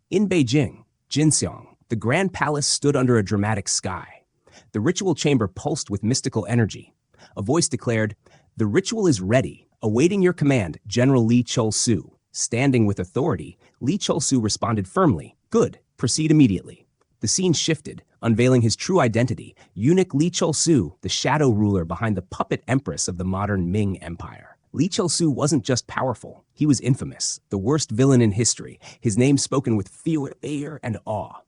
In Beijing, Jinxiang, the grand palace stood under a dramatic sky. The ritual chamber pulsed with mystical energy. A voice declared, "The ritual is ready, awaiting your command, General Li Chol-su." Standing with authority, Li Chol-su responded firmly, "Good, proceed immediately." The scene shifted, unveiling his true identity, eunuch Li Chol-su, the shadow ruler behind the puppet empress of the modern Ming Empire. Li Chol-su wasn't just powerful, he was infamous, the worst villain in history, his name spoken with fear and awe.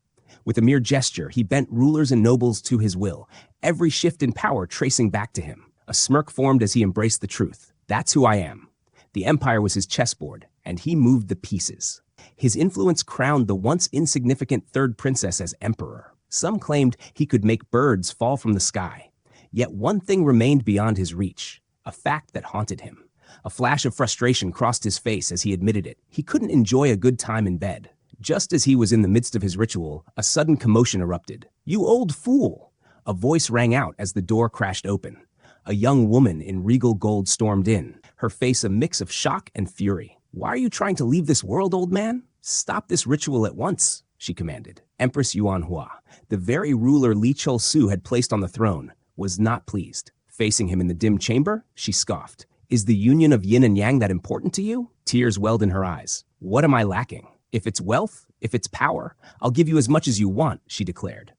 With a mere gesture, he bent rulers and nobles to his will, every shift in power tracing back to him. A smirk formed as he embraced the truth. "That's who I am." The empire was his chessboard, and he moved the pieces. His influence crowned the once insignificant third princess as emperor. Some claimed he could make birds fall from the sky. Yet one thing remained beyond his reach, a fact that haunted him. A flash of frustration crossed his face as he admitted it. He couldn't enjoy a good time in bed. Just as he was in the midst of his ritual, a sudden commotion erupted. "You old fool!" A voice rang out as the door crashed open. A young woman in regal gold stormed in, her face a mix of shock and fury. "Why are you trying to leave this world, old man? Stop this ritual at once," she commanded. Empress Yuanhua, the very ruler Li Chol-su had placed on the throne, was not pleased. Facing him in the dim chamber, she scoffed. "Is the union of yin and yang that important to you?" Tears welled in her eyes. "What am I lacking? If it's wealth, if it's power, I'll give you as much as you want," she declared.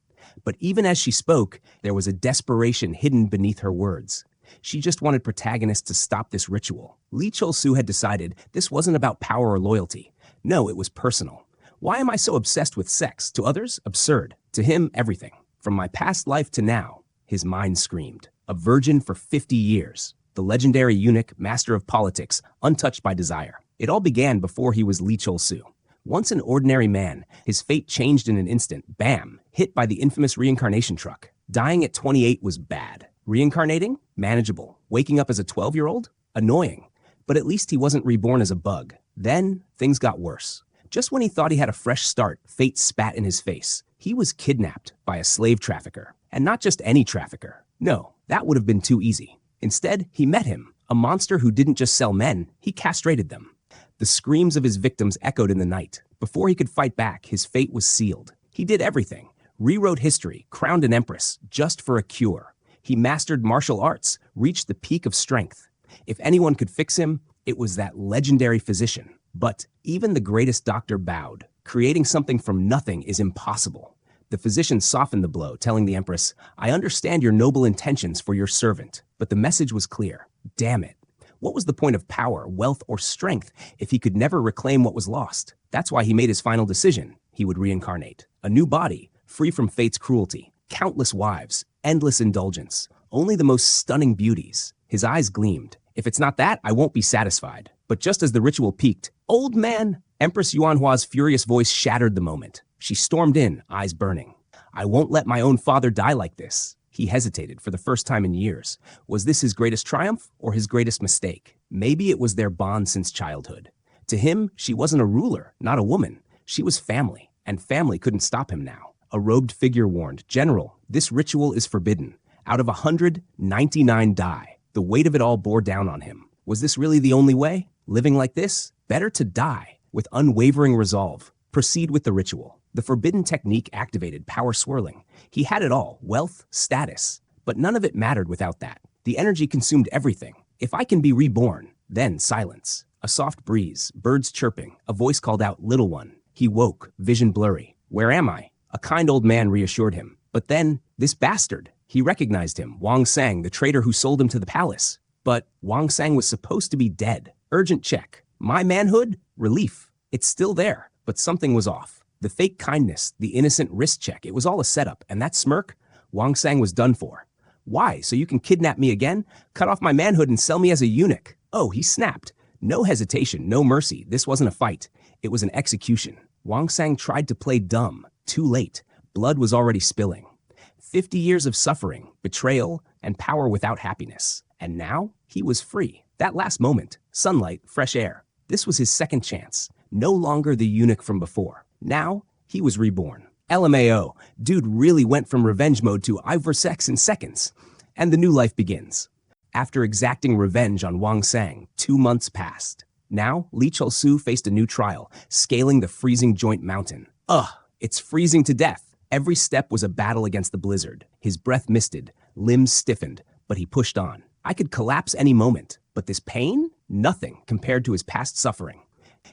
But even as she spoke, there was a desperation hidden beneath her words. She just wanted protagonists to stop this ritual. Li Chol-su had decided this wasn't about power or loyalty. No, it was personal. "Why am I so obsessed with sex? To others, absurd. To him, everything. From my past life to now," his mind screamed. A virgin for 50 years. The legendary eunuch, master of politics, untouched by desire. It all began before he was Li Chol-su. Once an ordinary man, his fate changed in an instant. Bam! Hit by the infamous reincarnation truck. Dying at 28 was bad. Reincarnating? Manageable. Waking up as a 12-year-old? Annoying. But at least he wasn't reborn as a bug. Then, things got worse. Just when he thought he had a fresh start, fate spat in his face. He was kidnapped by a slave trafficker. And not just any trafficker. No, that would have been too easy. Instead, he met him, a monster who didn't just sell men, he castrated them. The screams of his victims echoed in the night. Before he could fight back, his fate was sealed. He did everything. Rewrote history, crowned an empress, just for a cure. He mastered martial arts, reached the peak of strength. If anyone could fix him, it was that legendary physician. But even the greatest doctor bowed. Creating something from nothing is impossible. The physician softened the blow, telling the empress, "I understand your noble intentions for your servant." But the message was clear. Damn it. What was the point of power, wealth, or strength if he could never reclaim what was lost? That's why he made his final decision. He would reincarnate. A new body, free from fate's cruelty. Countless wives, endless indulgence. Only the most stunning beauties. His eyes gleamed. "If it's not that, I won't be satisfied." But just as the ritual peaked, "Old man!" Empress Yuanhua's furious voice shattered the moment. She stormed in, eyes burning. "I won't let my own father die like this." He hesitated for the first time in years. Was this his greatest triumph or his greatest mistake? Maybe it was their bond since childhood. To him, she wasn't a ruler, not a woman. She was family, and family couldn't stop him now. A robed figure warned, "General, this ritual is forbidden. Out of 199 die." The weight of it all bore down on him. Was this really the only way? Living like this? Better to die. With unwavering resolve, proceed with the ritual. The forbidden technique activated power swirling. He had it all, wealth, status. But none of it mattered without that. The energy consumed everything. If I can be reborn, then silence. A soft breeze, birds chirping, a voice called out, "Little one." He woke, vision blurry. "Where am I?" A kind old man reassured him. But then, this bastard. He recognized him, Wang Sang, the traitor who sold him to the palace. But Wang Sang was supposed to be dead. Urgent check. My manhood? Relief. It's still there, but something was off. The fake kindness, the innocent wrist check, it was all a setup, and that smirk? Wang Sang was done for. "Why, so you can kidnap me again? Cut off my manhood and sell me as a eunuch?" Oh, he snapped. No hesitation, no mercy. This wasn't a fight. It was an execution. Wang Sang tried to play dumb. Too late. Blood was already spilling. 50 years of suffering, betrayal, and power without happiness. And now, he was free. That last moment, sunlight, fresh air. This was his second chance. No longer the eunuch from before. Now, he was reborn. LMAO, dude really went from revenge mode to Ivor sex in seconds. And the new life begins. After exacting revenge on Wang Sang, 2 months passed. Now, Li Chol-su faced a new trial, scaling the freezing joint mountain. Ugh, it's freezing to death. Every step was a battle against the blizzard. His breath misted, limbs stiffened, but he pushed on. I could collapse any moment, but this pain? Nothing compared to his past suffering.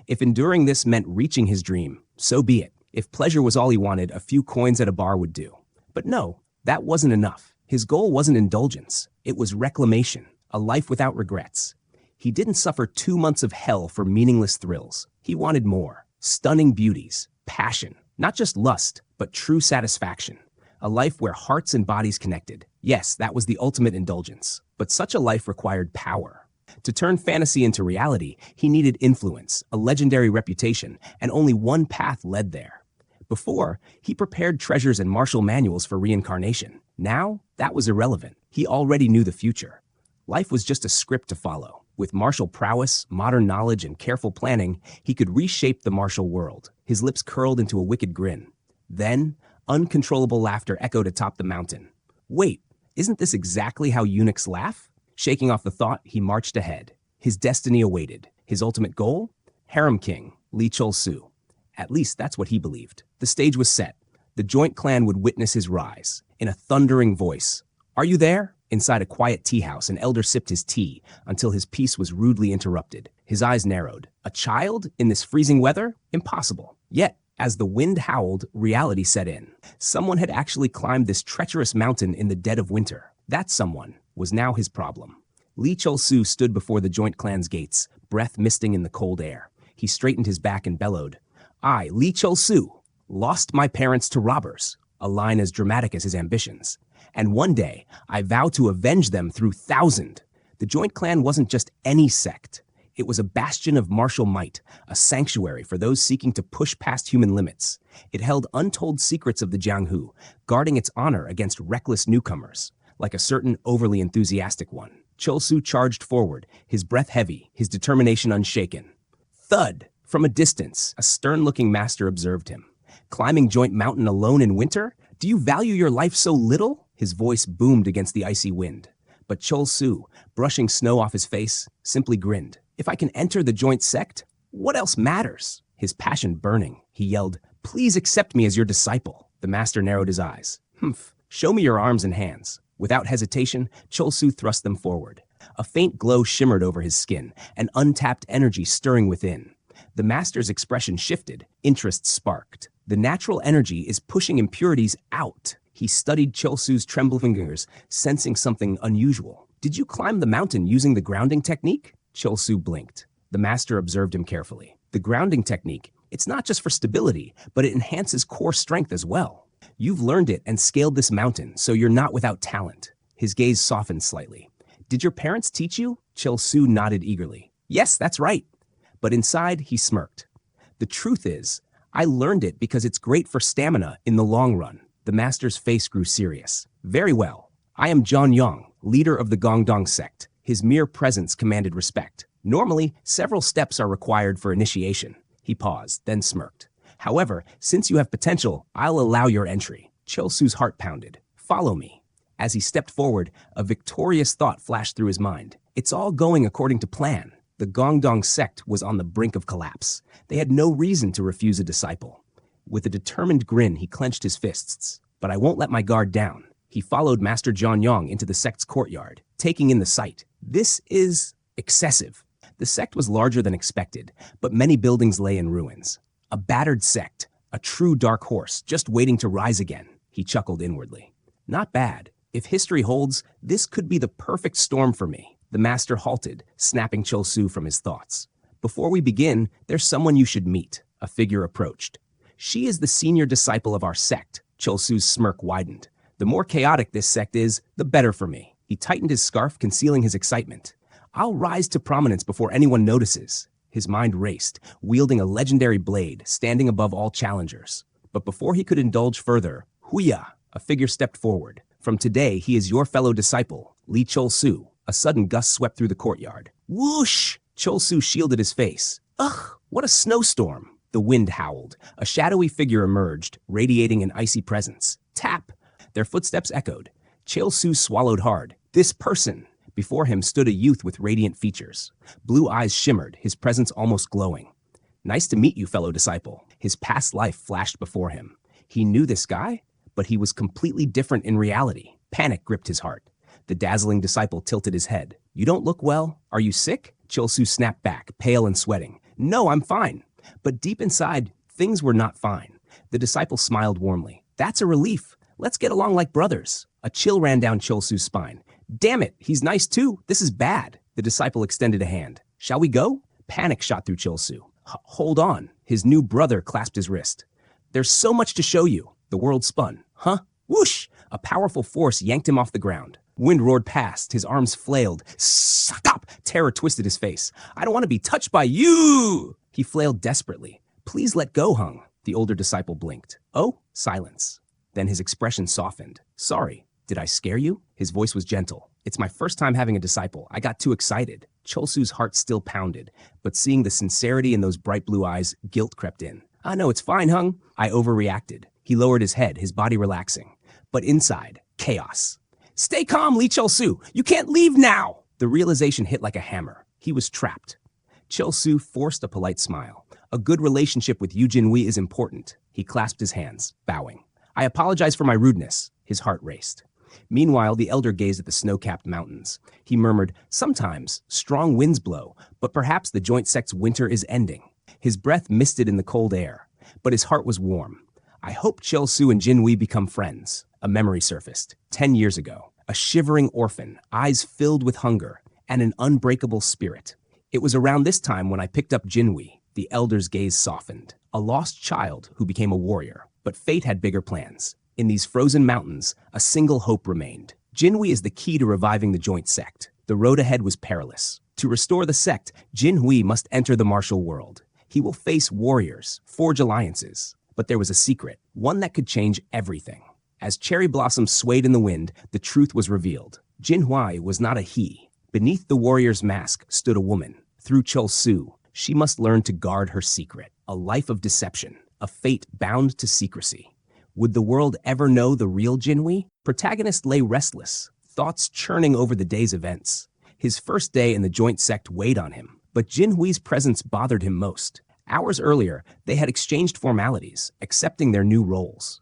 If enduring this meant reaching his dream, so be it. If pleasure was all he wanted, a few coins at a bar would do. But no, that wasn't enough. His goal wasn't indulgence. It was reclamation, a life without regrets. He didn't suffer 2 months of hell for meaningless thrills. He wanted more. Stunning beauties, passion, not just lust, but true satisfaction. A life where hearts and bodies connected. Yes, that was the ultimate indulgence. But such a life required power. To turn fantasy into reality, he needed influence, a legendary reputation, and only one path led there. Before, he prepared treasures and martial manuals for reincarnation. Now, that was irrelevant. He already knew the future. Life was just a script to follow. With martial prowess, modern knowledge, and careful planning, he could reshape the martial world. His lips curled into a wicked grin. Then, uncontrollable laughter echoed atop the mountain. Wait, isn't this exactly how eunuchs laugh? Shaking off the thought, he marched ahead. His destiny awaited. His ultimate goal? Harem King, Li Chol-su. At least that's what he believed. The stage was set. The joint clan would witness his rise. In a thundering voice, "Are you there?" Inside a quiet tea house, an elder sipped his tea until his peace was rudely interrupted. His eyes narrowed. A child in this freezing weather? Impossible. Yet, as the wind howled, reality set in. Someone had actually climbed this treacherous mountain in the dead of winter. That someone was now his problem. Li Chol-su stood before the joint clan's gates, breath misting in the cold air. He straightened his back and bellowed, "I, Li Chol-su, lost my parents to robbers," a line as dramatic as his ambitions. "And one day, I vow to avenge them through 1,000. The joint clan wasn't just any sect. It was a bastion of martial might, a sanctuary for those seeking to push past human limits. It held untold secrets of the Jianghu, guarding its honor against reckless newcomers, like a certain overly enthusiastic one. Chol-su charged forward, his breath heavy, his determination unshaken. Thud! From a distance, a stern-looking master observed him. "Climbing Joint Mountain alone in winter? Do you value your life so little?" His voice boomed against the icy wind. But Chol-su, brushing snow off his face, simply grinned. "If I can enter the joint sect, what else matters?" His passion burning, he yelled, "Please accept me as your disciple." The master narrowed his eyes. "Humph, show me your arms and hands." Without hesitation, Chol-su thrust them forward. A faint glow shimmered over his skin, an untapped energy stirring within. The master's expression shifted, interest sparked. The natural energy is pushing impurities out. He studied Chol-su's trembling fingers, sensing something unusual. "Did you climb the mountain using the grounding technique?" Chol-su blinked. The master observed him carefully. "The grounding technique, it's not just for stability, but it enhances core strength as well. You've learned it and scaled this mountain, so you're not without talent." His gaze softened slightly. "Did your parents teach you?" Chol-su nodded eagerly. "Yes, that's right." But inside, he smirked. "The truth is, I learned it because it's great for stamina in the long run." The master's face grew serious. "Very well. I am John Yong, leader of the Gongdong sect." His mere presence commanded respect. "Normally, several steps are required for initiation." He paused, then smirked. "However, since you have potential, I'll allow your entry." Chol-su's heart pounded. "Follow me." As he stepped forward, a victorious thought flashed through his mind. It's all going according to plan. The Gongdong sect was on the brink of collapse. They had no reason to refuse a disciple. With a determined grin, he clenched his fists. "But I won't let my guard down." He followed Master John Yong into the sect's courtyard, taking in the sight. This is excessive. The sect was larger than expected, but many buildings lay in ruins. A battered sect, a true dark horse, just waiting to rise again. He chuckled inwardly. "Not bad. If history holds, this could be the perfect storm for me." The master halted, snapping Chol-su from his thoughts. "Before we begin, there's someone you should meet." A figure approached. "She is the senior disciple of our sect." Chol-su's smirk widened. "The more chaotic this sect is, the better for me." He tightened his scarf, concealing his excitement. "I'll rise to prominence before anyone notices." His mind raced, wielding a legendary blade, standing above all challengers. But before he could indulge further, Huya, a figure stepped forward. "From today, he is your fellow disciple, Li Chol-su." A sudden gust swept through the courtyard. Whoosh! Chol-su shielded his face. "Ugh, what a snowstorm!" The wind howled. A shadowy figure emerged, radiating an icy presence. Tap! Their footsteps echoed. Chol-su swallowed hard. This person! Before him stood a youth with radiant features. Blue eyes shimmered, his presence almost glowing. Nice to meet you, fellow disciple. His past life flashed before him. He knew this guy, but he was completely different in reality. Panic gripped his heart. The dazzling disciple tilted his head. You don't look well. Are you sick? Chilsu snapped back, pale and sweating. No, I'm fine. But deep inside, things were not fine. The disciple smiled warmly. That's a relief. Let's get along like brothers. A chill ran down Chilsu's spine. Damn it, he's nice too. This is bad. The disciple extended a hand. Shall we go? Panic shot through Chilsu. Hold on. His new brother clasped his wrist. There's so much to show you. The world spun. Huh? Whoosh! A powerful force yanked him off the ground. Wind roared past. His arms flailed. Stop! Terror twisted his face. I don't want to be touched by you! He flailed desperately. Please let go, Hung. The older disciple blinked. Oh? Silence. Then his expression softened. Sorry. Did I scare you? His voice was gentle. It's my first time having a disciple. I got too excited. Cholsu's heart still pounded, but seeing the sincerity in those bright blue eyes, guilt crept in. No, it's fine, Hung. I overreacted. He lowered his head, his body relaxing. But inside, chaos. Stay calm, Lee Cholsu. You can't leave now. The realization hit like a hammer. He was trapped. Cholsu forced a polite smile. A good relationship with Yu Jinhui is important. He clasped his hands, bowing. I apologize for my rudeness. His heart raced. Meanwhile, the elder gazed at the snow-capped mountains. He murmured, sometimes strong winds blow, but perhaps the joint sect's winter is ending. His breath misted in the cold air, but his heart was warm. I hope Cholsu and Jinhui become friends. A memory surfaced. 10 years ago. A shivering orphan, eyes filled with hunger, and an unbreakable spirit. It was around this time when I picked up Jinhui. The elder's gaze softened. A lost child who became a warrior. But fate had bigger plans. In these frozen mountains, a single hope remained. Jinhui is the key to reviving the joint sect. The road ahead was perilous. To restore the sect, Jinhui must enter the martial world. He will face warriors, forge alliances. But there was a secret, one that could change everything. As cherry blossoms swayed in the wind, the truth was revealed. Jinhui was not a he. Beneath the warrior's mask stood a woman. Through Cholsu, she must learn to guard her secret. A life of deception, a fate bound to secrecy. Would the world ever know the real Jinhui? Protagonist lay restless, thoughts churning over the day's events. His first day in the joint sect weighed on him, but Jinhui's presence bothered him most. Hours earlier, they had exchanged formalities, accepting their new roles.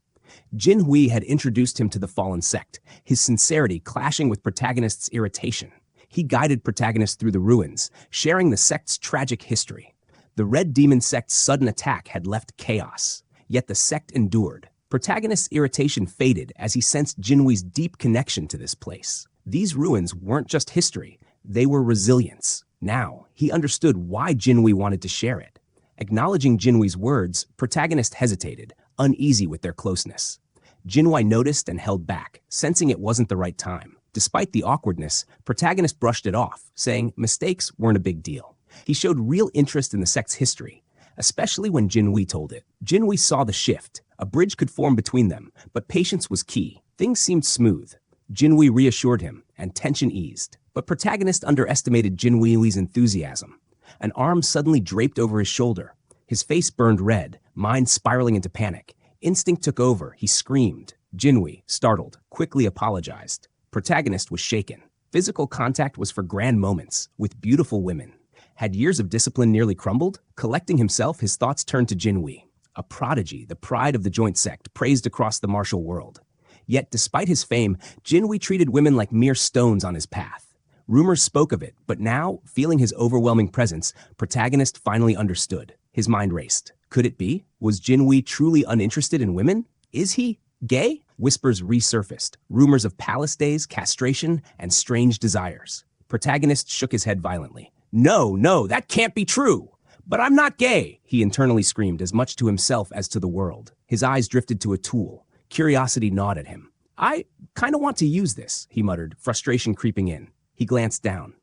Jinhui had introduced him to the fallen sect, his sincerity clashing with Protagonist's irritation. He guided Protagonist through the ruins, sharing the sect's tragic history. The Red Demon sect's sudden attack had left chaos, yet the sect endured. Protagonist's irritation faded as he sensed Jinhui's deep connection to this place. These ruins weren't just history, they were resilience. Now, he understood why Jinhui wanted to share it. Acknowledging Jinhui's words, Protagonist hesitated, uneasy with their closeness. Jinhui noticed and held back, sensing it wasn't the right time. Despite the awkwardness, Protagonist brushed it off, saying mistakes weren't a big deal. He showed real interest in the sect's history, especially when Jinhui told it. Jinhui saw the shift. A bridge could form between them, but patience was key. Things seemed smooth. Jinhui reassured him, and tension eased. But Protagonist underestimated Jinhui's enthusiasm. An arm suddenly draped over his shoulder. His face burned red, mind spiraling into panic. Instinct took over. He screamed. Jinhui, startled, quickly apologized. Protagonist was shaken. Physical contact was for grand moments, with beautiful women. Had years of discipline nearly crumbled? Collecting himself, his thoughts turned to Jinhui. A prodigy, the pride of the joint sect, praised across the martial world. Yet, despite his fame, Jinhui treated women like mere stones on his path. Rumors spoke of it, but now, feeling his overwhelming presence, Protagonist finally understood. His mind raced. Could it be? Was Jinhui truly uninterested in women? Is he gay? Whispers resurfaced. Rumors of palace days, castration, and strange desires. Protagonist shook his head violently. No, that can't be true. But I'm not gay, he internally screamed, as much to himself as to the world. His eyes drifted to a tool. Curiosity gnawed at him. I kind of want to use this, he muttered, frustration creeping in. He glanced down.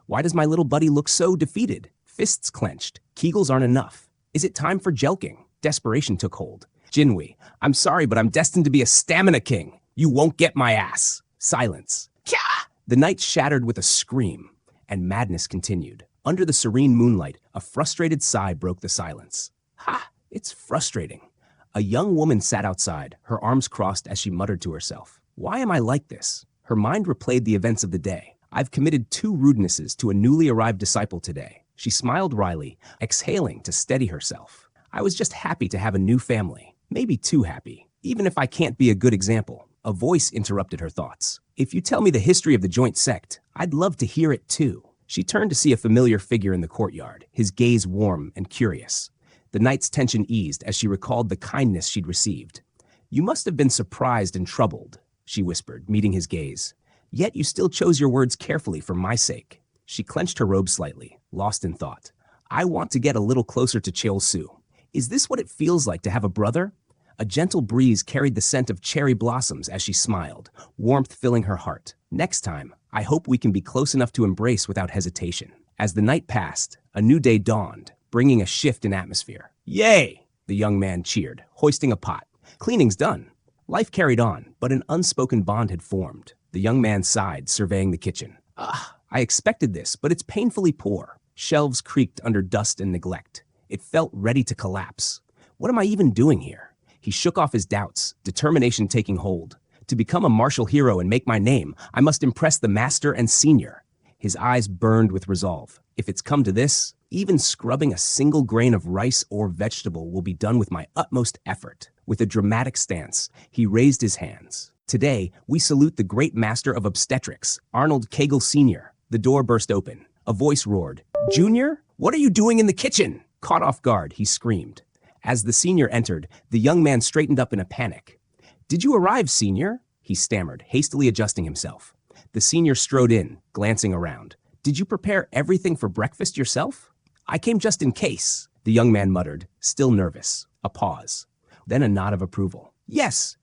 Why does my little buddy look so defeated? Fists clenched. Kegels aren't enough. Is it time for jelking? Desperation took hold. Jinhui, I'm sorry, but I'm destined to be a stamina king. You won't get my ass. Silence. Kya! The night shattered with a scream, and madness continued. Under the serene moonlight, a frustrated sigh broke the silence. Ha! It's frustrating. A young woman sat outside, her arms crossed as she muttered to herself. Why am I like this? Her mind replayed the events of the day. I've committed 2 rudenesses to a newly arrived disciple today. She smiled wryly, exhaling to steady herself. I was just happy to have a new family. Maybe too happy. Even if I can't be a good example. A voice interrupted her thoughts. If you tell me the history of the joint sect, I'd love to hear it too. She turned to see a familiar figure in the courtyard, his gaze warm and curious. The knight's tension eased as she recalled the kindness she'd received. You must have been surprised and troubled, she whispered, meeting his gaze. Yet you still chose your words carefully for my sake. She clenched her robe slightly, lost in thought. I want to get a little closer to Cheol-su. Is this what it feels like to have a brother? A gentle breeze carried the scent of cherry blossoms as she smiled, warmth filling her heart. Next time, I hope we can be close enough to embrace without hesitation. As the night passed, a new day dawned, bringing a shift in atmosphere. Yay! The young man cheered, hoisting a pot. Cleaning's done. Life carried on, but an unspoken bond had formed. The young man sighed, surveying the kitchen. I expected this, but it's painfully poor. Shelves creaked under dust and neglect. It felt ready to collapse. What am I even doing here? He shook off his doubts, determination taking hold. To become a martial hero and make my name, I must impress the master and senior. His eyes burned with resolve. If it's come to this, even scrubbing a single grain of rice or vegetable will be done with my utmost effort. With a dramatic stance, he raised his hands. Today, we salute the great master of obstetrics, Arnold Kegel Sr. The door burst open. A voice roared, Junior, what are you doing in the kitchen? Caught off guard, he screamed. As the senior entered, the young man straightened up in a panic. Did you arrive, senior? He stammered, hastily adjusting himself. The senior strode in, glancing around. Did you prepare everything for breakfast yourself? I came just in case, the young man muttered, still nervous. A pause. Then a nod of approval. Yes,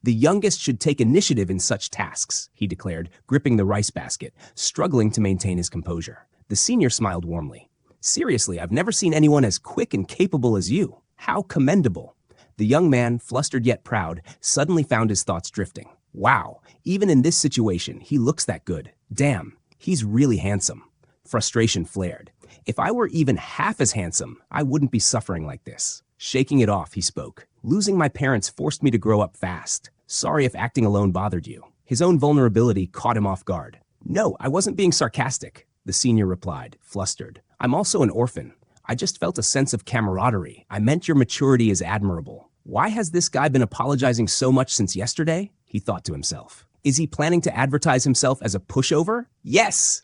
the youngest should take initiative in such tasks, he declared, gripping the rice basket, struggling to maintain his composure. The senior smiled warmly. Seriously, I've never seen anyone as quick and capable as you. How commendable. The young man, flustered yet proud, suddenly found his thoughts drifting. Wow, even in this situation, he looks that good. Damn, he's really handsome. Frustration flared. If I were even half as handsome, I wouldn't be suffering like this. Shaking it off, he spoke. Losing my parents forced me to grow up fast. Sorry if acting alone bothered you. His own vulnerability caught him off guard. No, I wasn't being sarcastic, the senior replied, flustered. I'm also an orphan. I just felt a sense of camaraderie. I meant your maturity is admirable. Why has this guy been apologizing so much since yesterday? He thought to himself. Is he planning to advertise himself as a pushover? Yes,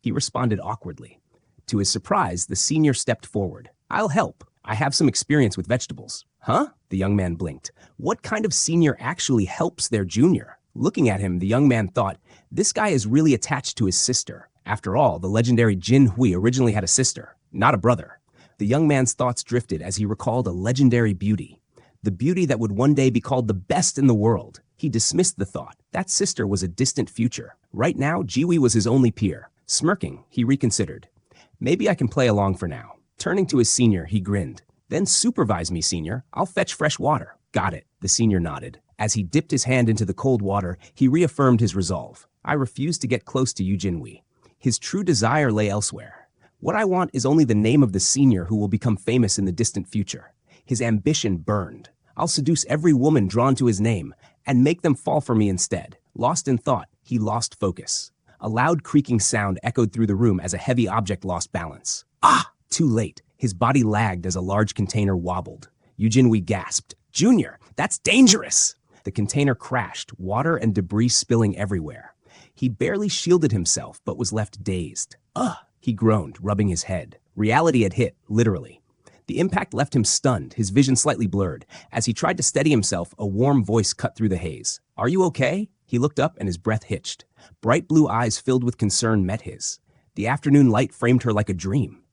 he responded awkwardly. To his surprise, the senior stepped forward. I'll help. I have some experience with vegetables. Huh? The young man blinked. What kind of senior actually helps their junior? Looking at him, the young man thought, this guy is really attached to his sister. After all, the legendary Jin Hui originally had a sister, not a brother. The young man's thoughts drifted as he recalled a legendary beauty. The beauty that would one day be called the best in the world. He dismissed the thought. That sister was a distant future. Right now, Jiwi was his only peer. Smirking, he reconsidered. Maybe I can play along for now. Turning to his senior, he grinned. Then supervise me, senior. I'll fetch fresh water. Got it, the senior nodded. As he dipped his hand into the cold water, he reaffirmed his resolve. I refuse to get close to Yu Jinhui. His true desire lay elsewhere. What I want is only the name of the senior who will become famous in the distant future. His ambition burned. I'll seduce every woman drawn to his name and make them fall for me instead. Lost in thought, he lost focus. A loud creaking sound echoed through the room as a heavy object lost balance. Too late. His body lagged as a large container wobbled. Yu Jinhui gasped. Junior, that's dangerous! The container crashed, water and debris spilling everywhere. He barely shielded himself, but was left dazed. He groaned, rubbing his head. Reality had hit, literally. The impact left him stunned, his vision slightly blurred. As he tried to steady himself, a warm voice cut through the haze. Are you okay? He looked up and his breath hitched. Bright blue eyes filled with concern met his. The afternoon light framed her like a dream.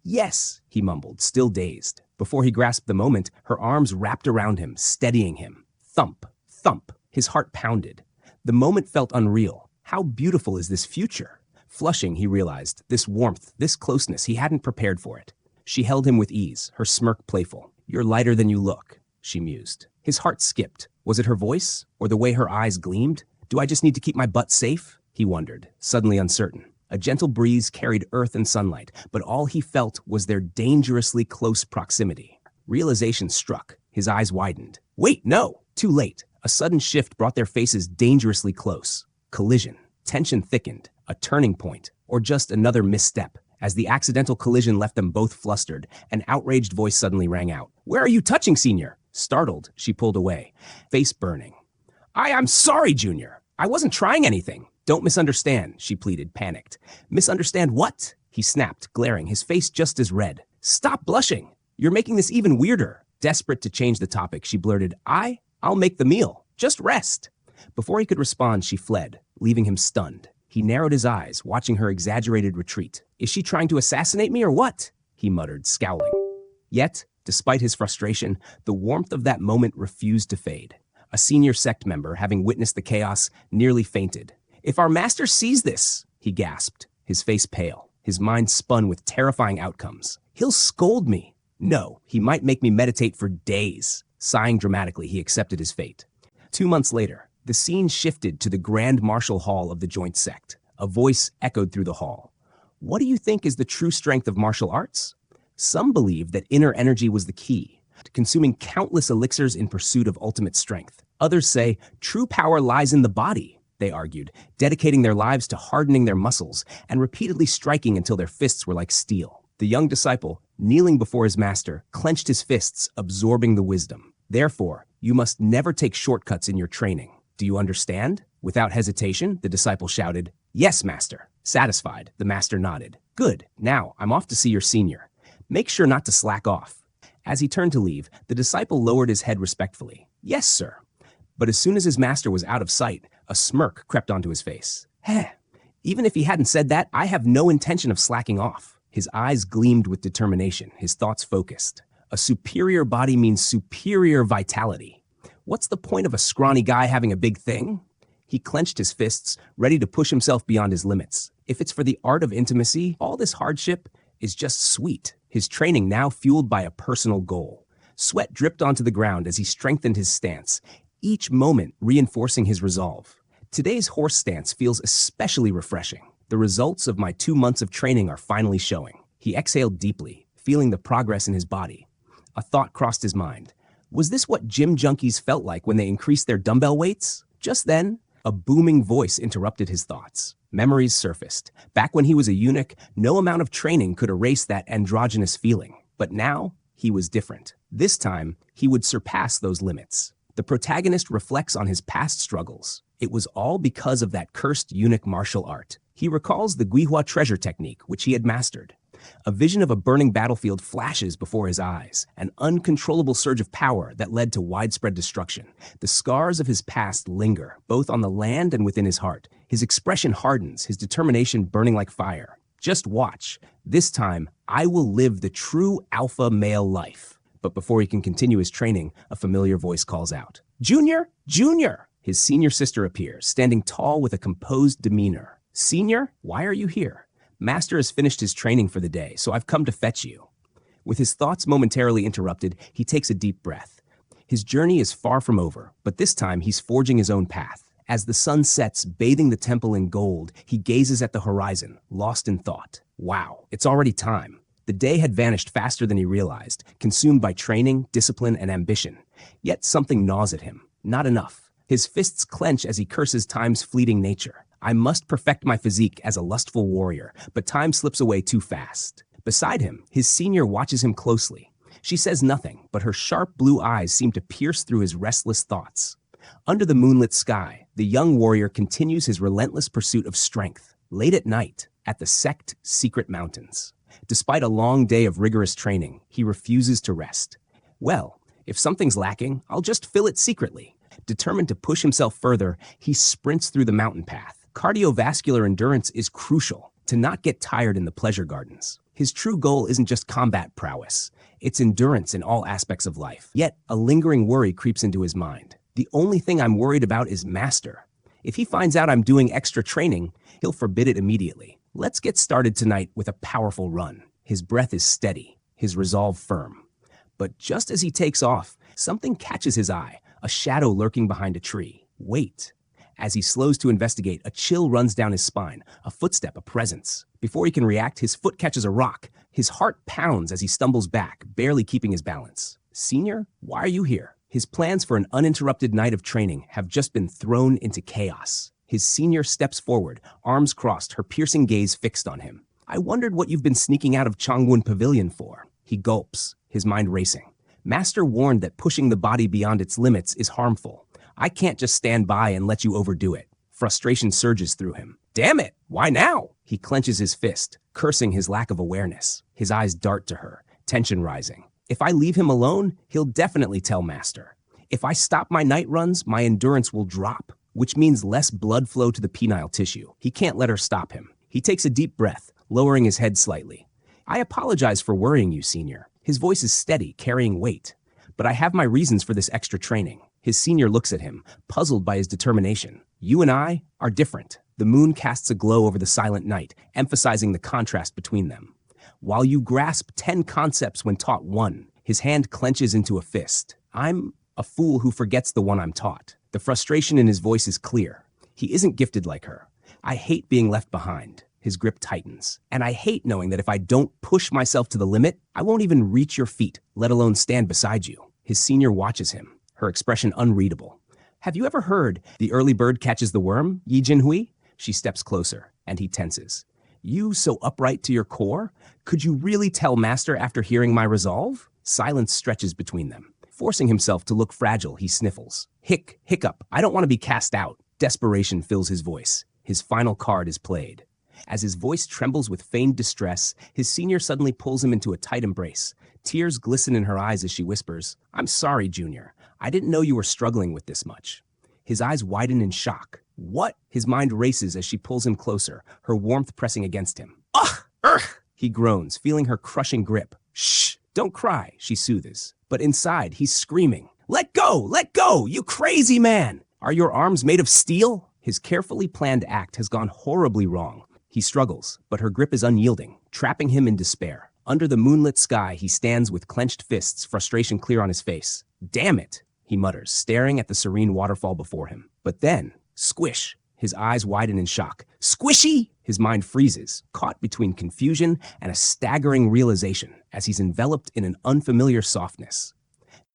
Yes, he mumbled, still dazed. Before he grasped the moment, her arms wrapped around him, steadying him. Thump, thump. His heart pounded. The moment felt unreal. How beautiful is this future? Flushing, he realized, this warmth, this closeness, he hadn't prepared for it. She held him with ease, her smirk playful. You're lighter than you look, she mused. His heart skipped. Was it her voice, or the way her eyes gleamed? Do I just need to keep my butt safe? He wondered, suddenly uncertain. A gentle breeze carried earth and sunlight, but all he felt was their dangerously close proximity. Realization struck. His eyes widened. Wait, no! Too late. A sudden shift brought their faces dangerously close. Collision. Tension thickened, a turning point, or just another misstep. As the accidental collision left them both flustered, an outraged voice suddenly rang out. "Where are you touching, Senior?" Startled, she pulled away, face burning. I'm sorry, Junior. I wasn't trying anything. Don't misunderstand, she pleaded, panicked. Misunderstand what? He snapped, glaring, his face just as red. Stop blushing. You're making this even weirder. Desperate to change the topic, she blurted, I'll make the meal. Just rest. Before he could respond, she fled, leaving him stunned. He narrowed his eyes, watching her exaggerated retreat. Is she trying to assassinate me or what? He muttered, scowling. Yet, despite his frustration, the warmth of that moment refused to fade. A senior sect member, having witnessed the chaos, nearly fainted. If our master sees this, he gasped, his face pale, his mind spun with terrifying outcomes. He'll scold me. No, he might make me meditate for days. Sighing dramatically, he accepted his fate. 2 months later, the scene shifted to the Grand Martial Hall of the joint sect. A voice echoed through the hall. What do you think is the true strength of martial arts? Some believe that inner energy was the key, consuming countless elixirs in pursuit of ultimate strength. Others say true power lies in the body, they argued, dedicating their lives to hardening their muscles and repeatedly striking until their fists were like steel. The young disciple, kneeling before his master, clenched his fists, absorbing the wisdom. Therefore, you must never take shortcuts in your training. Do you understand? Without hesitation, the disciple shouted, Yes, master. Satisfied, the master nodded. Good. Now, I'm off to see your senior. Make sure not to slack off. As he turned to leave, the disciple lowered his head respectfully. Yes, sir. But as soon as his master was out of sight, a smirk crept onto his face. Heh. Even if he hadn't said that, I have no intention of slacking off. His eyes gleamed with determination, his thoughts focused. A superior body means superior vitality. What's the point of a scrawny guy having a big thing? He clenched his fists, ready to push himself beyond his limits. If it's for the art of intimacy, all this hardship is just sweet. His training now fueled by a personal goal. Sweat dripped onto the ground as he strengthened his stance, each moment reinforcing his resolve. Today's horse stance feels especially refreshing. The results of my 2 months of training are finally showing. He exhaled deeply, feeling the progress in his body. A thought crossed his mind. Was this what gym junkies felt like when they increased their dumbbell weights? Just then, a booming voice interrupted his thoughts. Memories surfaced. Back when he was a eunuch, no amount of training could erase that androgynous feeling. But now, he was different. This time, he would surpass those limits. The protagonist reflects on his past struggles. It was all because of that cursed eunuch martial art. He recalls the Guihua treasure technique, which he had mastered. A vision of a burning battlefield flashes before his eyes, an uncontrollable surge of power that led to widespread destruction. The scars of his past linger, both on the land and within his heart. His expression hardens, his determination burning like fire. Just watch. This time, I will live the true alpha male life. But before he can continue his training, a familiar voice calls out. Junior! Junior! His senior sister appears, standing tall with a composed demeanor. Senior, why are you here? Master has finished his training for the day, so I've come to fetch you. With his thoughts momentarily interrupted, he takes a deep breath. His journey is far from over, but this time he's forging his own path. As the sun sets, bathing the temple in gold, he gazes at the horizon, lost in thought. Wow, it's already time. The day had vanished faster than he realized, consumed by training, discipline, and ambition. Yet something gnaws at him. Not enough. His fists clench as he curses time's fleeting nature. I must perfect my physique as a lustful warrior, but time slips away too fast. Beside him, his senior watches him closely. She says nothing, but her sharp blue eyes seem to pierce through his restless thoughts. Under the moonlit sky, the young warrior continues his relentless pursuit of strength. Late at night, at the sect secret mountains. Despite a long day of rigorous training, he refuses to rest. Well, if something's lacking, I'll just fill it secretly. Determined to push himself further, he sprints through the mountain path. Cardiovascular endurance is crucial to not get tired in the pleasure gardens. His true goal isn't just combat prowess, it's endurance in all aspects of life. Yet, a lingering worry creeps into his mind. The only thing I'm worried about is Master. If he finds out I'm doing extra training, he'll forbid it immediately. Let's get started tonight with a powerful run. His breath is steady, his resolve firm. But just as he takes off, something catches his eye, a shadow lurking behind a tree. Wait. As he slows to investigate, a chill runs down his spine, a footstep, a presence. Before he can react, his foot catches a rock. His heart pounds as he stumbles back, barely keeping his balance. Senior, why are you here? His plans for an uninterrupted night of training have just been thrown into chaos. His senior steps forward, arms crossed, her piercing gaze fixed on him. I wondered what you've been sneaking out of Changwon Pavilion for. He gulps, his mind racing. Master warned that pushing the body beyond its limits is harmful. I can't just stand by and let you overdo it. Frustration surges through him. Damn it! Why now? He clenches his fist, cursing his lack of awareness. His eyes dart to her, tension rising. If I leave him alone, he'll definitely tell Master. If I stop my night runs, my endurance will drop, which means less blood flow to the penile tissue. He can't let her stop him. He takes a deep breath, lowering his head slightly. I apologize for worrying you, Senior. His voice is steady, carrying weight. But I have my reasons for this extra training. His senior looks at him, puzzled by his determination. You and I are different. The moon casts a glow over the silent night, emphasizing the contrast between them. While you grasp 10 concepts when taught one, his hand clenches into a fist. I'm a fool who forgets the one I'm taught. The frustration in his voice is clear. He isn't gifted like her. I hate being left behind. His grip tightens. And I hate knowing that if I don't push myself to the limit, I won't even reach your feet, let alone stand beside you. His senior watches him, her expression unreadable. Have you ever heard, the early bird catches the worm, Yi Jinhui? She steps closer, and he tenses. You so upright to your core? Could you really tell Master after hearing my resolve? Silence stretches between them. Forcing himself to look fragile, he sniffles. Hiccup, I don't want to be cast out. Desperation fills his voice. His final card is played. As his voice trembles with feigned distress, his senior suddenly pulls him into a tight embrace. Tears glisten in her eyes as she whispers, I'm sorry, Junior. I didn't know you were struggling with this much. His eyes widen in shock. What? His mind races as she pulls him closer, her warmth pressing against him. Ugh! He groans, feeling her crushing grip. Shh! Don't cry, she soothes. But inside, he's screaming. Let go, you crazy man! Are your arms made of steel? His carefully planned act has gone horribly wrong. He struggles, but her grip is unyielding, trapping him in despair. Under the moonlit sky, he stands with clenched fists, frustration clear on his face. Damn it, he mutters, staring at the serene waterfall before him. But then, squish, his eyes widen in shock. Squishy! His mind freezes, caught between confusion and a staggering realization as he's enveloped in an unfamiliar softness.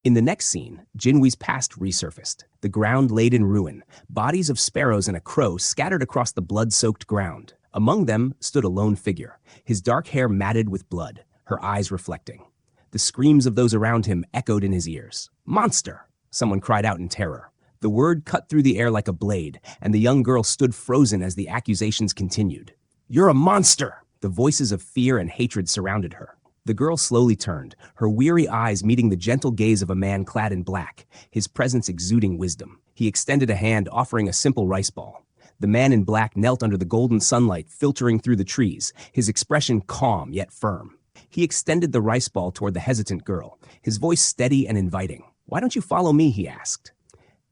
In the next scene, Jinhui's past resurfaced, the ground laid in ruin, bodies of sparrows and a crow scattered across the blood-soaked ground. Among them stood a lone figure, his dark hair matted with blood, her eyes reflecting. The screams of those around him echoed in his ears. Monster! Someone cried out in terror. The word cut through the air like a blade, and the young girl stood frozen as the accusations continued. You're a monster! The voices of fear and hatred surrounded her. The girl slowly turned, her weary eyes meeting the gentle gaze of a man clad in black, his presence exuding wisdom. He extended a hand, offering a simple rice ball. The man in black knelt under the golden sunlight filtering through the trees, his expression calm yet firm. He extended the rice ball toward the hesitant girl, his voice steady and inviting. Why don't you follow me, he asked.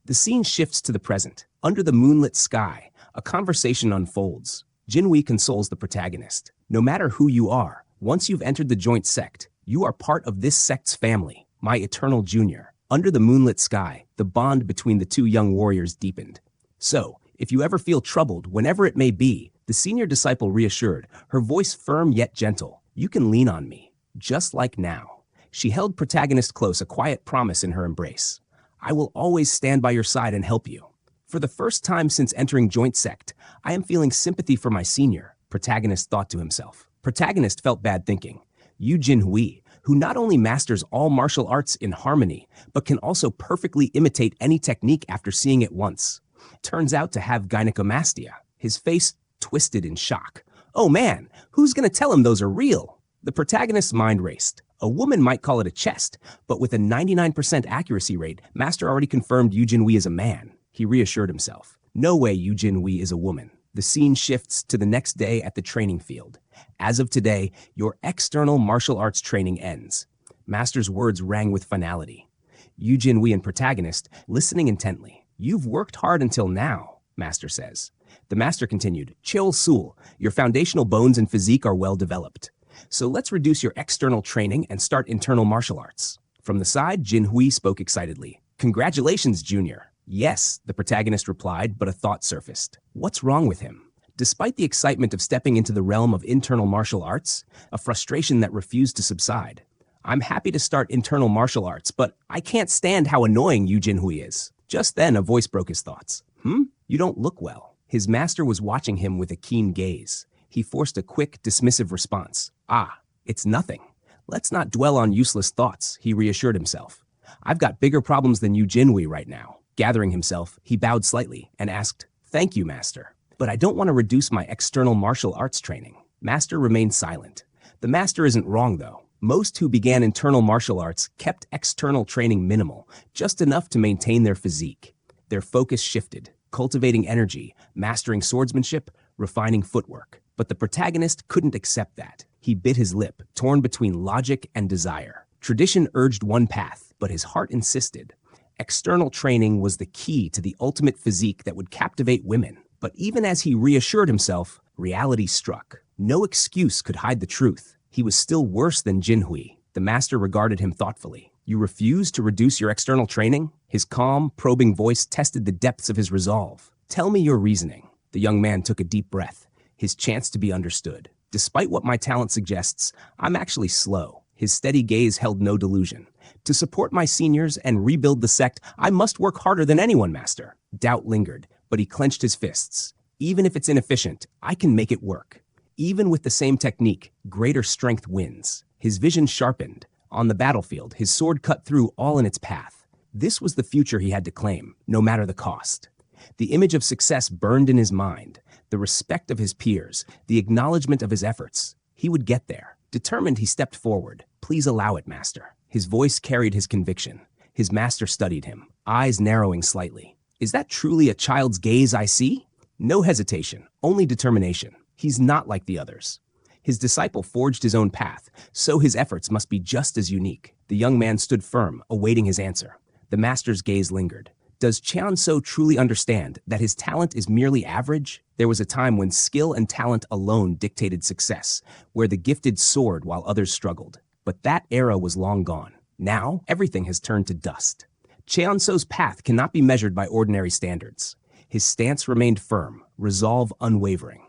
The scene shifts to the present. Under the moonlit sky, a conversation unfolds. Jinhui consoles the protagonist. No matter who you are, once you've entered the joint sect, you are part of this sect's family, my eternal junior. Under the moonlit sky, the bond between the two young warriors deepened. So, if you ever feel troubled, whenever it may be, the senior disciple reassured, her voice firm yet gentle, you can lean on me, just like now. She held protagonist close, a quiet promise in her embrace. I will always stand by your side and help you. For the first time since entering joint sect, I am feeling sympathy for my senior, protagonist thought to himself. Protagonist felt bad thinking. Yu Jinhui, who not only masters all martial arts in harmony, but can also perfectly imitate any technique after seeing it once, turns out to have gynecomastia. His face twisted in shock. Oh man, who's gonna tell him those are real? The protagonist's mind raced. A woman might call it a chest, but with a 99% accuracy rate, Master already confirmed Yu Jinhui is a man. He reassured himself. No way Yu Jinhui is a woman. The scene shifts to the next day at the training field. As of today, your external martial arts training ends. Master's words rang with finality. Yu Jinhui and protagonist, listening intently. You've worked hard until now, Master says. The Master continued, Cheol Sul, your foundational bones and physique are well developed. So let's reduce your external training and start internal martial arts. From the side, Jinhui spoke excitedly. Congratulations, Junior. Yes, the protagonist replied, but a thought surfaced. What's wrong with him? Despite the excitement of stepping into the realm of internal martial arts, a frustration that refused to subside. I'm happy to start internal martial arts, but I can't stand how annoying Yu Jinhui is. Just then, a voice broke his thoughts. You don't look well. His master was watching him with a keen gaze. He forced a quick, dismissive response. "Ah, it's nothing. Let's not dwell on useless thoughts," he reassured himself. "I've got bigger problems than you Jinhui right now." Gathering himself, he bowed slightly and asked, "Thank you, master. But I don't want to reduce my external martial arts training." Master remained silent. The master isn't wrong, though. Most who began internal martial arts kept external training minimal, just enough to maintain their physique. Their focus shifted, cultivating energy, mastering swordsmanship, refining footwork. But the protagonist couldn't accept that. He bit his lip, torn between logic and desire. Tradition urged one path, but his heart insisted. External training was the key to the ultimate physique that would captivate women. But even as he reassured himself, reality struck. No excuse could hide the truth. He was still worse than Jinhui. The master regarded him thoughtfully. "You refuse to reduce your external training?" His calm, probing voice tested the depths of his resolve. "Tell me your reasoning." The young man took a deep breath, his chance to be understood. "Despite what my talent suggests, I'm actually slow." His steady gaze held no delusion. "To support my seniors and rebuild the sect, I must work harder than anyone, master." Doubt lingered, but he clenched his fists. "Even if it's inefficient, I can make it work." Even with the same technique, greater strength wins. His vision sharpened. On the battlefield, his sword cut through all in its path. This was the future he had to claim, no matter the cost. The image of success burned in his mind, the respect of his peers, the acknowledgement of his efforts. He would get there. Determined, he stepped forward. "Please allow it, master." His voice carried his conviction. His master studied him, eyes narrowing slightly. "Is that truly a child's gaze I see?" No hesitation, only determination. He's not like the others. His disciple forged his own path, so his efforts must be just as unique. The young man stood firm, awaiting his answer. The master's gaze lingered. Does Qianso truly understand that his talent is merely average? There was a time when skill and talent alone dictated success, where the gifted soared while others struggled. But that era was long gone. Now, everything has turned to dust. Qianso's path cannot be measured by ordinary standards. His stance remained firm, resolve unwavering.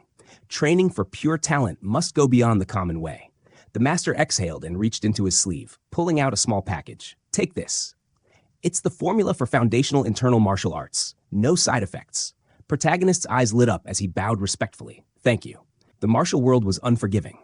Training for pure talent must go beyond the common way. The master exhaled and reached into his sleeve, pulling out a small package. "Take this. It's the formula for foundational internal martial arts. No side effects." Protagonist's eyes lit up as he bowed respectfully. "Thank you." The martial world was unforgiving.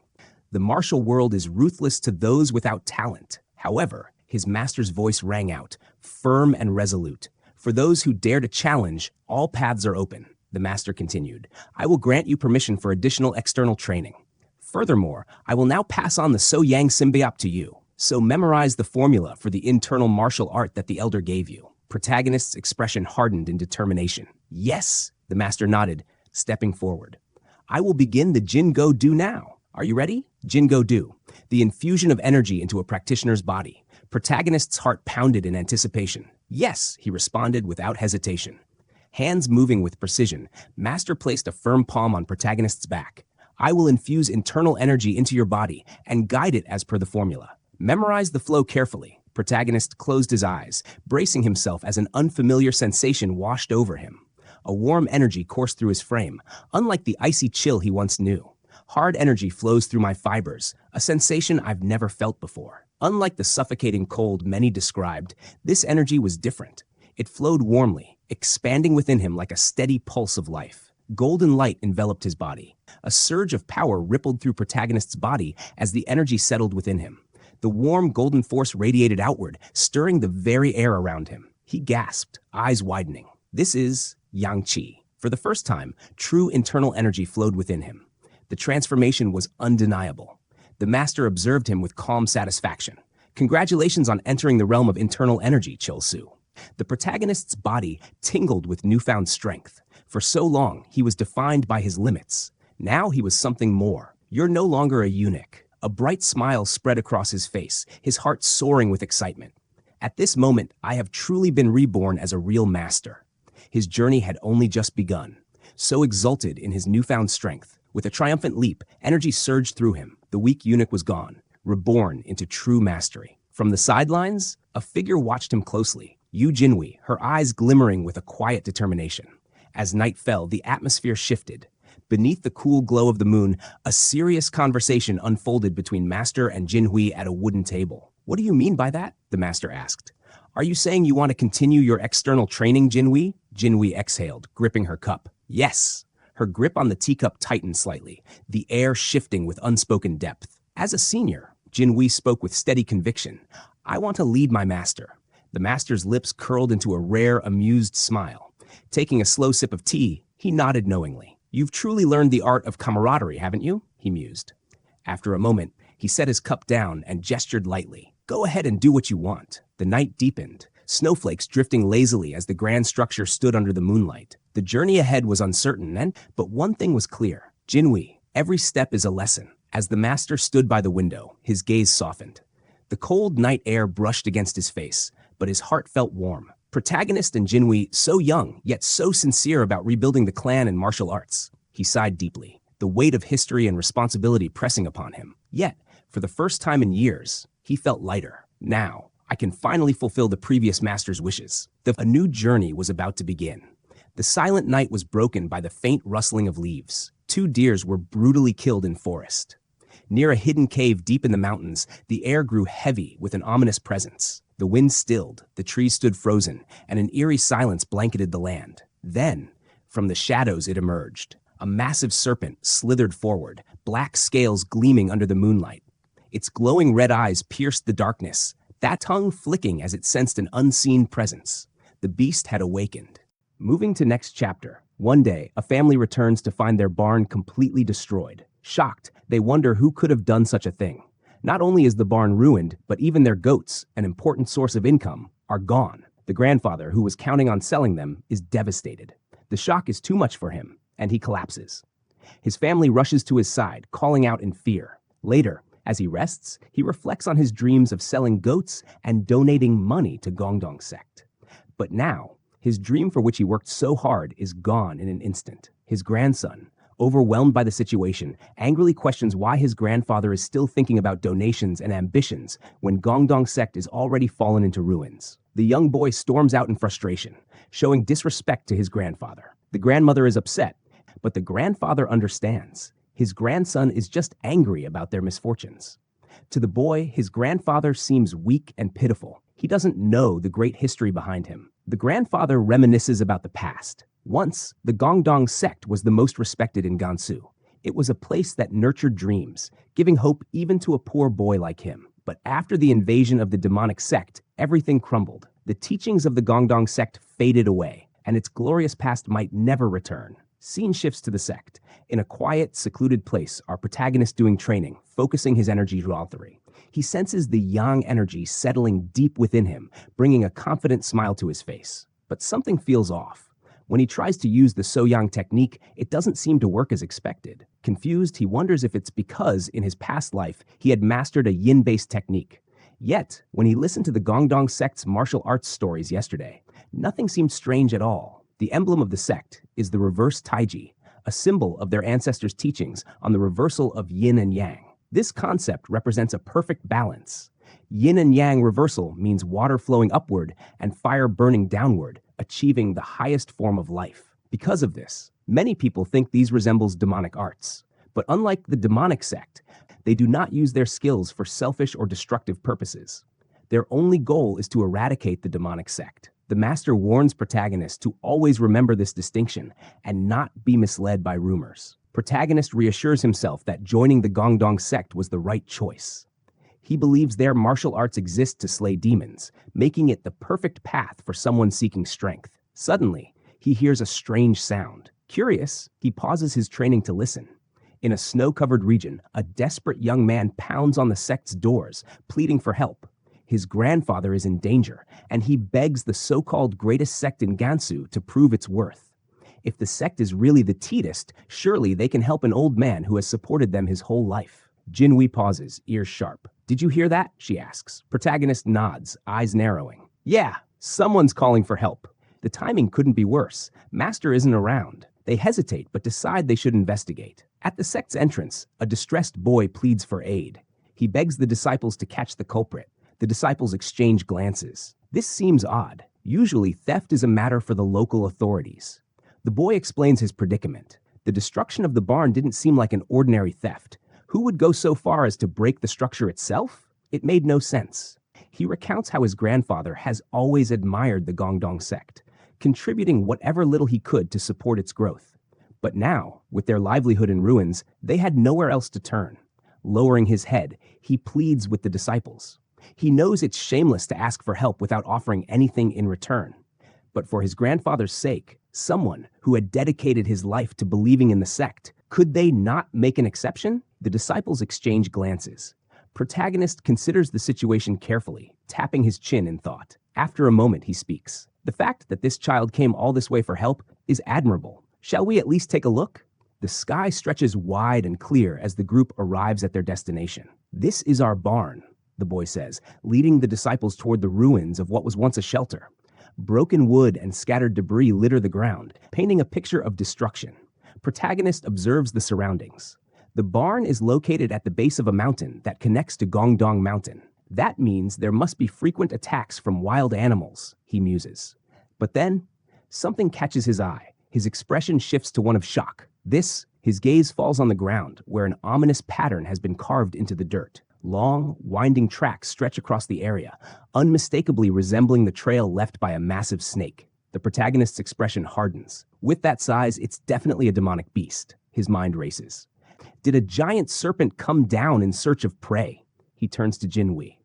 The martial world is ruthless to those without talent. However, his master's voice rang out, firm and resolute. "For those who dare to challenge, all paths are open." The master continued, "I will grant you permission for additional external training. Furthermore, I will now pass on the So-Yang symbiote to you. So memorize the formula for the internal martial art that the elder gave you." Protagonist's expression hardened in determination. "Yes," the master nodded, stepping forward. "I will begin the Jin Go Do now. Are you ready?" Jin Go Do, the infusion of energy into a practitioner's body. Protagonist's heart pounded in anticipation. "Yes," he responded without hesitation. Hands moving with precision, master placed a firm palm on protagonist's back. "I will infuse internal energy into your body and guide it as per the formula. Memorize the flow carefully." Protagonist closed his eyes, bracing himself as an unfamiliar sensation washed over him. A warm energy coursed through his frame, unlike the icy chill he once knew. "Hard energy flows through my fibers, a sensation I've never felt before." Unlike the suffocating cold many described, this energy was different. It flowed warmly, expanding within him like a steady pulse of life. Golden light enveloped his body. A surge of power rippled through protagonist's body as the energy settled within him. The warm golden force radiated outward, stirring the very air around him. He gasped, eyes widening. This is Yang Qi. For the first time, true internal energy flowed within him. The transformation was undeniable. The master observed him with calm satisfaction. "Congratulations on entering the realm of internal energy, Chil-Su." The protagonist's body tingled with newfound strength. For so long, he was defined by his limits. Now he was something more. "You're no longer a eunuch." A bright smile spread across his face, his heart soaring with excitement. "At this moment, I have truly been reborn as a real master." His journey had only just begun. So exulted in his newfound strength, with a triumphant leap, energy surged through him. The weak eunuch was gone, reborn into true mastery. From the sidelines, a figure watched him closely. Yu Jinhui, her eyes glimmering with a quiet determination. As night fell, the atmosphere shifted. Beneath the cool glow of the moon, a serious conversation unfolded between Master and Jinhui at a wooden table. "What do you mean by that?" the Master asked. "Are you saying you want to continue your external training, Jinhui?" Jinhui exhaled, gripping her cup. "Yes." Her grip on the teacup tightened slightly, the air shifting with unspoken depth. As a senior, Jinwei spoke with steady conviction. I want to lead my master. The master's lips curled into a rare, amused smile. Taking a slow sip of tea, he nodded knowingly. You've truly learned the art of camaraderie, haven't you? He mused. After a moment, he set his cup down and gestured lightly. Go ahead and do what you want. The night deepened, snowflakes drifting lazily as the grand structure stood under the moonlight. The journey ahead was uncertain, but one thing was clear. Jinwei, every step is a lesson. As the master stood by the window, his gaze softened. The cold night air brushed against his face, but his heart felt warm. Protagonist and Jinwei, so young, yet so sincere about rebuilding the clan and martial arts. He sighed deeply, the weight of history and responsibility pressing upon him. Yet, for the first time in years, he felt lighter. Now, I can finally fulfill the previous master's wishes. A new journey was about to begin. The silent night was broken by the faint rustling of leaves. 2 deer were brutally killed in forest. Near a hidden cave deep in the mountains, the air grew heavy with an ominous presence. The wind stilled, the trees stood frozen, and an eerie silence blanketed the land. Then, from the shadows it emerged. A massive serpent slithered forward, black scales gleaming under the moonlight. Its glowing red eyes pierced the darkness, that tongue flicking as it sensed an unseen presence. The beast had awakened. Moving to next chapter. One day, a family returns to find their barn completely destroyed. Shocked, they wonder who could have done such a thing. Not only is the barn ruined, but even their goats, an important source of income, are gone. The grandfather, who was counting on selling them, is devastated. The shock is too much for him, and he collapses. His family rushes to his side, calling out in fear. Later, as he rests, he reflects on his dreams of selling goats and donating money to Gongdong sect. But now, his dream for which he worked so hard is gone in an instant. His grandson, overwhelmed by the situation, angrily questions why his grandfather is still thinking about donations and ambitions when Gongdong sect is already fallen into ruins. The young boy storms out in frustration, showing disrespect to his grandfather. The grandmother is upset, but the grandfather understands. His grandson is just angry about their misfortunes. To the boy, his grandfather seems weak and pitiful. He doesn't know the great history behind him. The grandfather reminisces about the past. Once, the Gongdong sect was the most respected in Gansu. It was a place that nurtured dreams, giving hope even to a poor boy like him. But after the invasion of the demonic sect, everything crumbled. The teachings of the Gongdong sect faded away, and its glorious past might never return. Scene shifts to the sect. In a quiet, secluded place, our protagonist doing training, focusing his energy to Althari. He senses the yang energy settling deep within him, bringing a confident smile to his face. But something feels off. When he tries to use the So-Yang technique, it doesn't seem to work as expected. Confused, he wonders if it's because, in his past life, he had mastered a yin-based technique. Yet, when he listened to the Gongdong sect's martial arts stories yesterday, nothing seemed strange at all. The emblem of the sect is the reverse taiji, a symbol of their ancestors' teachings on the reversal of yin and yang. This concept represents a perfect balance. Yin and yang reversal means water flowing upward and fire burning downward, achieving the highest form of life. Because of this, many people think these resembles demonic arts. But unlike the demonic sect, they do not use their skills for selfish or destructive purposes. Their only goal is to eradicate the demonic sect. The master warns protagonists to always remember this distinction and not be misled by rumors. Protagonist reassures himself that joining the Gongdong sect was the right choice. He believes their martial arts exist to slay demons, making it the perfect path for someone seeking strength. Suddenly, he hears a strange sound. Curious, he pauses his training to listen. In a snow-covered region, a desperate young man pounds on the sect's doors, pleading for help. His grandfather is in danger, and he begs the so-called greatest sect in Gansu to prove its worth. If the sect is really the Teetist, surely they can help an old man who has supported them his whole life. Jinwei pauses, ears sharp. Did you hear that? She asks. Protagonist nods, eyes narrowing. Yeah, someone's calling for help. The timing couldn't be worse. Master isn't around. They hesitate, but decide they should investigate. At the sect's entrance, a distressed boy pleads for aid. He begs the disciples to catch the culprit. The disciples exchange glances. This seems odd. Usually, theft is a matter for the local authorities. The boy explains his predicament. The destruction of the barn didn't seem like an ordinary theft. Who would go so far as to break the structure itself? It made no sense. He recounts how his grandfather has always admired the Gongdong sect, contributing whatever little he could to support its growth. But now, with their livelihood in ruins, they had nowhere else to turn. Lowering his head, he pleads with the disciples. He knows it's shameless to ask for help without offering anything in return. But for his grandfather's sake, someone who had dedicated his life to believing in the sect, could they not make an exception? The disciples exchange glances. Protagonist considers the situation carefully, tapping his chin in thought. After a moment, he speaks. The fact that this child came all this way for help is admirable. Shall we at least take a look? The sky stretches wide and clear as the group arrives at their destination. This is our barn, the boy says, leading the disciples toward the ruins of what was once a shelter. Broken wood and scattered debris litter the ground, painting a picture of destruction. Protagonist observes the surroundings. The barn is located at the base of a mountain that connects to Gongdong Mountain. That means there must be frequent attacks from wild animals, he muses. But then, something catches his eye. His expression shifts to one of shock. His gaze falls on the ground, where an ominous pattern has been carved into the dirt. Long, winding tracks stretch across the area, unmistakably resembling the trail left by a massive snake. The protagonist's expression hardens. With that size, it's definitely a demonic beast. His mind races. Did a giant serpent come down in search of prey? He turns to Jinhui.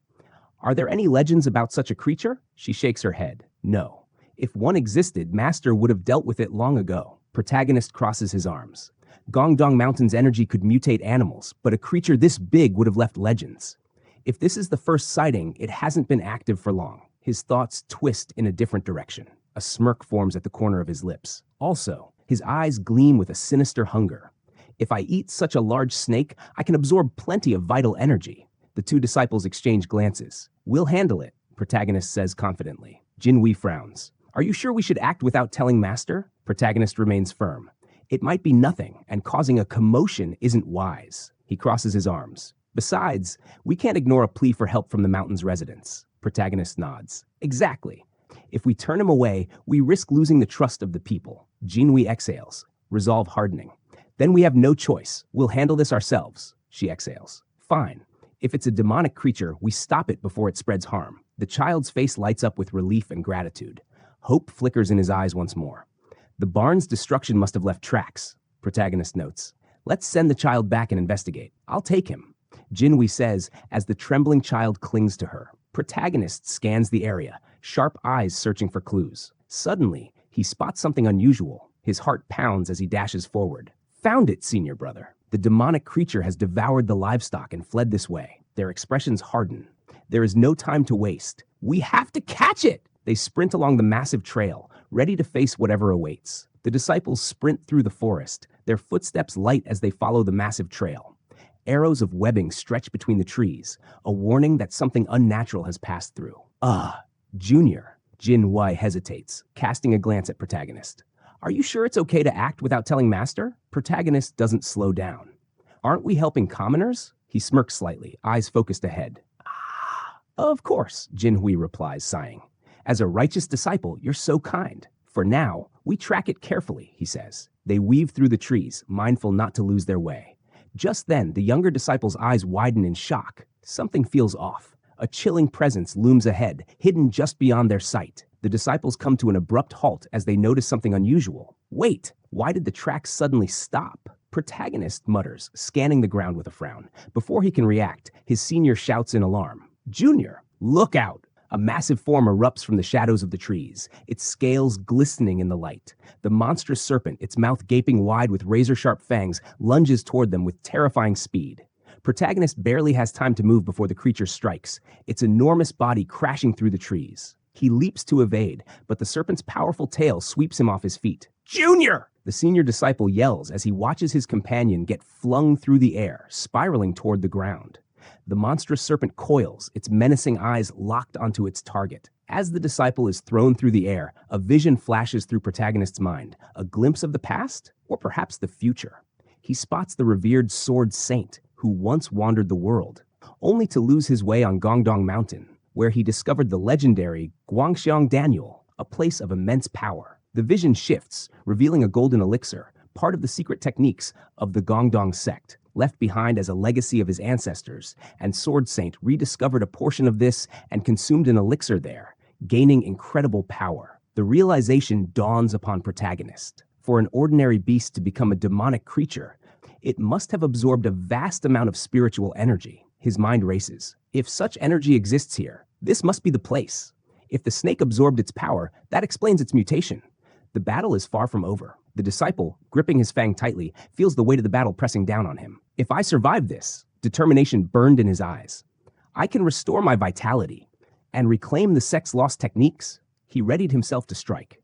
Are there any legends about such a creature? She shakes her head. No. If one existed, Master would have dealt with it long ago. Protagonist crosses his arms. Gongdong Mountain's energy could mutate animals, but a creature this big would have left legends. If this is the first sighting, it hasn't been active for long. His thoughts twist in a different direction. A smirk forms at the corner of his lips. Also, his eyes gleam with a sinister hunger. If I eat such a large snake, I can absorb plenty of vital energy. The two disciples exchange glances. We'll handle it, protagonist says confidently. Jinhui frowns. Are you sure we should act without telling Master? Protagonist remains firm. It might be nothing, and causing a commotion isn't wise. He crosses his arms. Besides, we can't ignore a plea for help from the mountain's residents. Protagonist nods. Exactly. If we turn him away, we risk losing the trust of the people. Jinhui exhales, resolve hardening. Then we have no choice. We'll handle this ourselves. She exhales. Fine. If it's a demonic creature, we stop it before it spreads harm. The child's face lights up with relief and gratitude. Hope flickers in his eyes once more. The barn's destruction must have left tracks, protagonist notes. Let's send the child back and investigate. I'll take him, Jinhui says as the trembling child clings to her. Protagonist scans the area, sharp eyes searching for clues. Suddenly, he spots something unusual. His heart pounds as he dashes forward. Found it, senior brother. The demonic creature has devoured the livestock and fled this way. Their expressions harden. There is no time to waste. We have to catch it! They sprint along the massive trail, ready to face whatever awaits. The disciples sprint through the forest, their footsteps light as they follow the massive trail. Arrows of webbing stretch between the trees, a warning that something unnatural has passed through. Junior. Jinhui hesitates, casting a glance at protagonist. Are you sure it's okay to act without telling Master? Protagonist doesn't slow down. Aren't we helping commoners? He smirks slightly, eyes focused ahead. Of course, Jinhui replies, sighing. As a righteous disciple, you're so kind. For now, we track it carefully, he says. They weave through the trees, mindful not to lose their way. Just then, the younger disciple's eyes widen in shock. Something feels off. A chilling presence looms ahead, hidden just beyond their sight. The disciples come to an abrupt halt as they notice something unusual. Wait, why did the tracks suddenly stop? Protagonist mutters, scanning the ground with a frown. Before he can react, his senior shouts in alarm. Junior, look out! A massive form erupts from the shadows of the trees, its scales glistening in the light. The monstrous serpent, its mouth gaping wide with razor-sharp fangs, lunges toward them with terrifying speed. Protagonist barely has time to move before the creature strikes, its enormous body crashing through the trees. He leaps to evade, but the serpent's powerful tail sweeps him off his feet. Junior! The senior disciple yells as he watches his companion get flung through the air, spiraling toward the ground. The monstrous serpent coils, its menacing eyes locked onto its target. As the disciple is thrown through the air, a vision flashes through protagonist's mind, a glimpse of the past, or perhaps the future. He spots the revered sword saint who once wandered the world, only to lose his way on Gongdong Mountain, where he discovered the legendary Guangxiang Daniel, a place of immense power. The vision shifts, revealing a golden elixir, part of the secret techniques of the Gongdong sect, left behind as a legacy of his ancestors, and Sword Saint rediscovered a portion of this and consumed an elixir there, gaining incredible power. The realization dawns upon protagonist. For an ordinary beast to become a demonic creature, it must have absorbed a vast amount of spiritual energy. His mind races. If such energy exists here, this must be the place. If the snake absorbed its power, that explains its mutation. The battle is far from over. The disciple, gripping his fang tightly, feels the weight of the battle pressing down on him. If I survive this, determination burned in his eyes. I can restore my vitality and reclaim the sex-lost techniques. He readied himself to strike.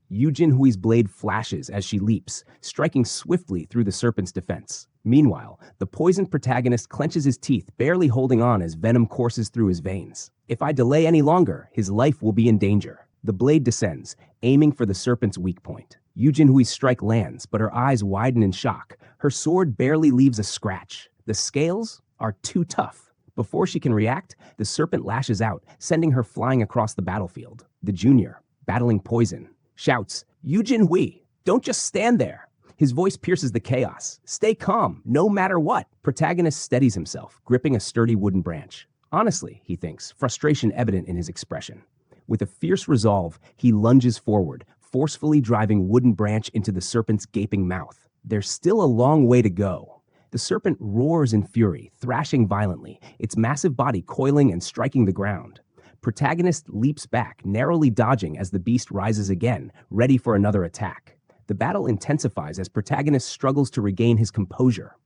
Yu Jinhui's blade flashes as she leaps, striking swiftly through the serpent's defense. Meanwhile, the poisoned protagonist clenches his teeth, barely holding on as venom courses through his veins. If I delay any longer, his life will be in danger. The blade descends, aiming for the serpent's weak point. Yu Jinhui's strike lands, but her eyes widen in shock. Her sword barely leaves a scratch. The scales are too tough. Before she can react, the serpent lashes out, sending her flying across the battlefield. The junior, battling poison, shouts, "Yu Jinhui, don't just stand there." His voice pierces the chaos. "Stay calm, no matter what." Protagonist steadies himself, gripping a sturdy wooden branch. Honestly, he thinks, frustration evident in his expression. With a fierce resolve, he lunges forward, forcefully driving wooden branch into the serpent's gaping mouth. There's still a long way to go. The serpent roars in fury, thrashing violently, its massive body coiling and striking the ground. Protagonist leaps back, narrowly dodging as the beast rises again, ready for another attack. The battle intensifies as protagonist struggles to regain his composure.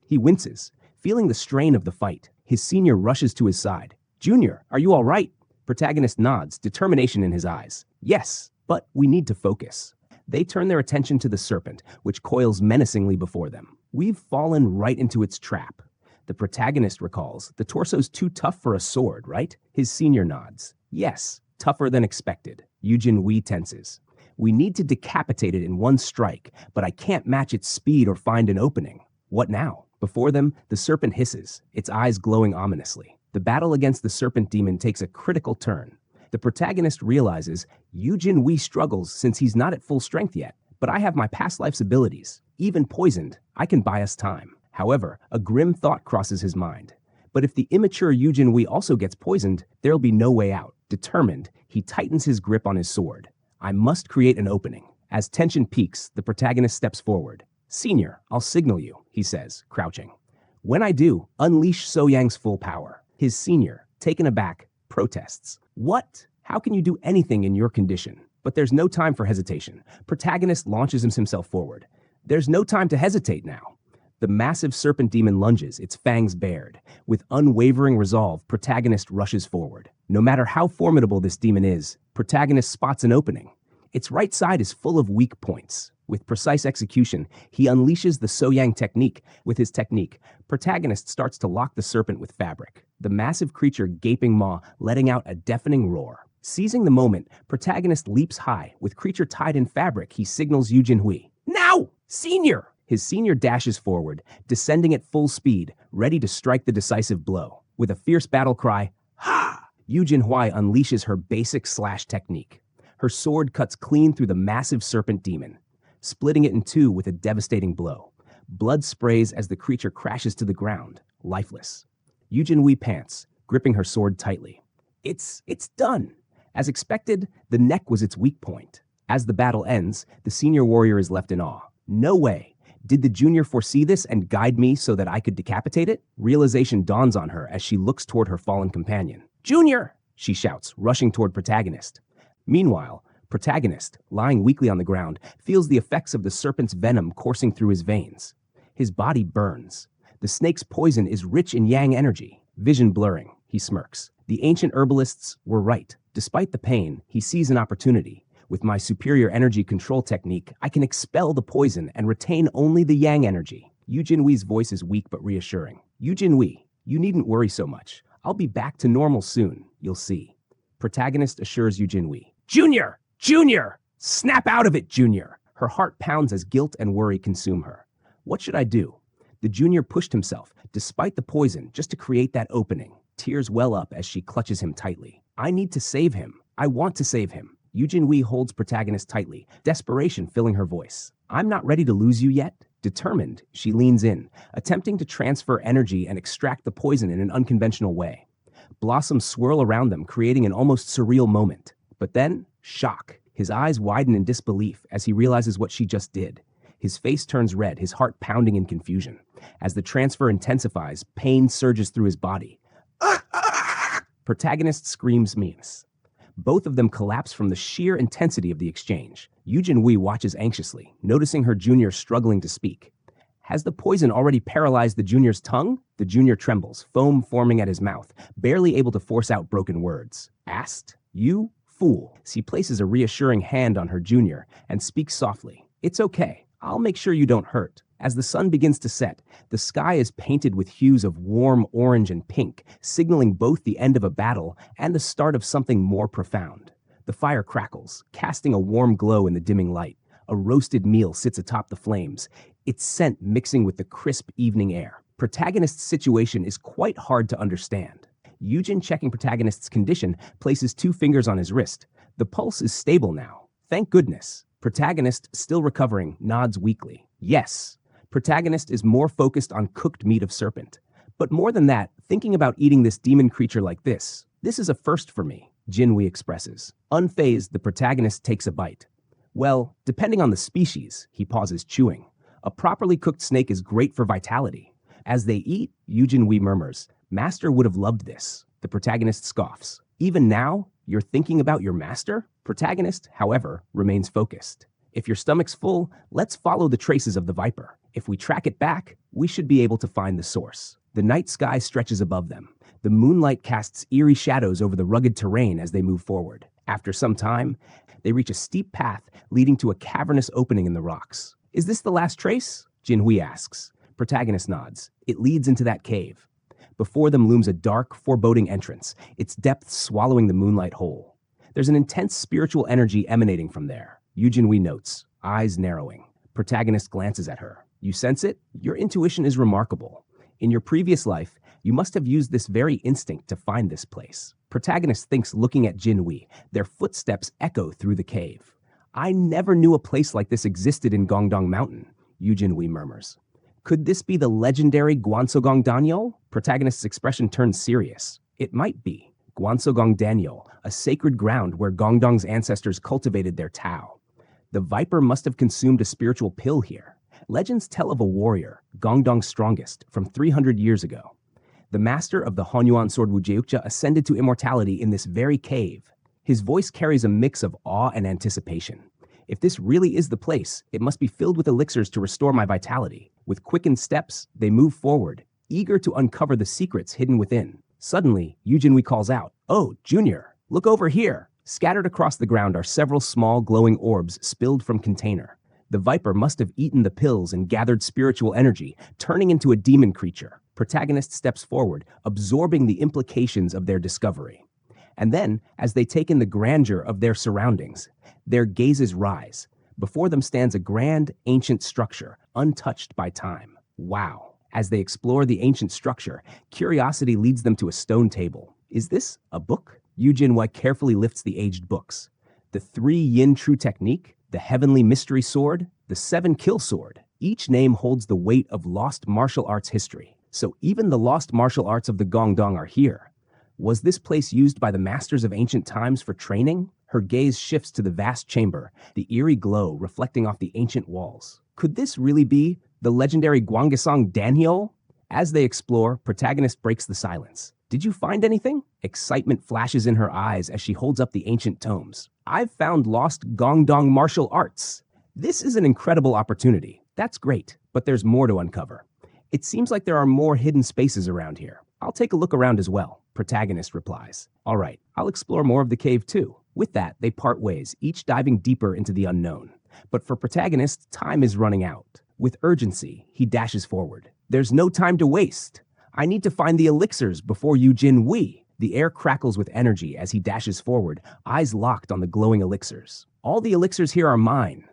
He winces, feeling the strain of the fight. His senior rushes to his side. "Junior, are you all right?" Protagonist nods, determination in his eyes. "Yes, but we need to focus." They turn their attention to the serpent, which coils menacingly before them. "We've fallen right into its trap." The protagonist recalls, "The torso's too tough for a sword, right?" His senior nods. "Yes, tougher than expected." Yu Jinhui tenses. "We need to decapitate it in one strike, but I can't match its speed or find an opening." What now? Before them, the serpent hisses, its eyes glowing ominously. The battle against the serpent demon takes a critical turn. The protagonist realizes Yu Jinhui struggles since he's not at full strength yet, but I have my past life's abilities. Even poisoned, I can buy us time. However, a grim thought crosses his mind. But if the immature Yu Jinhui also gets poisoned, there'll be no way out. Determined, he tightens his grip on his sword. I must create an opening. As tension peaks, the protagonist steps forward. "Senior, I'll signal you," he says, crouching. "When I do, unleash So Yang's full power." His senior, taken aback, protests. "What? How can you do anything in your condition?" But there's no time for hesitation. Protagonist launches himself forward. There's no time to hesitate now. The massive serpent demon lunges, its fangs bared. With unwavering resolve, protagonist rushes forward. No matter how formidable this demon is, protagonist spots an opening. Its right side is full of weak points. With precise execution, he unleashes the So Yang technique. With his technique, protagonist starts to lock the serpent with fabric. The massive creature gaping maw, letting out a deafening roar. Seizing the moment, protagonist leaps high. With creature tied in fabric, he signals Yu Jinhui. "Now! Senior!" His senior dashes forward, descending at full speed, ready to strike the decisive blow. With a fierce battle cry, "Ha!" Yu Jinhui unleashes her basic slash technique. Her sword cuts clean through the massive serpent demon, splitting it in two with a devastating blow. Blood sprays as the creature crashes to the ground, lifeless. Yu Jinhui pants, gripping her sword tightly. It's done. As expected, the neck was its weak point. As the battle ends, the senior warrior is left in awe. No way. Did the junior foresee this and guide me so that I could decapitate it? Realization dawns on her as she looks toward her fallen companion. "Junior!" she shouts, rushing toward protagonist. Meanwhile, protagonist, lying weakly on the ground, feels the effects of the serpent's venom coursing through his veins. His body burns. The snake's poison is rich in yang energy. Vision blurring, he smirks. The ancient herbalists were right. Despite the pain, he sees an opportunity. With my superior energy control technique, I can expel the poison and retain only the yang energy. Yu Jinhui's voice is weak but reassuring. "Yu Jinhui, you needn't worry so much. I'll be back to normal soon, you'll see." Protagonist assures Yu Jinhui. "Junior! Junior! Snap out of it, Junior!" Her heart pounds as guilt and worry consume her. What should I do? The junior pushed himself, despite the poison, just to create that opening. Tears well up as she clutches him tightly. I need to save him. I want to save him. Yu Jinhui holds protagonist tightly, desperation filling her voice. "I'm not ready to lose you yet." Determined, she leans in, attempting to transfer energy and extract the poison in an unconventional way. Blossoms swirl around them, creating an almost surreal moment. But then, shock. His eyes widen in disbelief as he realizes what she just did. His face turns red, his heart pounding in confusion. As the transfer intensifies, pain surges through his body. Protagonist screams means. Both of them collapse from the sheer intensity of the exchange. Yujin Wei watches anxiously, noticing her junior struggling to speak. Has the poison already paralyzed the junior's tongue? The junior trembles, foam forming at his mouth, barely able to force out broken words. Asked? You? Fool. She places a reassuring hand on her junior and speaks softly. It's okay. I'll make sure you don't hurt. As the sun begins to set, the sky is painted with hues of warm orange and pink, signaling both the end of a battle and the start of something more profound. The fire crackles, casting a warm glow in the dimming light. A roasted meal sits atop the flames, its scent mixing with the crisp evening air. Protagonist's situation is quite hard to understand. Yujin, checking protagonist's condition, places 2 fingers on his wrist. The pulse is stable now. Thank goodness. Protagonist, still recovering, nods weakly. Yes. Protagonist is more focused on cooked meat of serpent. But more than that, thinking about eating this demon creature like this is a first for me, Jinwei expresses. Unfazed, the protagonist takes a bite. Well, depending on the species, he pauses, chewing. A properly cooked snake is great for vitality. As they eat, Yujin Wei murmurs, Master would have loved this. The protagonist scoffs. Even now, you're thinking about your master? Protagonist, however, remains focused. If your stomach's full, let's follow the traces of the viper. If we track it back, we should be able to find the source. The night sky stretches above them. The moonlight casts eerie shadows over the rugged terrain as they move forward. After some time, they reach a steep path leading to a cavernous opening in the rocks. Is this the last trace? Jinhui asks. Protagonist nods. It leads into that cave. Before them looms a dark, foreboding entrance, its depths swallowing the moonlight whole. There's an intense spiritual energy emanating from there. Yujin Wei notes, eyes narrowing. Protagonist glances at her. You sense it? Your intuition is remarkable. In your previous life, you must have used this very instinct to find this place. Protagonist thinks, looking at Jinwei. Their footsteps echo through the cave. I never knew a place like this existed in Gongdong Mountain, Yujin Wei murmurs. Could this be the legendary Gwansogong Danyo? Protagonist's expression turns serious. It might be. Gwansogong Danyo, a sacred ground where Gongdong's ancestors cultivated their Tao. The viper must have consumed a spiritual pill here. Legends tell of a warrior, Gongdong's strongest, from 300 years ago. The master of the Honyuan sword Wujeucha ascended to immortality in this very cave. His voice carries a mix of awe and anticipation. If this really is the place, it must be filled with elixirs to restore my vitality. With quickened steps, they move forward, eager to uncover the secrets hidden within. Suddenly, Yujin Wei calls out, "Oh, Junior, look over here!" Scattered across the ground are several small glowing orbs spilled from container. The viper must have eaten the pills and gathered spiritual energy, turning into a demon creature. Protagonist steps forward, absorbing the implications of their discovery. And then, as they take in the grandeur of their surroundings, their gazes rise. Before them stands a grand, ancient structure, untouched by time. Wow. As they explore the ancient structure, curiosity leads them to a stone table. Is this a book? Yujin Wei carefully lifts the aged books. The 3 Yin True Technique, the Heavenly Mystery Sword, the 7 Kill Sword. Each name holds the weight of lost martial arts history. So even the lost martial arts of the Gongdong are here. Was this place used by the masters of ancient times for training? Her gaze shifts to the vast chamber, the eerie glow reflecting off the ancient walls. Could this really be the legendary Gwangasong Danhyo? As they explore, protagonist breaks the silence. Did you find anything? Excitement flashes in her eyes as she holds up the ancient tomes. I've found lost Gongdong martial arts. This is an incredible opportunity. That's great, but there's more to uncover. It seems like there are more hidden spaces around here. I'll take a look around as well, protagonist replies. All right, I'll explore more of the cave too. With that, they part ways, each diving deeper into the unknown. But for protagonist, time is running out. With urgency, he dashes forward. There's no time to waste. I need to find the elixirs before Yujin Wei. The air crackles with energy as he dashes forward, eyes locked on the glowing elixirs. All the elixirs here are mine.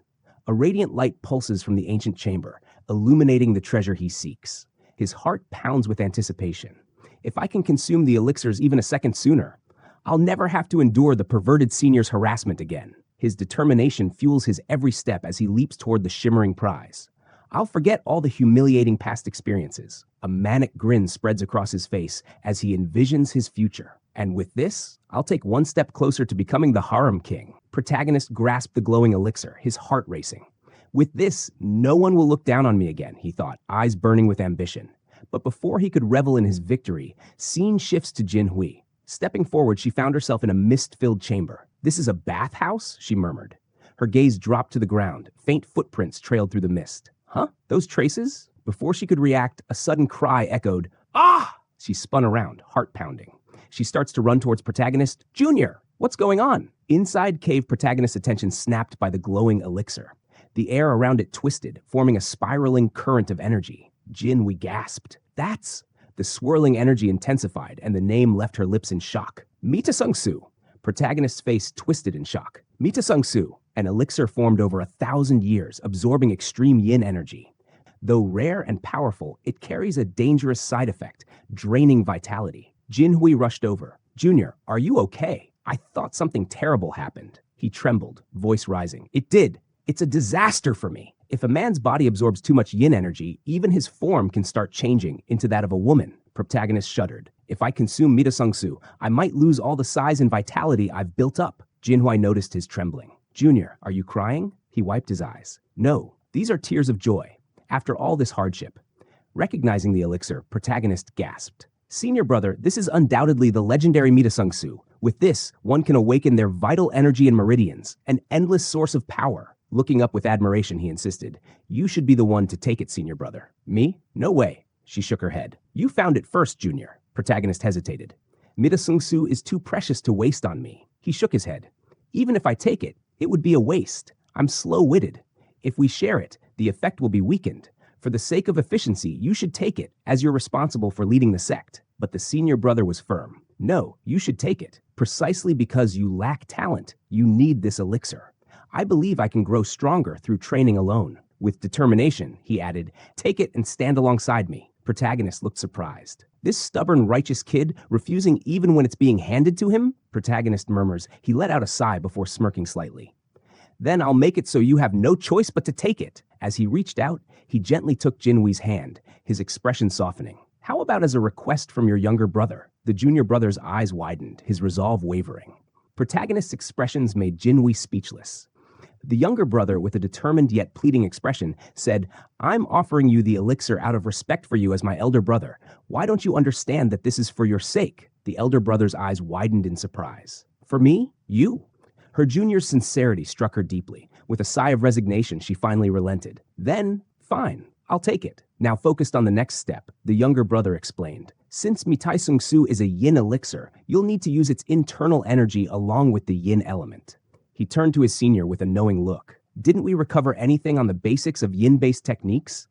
A radiant light pulses from the ancient chamber, illuminating the treasure he seeks. His heart pounds with anticipation. If I can consume the elixirs even a second sooner, I'll never have to endure the perverted senior's harassment again. His determination fuels his every step as he leaps toward the shimmering prize. I'll forget all the humiliating past experiences. A manic grin spreads across his face as he envisions his future. And with this, I'll take one step closer to becoming the harem king. Protagonist grasped the glowing elixir, his heart racing. With this, no one will look down on me again, he thought, eyes burning with ambition. But before he could revel in his victory, scene shifts to Jin Hui. Stepping forward, she found herself in a mist-filled chamber. "This is a bathhouse?" she murmured. Her gaze dropped to the ground. Faint footprints trailed through the mist. "Huh? Those traces?" Before she could react, a sudden cry echoed, "Ah!" She spun around, heart pounding. She starts to run towards Protagonist. "Junior, what's going on?" Inside cave, Protagonist's attention snapped by the glowing elixir. The air around it twisted, forming a spiraling current of energy. Jin Hui gasped. "That's..." The swirling energy intensified, and the name left her lips in shock. "Mita Sung Su." Protagonist's face twisted in shock. Mita Sung Su, an elixir formed over 1,000 years, absorbing extreme yin energy. Though rare and powerful, it carries a dangerous side effect, draining vitality. Jin Hui rushed over. "Junior, are you okay? I thought something terrible happened." He trembled, voice rising. "It did. It's a disaster for me. If a man's body absorbs too much yin energy, even his form can start changing into that of a woman." Protagonist shuddered. "If I consume Mita Sung Su, I might lose all the size and vitality I've built up." Jin Hui noticed his trembling. "Junior, are you crying?" He wiped his eyes. "No, these are tears of joy. After all this hardship." Recognizing the elixir, Protagonist gasped. "Senior brother, this is undoubtedly the legendary Mita Sung Su. With this, one can awaken their vital energy and meridians, an endless source of power." Looking up with admiration, he insisted, "You should be the one to take it, senior brother." "Me? No way." She shook her head. "You found it first, Junior." Protagonist hesitated. "Mita Sung Su is too precious to waste on me." He shook his head. "Even if I take it, it would be a waste. I'm slow-witted. If we share it, the effect will be weakened. For the sake of efficiency, you should take it, as you're responsible for leading the sect." But the senior brother was firm. "No, you should take it. Precisely because you lack talent, you need this elixir. I believe I can grow stronger through training alone." With determination, he added, "Take it and stand alongside me." Protagonist looked surprised. "This stubborn, righteous kid, refusing even when it's being handed to him?" Protagonist murmurs. He let out a sigh before smirking slightly. "Then I'll make it so you have no choice but to take it." As he reached out, he gently took Jin Hui's hand, his expression softening. "How about as a request from your younger brother?" The junior brother's eyes widened, his resolve wavering. Protagonist's expressions made Jin Hui speechless. The younger brother, with a determined yet pleading expression, said, "I'm offering you the elixir out of respect for you as my elder brother. Why don't you understand that this is for your sake?" The elder brother's eyes widened in surprise. "For me? You?" Her junior's sincerity struck her deeply. With a sigh of resignation, she finally relented. "Then, fine, I'll take it." Now focused on the next step, the younger brother explained, "Since Mitai Sung Su is a yin elixir, you'll need to use its internal energy along with the yin element." He turned to his senior with a knowing look. "Didn't we recover anything on the basics of yin-based techniques?"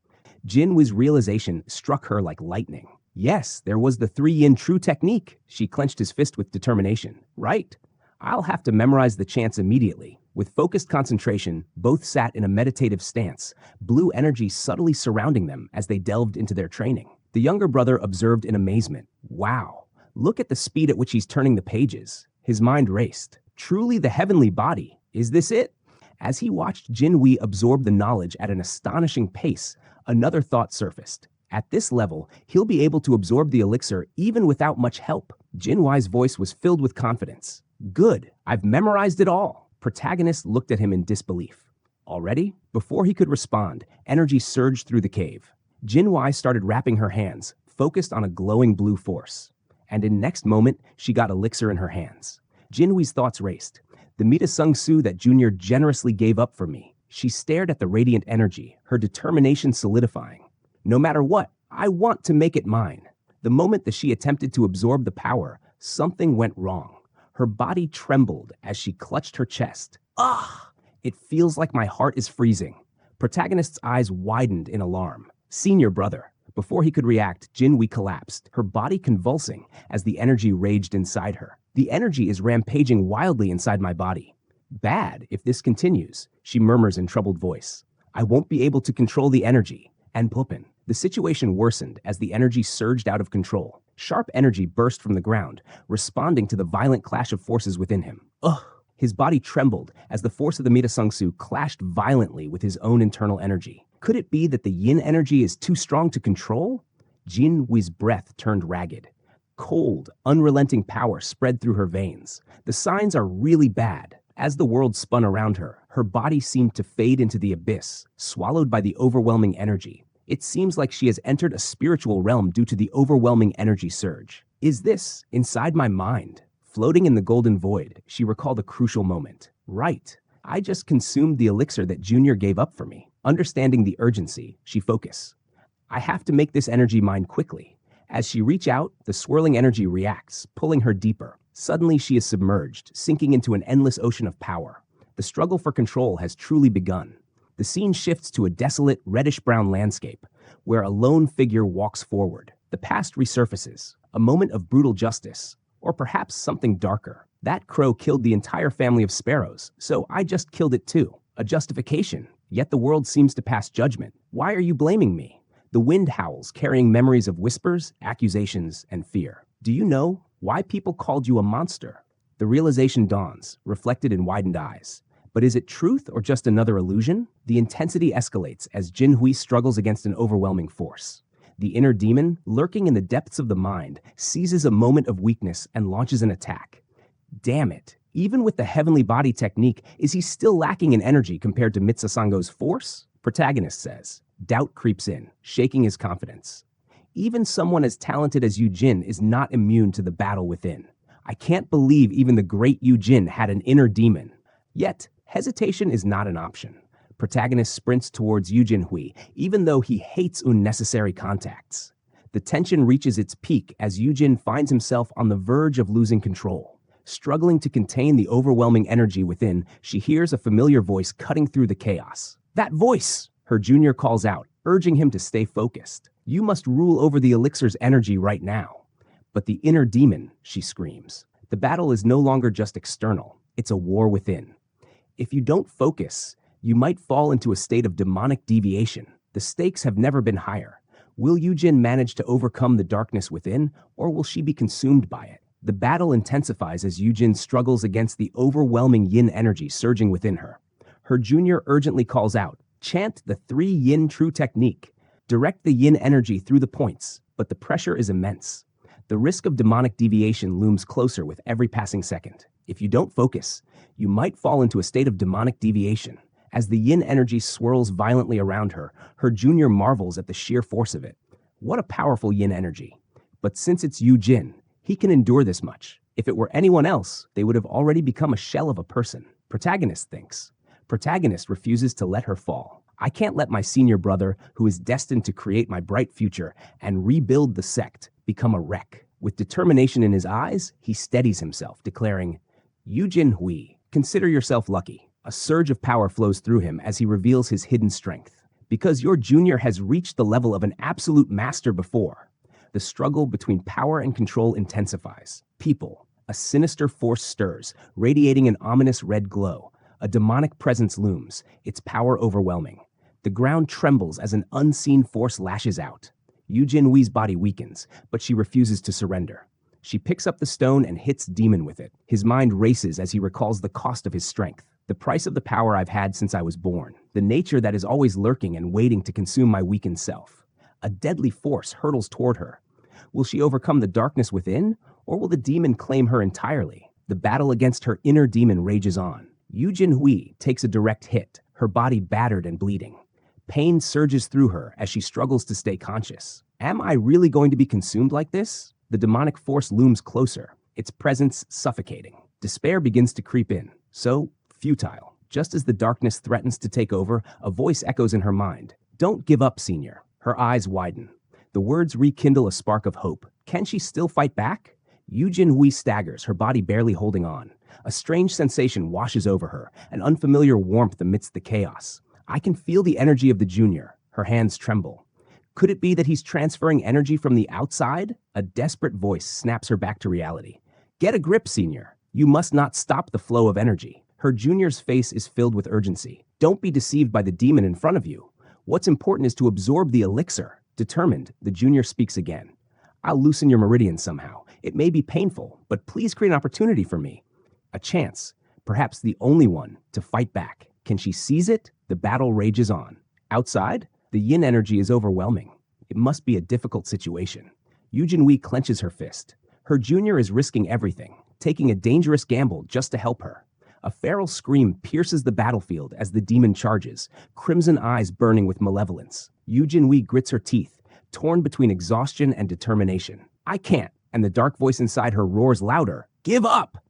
Jin Hui's realization struck her like lightning. "Yes, there was the 3 yin true technique." She clenched his fist with determination. "Right. I'll have to memorize the chants immediately." With focused concentration, both sat in a meditative stance, blue energy subtly surrounding them as they delved into their training. The younger brother observed in amazement. "Wow, look at the speed at which he's turning the pages." His mind raced. Truly the heavenly body. Is this it? As he watched Jin Hui absorb the knowledge at an astonishing pace, another thought surfaced. At this level, he'll be able to absorb the elixir even without much help. Jin Hui's voice was filled with confidence. "Good, I've memorized it all." Protagonist looked at him in disbelief. "Already?" Before he could respond, energy surged through the cave. Jin Hui started wrapping her hands, focused on a glowing blue force. And in next moment, she got elixir in her hands. Jin Hui's thoughts raced. "The Mita Sung Su that Junior generously gave up for me." She stared at the radiant energy, her determination solidifying. "No matter what, I want to make it mine." The moment that she attempted to absorb the power, something went wrong. Her body trembled as she clutched her chest. "Ah! It feels like my heart is freezing." Protagonist's eyes widened in alarm. "Senior brother." Before he could react, Jin Hui collapsed, her body convulsing as the energy raged inside her. "The energy is rampaging wildly inside my body." "Bad if this continues," she murmurs in troubled voice. "I won't be able to control the energy." And Pupin. The situation worsened as the energy surged out of control. Sharp energy burst from the ground, responding to the violent clash of forces within him. Ugh! His body trembled as the force of the Mita Sung Su clashed violently with his own internal energy. Could it be that the yin energy is too strong to control? Jin Hui's breath turned ragged. Cold, unrelenting power spread through her veins. The signs are really bad. As the world spun around her, her body seemed to fade into the abyss, swallowed by the overwhelming energy. It seems like she has entered a spiritual realm due to the overwhelming energy surge. Is this inside my mind? Floating in the golden void, she recalled a crucial moment. Right. I just consumed the elixir that Junior gave up for me. Understanding the urgency, she focused. I have to make this energy mine quickly. As she reaches out, the swirling energy reacts, pulling her deeper. Suddenly she is submerged, sinking into an endless ocean of power. The struggle for control has truly begun. The scene shifts to a desolate, reddish-brown landscape, where a lone figure walks forward. The past resurfaces, a moment of brutal justice, or perhaps something darker. That crow killed the entire family of sparrows, so I just killed it too. A justification, yet the world seems to pass judgment. Why are you blaming me? The wind howls, carrying memories of whispers, accusations, and fear. Do you know why people called you a monster? The realization dawns, reflected in widened eyes. But is it truth or just another illusion? The intensity escalates as Jin Hui struggles against an overwhelming force. The inner demon, lurking in the depths of the mind, seizes a moment of weakness and launches an attack. Damn it. Even with the heavenly body technique, is he still lacking in energy compared to Mitsusango's force? Protagonist says. Doubt creeps in, shaking his confidence. Even someone as talented as Yujin is not immune to the battle within. I can't believe even the great Yujin had an inner demon. Yet, hesitation is not an option. Protagonist sprints towards Yujin Hui, even though he hates unnecessary contacts. The tension reaches its peak as Yujin finds himself on the verge of losing control. Struggling to contain the overwhelming energy within, she hears a familiar voice cutting through the chaos. That voice! Her junior calls out, urging him to stay focused. You must rule over the elixir's energy right now. But the inner demon, she screams. The battle is no longer just external, it's a war within. If you don't focus, you might fall into a state of demonic deviation. The stakes have never been higher. Will Yujin manage to overcome the darkness within, or will she be consumed by it? The battle intensifies as Yujin struggles against the overwhelming yin energy surging within her. Her junior urgently calls out, chant the 3 yin true technique. Direct the yin energy through the points, but the pressure is immense. The risk of demonic deviation looms closer with every passing second. If you don't focus, you might fall into a state of demonic deviation. As the yin energy swirls violently around her, her junior marvels at the sheer force of it. What a powerful yin energy. But since it's Yujin, he can endure this much. If it were anyone else, they would have already become a shell of a person. Protagonist thinks. Protagonist refuses to let her fall. I can't let my senior brother, who is destined to create my bright future and rebuild the sect, become a wreck. With determination in his eyes, he steadies himself, declaring, Yujin Hui, consider yourself lucky. A surge of power flows through him as he reveals his hidden strength. Because your junior has reached the level of an absolute master before. The struggle between power and control intensifies. People, a sinister force stirs, radiating an ominous red glow. A demonic presence looms, its power overwhelming. The ground trembles as an unseen force lashes out. Yujin Hui's body weakens, but she refuses to surrender. She picks up the stone and hits Demon with it. His mind races as he recalls the cost of his strength. The price of the power I've had since I was born. The nature that is always lurking and waiting to consume my weakened self. A deadly force hurtles toward her. Will she overcome the darkness within, or will the demon claim her entirely? The battle against her inner demon rages on. Yujin Hui takes a direct hit, her body battered and bleeding. Pain surges through her as she struggles to stay conscious. Am I really going to be consumed like this? The demonic force looms closer, its presence suffocating. Despair begins to creep in, so futile. Just as the darkness threatens to take over, a voice echoes in her mind. Don't give up, senior. Her eyes widen. The words rekindle a spark of hope. Can she still fight back? Yujin Hui staggers, her body barely holding on. A strange sensation washes over her, an unfamiliar warmth amidst the chaos. I can feel the energy of the junior. Her hands tremble. Could it be that he's transferring energy from the outside? A desperate voice snaps her back to reality. Get a grip, senior. You must not stop the flow of energy. Her junior's face is filled with urgency. Don't be deceived by the demon in front of you. What's important is to absorb the elixir. Determined, the junior speaks again. I'll loosen your meridian somehow. It may be painful, but please create an opportunity for me. A chance, perhaps the only one, to fight back. Can she seize it? The battle rages on. Outside, the yin energy is overwhelming. It must be a difficult situation. Yujin Hui clenches her fist. Her junior is risking everything, taking a dangerous gamble just to help her. A feral scream pierces the battlefield as the demon charges, crimson eyes burning with malevolence. Yu Jinhui grits her teeth, torn between exhaustion and determination. I can't, and the dark voice inside her roars louder. Give up!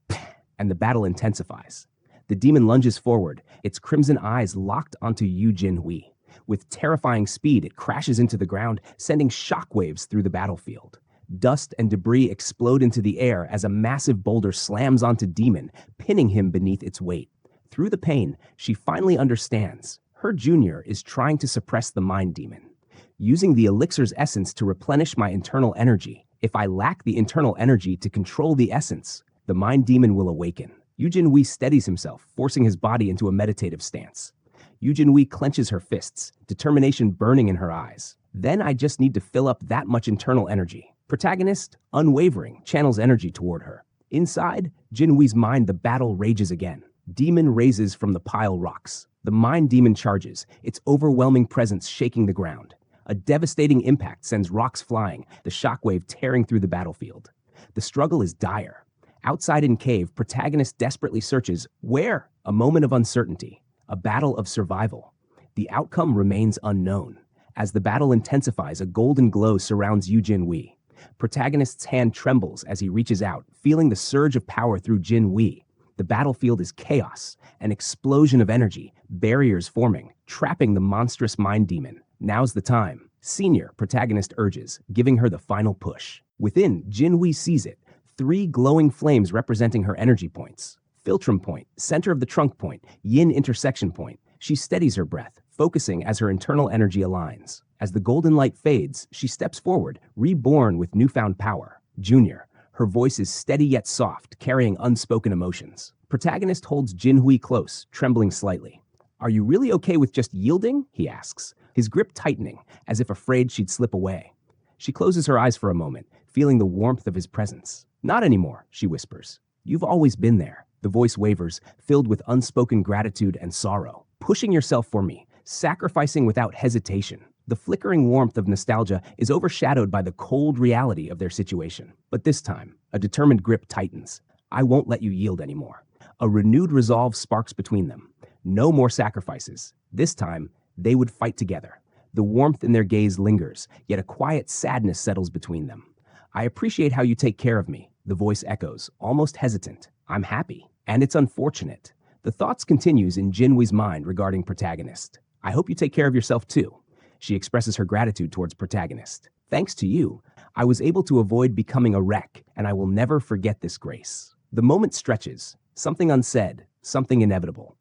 And the battle intensifies. The demon lunges forward, its crimson eyes locked onto Yu Jinhui. With terrifying speed, it crashes into the ground, sending shockwaves through the battlefield. Dust and debris explode into the air as a massive boulder slams onto Demon, pinning him beneath its weight. Through the pain, she finally understands. Her junior is trying to suppress the mind demon. Using the elixir's essence to replenish my internal energy. If I lack the internal energy to control the essence, the mind demon will awaken. Yu Jinhui steadies himself, forcing his body into a meditative stance. Yu Jinhui clenches her fists, determination burning in her eyes. Then I just need to fill up that much internal energy. Protagonist, unwavering, channels energy toward her. Inside Jinhui's mind, the battle rages again. Demon raises from the pile rocks. The mind demon charges, its overwhelming presence shaking the ground. A devastating impact sends rocks flying, the shockwave tearing through the battlefield. The struggle is dire. Outside in cave, protagonist desperately searches. Where? A moment of uncertainty. A battle of survival. The outcome remains unknown. As the battle intensifies, a golden glow surrounds Yu Jinhui. Protagonist's hand trembles as he reaches out, feeling the surge of power through Jinhui. The battlefield is chaos, an explosion of energy, barriers forming, trapping the monstrous mind demon. Now's the time. Senior, protagonist urges, giving her the final push. Within, Jinhui sees it. 3 glowing flames representing her energy points. Philtrum point, center of the trunk point, yin intersection point. She steadies her breath, focusing as her internal energy aligns. As the golden light fades, she steps forward, reborn with newfound power. Junior, her voice is steady yet soft, carrying unspoken emotions. Protagonist holds Jinhui close, trembling slightly. Are you really okay with just yielding? He asks, his grip tightening, as if afraid she'd slip away. She closes her eyes for a moment, feeling the warmth of his presence. Not anymore, she whispers. You've always been there. The voice wavers, filled with unspoken gratitude and sorrow. Pushing yourself for me, sacrificing without hesitation. The flickering warmth of nostalgia is overshadowed by the cold reality of their situation. But this time, a determined grip tightens. I won't let you yield anymore. A renewed resolve sparks between them. No more sacrifices. This time, they would fight together. The warmth in their gaze lingers, yet a quiet sadness settles between them. I appreciate how you take care of me, the voice echoes, almost hesitant. I'm happy, and it's unfortunate. The thoughts continues in Jinhui's mind regarding protagonist. I hope you take care of yourself too. She expresses her gratitude towards protagonist. Thanks to you, I was able to avoid becoming a wreck, and I will never forget this grace. The moment stretches, something unsaid, something inevitable.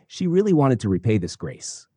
She really wanted to repay this grace.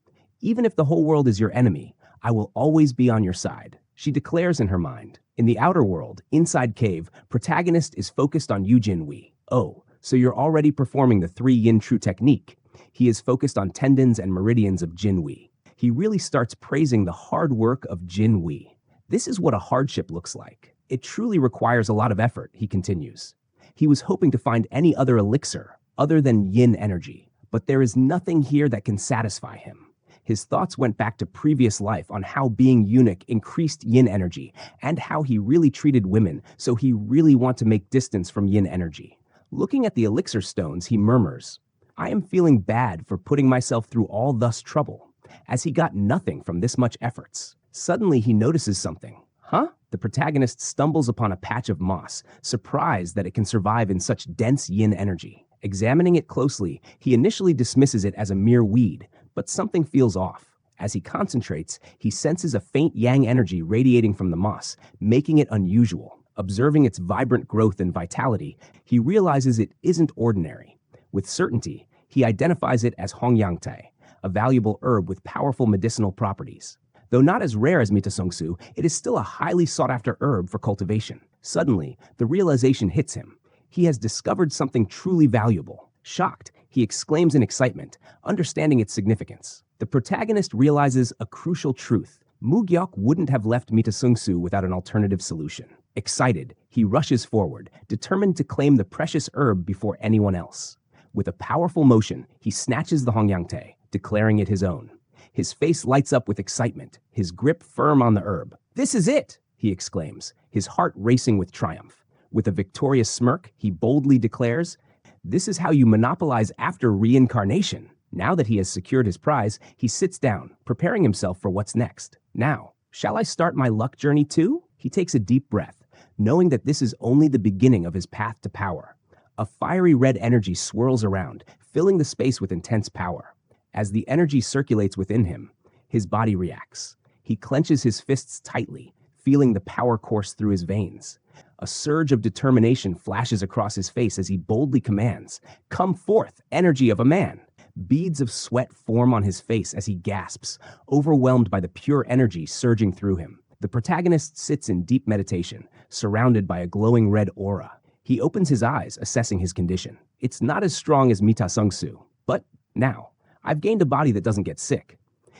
Even if the whole world is your enemy, I will always be on your side, she declares in her mind. In the outer world, inside cave, protagonist is focused on Yu Jinhui. Oh, so you're already performing the 3 yin true technique. He is focused on tendons and meridians of Jinhui. He really starts praising the hard work of Jinhui. This is what a hardship looks like. It truly requires a lot of effort, he continues. He was hoping to find any other elixir, other than yin energy, but there is nothing here that can satisfy him. His thoughts went back to previous life on how being eunuch increased yin energy and how he really treated women, so he really wants to make distance from yin energy. Looking at the elixir stones, he murmurs, I am feeling bad for putting myself through all thus trouble, as he got nothing from this much efforts. Suddenly he notices something. Huh? The protagonist stumbles upon a patch of moss, surprised that it can survive in such dense yin energy. Examining it closely, he initially dismisses it as a mere weed, but something feels off. As he concentrates, he senses a faint yang energy radiating from the moss, making it unusual. Observing its vibrant growth and vitality, he realizes it isn't ordinary. With certainty, he identifies it as hongyangtai, a valuable herb with powerful medicinal properties. Though not as rare as mitasongsu, it is still a highly sought-after herb for cultivation. Suddenly, the realization hits him. He has discovered something truly valuable. Shocked, he exclaims in excitement, understanding its significance. The protagonist realizes a crucial truth. Mugyok wouldn't have left mitasongsu without an alternative solution. Excited, he rushes forward, determined to claim the precious herb before anyone else. With a powerful motion, he snatches the hongyangtae, declaring it his own. His face lights up with excitement, his grip firm on the herb. This is it, he exclaims, his heart racing with triumph. With a victorious smirk, he boldly declares, This is how you monopolize after reincarnation. Now that he has secured his prize, he sits down, preparing himself for what's next. Now, shall I start my luck journey too? He takes a deep breath, knowing that this is only the beginning of his path to power. A fiery red energy swirls around, filling the space with intense power. As the energy circulates within him, his body reacts. He clenches his fists tightly, feeling the power course through his veins. A surge of determination flashes across his face as he boldly commands, "Come forth, energy of a man." Beads of sweat form on his face as he gasps, overwhelmed by the pure energy surging through him. The protagonist sits in deep meditation, surrounded by a glowing red aura. He opens his eyes, assessing his condition. It's not as strong as Mita Sungsu, but now, I've gained a body that doesn't get sick.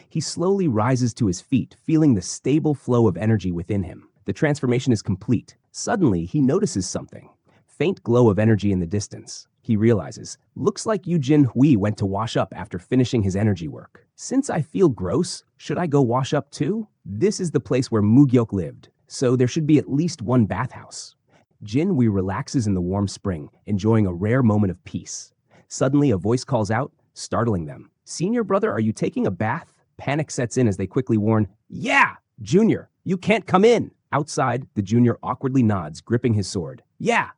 He slowly rises to his feet, feeling the stable flow of energy within him. The transformation is complete. Suddenly, he notices something. Faint glow of energy in the distance. He realizes, looks like Yujin Hui went to wash up after finishing his energy work. Since I feel gross, should I go wash up too? This is the place where Mugyok lived, so there should be at least one bathhouse. Jin Hui relaxes in the warm spring, enjoying a rare moment of peace. Suddenly, a voice calls out, startling them. "Senior brother, are you taking a bath?" Panic sets in as they quickly warn, "Yeah! Junior, you can't come in!" Outside, the junior awkwardly nods, gripping his sword. Yeah,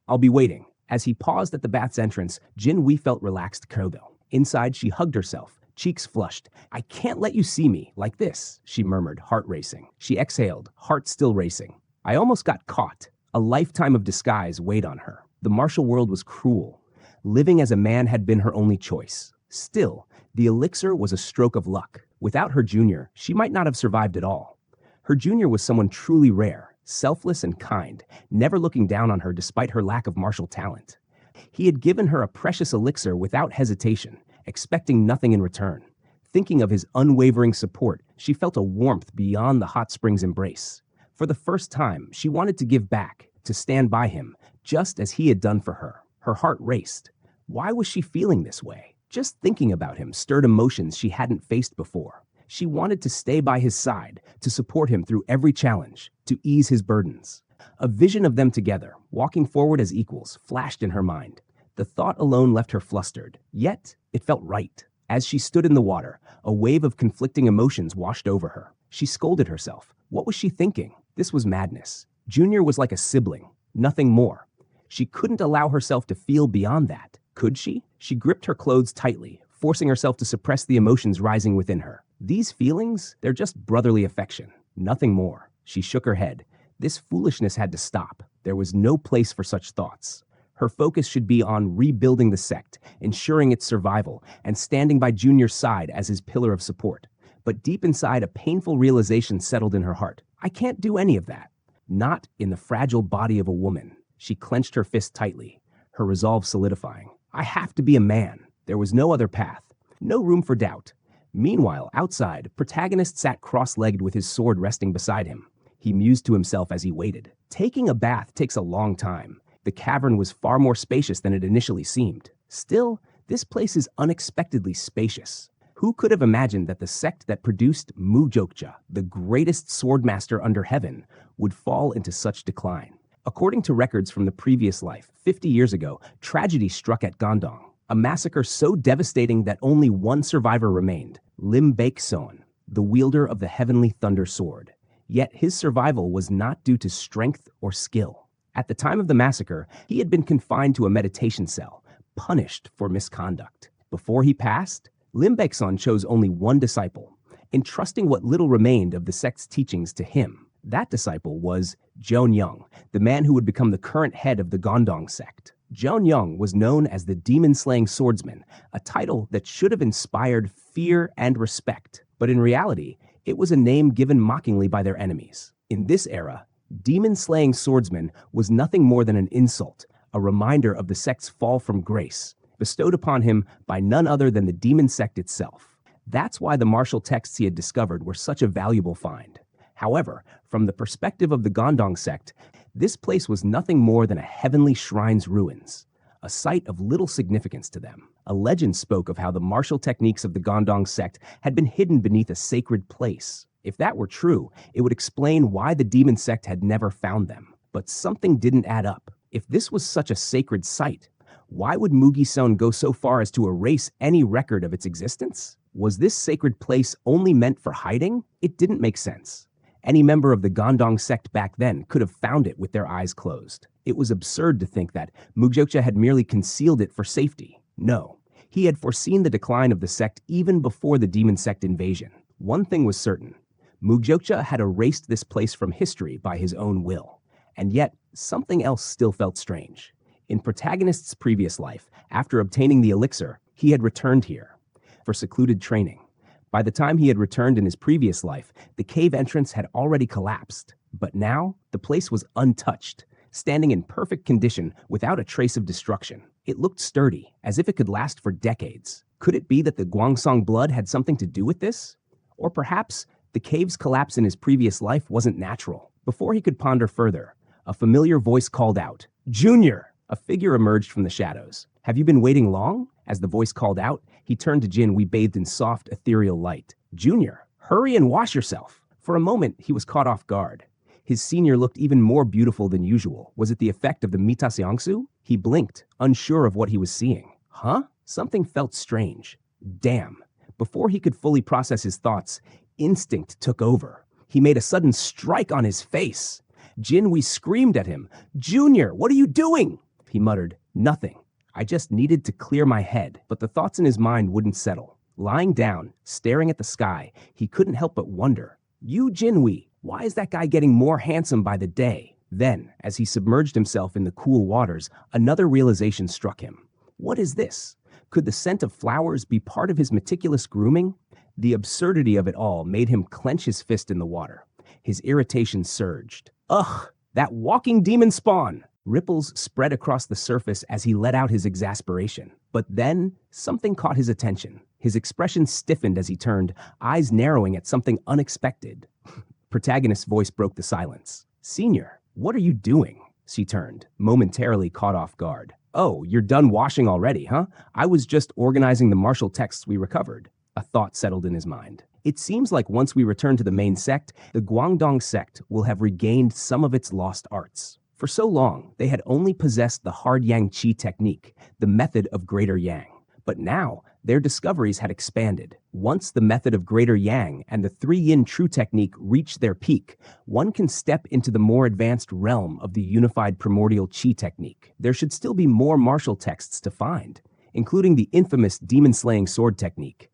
I'll be waiting." As he paused at the bath's entrance, Jin Hui felt relaxed Kodo. Inside, she hugged herself, cheeks flushed. "I can't let you see me like this," she murmured, heart racing. She exhaled, heart still racing. "I almost got caught." A lifetime of disguise weighed on her. The martial world was cruel. Living as a man had been her only choice. Still, the elixir was a stroke of luck. Without her junior, she might not have survived at all. Her junior was someone truly rare, selfless and kind, never looking down on her despite her lack of martial talent. He had given her a precious elixir without hesitation, expecting nothing in return. Thinking of his unwavering support, she felt a warmth beyond the hot spring's embrace. For the first time, she wanted to give back, to stand by him, just as he had done for her. Her heart raced. Why was she feeling this way? Just thinking about him stirred emotions she hadn't faced before. She wanted to stay by his side, to support him through every challenge, to ease his burdens. A vision of them together, walking forward as equals, flashed in her mind. The thought alone left her flustered, yet it felt right. As she stood in the water, a wave of conflicting emotions washed over her. She scolded herself. What was she thinking? This was madness. Junior was like a sibling, nothing more. She couldn't allow herself to feel beyond that. Could she? She gripped her clothes tightly, forcing herself to suppress the emotions rising within her. These feelings, they're just brotherly affection, nothing more. She shook her head. This foolishness had to stop. There was no place for such thoughts. Her focus should be on rebuilding the sect, ensuring its survival, and standing by Junior's side as his pillar of support. But deep inside, a painful realization settled in her heart. I can't do any of that. Not in the fragile body of a woman. She clenched her fist tightly, her resolve solidifying. I have to be a man. There was no other path. No room for doubt. Meanwhile, outside, protagonist sat cross-legged with his sword resting beside him. He mused to himself as he waited. Taking a bath takes a long time. The cavern was far more spacious than it initially seemed. Still, this place is unexpectedly spacious. Who could have imagined that the sect that produced Mujokja, the greatest swordmaster under heaven, would fall into such decline? According to records from the previous life, 50 years ago, tragedy struck at Gondong. A massacre so devastating that only one survivor remained, Lim Baekson, the wielder of the heavenly thunder sword. Yet his survival was not due to strength or skill. At the time of the massacre, he had been confined to a meditation cell, punished for misconduct. Before he passed, Lim Baekson chose only one disciple, entrusting what little remained of the sect's teachings to him. That disciple was Joan Young, the man who would become the current head of the Gondong sect. Joan Young was known as the demon-slaying swordsman, a title that should have inspired fear and respect. But in reality, it was a name given mockingly by their enemies. In this era, demon-slaying swordsman was nothing more than an insult, a reminder of the sect's fall from grace, bestowed upon him by none other than the demon sect itself. That's why the martial texts he had discovered were such a valuable find. However, from the perspective of the Gondong sect, this place was nothing more than a heavenly shrine's ruins, a site of little significance to them. A legend spoke of how the martial techniques of the Gondong sect had been hidden beneath a sacred place. If that were true, it would explain why the demon sect had never found them. But something didn't add up. If this was such a sacred site, Why would Mugi-san go so far as to erase any record of its existence? Was this sacred place only meant for hiding? It didn't make sense. Any member of the Gondong sect back then could have found it with their eyes closed. It was absurd to think that Mugyokcha had merely concealed it for safety. No, he had foreseen the decline of the sect even before the demon sect invasion. One thing was certain. Mugyokcha had erased this place from history by his own will. And yet, something else still felt strange. In Protagonist's previous life, after obtaining the elixir, he had returned here for secluded training. By the time he had returned in his previous life, the cave entrance had already collapsed. But now, the place was untouched, standing in perfect condition without a trace of destruction. It looked sturdy, as if it could last for decades. Could it be that the Gwangsong blood had something to do with this? Or perhaps the cave's collapse in his previous life wasn't natural. Before he could ponder further, a familiar voice called out, "Junior!" A figure emerged from the shadows. "Have you been waiting long?" As the voice called out, he turned to Jin, bathed in soft, ethereal light. "Junior, hurry and wash yourself." For a moment, he was caught off guard. His senior looked even more beautiful than usual. Was it the effect of the Mitaseongsu? He blinked, unsure of what he was seeing. Huh? Something felt strange. Damn. Before he could fully process his thoughts, instinct took over. He made a sudden strike on his face. Jinwei screamed at him. "Junior, what are you doing?" He muttered, "Nothing. I just needed to clear my head." But the thoughts in his mind wouldn't settle. Lying down, staring at the sky, he couldn't help but wonder, "You Jinwei, why is that guy getting more handsome by the day?" Then, as he submerged himself in the cool waters, another realization struck him. What is this? Could the scent of flowers be part of his meticulous grooming? The absurdity of it all made him clench his fist in the water. His irritation surged. Ugh, that walking demon spawn! Ripples spread across the surface as he let out his exasperation. But then, something caught his attention. His expression stiffened as he turned, eyes narrowing at something unexpected. Protagonist's voice broke the silence. "Senior, what are you doing?" She turned, momentarily caught off guard. "Oh, you're done washing already, huh? I was just organizing the martial texts we recovered." A thought settled in his mind. It seems like once we return to the main sect, the Guangdong sect will have regained some of its lost arts. For so long, they had only possessed the hard yang qi technique, the method of greater yang. But now, their discoveries had expanded. Once the method of greater yang and the three yin true technique reach their peak, one can step into the more advanced realm of the unified primordial qi technique. There should still be more martial texts to find, including the infamous demon-slaying sword technique.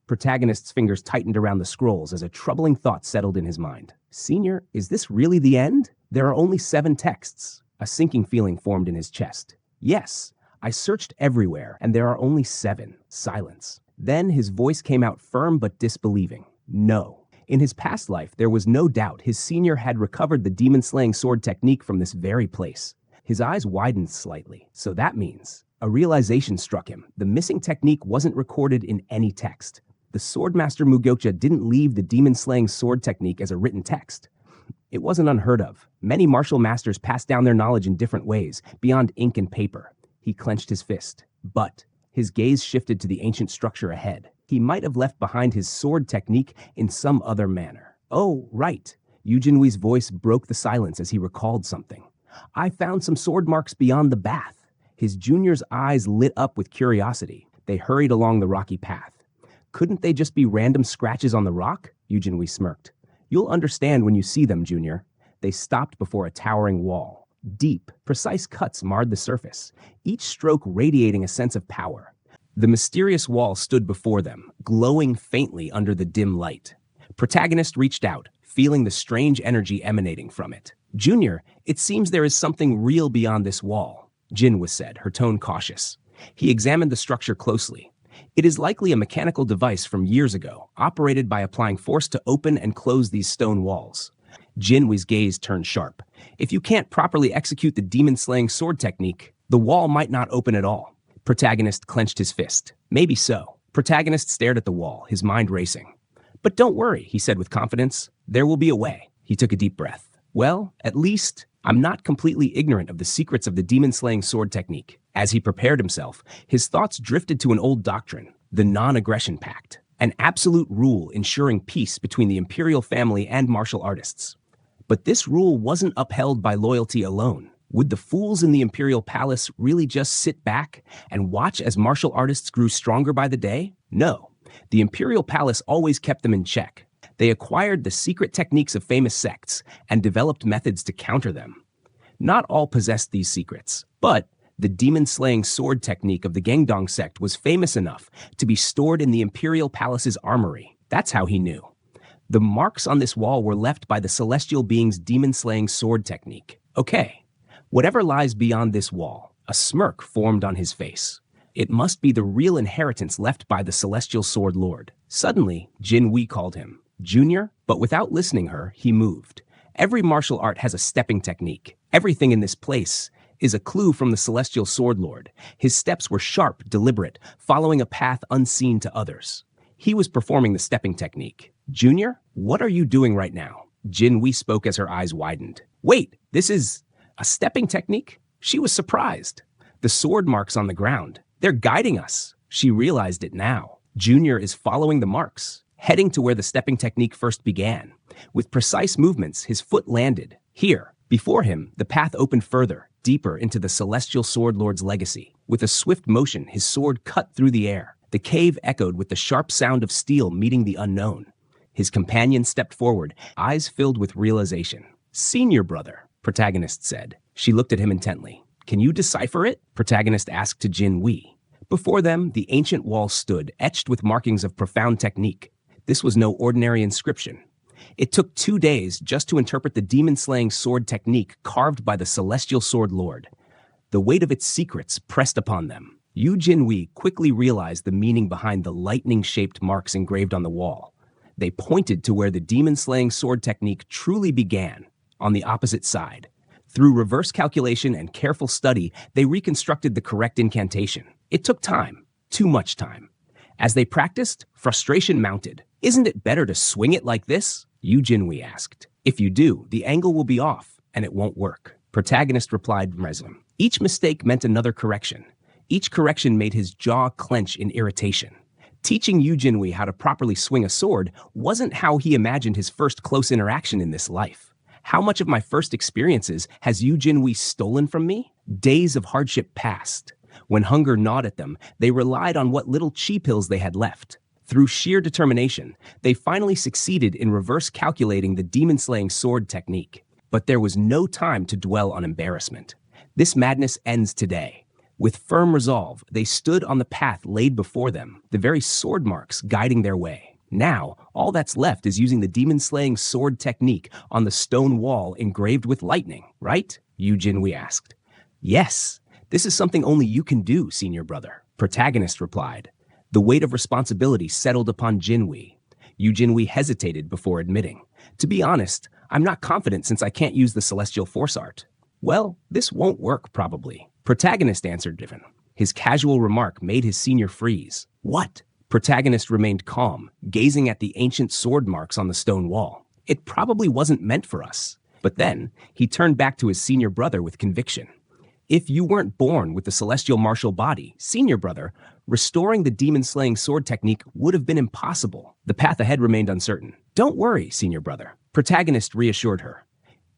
Protagonist's fingers tightened around the scrolls as a troubling thought settled in his mind. "Senior, is this really the end? There are only 7 texts." A sinking feeling formed in his chest. "Yes, I searched everywhere, and there are only 7. Silence. Then his voice came out firm but disbelieving. No. In his past life, there was no doubt his senior had recovered the demon-slaying sword technique from this very place. His eyes widened slightly. So that means... A realization struck him. The missing technique wasn't recorded in any text. The Swordmaster Mugyokcha didn't leave the demon-slaying sword technique as a written text. It wasn't unheard of. Many martial masters passed down their knowledge in different ways, beyond ink and paper. He clenched his fist. But his gaze shifted to the ancient structure ahead. He might have left behind his sword technique in some other manner. "Oh, right." Yu Jinwei's voice broke the silence as he recalled something. "I found some sword marks beyond the bath." His junior's eyes lit up with curiosity. They hurried along the rocky path. "Couldn't they just be random scratches on the rock?" Yu Jinwei smirked. "You'll understand when you see them, Junior." They stopped before a towering wall. Deep, precise cuts marred the surface, each stroke radiating a sense of power. The mysterious wall stood before them, glowing faintly under the dim light. Protagonist reached out, feeling the strange energy emanating from it. "Junior, it seems there is something real beyond this wall," Jinwei said, her tone cautious. He examined the structure closely. It is likely a mechanical device from years ago, operated by applying force to open and close these stone walls. Jinwei's gaze turned sharp. If you can't properly execute the demon-slaying sword technique, the wall might not open at all. Protagonist clenched his fist. Maybe so. Protagonist stared at the wall, his mind racing. "But don't worry," he said with confidence. "There will be a way." He took a deep breath. "Well, at least I'm not completely ignorant of the secrets of the demon-slaying sword technique." As he prepared himself, his thoughts drifted to an old doctrine, the non-aggression pact, an absolute rule ensuring peace between the imperial family and martial artists. But this rule wasn't upheld by loyalty alone. Would the fools in the Imperial Palace really just sit back and watch as martial artists grew stronger by the day? No. The Imperial Palace always kept them in check. They acquired the secret techniques of famous sects and developed methods to counter them. Not all possessed these secrets, but the demon-slaying sword technique of the Gangdong sect was famous enough to be stored in the Imperial Palace's armory. That's how he knew. The marks on this wall were left by the celestial being's demon-slaying sword technique. Okay, whatever lies beyond this wall, a smirk formed on his face. It must be the real inheritance left by the celestial sword lord. Suddenly, Jin Wei called him Junior, but without listening her, he moved. Every martial art has a stepping technique. Everything in this place is a clue from the celestial sword lord. His steps were sharp, deliberate, following a path unseen to others. He was performing the stepping technique. Junior, what are you doing right now? Jin Wei spoke as her eyes widened. Wait, this is a stepping technique? She was surprised. The sword marks on the ground. They're guiding us. She realized it now. Junior is following the marks, heading to where the stepping technique first began. With precise movements, his foot landed. Here, before him, the path opened further, deeper into the celestial sword lord's legacy. With a swift motion, his sword cut through the air. The cave echoed with the sharp sound of steel meeting the unknown. His companion stepped forward, eyes filled with realization. Senior brother, protagonist said. She looked at him intently. Can you decipher it? Protagonist asked to Jin Wei. Before them, the ancient wall stood, etched with markings of profound technique. This was no ordinary inscription. It took 2 days just to interpret the demon-slaying sword technique carved by the celestial sword lord. The weight of its secrets pressed upon them. Yu Jinwei quickly realized the meaning behind the lightning-shaped marks engraved on the wall. They pointed to where the demon-slaying sword technique truly began, on the opposite side. Through reverse calculation and careful study, they reconstructed the correct incantation. It took time, too much time. As they practiced, frustration mounted. Isn't it better to swing it like this? Yu Jinwei asked. If you do, the angle will be off, and it won't work. Protagonist replied resin. Each mistake meant another correction. Each correction made his jaw clench in irritation. Teaching Yu Jinwei how to properly swing a sword wasn't how he imagined his first close interaction in this life. How much of my first experiences has Yu Jinwei stolen from me? Days of hardship passed. When hunger gnawed at them, they relied on what little chi pills they had left. Through sheer determination, they finally succeeded in reverse calculating the demon-slaying sword technique. But there was no time to dwell on embarrassment. This madness ends today. With firm resolve, they stood on the path laid before them, the very sword marks guiding their way. Now, all that's left is using the demon-slaying sword technique on the stone wall engraved with lightning, right? Yu Jinwei asked. Yes, this is something only you can do, senior brother, protagonist replied. The weight of responsibility settled upon Jinwei. Yu Jinwei hesitated before admitting. To be honest, I'm not confident since I can't use the celestial force art. Well, this won't work, probably. Protagonist answered Divin. His casual remark made his senior freeze. What? Protagonist remained calm, gazing at the ancient sword marks on the stone wall. It probably wasn't meant for us. But then, he turned back to his senior brother with conviction. If you weren't born with the celestial martial body, senior brother, restoring the demon-slaying sword technique would have been impossible. The path ahead remained uncertain. Don't worry, senior brother. Protagonist reassured her.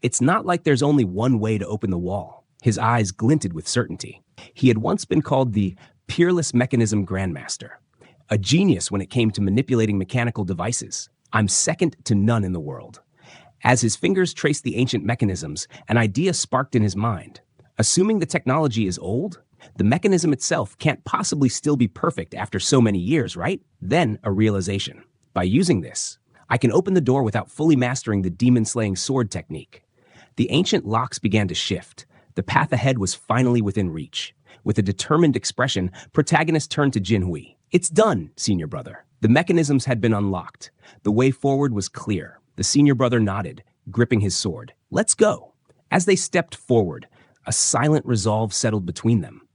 It's not like there's only one way to open the wall. His eyes glinted with certainty. He had once been called the Peerless Mechanism Grandmaster, a genius when it came to manipulating mechanical devices. I'm second to none in the world. As his fingers traced the ancient mechanisms, an idea sparked in his mind. Assuming the technology is old, the mechanism itself can't possibly still be perfect after so many years, right? Then a realization. By using this, I can open the door without fully mastering the demon-slaying sword technique. The ancient locks began to shift. The path ahead was finally within reach. With a determined expression, protagonist turned to Jinwei. It's done, senior brother. The mechanisms had been unlocked. The way forward was clear. The senior brother nodded, gripping his sword. Let's go. As they stepped forward, a silent resolve settled between them.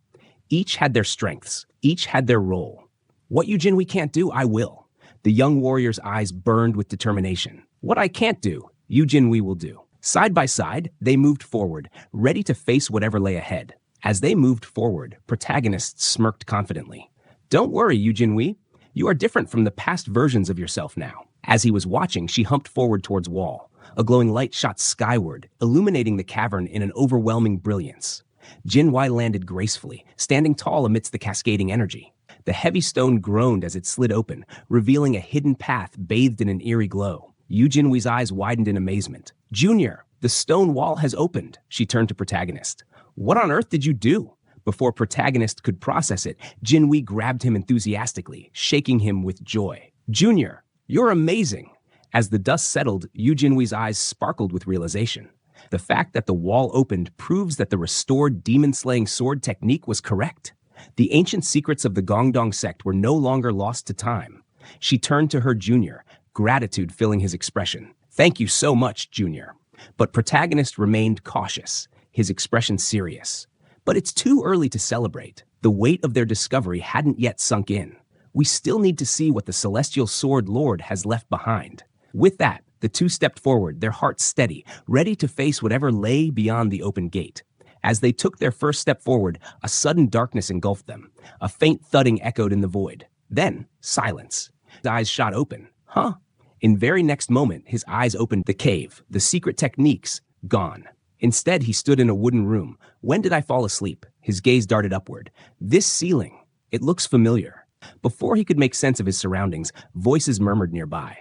Each had their strengths. Each had their role. What Yu Jinwei can't do, I will. The young warrior's eyes burned with determination. What I can't do, Yu Jinwei will do. Side by side, they moved forward, ready to face whatever lay ahead. As they moved forward, protagonist smirked confidently. Don't worry, Yu Jinwei. You are different from the past versions of yourself now. As he was watching, she humped forward towards wall. A glowing light shot skyward, illuminating the cavern in an overwhelming brilliance. Jin Wei landed gracefully, standing tall amidst the cascading energy. The heavy stone groaned as it slid open, revealing a hidden path bathed in an eerie glow. Yu Jinwee's eyes widened in amazement. "Junior, the stone wall has opened," she turned to Protagonist. "What on earth did you do?" Before Protagonist could process it, Jinwei grabbed him enthusiastically, shaking him with joy. "Junior, you're amazing!" As the dust settled, Yu Jinwee's eyes sparkled with realization. The fact that the wall opened proves that the restored demon-slaying sword technique was correct. The ancient secrets of the Gongdong sect were no longer lost to time. She turned to her junior, gratitude filling his expression. "Thank you so much, Junior." But Protagonist remained cautious, his expression serious. But it's too early to celebrate. The weight of their discovery hadn't yet sunk in. We still need to see what the Celestial Sword Lord has left behind. With that, the two stepped forward, their hearts steady, ready to face whatever lay beyond the open gate. As they took their first step forward, a sudden darkness engulfed them. A faint thudding echoed in the void. Then, silence. His eyes shot open. Huh? In very next moment, his eyes opened. The cave, the secret techniques, gone. Instead, he stood in a wooden room. When did I fall asleep? His gaze darted upward. This ceiling, it looks familiar. Before he could make sense of his surroundings, voices murmured nearby.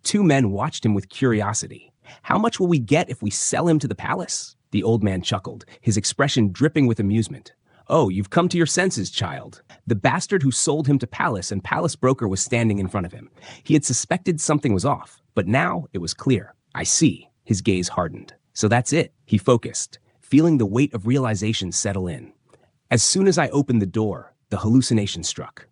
Two men watched him with curiosity. "How much will we get if we sell him to the palace?" The old man chuckled, his expression dripping with amusement. "Oh, you've come to your senses, child." The bastard who sold him to Palace and Palace Broker was standing in front of him. He had suspected something was off, but now it was clear. "I see." His gaze hardened. "So that's it." He focused, feeling the weight of realization settle in. As soon as I opened the door, the hallucination struck.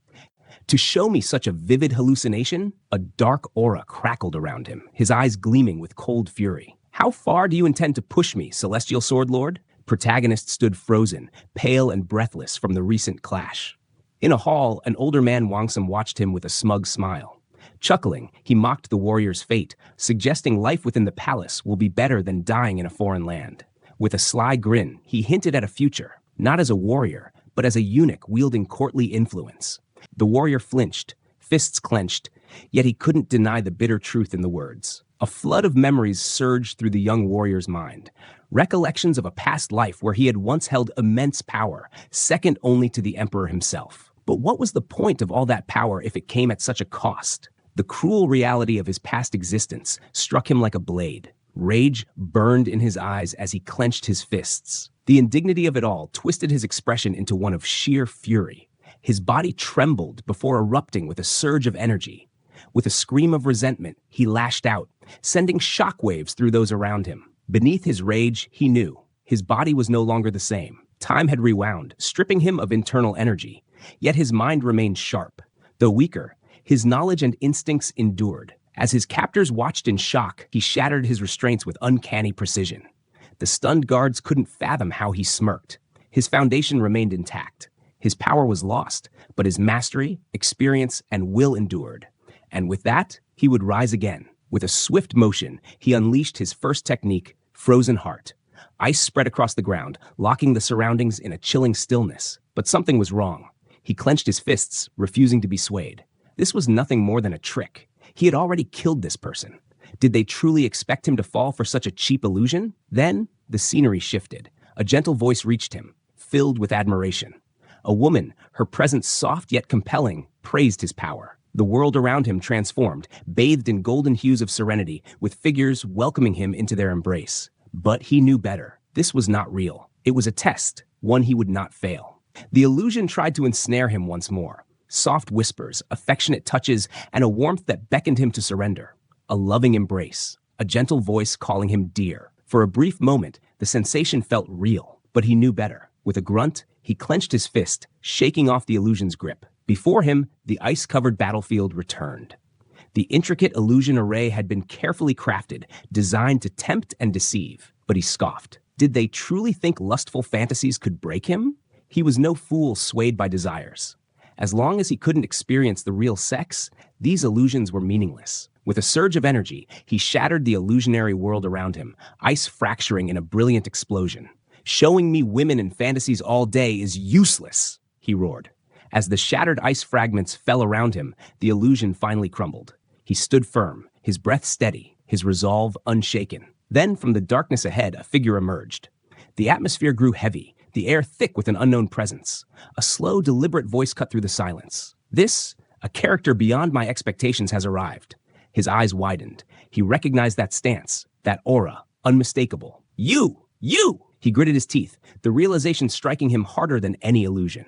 To show me such a vivid hallucination, a dark aura crackled around him, his eyes gleaming with cold fury. "How far do you intend to push me, Celestial Sword Lord?" Protagonist stood frozen, pale and breathless from the recent clash. In a hall, an older man Wangsum watched him with a smug smile. Chuckling, he mocked the warrior's fate, suggesting life within the palace will be better than dying in a foreign land. With a sly grin, he hinted at a future, not as a warrior, but as a eunuch wielding courtly influence. The warrior flinched, fists clenched, yet he couldn't deny the bitter truth in the words. A flood of memories surged through the young warrior's mind. Recollections of a past life where he had once held immense power, second only to the emperor himself. But what was the point of all that power if it came at such a cost? The cruel reality of his past existence struck him like a blade. Rage burned in his eyes as he clenched his fists. The indignity of it all twisted his expression into one of sheer fury. His body trembled before erupting with a surge of energy. With a scream of resentment, he lashed out, sending shockwaves through those around him. Beneath his rage, he knew his body was no longer the same. Time had rewound, stripping him of internal energy. Yet his mind remained sharp. Though weaker, his knowledge and instincts endured. As his captors watched in shock, he shattered his restraints with uncanny precision. The stunned guards couldn't fathom how he smirked. His foundation remained intact. His power was lost, but his mastery, experience, and will endured. And with that, he would rise again. With a swift motion, he unleashed his first technique, Frozen Heart. Ice spread across the ground, locking the surroundings in a chilling stillness. But something was wrong. He clenched his fists, refusing to be swayed. This was nothing more than a trick. He had already killed this person. Did they truly expect him to fall for such a cheap illusion? Then, the scenery shifted. A gentle voice reached him, filled with admiration. A woman, her presence soft yet compelling, praised his power. The world around him transformed, bathed in golden hues of serenity, with figures welcoming him into their embrace. But he knew better. This was not real. It was a test, one he would not fail. The illusion tried to ensnare him once more. Soft whispers, affectionate touches, and a warmth that beckoned him to surrender. A loving embrace, a gentle voice calling him dear. For a brief moment, the sensation felt real, but he knew better. With a grunt, he clenched his fist, shaking off the illusion's grip. Before him, the ice-covered battlefield returned. The intricate illusion array had been carefully crafted, designed to tempt and deceive. But he scoffed. Did they truly think lustful fantasies could break him? He was no fool swayed by desires. As long as he couldn't experience the real sex, these illusions were meaningless. With a surge of energy, he shattered the illusionary world around him, ice fracturing in a brilliant explosion. "Showing me women and fantasies all day is useless," he roared. As the shattered ice fragments fell around him, the illusion finally crumbled. He stood firm, his breath steady. his resolve unshaken. Then, from the darkness ahead, a figure emerged. The atmosphere grew heavy, the air thick with an unknown presence. A slow, deliberate voice cut through the silence. This, a character beyond my expectations, has arrived. His eyes widened. He recognized that stance, that aura, unmistakable. You! You! He gritted his teeth, the realization striking him harder than any illusion.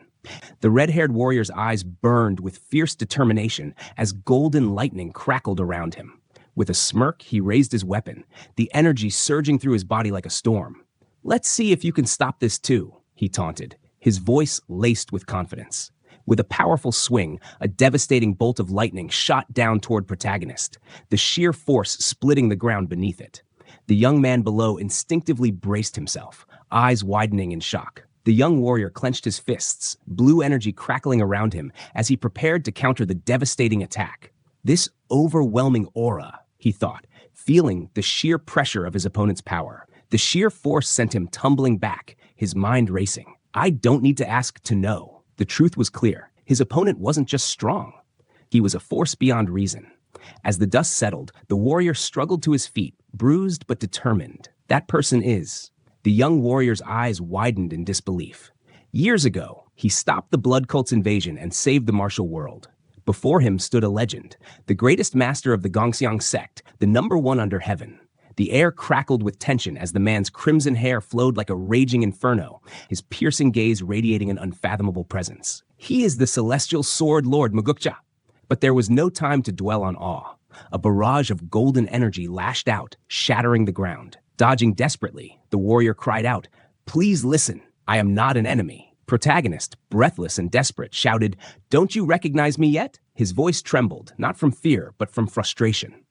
The red-haired warrior's eyes burned with fierce determination as golden lightning crackled around him. With a smirk, he raised his weapon, the energy surging through his body like a storm. "Let's see if you can stop this too," he taunted, his voice laced with confidence. With a powerful swing, a devastating bolt of lightning shot down toward Protagonist, the sheer force splitting the ground beneath it. The young man below instinctively braced himself, eyes widening in shock. The young warrior clenched his fists, blue energy crackling around him as he prepared to counter the devastating attack. This overwhelming aura, he thought, feeling the sheer pressure of his opponent's power. The sheer force sent him tumbling back, his mind racing. I don't need to ask to know. The truth was clear. His opponent wasn't just strong. He was a force beyond reason. As the dust settled, the warrior struggled to his feet, bruised but determined. That person is... The young warrior's eyes widened in disbelief. Years ago, he stopped the blood cult's invasion and saved the martial world. Before him stood a legend, the greatest master of the Gongxiang sect, the #1 under heaven. The air crackled with tension as the man's crimson hair flowed like a raging inferno, his piercing gaze radiating an unfathomable presence. He is the celestial sword lord Mugukja. But there was no time to dwell on awe. A barrage of golden energy lashed out, shattering the ground. Dodging desperately, the warrior cried out, "Please listen, I am not an enemy." Protagonist, breathless and desperate, shouted, "Don't you recognize me yet?" His voice trembled, not from fear, but from frustration.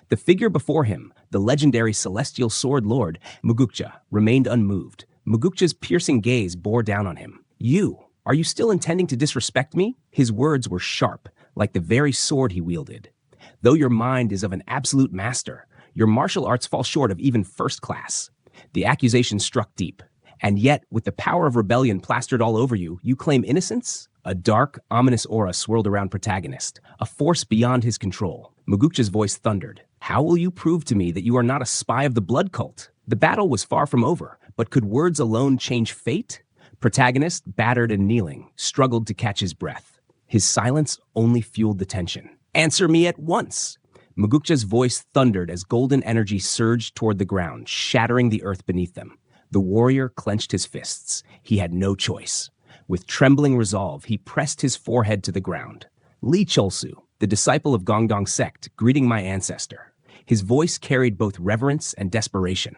The figure before him, the legendary celestial sword lord, Mugukja, remained unmoved. Mugukja's piercing gaze bore down on him. "You, are you still intending to disrespect me?" His words were sharp, like the very sword he wielded. "Though your mind is of an absolute master, your martial arts fall short of even first class." The accusation struck deep. "And yet, with the power of rebellion plastered all over you, you claim innocence?" A dark, ominous aura swirled around Protagonist, a force beyond his control. Mugukja's voice thundered. "How will you prove to me that you are not a spy of the blood cult?" The battle was far from over, but could words alone change fate? Protagonist, battered and kneeling, struggled to catch his breath. His silence only fueled the tension. "Answer me at once!" Mugukja's voice thundered as golden energy surged toward the ground, shattering the earth beneath them. The warrior clenched his fists. He had no choice. With trembling resolve, he pressed his forehead to the ground. "Li Cholsu, the disciple of Gongdong sect, greeting my ancestor." His voice carried both reverence and desperation.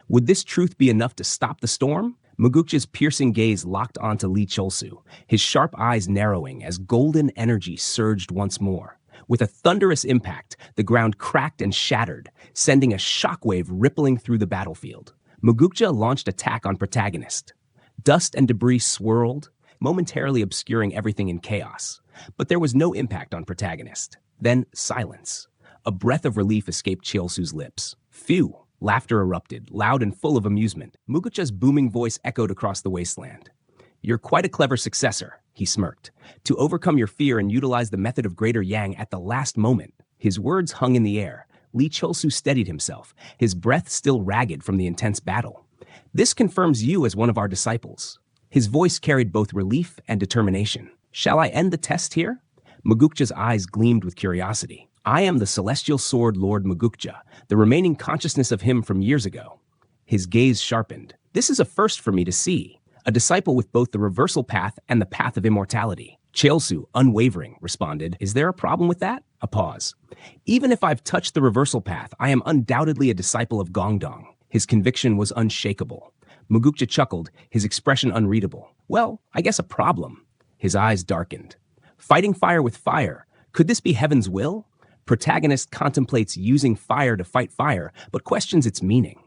Would this truth be enough to stop the storm? Mugukja's piercing gaze locked onto Li Cholsu, his sharp eyes narrowing as golden energy surged once more. With a thunderous impact, the ground cracked and shattered, sending a shockwave rippling through the battlefield. Mugukja launched attack on Protagonist. Dust and debris swirled, momentarily obscuring everything in chaos. But there was no impact on Protagonist. Then silence. A breath of relief escaped Cholsu's lips. Phew! Laughter erupted, loud and full of amusement. Mugukja's booming voice echoed across the wasteland. "You're quite a clever successor," he smirked. "To overcome your fear and utilize the method of Greater Yang at the last moment." His words hung in the air. Li Cholsu steadied himself, his breath still ragged from the intense battle. "This confirms you as one of our disciples." His voice carried both relief and determination. "Shall I end the test here?" Mugukja's eyes gleamed with curiosity. "I am the celestial sword lord Mugukja, the remaining consciousness of him from years ago." His gaze sharpened. "This is a first for me to see. A disciple with both the reversal path and the path of immortality." Cholsu, unwavering, responded, "Is there a problem with that?" A pause. "Even if I've touched the reversal path, I am undoubtedly a disciple of Gongdong." His conviction was unshakable. Mugukja chuckled, his expression unreadable. "Well, I guess a problem." His eyes darkened. "Fighting fire with fire. Could this be heaven's will?" Protagonist contemplates using fire to fight fire, but questions its meaning.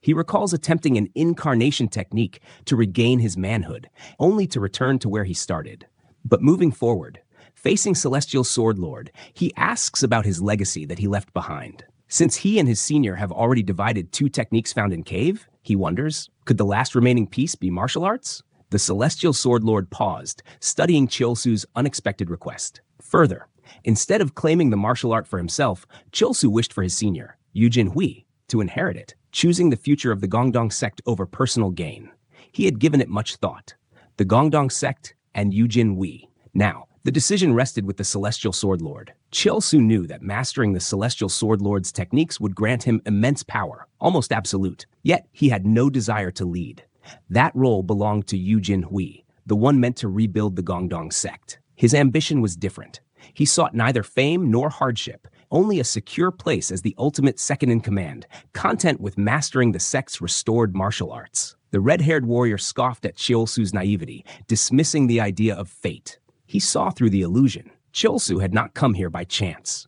He recalls attempting an incarnation technique to regain his manhood, only to return to where he started. But moving forward, facing Celestial Sword Lord, he asks about his legacy that he left behind. Since he and his senior have already divided 2 techniques found in cave, he wonders, could the last remaining piece be martial arts? The Celestial Sword Lord paused, studying Cholsu's unexpected request. Further, instead of claiming the martial art for himself, Cholsu wished for his senior. Yu Jinhui, to inherit it, choosing the future of the Gongdong sect over personal gain. He had given it much thought. The Gongdong sect and Yu Jinhui. Now, the decision rested with the Celestial Sword Lord. Chielsu knew that mastering the Celestial Sword Lord's techniques would grant him immense power, almost absolute. Yet, he had no desire to lead. That role belonged to Yu Jinhui, the one meant to rebuild the Gongdong sect. His ambition was different. He sought neither fame nor hardship, only a secure place as the ultimate second-in-command, content with mastering the sect's restored martial arts. The red-haired warrior scoffed at Chielsu's naivety, dismissing the idea of fate. He saw through the illusion. Chielsu had not come here by chance.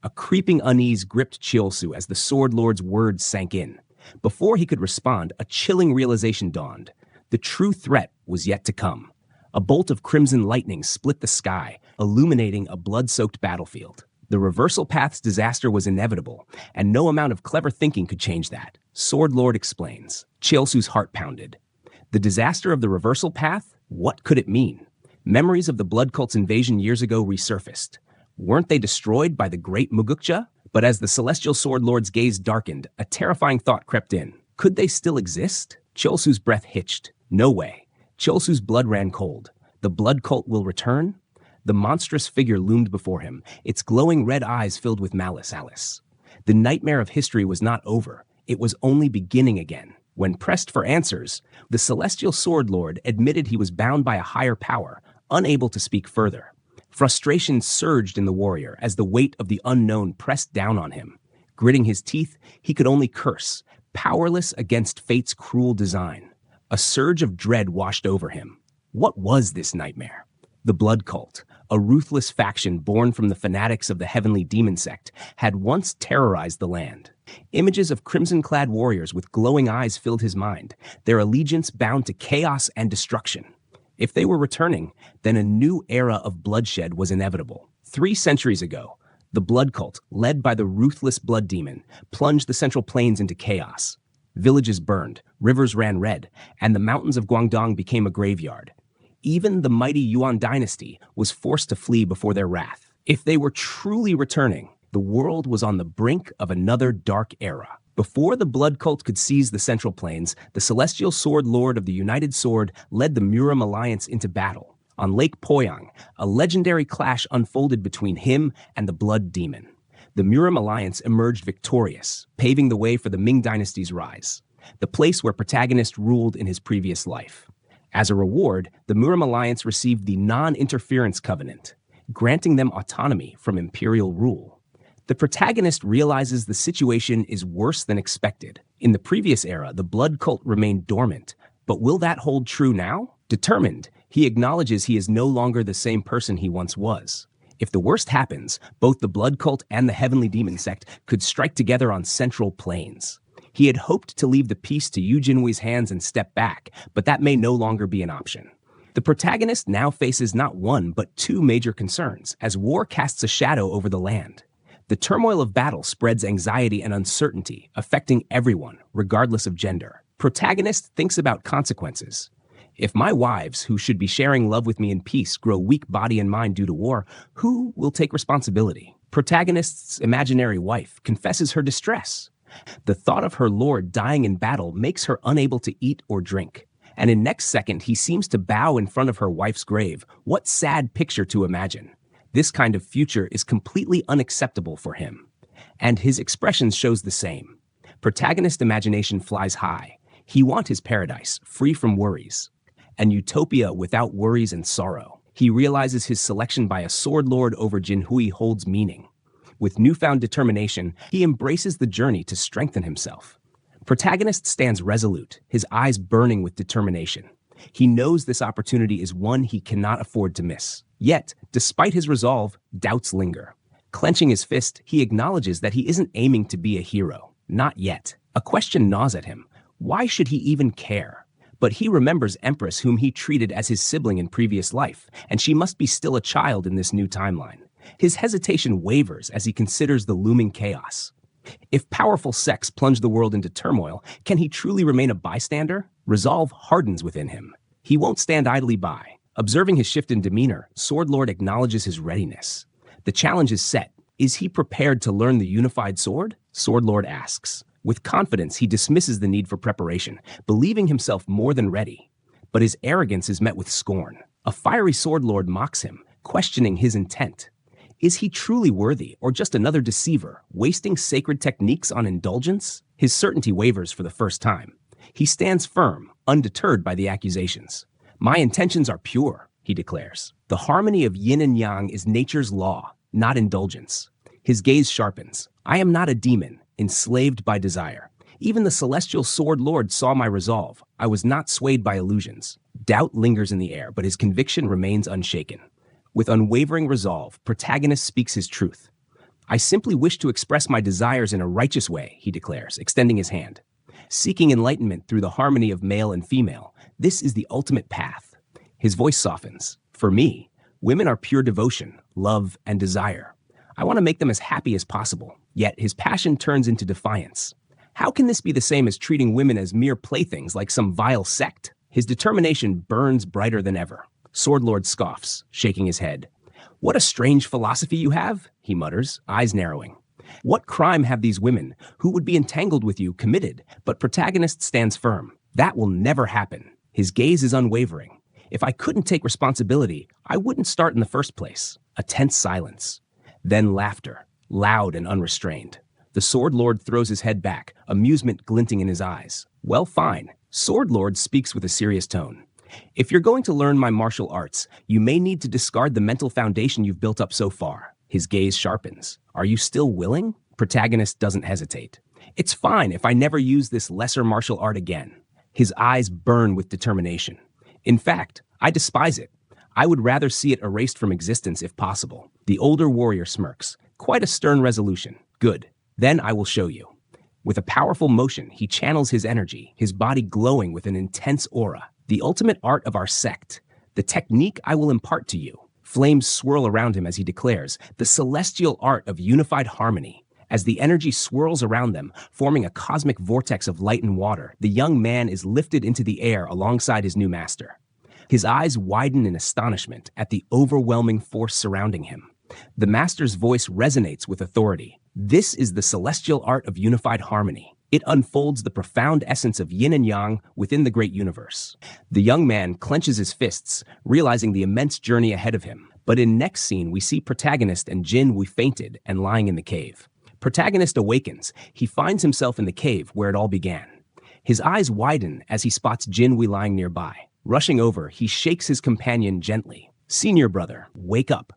A creeping unease gripped Chielsu as the Sword Lord's words sank in. Before he could respond, a chilling realization dawned. The true threat was yet to come. A bolt of crimson lightning split the sky, illuminating a blood-soaked battlefield. The reversal path's disaster was inevitable, and no amount of clever thinking could change that. Sword Lord explains. Chielsu's heart pounded. The disaster of the reversal path? What could it mean? Memories of the Blood Cult's invasion years ago resurfaced. Weren't they destroyed by the Great Mugukja? But as the Celestial Sword Lord's gaze darkened, a terrifying thought crept in. Could they still exist? Chielsu's breath hitched. No way. Chielsu's blood ran cold. The Blood Cult will return? The monstrous figure loomed before him, its glowing red eyes filled with malice. The nightmare of history was not over. It was only beginning again. When pressed for answers, the Celestial Sword Lord admitted he was bound by a higher power, unable to speak further. Frustration surged in the warrior as the weight of the unknown pressed down on him. Gritting his teeth, he could only curse, powerless against fate's cruel design. A surge of dread washed over him. What was this nightmare? The Blood Cult, a ruthless faction born from the fanatics of the Heavenly Demon Sect, had once terrorized the land. Images of crimson-clad warriors with glowing eyes filled his mind, their allegiance bound to chaos and destruction. If they were returning, then a new era of bloodshed was inevitable. 3 centuries ago, the Blood Cult, led by the ruthless Blood Demon, plunged the Central Plains into chaos. Villages burned, rivers ran red, and the mountains of Guangdong became a graveyard. Even the mighty Yuan dynasty was forced to flee before their wrath. If they were truly returning, the world was on the brink of another dark era. Before the Blood Cult could seize the Central Plains, the Celestial Sword Lord of the United Sword led the Muram Alliance into battle. On Lake Poyang, a legendary clash unfolded between him and the Blood Demon. The Muram Alliance emerged victorious, paving the way for the Ming Dynasty's rise, the place where protagonist ruled in his previous life. As a reward, the Muram Alliance received the Non-Interference Covenant, granting them autonomy from imperial rule. The protagonist realizes the situation is worse than expected. In the previous era, the Blood Cult remained dormant, but will that hold true now? Determined, he acknowledges he is no longer the same person he once was. If the worst happens, both the Blood Cult and the Heavenly Demon Sect could strike together on Central Plains. He had hoped to leave the peace to Yu Jinhui's hands and step back, but that may no longer be an option. The protagonist now faces not one, but 2 major concerns, as war casts a shadow over the land. The turmoil of battle spreads anxiety and uncertainty, affecting everyone, regardless of gender. Protagonist thinks about consequences. If my wives, who should be sharing love with me in peace, grow weak body and mind due to war, who will take responsibility? Protagonist's imaginary wife confesses her distress. The thought of her lord dying in battle makes her unable to eat or drink. And in next second, he seems to bow in front of her wife's grave. What sad picture to imagine. This kind of future is completely unacceptable for him. And his expression shows the same. Protagonist imagination flies high. He wants his paradise, free from worries. An utopia without worries and sorrow. He realizes his selection by a sword lord over Jinhui holds meaning. With newfound determination, he embraces the journey to strengthen himself. Protagonist stands resolute, his eyes burning with determination. He knows this opportunity is one he cannot afford to miss. Yet, despite his resolve, doubts linger. Clenching his fist, he acknowledges that he isn't aiming to be a hero. Not yet. A question gnaws at him. Why should he even care? But he remembers Empress, whom he treated as his sibling in previous life, and she must be still a child in this new timeline. His hesitation wavers as he considers the looming chaos. If powerful sects plunge the world into turmoil, can he truly remain a bystander? Resolve hardens within him. He won't stand idly by. Observing his shift in demeanor, Sword Lord acknowledges his readiness. The challenge is set. Is he prepared to learn the unified sword? Sword Lord asks. With confidence, he dismisses the need for preparation, believing himself more than ready. But his arrogance is met with scorn. A fiery sword lord mocks him, questioning his intent. Is he truly worthy, or just another deceiver, wasting sacred techniques on indulgence? His certainty wavers for the first time. He stands firm, undeterred by the accusations. My intentions are pure, he declares. The harmony of yin and yang is nature's law, not indulgence. His gaze sharpens. I am not a demon, enslaved by desire. Even the celestial sword lord saw my resolve. I was not swayed by illusions. Doubt lingers in the air, but his conviction remains unshaken. With unwavering resolve, protagonist speaks his truth. I simply wish to express my desires in a righteous way, he declares, extending his hand. Seeking enlightenment through the harmony of male and female, this is the ultimate path. His voice softens. For me, women are pure devotion, love, and desire. I want to make them as happy as possible, yet his passion turns into defiance. How can this be the same as treating women as mere playthings like some vile sect? His determination burns brighter than ever. Sword Lord scoffs, shaking his head. What a strange philosophy you have, he mutters, eyes narrowing. What crime have these women, who would be entangled with you, committed? But protagonist stands firm. That will never happen. His gaze is unwavering. If I couldn't take responsibility, I wouldn't start in the first place. A tense silence. Then laughter, loud and unrestrained. The Sword Lord throws his head back, amusement glinting in his eyes. Well, fine. Sword Lord speaks with a serious tone. If you're going to learn my martial arts, you may need to discard the mental foundation you've built up so far. His gaze sharpens. Are you still willing? Protagonist doesn't hesitate. It's fine if I never use this lesser martial art again. His eyes burn with determination. In fact, I despise it. I would rather see it erased from existence if possible. The older warrior smirks. Quite a stern resolution. Good. Then I will show you. With a powerful motion, he channels his energy, his body glowing with an intense aura. The ultimate art of our sect. The technique I will impart to you. Flames swirl around him as he declares, the celestial art of unified harmony. As the energy swirls around them, forming a cosmic vortex of light and water, the young man is lifted into the air alongside his new master. His eyes widen in astonishment at the overwhelming force surrounding him. The master's voice resonates with authority. This is the celestial art of unified harmony. It unfolds the profound essence of yin and yang within the great universe. The young man clenches his fists, realizing the immense journey ahead of him. But in next scene, we see protagonist and Jin Wei fainted and lying in the cave. Protagonist awakens. He finds himself in the cave where it all began. His eyes widen as he spots Jin Wei lying nearby. Rushing over, he shakes his companion gently. Senior brother, wake up.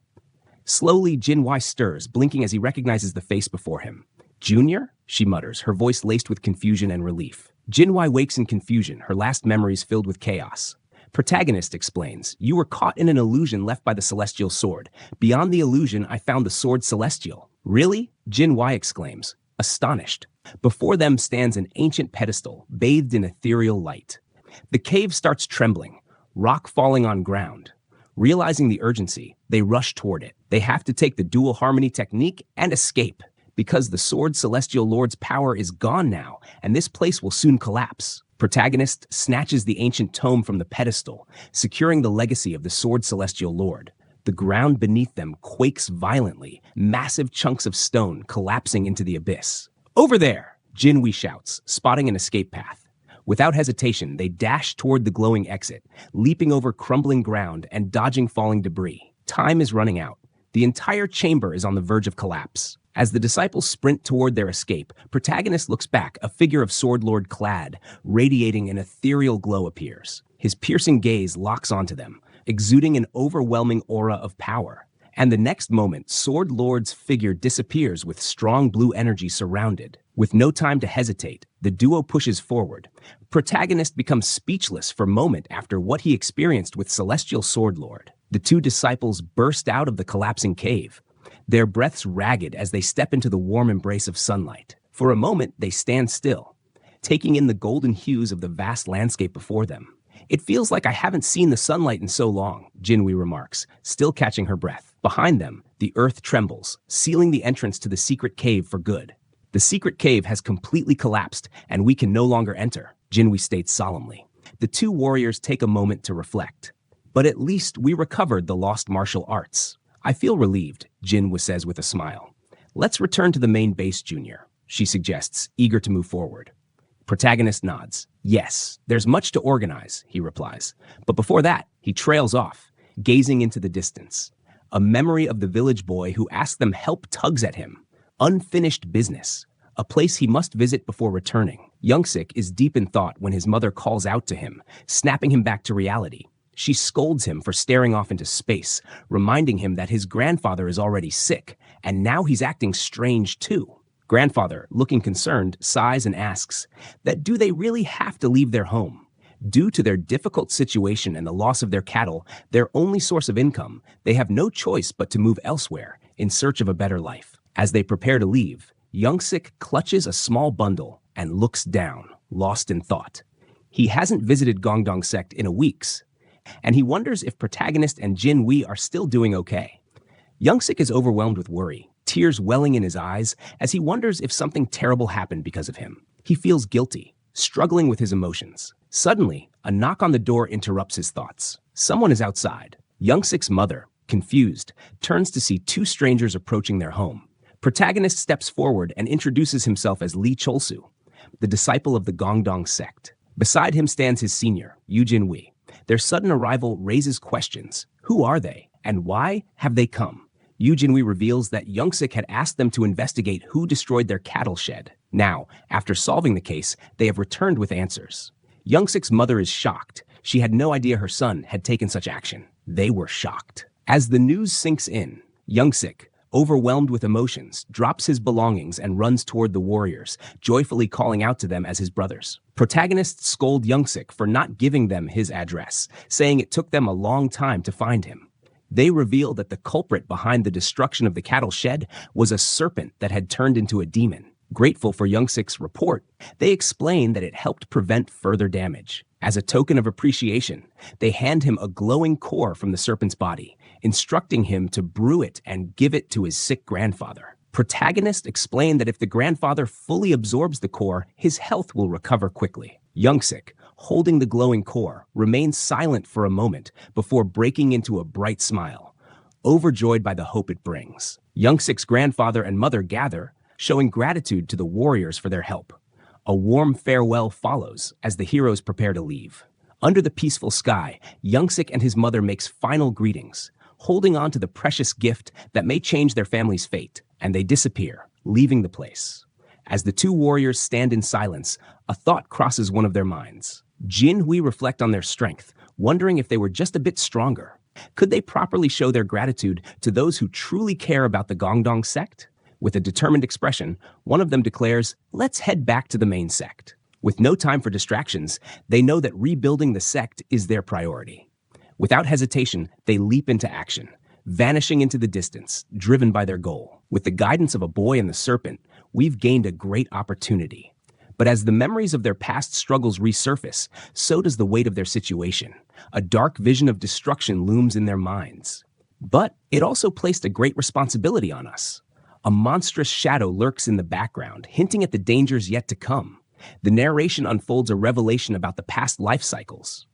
Slowly, Jin Wei stirs, blinking as he recognizes the face before him. Junior? She mutters, her voice laced with confusion and relief. Jin Wei wakes in confusion, her last memories filled with chaos. Protagonist explains, you were caught in an illusion left by the celestial sword. Beyond the illusion, I found the sword celestial. Really? Jin Wei exclaims, astonished. Before them stands an ancient pedestal, bathed in ethereal light. The cave starts trembling, rock falling on ground. Realizing the urgency, they rush toward it. They have to take the dual harmony technique and escape. Because the sword celestial lord's power is gone now, and this place will soon collapse. Protagonist snatches the ancient tome from the pedestal, securing the legacy of the sword celestial lord. The ground beneath them quakes violently, massive chunks of stone collapsing into the abyss. Over there, Jin Wei shouts, spotting an escape path. Without hesitation, they dash toward the glowing exit, leaping over crumbling ground and dodging falling debris. Time is running out. The entire chamber is on the verge of collapse. As the disciples sprint toward their escape, protagonist looks back, a figure of Sword Lord clad, radiating an ethereal glow appears. His piercing gaze locks onto them, exuding an overwhelming aura of power. And the next moment, Sword Lord's figure disappears with strong blue energy surrounded. With no time to hesitate, the duo pushes forward. Protagonist becomes speechless for a moment after what he experienced with Celestial Sword Lord. The two disciples burst out of the collapsing cave, their breaths ragged as they step into the warm embrace of sunlight. For a moment, they stand still, taking in the golden hues of the vast landscape before them. It feels like I haven't seen the sunlight in so long, Jin Wei remarks, still catching her breath. Behind them, the earth trembles, sealing the entrance to the secret cave for good. The secret cave has completely collapsed, and we can no longer enter, Jin Wei states solemnly. The two warriors take a moment to reflect. But at least we recovered the lost martial arts. I feel relieved, Jin Wei says with a smile. Let's return to the main base, Junior, she suggests, eager to move forward. Protagonist nods. Yes, there's much to organize, he replies. But before that, he trails off, gazing into the distance. A memory of the village boy who asked them help tugs at him. Unfinished business. A place he must visit before returning. Youngsik is deep in thought when his mother calls out to him, snapping him back to reality. She scolds him for staring off into space, reminding him that his grandfather is already sick, and now he's acting strange too. Grandfather, looking concerned, sighs and asks that do they really have to leave their home? Due to their difficult situation and the loss of their cattle, their only source of income, they have no choice but to move elsewhere in search of a better life. As they prepare to leave, Youngsik clutches a small bundle and looks down, lost in thought. He hasn't visited Gongdong sect in weeks, and he wonders if protagonist and Jin Wei are still doing okay. Youngsik is overwhelmed with worry, tears welling in his eyes as he wonders if something terrible happened because of him. He feels guilty, struggling with his emotions. Suddenly, a knock on the door interrupts his thoughts. Someone is outside. Youngsik's mother, confused, turns to see two strangers approaching their home. Protagonist steps forward and introduces himself as Lee Cholsu, the disciple of the Gongdong sect. Beside him stands his senior, Yu Jinwei. Their sudden arrival raises questions. Who are they, and why have they come? Yu Jinwei reveals that Youngsik had asked them to investigate who destroyed their cattle shed. Now, after solving the case, they have returned with answers. Youngsik's mother is shocked. She had no idea her son had taken such action. They were shocked. As the news sinks in, Youngsik, overwhelmed with emotions, drops his belongings and runs toward the warriors, joyfully calling out to them as his brothers. Protagonists scold Youngsik for not giving them his address, saying it took them a long time to find him. They reveal that the culprit behind the destruction of the cattle shed was a serpent that had turned into a demon. Grateful for Youngsik's report, they explain that it helped prevent further damage. As a token of appreciation, they hand him a glowing core from the serpent's body, instructing him to brew it and give it to his sick grandfather. Protagonist explained that if the grandfather fully absorbs the core, his health will recover quickly. Youngsik, holding the glowing core, remains silent for a moment before breaking into a bright smile, overjoyed by the hope it brings. Youngsik's grandfather and mother gather, showing gratitude to the warriors for their help. A warm farewell follows as the heroes prepare to leave. Under the peaceful sky, Youngsik and his mother makes final greetings, holding on to the precious gift that may change their family's fate, and they disappear, leaving the place. As the two warriors stand in silence, a thought crosses one of their minds. Jin Hui reflect on their strength, wondering if they were just a bit stronger. Could they properly show their gratitude to those who truly care about the Gongdong sect? With a determined expression, one of them declares, "Let's head back to the main sect." With no time for distractions, they know that rebuilding the sect is their priority. Without hesitation, they leap into action, vanishing into the distance, driven by their goal. With the guidance of a boy and the serpent, we've gained a great opportunity. But as the memories of their past struggles resurface, so does the weight of their situation. A dark vision of destruction looms in their minds. But it also placed a great responsibility on us. A monstrous shadow lurks in the background, hinting at the dangers yet to come. The narration unfolds a revelation about the past life cycles.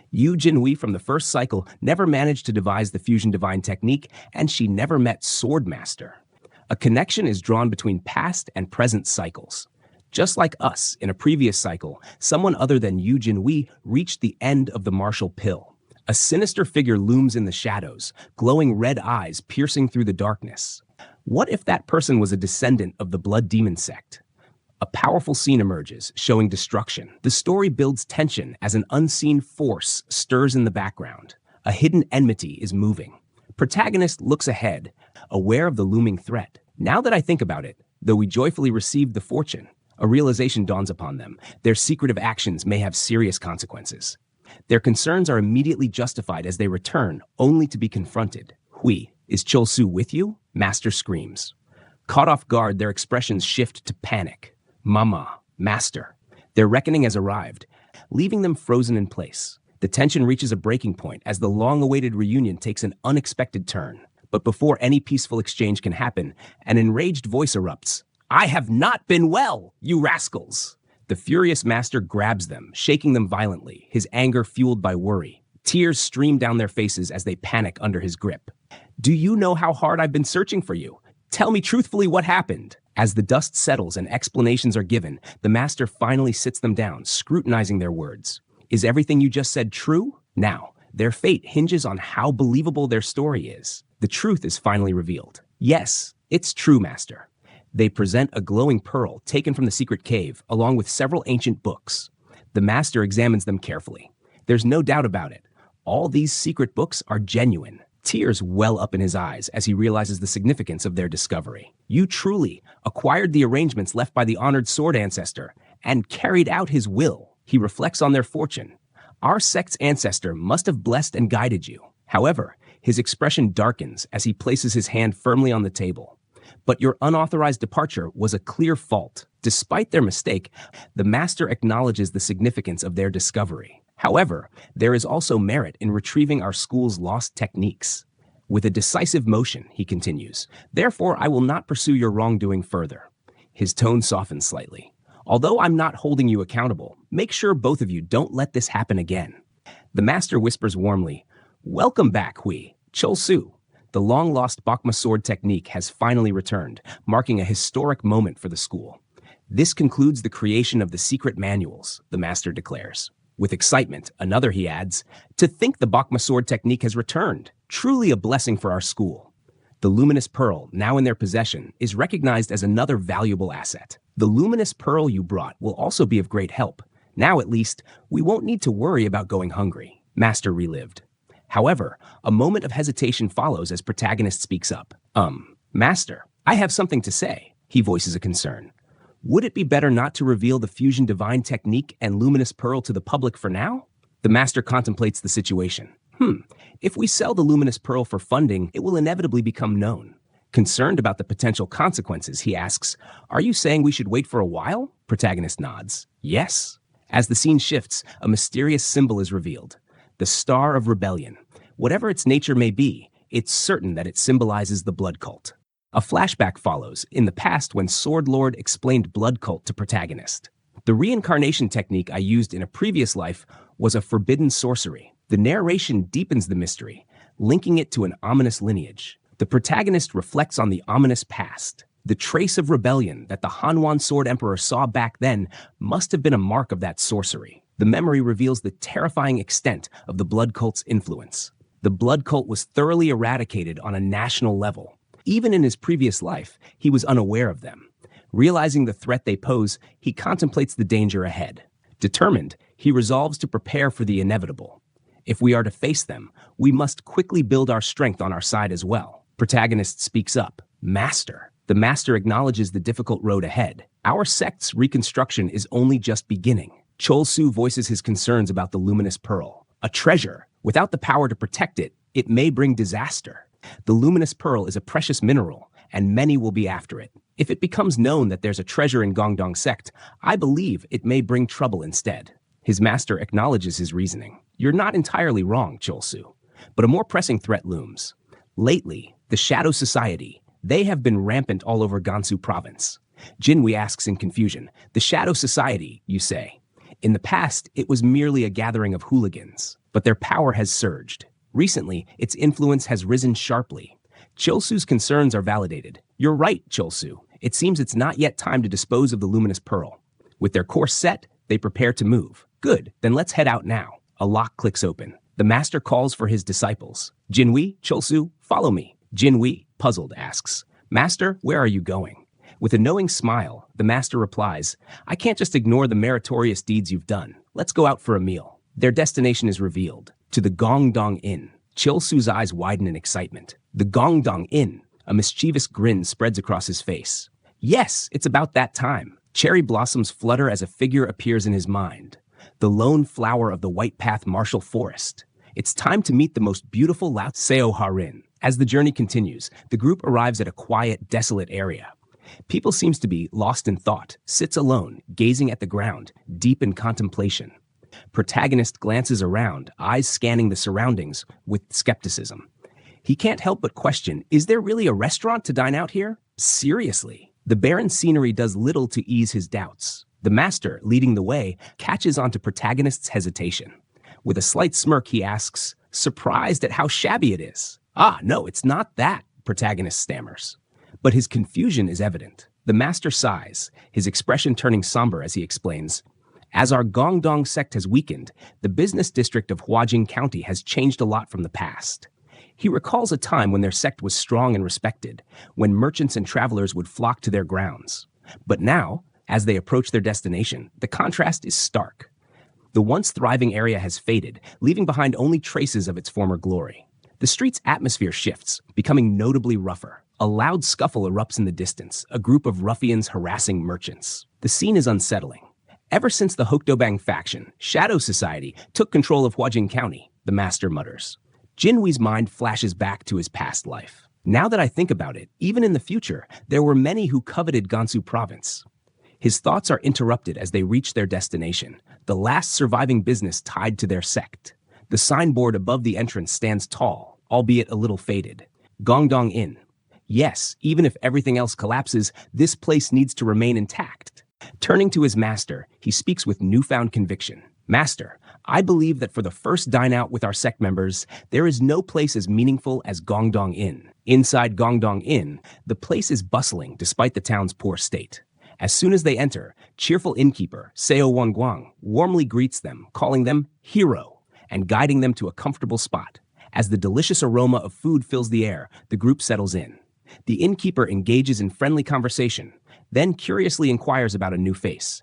Yu Jinwei from the first cycle never managed to devise the fusion divine technique, and she never met Swordmaster. A connection is drawn between past and present cycles. Just like us, in a previous cycle, someone other than Yu Jinwei reached the end of the martial pill. A sinister figure looms in the shadows, glowing red eyes piercing through the darkness. What if that person was a descendant of the Blood Demon sect? A powerful scene emerges, showing destruction. The story builds tension as an unseen force stirs in the background. A hidden enmity is moving. Protagonist looks ahead, aware of the looming threat. Now that I think about it, though we joyfully received the fortune, a realization dawns upon them. Their secretive actions may have serious consequences. Their concerns are immediately justified as they return, only to be confronted. Hui, is Cholsu with you? Master screams. Caught off guard, their expressions shift to panic. Mama, Master. Their reckoning has arrived, leaving them frozen in place. The tension reaches a breaking point as the long-awaited reunion takes an unexpected turn. But before any peaceful exchange can happen, an enraged voice erupts. I have not been well, you rascals! The furious master grabs them, shaking them violently, his anger fueled by worry. Tears stream down their faces as they panic under his grip. Do you know how hard I've been searching for you? Tell me truthfully what happened. As the dust settles and explanations are given, the master finally sits them down, scrutinizing their words. Is everything you just said true? Now, their fate hinges on how believable their story is. The truth is finally revealed. Yes, it's true, master. They present a glowing pearl taken from the secret cave, along with several ancient books. The master examines them carefully. There's no doubt about it. All these secret books are genuine. Tears well up in his eyes as he realizes the significance of their discovery. You truly acquired the arrangements left by the honored sword ancestor and carried out his will. He reflects on their fortune. Our sect's ancestor must have blessed and guided you. However, his expression darkens as he places his hand firmly on the table. But your unauthorized departure was a clear fault. Despite their mistake, the master acknowledges the significance of their discovery. However, there is also merit in retrieving our school's lost techniques. With a decisive motion, he continues, therefore I will not pursue your wrongdoing further. His tone softens slightly. Although I'm not holding you accountable, make sure both of you don't let this happen again. The master whispers warmly, welcome back, Hui, Chol-su. The long-lost Bakma sword technique has finally returned, marking a historic moment for the school. This concludes the creation of the secret manuals, the master declares. With excitement, another he adds, to think the Bakma sword technique has returned, truly a blessing for our school. The luminous pearl, now in their possession, is recognized as another valuable asset. The luminous pearl you brought will also be of great help. Now, at least, we won't need to worry about going hungry, Master relived. However, a moment of hesitation follows as protagonist speaks up. Master, I have something to say, he voices a concern. Would it be better not to reveal the fusion divine technique and luminous pearl to the public for now? The master contemplates the situation. If we sell the luminous pearl for funding, it will inevitably become known. Concerned about the potential consequences, he asks, are you saying we should wait for a while? Protagonist nods. Yes. As the scene shifts, a mysterious symbol is revealed. The Star of Rebellion. Whatever its nature may be, it's certain that it symbolizes the blood cult. A flashback follows, in the past when Sword Lord explained blood cult to protagonist. The reincarnation technique I used in a previous life was a forbidden sorcery. The narration deepens the mystery, linking it to an ominous lineage. The protagonist reflects on the ominous past. The trace of rebellion that the Hanwhan Sword Emperor saw back then must have been a mark of that sorcery. The memory reveals the terrifying extent of the blood cult's influence. The blood cult was thoroughly eradicated on a national level. Even in his previous life, he was unaware of them. Realizing the threat they pose, he contemplates the danger ahead. Determined, he resolves to prepare for the inevitable. If we are to face them, we must quickly build our strength on our side as well. Protagonist speaks up. Master. The master acknowledges the difficult road ahead. Our sect's reconstruction is only just beginning. Chol-su voices his concerns about the luminous pearl. A treasure. Without the power to protect it, it may bring disaster. The luminous pearl is a precious mineral, and many will be after it. If it becomes known that there's a treasure in Gongdong sect, I believe it may bring trouble instead. His master acknowledges his reasoning. You're not entirely wrong, Chol-su, but a more pressing threat looms. Lately, the Shadow Society, they have been rampant all over Gansu province. Jinwei asks in confusion, the Shadow Society, you say? In the past, it was merely a gathering of hooligans, but their power has surged. Recently, its influence has risen sharply. Chol-su's concerns are validated. You're right, Chol-su. It seems it's not yet time to dispose of the luminous pearl. With their course set, they prepare to move. Good, then let's head out now. A lock clicks open. The master calls for his disciples. Jinwei, Chol-su, follow me. Jinwei, puzzled, asks, Master, where are you going? With a knowing smile, the master replies, I can't just ignore the meritorious deeds you've done. Let's go out for a meal. Their destination is revealed. To the Gongdong Inn. Chol-su's eyes widen in excitement. The Gongdong Inn. A mischievous grin spreads across his face. Yes, it's about that time. Cherry blossoms flutter as a figure appears in his mind. The lone flower of the White Path Martial Forest. It's time to meet the most beautiful Lao Tseo harem. As the journey continues, the group arrives at a quiet, desolate area. People seems to be lost in thought, sits alone, gazing at the ground, deep in contemplation. Protagonist glances around, eyes scanning the surroundings with skepticism. He can't help but question, is there really a restaurant to dine out here? Seriously. The barren scenery does little to ease his doubts. The master, leading the way, catches onto protagonist's hesitation. With a slight smirk, he asks, surprised at how shabby it is. Ah, no, it's not that, protagonist stammers. But his confusion is evident. The master sighs, his expression turning somber as he explains, "As our Gongdong sect has weakened, the business district of Huajing County has changed a lot from the past." He recalls a time when their sect was strong and respected, when merchants and travelers would flock to their grounds. But now, as they approach their destination, the contrast is stark. The once thriving area has faded, leaving behind only traces of its former glory. The street's atmosphere shifts, becoming notably rougher. A loud scuffle erupts in the distance, a group of ruffians harassing merchants. The scene is unsettling. Ever since the Hokkdobang faction, Shadow Society, took control of Huajing County, the master mutters. Jinwee's mind flashes back to his past life. Now that I think about it, even in the future, there were many who coveted Gansu province. His thoughts are interrupted as they reach their destination, the last surviving business tied to their sect. The signboard above the entrance stands tall, albeit a little faded. Gongdong Inn. Yes, even if everything else collapses, this place needs to remain intact. Turning to his master, he speaks with newfound conviction. "Master, I believe that for the first dine-out with our sect members, there is no place as meaningful as Gongdong Inn. Inside Gongdong Inn, the place is bustling despite the town's poor state. As soon as they enter, cheerful innkeeper Seo Wangguang warmly greets them, calling them hero, and guiding them to a comfortable spot. As the delicious aroma of food fills the air, the group settles in. The innkeeper engages in friendly conversation, then curiously inquires about a new face.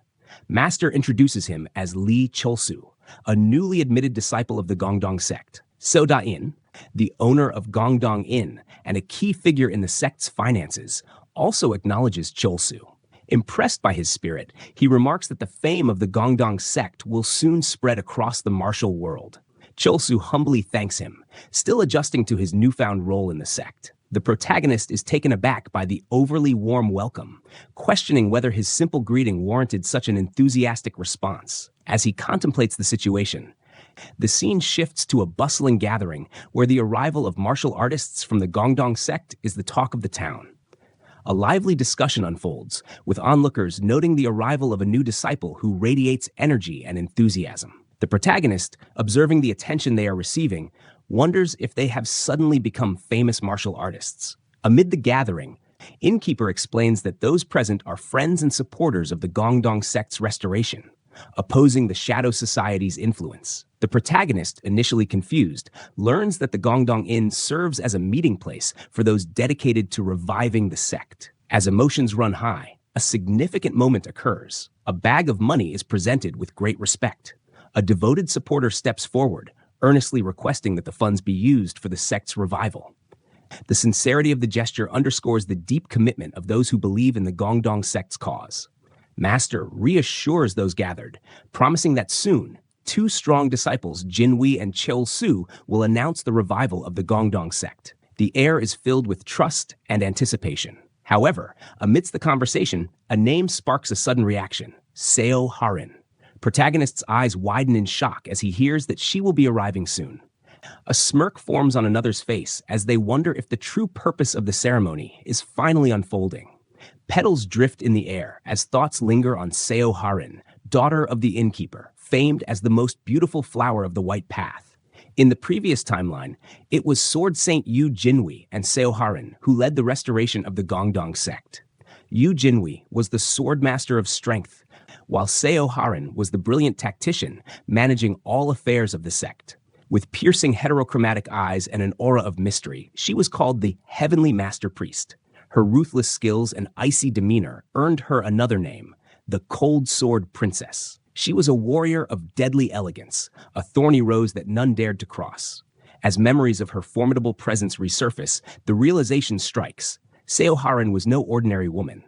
Master introduces him as Li Cholsu, a newly admitted disciple of the Gongdong sect. So Da-in, the owner of Gongdong Inn and a key figure in the sect's finances, also acknowledges Cholsu. Impressed by his spirit, he remarks that the fame of the Gongdong sect will soon spread across the martial world. Cholsu humbly thanks him, still adjusting to his newfound role in the sect. The protagonist is taken aback by the overly warm welcome, questioning whether his simple greeting warranted such an enthusiastic response. As he contemplates the situation, the scene shifts to a bustling gathering where the arrival of martial artists from the Gongdong sect is the talk of the town. A lively discussion unfolds, with onlookers noting the arrival of a new disciple who radiates energy and enthusiasm. The protagonist, observing the attention they are receiving, wonders if they have suddenly become famous martial artists. Amid the gathering, innkeeper explains that those present are friends and supporters of the Gongdong sect's restoration, opposing the Shadow Society's influence. The protagonist, initially confused, learns that the Gongdong Inn serves as a meeting place for those dedicated to reviving the sect. As emotions run high, a significant moment occurs. A bag of money is presented with great respect. A devoted supporter steps forward, earnestly requesting that the funds be used for the sect's revival. The sincerity of the gesture underscores the deep commitment of those who believe in the Gongdong sect's cause. Master reassures those gathered, promising that soon, two strong disciples, Jinwei and Cholsu, will announce the revival of the Gongdong sect. The air is filled with trust and anticipation. However, amidst the conversation, a name sparks a sudden reaction: Seo Harin. Protagonist's eyes widen in shock as he hears that she will be arriving soon. A smirk forms on another's face as they wonder if the true purpose of the ceremony is finally unfolding. Petals drift in the air as thoughts linger on Seo Harin, daughter of the innkeeper, famed as the most beautiful flower of the White Path. In the previous timeline, it was Sword Saint Yu Jinwei and Seo Harin who led the restoration of the Gongdong sect. Yu Jinwei was the sword master of strength, while Seo Harin was the brilliant tactician managing all affairs of the sect. With piercing heterochromatic eyes and an aura of mystery, she was called the Heavenly Master Priest. Her ruthless skills and icy demeanor earned her another name, the Cold Sword Princess. She was a warrior of deadly elegance, a thorny rose that none dared to cross. As memories of her formidable presence resurface, the realization strikes: Seo Harin was no ordinary woman.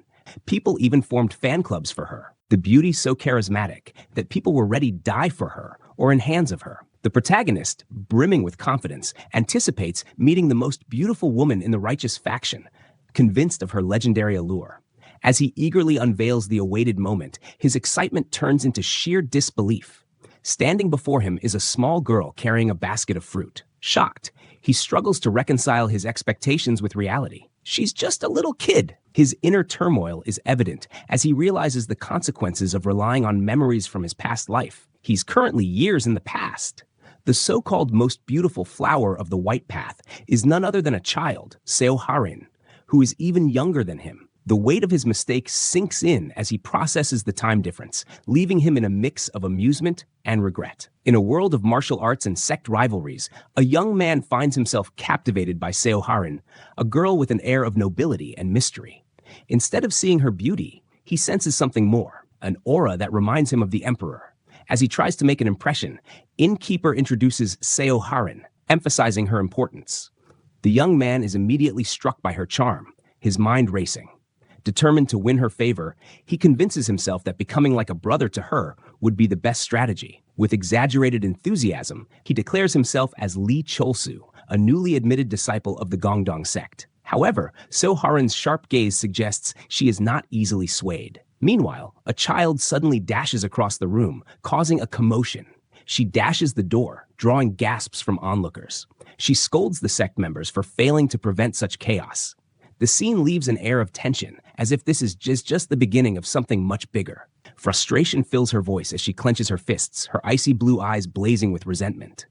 People even formed fan clubs for her. The beauty so charismatic that people were ready to die for her or in hands of her. The protagonist, brimming with confidence, anticipates meeting the most beautiful woman in the righteous faction, convinced of her legendary allure. As he eagerly unveils the awaited moment, his excitement turns into sheer disbelief. Standing before him is a small girl carrying a basket of fruit. Shocked, he struggles to reconcile his expectations with reality. She's just a little kid. His inner turmoil is evident as he realizes the consequences of relying on memories from his past life. He's currently years in the past. The so-called most beautiful flower of the White Path is none other than a child, Seo Harin, who is even younger than him. The weight of his mistake sinks in as he processes the time difference, leaving him in a mix of amusement and regret. In a world of martial arts and sect rivalries, a young man finds himself captivated by Seo Harin, a girl with an air of nobility and mystery. Instead of seeing her beauty, he senses something more, an aura that reminds him of the emperor. As he tries to make an impression, Innkeeper introduces Seo Harin, emphasizing her importance. The young man is immediately struck by her charm, his mind racing. Determined to win her favor, he convinces himself that becoming like a brother to her would be the best strategy. With exaggerated enthusiasm, he declares himself as Lee Cholsu, a newly admitted disciple of the Gongdong sect. However, Seo Harin's sharp gaze suggests she is not easily swayed. Meanwhile, a child suddenly dashes across the room, causing a commotion. She dashes the door, drawing gasps from onlookers. She scolds the sect members for failing to prevent such chaos. The scene leaves an air of tension, as if this is just the beginning of something much bigger. Frustration fills her voice as she clenches her fists, her icy blue eyes blazing with resentment.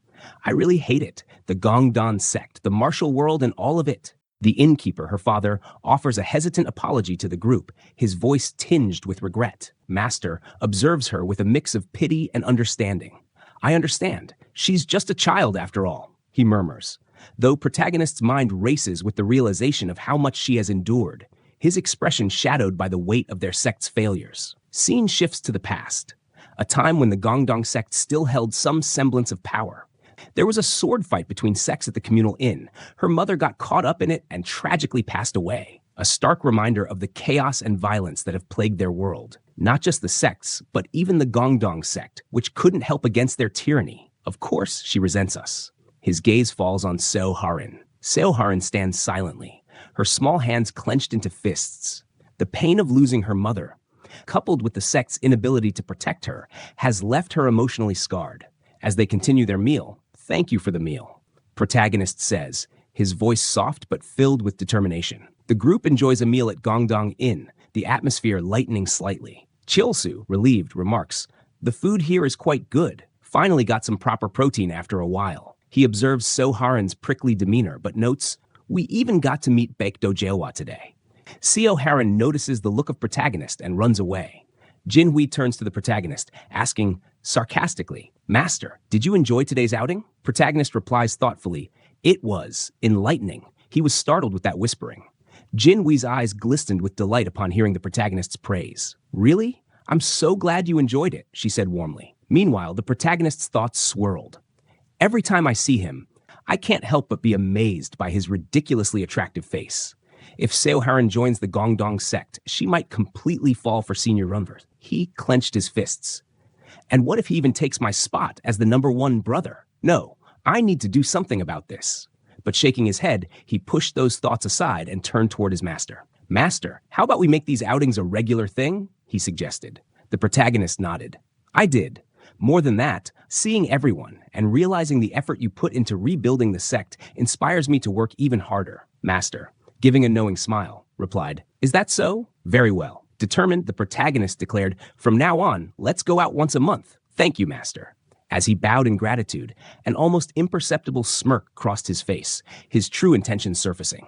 I really hate it, the Gongdong sect, the martial world and all of it. The innkeeper, her father, offers a hesitant apology to the group, his voice tinged with regret. Master observes her with a mix of pity and understanding. I understand. She's just a child after all, he murmurs. Though protagonist's mind races with the realization of how much she has endured, his expression shadowed by the weight of their sect's failures. Scene shifts to the past, a time when the Gongdong sect still held some semblance of power. There was a sword fight between sects at the communal inn. Her mother got caught up in it and tragically passed away. A stark reminder of the chaos and violence that have plagued their world. Not just the sects, but even the Gongdong sect, which couldn't help against their tyranny. Of course, she resents us. His gaze falls on Seo Harin. Seo Harin stands silently, her small hands clenched into fists. The pain of losing her mother, coupled with the sect's inability to protect her, has left her emotionally scarred. As they continue their meal, "Thank you for the meal," protagonist says, his voice soft but filled with determination. The group enjoys a meal at Gongdong Inn, the atmosphere lightening slightly. Chilsu, relieved, remarks, "The food here is quite good. Finally got some proper protein after a while." He observes Seo Harin's prickly demeanor, but notes, "We even got to meet Baekdo Jewa today." Seo Harin notices the look of protagonist and runs away. Jin Hui turns to the protagonist, asking, sarcastically, "Master, did you enjoy today's outing?" Protagonist replies thoughtfully, "It was enlightening." He was startled with that whispering. Jin Hui's eyes glistened with delight upon hearing the protagonist's praise. "Really? I'm so glad you enjoyed it," she said warmly. Meanwhile, the protagonist's thoughts swirled. Every time I see him, I can't help but be amazed by his ridiculously attractive face. If Seo Harin joins the Gongdong sect, she might completely fall for Senior Runver. He clenched his fists. And what if he even takes my spot as the #1 brother? No, I need to do something about this. But shaking his head, he pushed those thoughts aside and turned toward his master. "Master, how about we make these outings a regular thing?" he suggested. The protagonist nodded. "I did. More than that, seeing everyone and realizing the effort you put into rebuilding the sect inspires me to work even harder." Master, giving a knowing smile, replied, "Is that so? Very well." Determined, the protagonist declared, "From now on, let's go out once a month. Thank you, Master." As he bowed in gratitude, an almost imperceptible smirk crossed his face, his true intentions surfacing.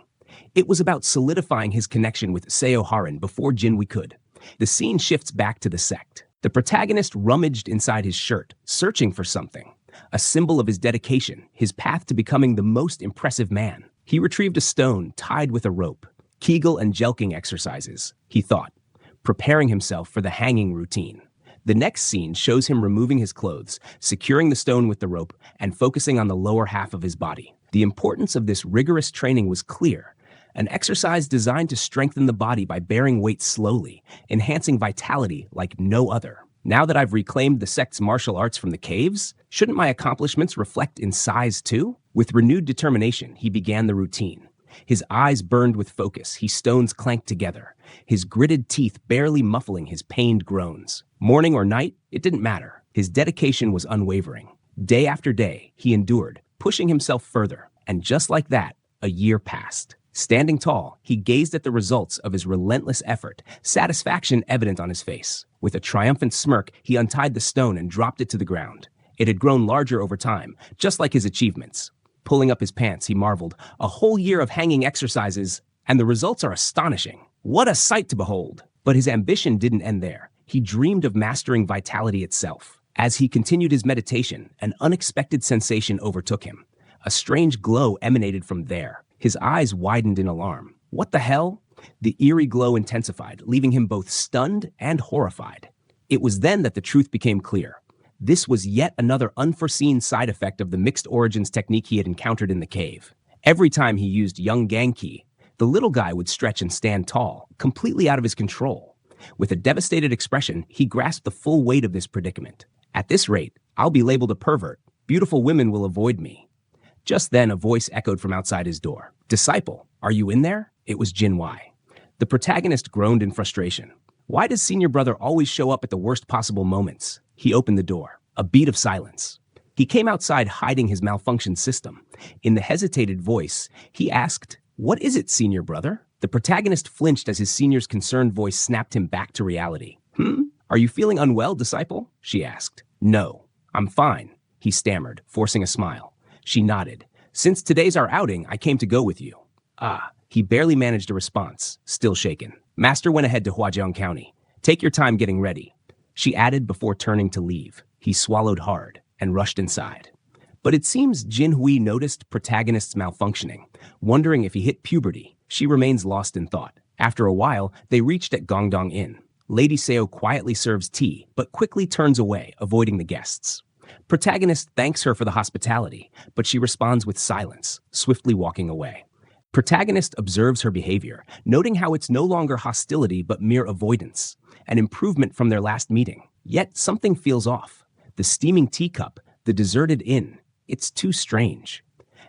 It was about solidifying his connection with Seo Harin before Jinwi could. The scene shifts back to the sect. The protagonist rummaged inside his shirt, searching for something, a symbol of his dedication, his path to becoming the most impressive man. He retrieved a stone tied with a rope. Kegel and jelking exercises, he thought, preparing himself for the hanging routine. The next scene shows him removing his clothes, securing the stone with the rope, and focusing on the lower half of his body. The importance of this rigorous training was clear. An exercise designed to strengthen the body by bearing weight slowly, enhancing vitality like no other. Now that I've reclaimed the sect's martial arts from the caves, shouldn't my accomplishments reflect in size too? With renewed determination, he began the routine. His eyes burned with focus, his stones clanked together, his gritted teeth barely muffling his pained groans. Morning or night, it didn't matter. His dedication was unwavering. Day after day, he endured, pushing himself further. And just like that, a year passed. Standing tall, he gazed at the results of his relentless effort, satisfaction evident on his face. With a triumphant smirk, he untied the stone and dropped it to the ground. It had grown larger over time, just like his achievements. Pulling up his pants, he marveled, a whole year of hanging exercises, And the results are astonishing. What a sight to behold! But his ambition didn't end there. He dreamed of mastering vitality itself. As he continued his meditation, an unexpected sensation overtook him. A strange glow emanated from there. His eyes widened in alarm. What the hell? The eerie glow intensified, leaving him both stunned and horrified. It was then that the truth became clear. This was yet another unforeseen side effect of the mixed origins technique he had encountered in the cave. Every time he used Young Ganki, the little guy would stretch and stand tall, completely out of his control. With a devastated expression, he grasped the full weight of this predicament. At this rate, I'll be labeled a pervert. Beautiful women will avoid me. Just then, a voice echoed from outside his door. Disciple, are you in there? It was Jin Wei. The protagonist groaned in frustration. Why does senior brother always show up at the worst possible moments? He opened the door. A beat of silence. He came outside hiding his malfunctioned system. In the hesitated voice, he asked, "What is it, senior brother?" The protagonist flinched as his senior's concerned voice snapped him back to reality. Are you feeling unwell, disciple? She asked. No, I'm fine, he stammered, forcing a smile. She nodded. Since today's our outing, I came to go with you. He barely managed a response, still shaken. Master went ahead to Huajiang County. Take your time getting ready, she added before turning to leave. He swallowed hard and rushed inside. But it seems Jin Hui noticed protagonist's malfunctioning, wondering if he hit puberty. She remains lost in thought. After a while, they reached at Gongdong Inn. Lady Seo quietly serves tea, but quickly turns away, avoiding the guests. Protagonist thanks her for the hospitality, but she responds with silence, swiftly walking away. Protagonist observes her behavior, noting how it's no longer hostility but mere avoidance, an improvement from their last meeting. Yet something feels off. The steaming teacup, the deserted inn, it's too strange.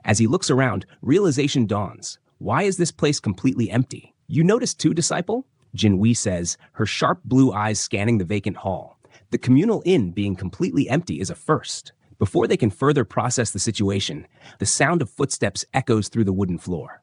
As he looks around, realization dawns. Why is this place completely empty? You notice too, disciple? Jin Hui says, her sharp blue eyes scanning the vacant hall. The communal inn being completely empty is a first. Before they can further process the situation, the sound of footsteps echoes through the wooden floor.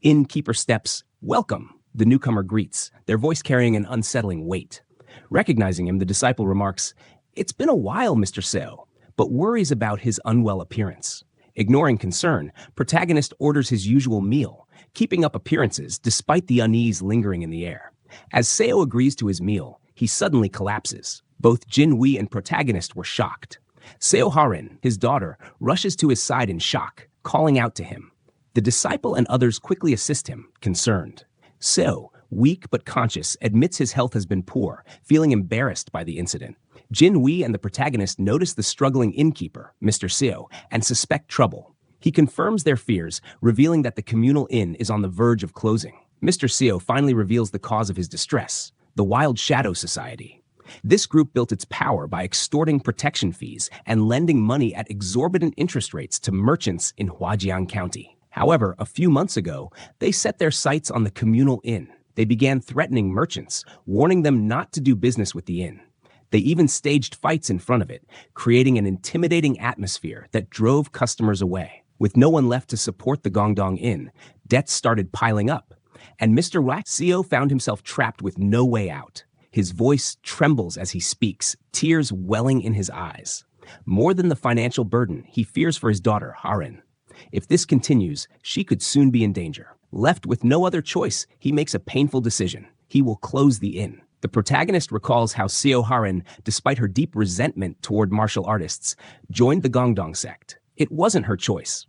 Innkeeper steps, welcome, the newcomer greets, their voice carrying an unsettling weight. Recognizing him, the disciple remarks, it's been a while, Mr. Seo, but worries about his unwell appearance. Ignoring concern, protagonist orders his usual meal, keeping up appearances despite the unease lingering in the air. As Seo agrees to his meal, he suddenly collapses. Both Jin Hui and protagonist were shocked. Seo Harin, his daughter, rushes to his side in shock, calling out to him. The disciple and others quickly assist him, concerned. Seo, weak but conscious, admits his health has been poor, feeling embarrassed by the incident. Jin Hui and the protagonist notice the struggling innkeeper, Mr. Seo, and suspect trouble. He confirms their fears, revealing that the communal inn is on the verge of closing. Mr. Seo finally reveals the cause of his distress, the Wild Shadow Society. This group built its power by extorting protection fees and lending money at exorbitant interest rates to merchants in Huajiang County. However, a few months ago, they set their sights on the communal inn. They began threatening merchants, warning them not to do business with the inn. They even staged fights in front of it, creating an intimidating atmosphere that drove customers away. With no one left to support the Gongdong Inn, debts started piling up, and Mr. Seo found himself trapped with no way out. His voice trembles as he speaks, tears welling in his eyes. More than the financial burden, he fears for his daughter, Harin. If this continues, she could soon be in danger. Left with no other choice, he makes a painful decision. He will close the inn. The protagonist recalls how Seo Harin, despite her deep resentment toward martial artists, joined the Gongdong sect. It wasn't her choice.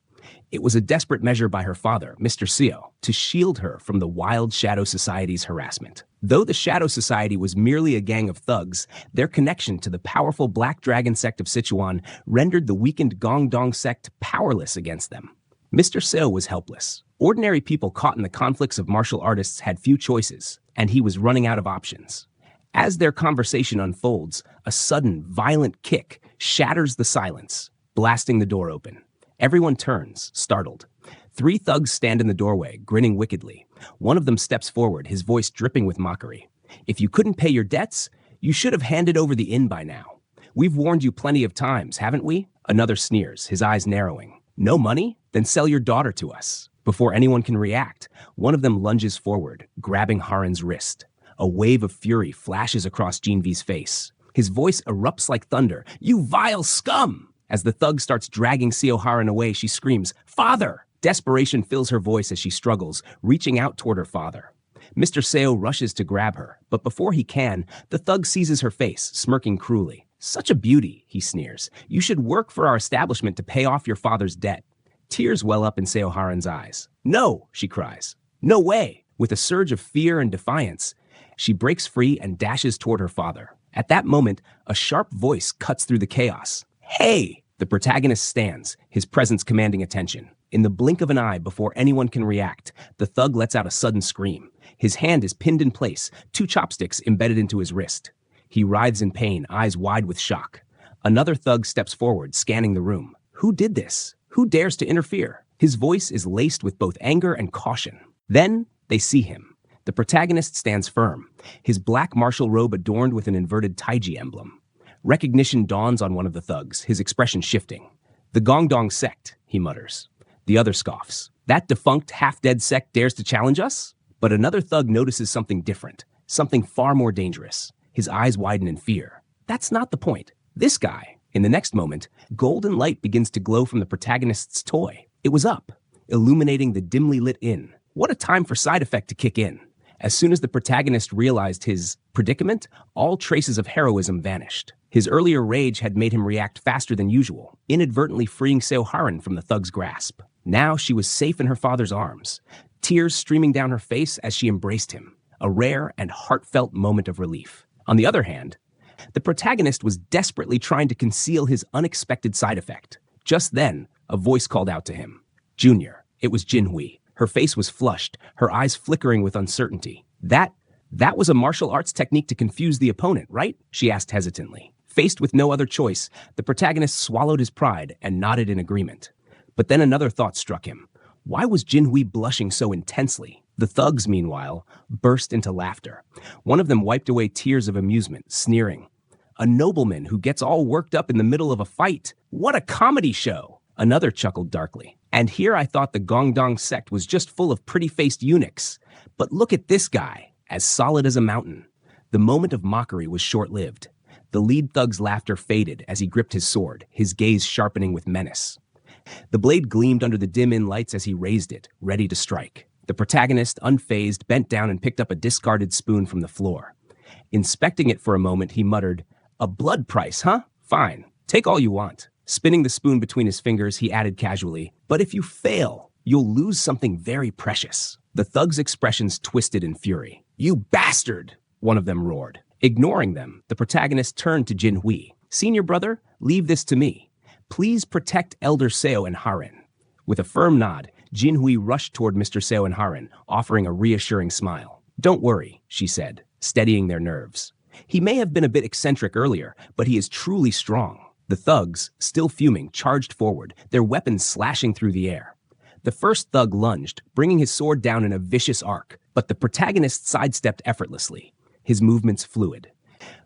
It was a desperate measure by her father, Mr. Seo, to shield her from the Wild Shadow Society's harassment. Though the Shadow Society was merely a gang of thugs, their connection to the powerful Black Dragon sect of Sichuan rendered the weakened Gongdong sect powerless against them. Mr. Seo was helpless. Ordinary people caught in the conflicts of martial artists had few choices, and he was running out of options. As their conversation unfolds, a sudden, violent kick shatters the silence, blasting the door open. Everyone turns, startled. 3 thugs stand in the doorway, grinning wickedly. One of them steps forward, his voice dripping with mockery. If you couldn't pay your debts, you should have handed over the inn by now. We've warned you plenty of times, haven't we? Another sneers, his eyes narrowing. No money? Then sell your daughter to us. Before anyone can react, one of them lunges forward, grabbing Harin's wrist. A wave of fury flashes across Jinvi's face. His voice erupts like thunder. You vile scum! As the thug starts dragging Seo Harin away, she screams, Father! Desperation fills her voice as she struggles, reaching out toward her father. Mr. Seo rushes to grab her, but before he can, the thug seizes her face, smirking cruelly. "Such a beauty," he sneers. "You should work for our establishment to pay off your father's debt." Tears well up in Seo Haren's eyes. "No," she cries. "No way!" With a surge of fear and defiance, she breaks free and dashes toward her father. At that moment, a sharp voice cuts through the chaos. "Hey!" The protagonist stands, his presence commanding attention. In the blink of an eye, before anyone can react, the thug lets out a sudden scream. His hand is pinned in place, 2 chopsticks embedded into his wrist. He writhes in pain, eyes wide with shock. Another thug steps forward, scanning the room. Who did this? Who dares to interfere? His voice is laced with both anger and caution. Then they see him. The protagonist stands firm, his black martial robe adorned with an inverted taiji emblem. Recognition dawns on one of the thugs, his expression shifting. "The Gongdong sect," he mutters. The other scoffs. "That defunct, half-dead sect dares to challenge us?" But another thug notices something different, something far more dangerous. His eyes widen in fear. That's not the point. This guy. In the next moment, golden light begins to glow from the protagonist's toy. It was up, illuminating the dimly lit inn. What a time for side effect to kick in. As soon as the protagonist realized his predicament, all traces of heroism vanished. His earlier rage had made him react faster than usual, inadvertently freeing Seo Haren from the thug's grasp. Now she was safe in her father's arms, tears streaming down her face as she embraced him, a rare and heartfelt moment of relief. On the other hand, the protagonist was desperately trying to conceal his unexpected side effect. Just then, a voice called out to him. "Junior." It was Jinhui. Her face was flushed, her eyes flickering with uncertainty. That was a martial arts technique to confuse the opponent, right?" she asked hesitantly. Faced with no other choice, the protagonist swallowed his pride and nodded in agreement. But then another thought struck him. Why was Jinhui blushing so intensely? The thugs, meanwhile, burst into laughter. One of them wiped away tears of amusement, sneering. "A nobleman who gets all worked up in the middle of a fight. What a comedy show!" Another chuckled darkly. "And here I thought the Gongdong sect was just full of pretty-faced eunuchs. But look at this guy, as solid as a mountain." The moment of mockery was short-lived. The lead thug's laughter faded as he gripped his sword, his gaze sharpening with menace. The blade gleamed under the dim-in lights as he raised it, ready to strike. The protagonist, unfazed, bent down and picked up a discarded spoon from the floor. Inspecting it for a moment, he muttered, "A blood price, huh? Fine. Take all you want." Spinning the spoon between his fingers, he added casually, "But if you fail, you'll lose something very precious." The thug's expressions twisted in fury. "You bastard!" one of them roared. Ignoring them, the protagonist turned to Jinhui. "Senior brother, leave this to me. Please protect Elder Seo and Haren." With a firm nod, Jinhui rushed toward Mr. Seo and Haren, offering a reassuring smile. "Don't worry," she said, steadying their nerves. "He may have been a bit eccentric earlier, but he is truly strong." The thugs, still fuming, charged forward, their weapons slashing through the air. The first thug lunged, bringing his sword down in a vicious arc, but the protagonist sidestepped effortlessly, his movements fluid.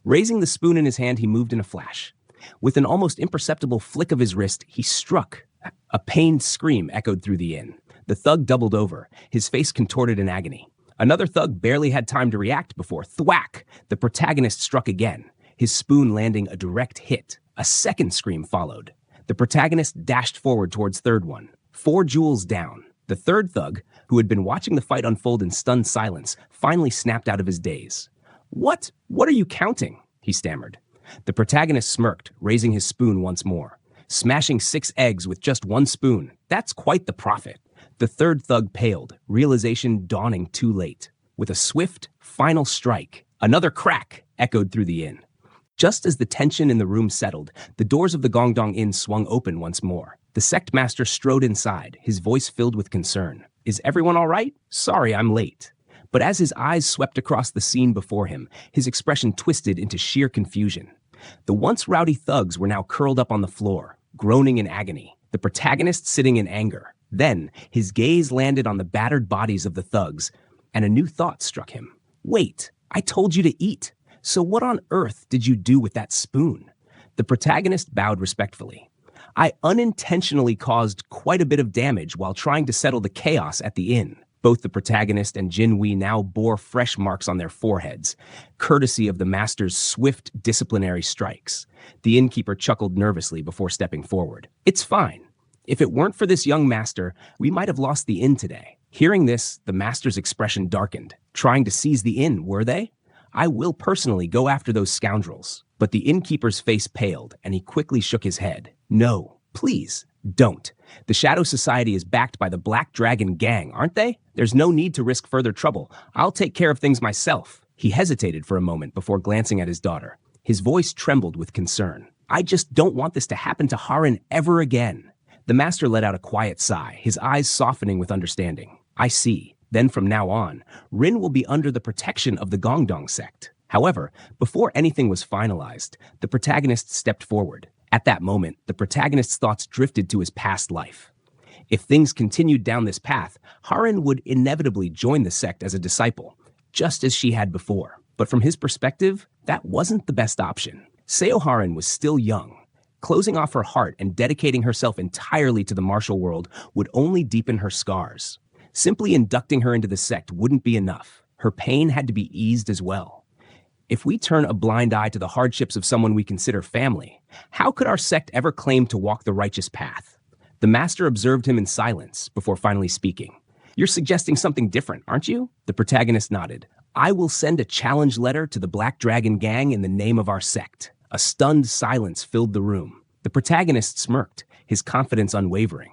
Raising the spoon in his hand, he moved in a flash. With an almost imperceptible flick of his wrist, he struck. A pained scream echoed through the inn. The thug doubled over, his face contorted in agony. Another thug barely had time to react before, thwack, the protagonist struck again, his spoon landing a direct hit. A second scream followed. The protagonist dashed forward towards third one. 4 jewels down. The third thug, who had been watching the fight unfold in stunned silence, finally snapped out of his daze. What are you counting?" he stammered. The protagonist smirked, raising his spoon once more. "Smashing 6 eggs with just 1 spoon. That's quite the profit." The third thug paled, realization dawning too late. With a swift, final strike, another crack echoed through the inn. Just as the tension in the room settled, the doors of the Gongdong Inn swung open once more. The sect master strode inside, his voice filled with concern. "Is everyone all right? Sorry I'm late." But as his eyes swept across the scene before him, his expression twisted into sheer confusion. The once rowdy thugs were now curled up on the floor, groaning in agony, the protagonist sitting in anger. Then, his gaze landed on the battered bodies of the thugs, and a new thought struck him. "Wait, I told you to eat. So what on earth did you do with that spoon?" The protagonist bowed respectfully. "I unintentionally caused quite a bit of damage while trying to settle the chaos at the inn." Both the protagonist and Jinhui now bore fresh marks on their foreheads, courtesy of the master's swift disciplinary strikes. The innkeeper chuckled nervously before stepping forward. "It's fine. If it weren't for this young master, we might have lost the inn today. Hearing this, the master's expression darkened. Trying to seize the inn, were they? I will personally go after those scoundrels. But the innkeeper's face paled, and he quickly shook his head. No, please, don't. The Shadow Society is backed by the Black Dragon Gang, aren't they? There's no need to risk further trouble. I'll take care of things myself. He hesitated for a moment before glancing at his daughter. His voice trembled with concern. I just don't want this to happen to Harem ever again. The master let out a quiet sigh, his eyes softening with understanding. I see. Then from now on, Rin will be under the protection of the Gongdong sect. However, before anything was finalized, the protagonist stepped forward. At that moment, the protagonist's thoughts drifted to his past life. If things continued down this path, Harem would inevitably join the sect as a disciple, just as she had before. But from his perspective, that wasn't the best option. Seo Harem was still young. Closing off her heart and dedicating herself entirely to the martial world would only deepen her scars. Simply inducting her into the sect wouldn't be enough. Her pain had to be eased as well. If we turn a blind eye to the hardships of someone we consider family, how could our sect ever claim to walk the righteous path? The master observed him in silence before finally speaking. You're suggesting something different, aren't you? The protagonist nodded. I will send a challenge letter to the Black Dragon Gang in the name of our sect. A stunned silence filled the room. The protagonist smirked, his confidence unwavering.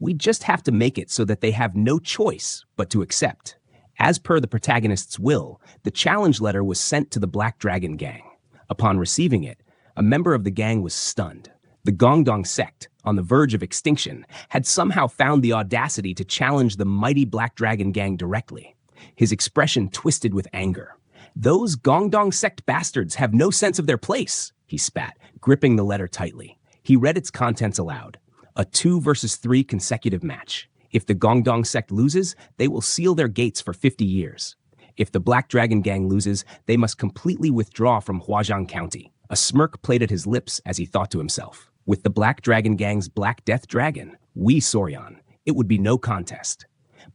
We just have to make it so that they have no choice but to accept. As per the protagonist's will, the challenge letter was sent to the Black Dragon Gang. Upon receiving it, a member of the gang was stunned. The Gongdong sect, on the verge of extinction, had somehow found the audacity to challenge the mighty Black Dragon Gang directly. His expression twisted with anger. Those Gongdong sect bastards have no sense of their place, he spat, gripping the letter tightly. He read its contents aloud. A 2-versus-3 consecutive match. If the Gongdong sect loses, they will seal their gates for 50 years. If the Black Dragon Gang loses, they must completely withdraw from Huajiang County. A smirk played at his lips as he thought to himself. With the Black Dragon Gang's Black Death Dragon, Wee Soryan, it would be no contest.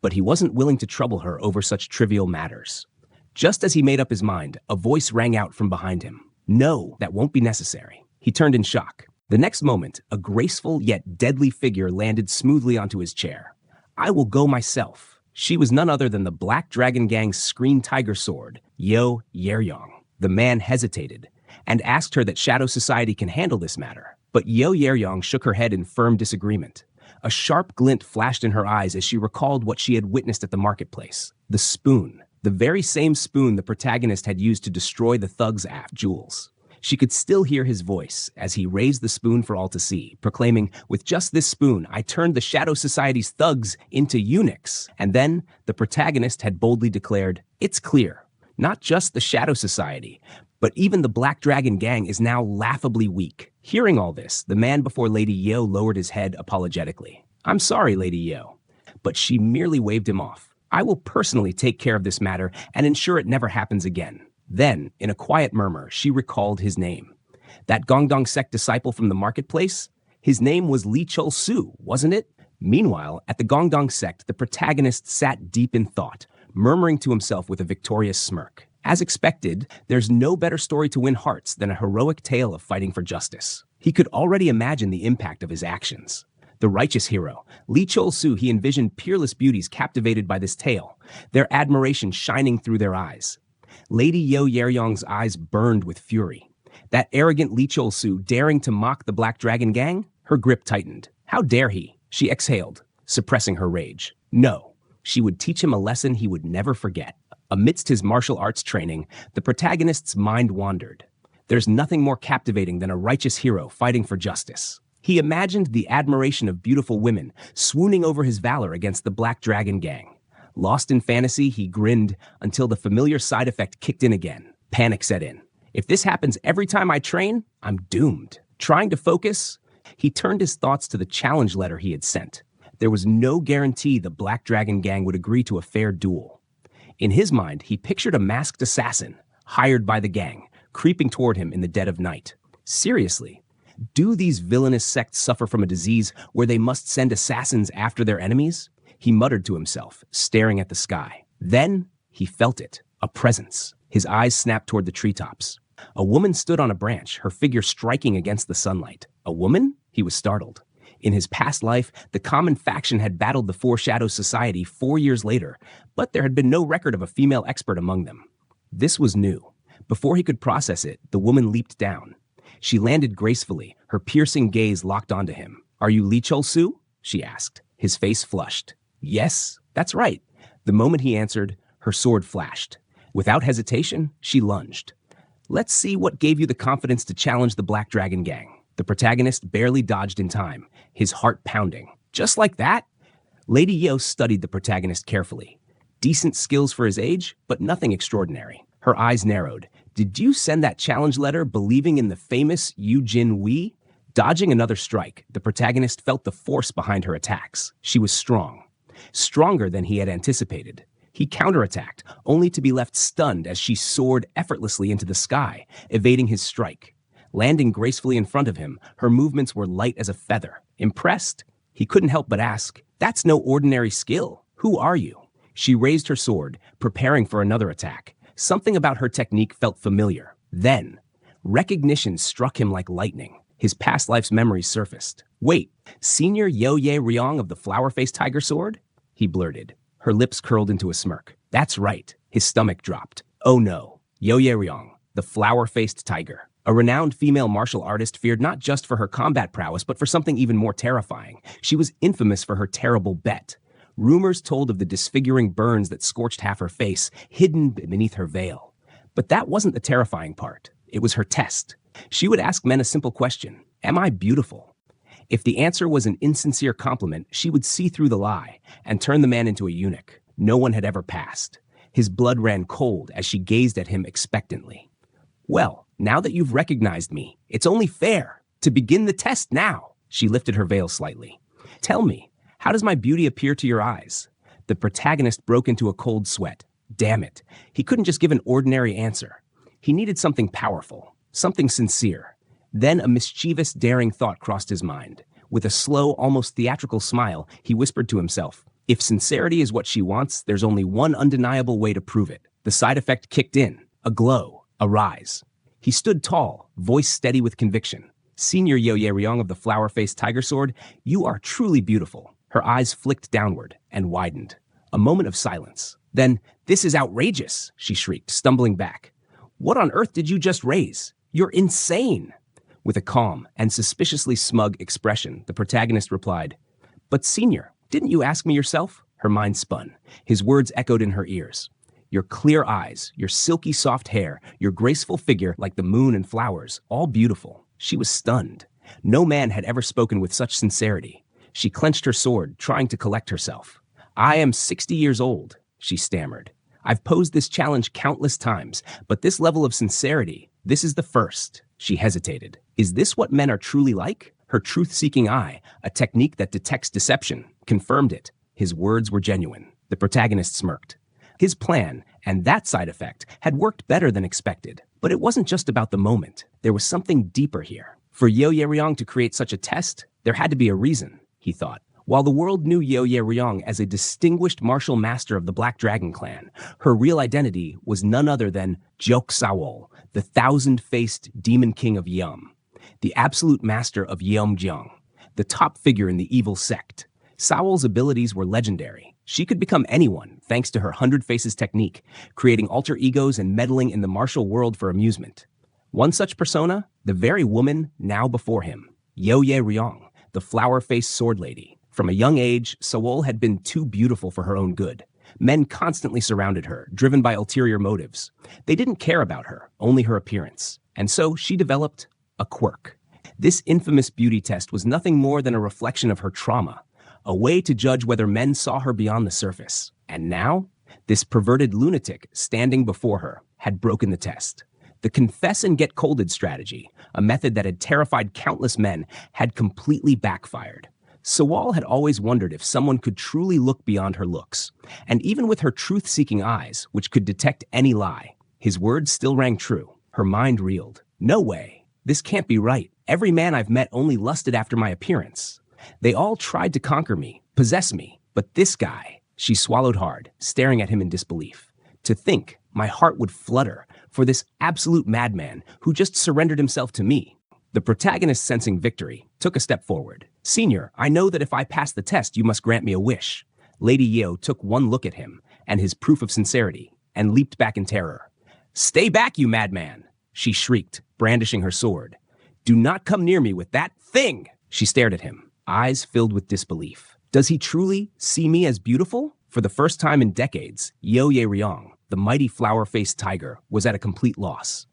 But he wasn't willing to trouble her over such trivial matters. Just as he made up his mind, a voice rang out from behind him. No, that won't be necessary. He turned in shock. The next moment, a graceful yet deadly figure landed smoothly onto his chair. I will go myself. She was none other than the Black Dragon Gang's Screen Tiger Sword, Yo Yeryong. The man hesitated and asked her that Shadow Society can handle this matter. But Yo Yeryong shook her head in firm disagreement. A sharp glint flashed in her eyes as she recalled what she had witnessed at the marketplace. The spoon. The very same spoon the protagonist had used to destroy the thugs' jewels. She could still hear his voice as he raised the spoon for all to see, proclaiming, with just this spoon, I turned the Shadow Society's thugs into eunuchs. And then the protagonist had boldly declared, it's clear, not just the Shadow Society, but even the Black Dragon Gang is now laughably weak. Hearing all this, the man before Lady Yo lowered his head apologetically. I'm sorry, Lady Yo. But she merely waved him off. I will personally take care of this matter and ensure it never happens again. Then, in a quiet murmur, she recalled his name. That Gongdong sect disciple from the marketplace? His name was Li Chul Su, wasn't it? Meanwhile, at the Gongdong sect, the protagonist sat deep in thought, murmuring to himself with a victorious smirk. As expected, there's no better story to win hearts than a heroic tale of fighting for justice. He could already imagine the impact of his actions. The righteous hero, Li Chul Su, he envisioned peerless beauties captivated by this tale, their admiration shining through their eyes. Lady Yo Yeryong's eyes burned with fury. That arrogant Li Chul Su daring to mock the Black Dragon Gang? Her grip tightened. How dare he? She exhaled, suppressing her rage. No, she would teach him a lesson he would never forget. Amidst his martial arts training, the protagonist's mind wandered. There's nothing more captivating than a righteous hero fighting for justice. He imagined the admiration of beautiful women swooning over his valor against the Black Dragon Gang. Lost in fantasy, he grinned until the familiar side effect kicked in again. Panic set in. If this happens every time I train, I'm doomed. Trying to focus, he turned his thoughts to the challenge letter he had sent. There was no guarantee the Black Dragon Gang would agree to a fair duel. In his mind, he pictured a masked assassin, hired by the gang, creeping toward him in the dead of night. Seriously, do these villainous sects suffer from a disease where they must send assassins after their enemies? He muttered to himself, staring at the sky. Then he felt it, a presence. His eyes snapped toward the treetops. A woman stood on a branch, her figure striking against the sunlight. A woman? He was startled. In his past life, the common faction had battled the Four Shadows Society 4 years later, but there had been no record of a female expert among them. This was new. Before he could process it, the woman leaped down. She landed gracefully, her piercing gaze locked onto him. "Are you Lee Chol-soo?" she asked. His face flushed. "Yes, that's right." The moment he answered, her sword flashed. Without hesitation, she lunged. "Let's see what gave you the confidence to challenge the Black Dragon Gang." The protagonist barely dodged in time, his heart pounding. "Just like that?" Lady Yo studied the protagonist carefully. Decent skills for his age, but nothing extraordinary. Her eyes narrowed. "Did you send that challenge letter believing in the famous Yu Jin Wee?" Dodging another strike, the protagonist felt the force behind her attacks. She was strong. Stronger than he had anticipated. He counterattacked, only to be left stunned as she soared effortlessly into the sky, evading his strike. Landing gracefully in front of him, her movements were light as a feather. Impressed? He couldn't help but ask, "That's no ordinary skill. Who are you?" She raised her sword, preparing for another attack. Something about her technique felt familiar. Then, recognition struck him like lightning. His past life's memories surfaced. "Wait, Senior Yo-Ye Ryong of the Flower-Faced Tiger Sword?" he blurted. Her lips curled into a smirk. "That's right." His stomach dropped. "Oh no, Yo-Ye Ryong, the Flower-Faced Tiger." A renowned female martial artist feared not just for her combat prowess, but for something even more terrifying. She was infamous for her terrible bet. Rumors told of the disfiguring burns that scorched half her face, hidden beneath her veil. But that wasn't the terrifying part. It was her test. She would ask men a simple question: "Am I beautiful?" If the answer was an insincere compliment, she would see through the lie and turn the man into a eunuch. No one had ever passed. His blood ran cold as she gazed at him expectantly. "Well, now that you've recognized me, it's only fair to begin the test now." She lifted her veil slightly. "Tell me, how does my beauty appear to your eyes?" The protagonist broke into a cold sweat. Damn it. He couldn't just give an ordinary answer. He needed something powerful, something sincere. Then a mischievous, daring thought crossed his mind. With a slow, almost theatrical smile, he whispered to himself, "If sincerity is what she wants, there's only one undeniable way to prove it." The side effect kicked in. A glow. A rise. He stood tall, voice steady with conviction. "Senior Yo-Ye Ryong of the Flower-Faced Tiger Sword, you are truly beautiful." Her eyes flicked downward and widened. A moment of silence. Then, "This is outrageous," she shrieked, stumbling back. "What on earth did you just raise? You're insane." With a calm and suspiciously smug expression, the protagonist replied, "But Senior, didn't you ask me yourself?" Her mind spun. His words echoed in her ears. "Your clear eyes, your silky soft hair, your graceful figure like the moon and flowers, all beautiful." She was stunned. No man had ever spoken with such sincerity. She clenched her sword, trying to collect herself. "I am 60 years old," she stammered. "I've posed this challenge countless times, but this level of sincerity, this is the first." She hesitated. Is this what men are truly like? Her truth-seeking eye, a technique that detects deception, confirmed it. His words were genuine. The protagonist smirked. His plan, and that side effect, had worked better than expected. But it wasn't just about the moment. There was something deeper here. For Yo-Ye Ryong to create such a test, there had to be a reason, he thought. While the world knew Yo-Ye Ryong as a distinguished martial master of the Black Dragon clan, her real identity was none other than Jok Sawol, the thousand-faced demon king of Yeom, the absolute master of Yeomjeong, the top figure in the evil sect. Sawol's abilities were legendary. She could become anyone thanks to her Hundred Faces technique, creating alter egos and meddling in the martial world for amusement. One such persona, the very woman now before him, Yo-Ye Ryong, the flower-faced sword lady. From a young age, Sawol had been too beautiful for her own good. Men constantly surrounded her, driven by ulterior motives. They didn't care about her, only her appearance. And so she developed a quirk. This infamous beauty test was nothing more than a reflection of her trauma, a way to judge whether men saw her beyond the surface. And now, this perverted lunatic standing before her had broken the test. The confess and get colded strategy, a method that had terrified countless men, had completely backfired. Sawol had always wondered if someone could truly look beyond her looks. And even with her truth-seeking eyes, which could detect any lie, his words still rang true. Her mind reeled. No way. This can't be right. Every man I've met only lusted after my appearance. They all tried to conquer me, possess me. But this guy, she swallowed hard, staring at him in disbelief. To think my heart would flutter for this absolute madman who just surrendered himself to me. The protagonist, sensing victory, took a step forward. Senior, I know that if I pass the test, you must grant me a wish. Lady Yeo took one look at him and his proof of sincerity and leaped back in terror. Stay back, you madman, she shrieked, brandishing her sword. Do not come near me with that thing. She stared at him, eyes filled with disbelief. Does he truly see me as beautiful? For the first time in decades, Yeo Ye Ryong, the mighty flower-faced tiger, was at a complete loss.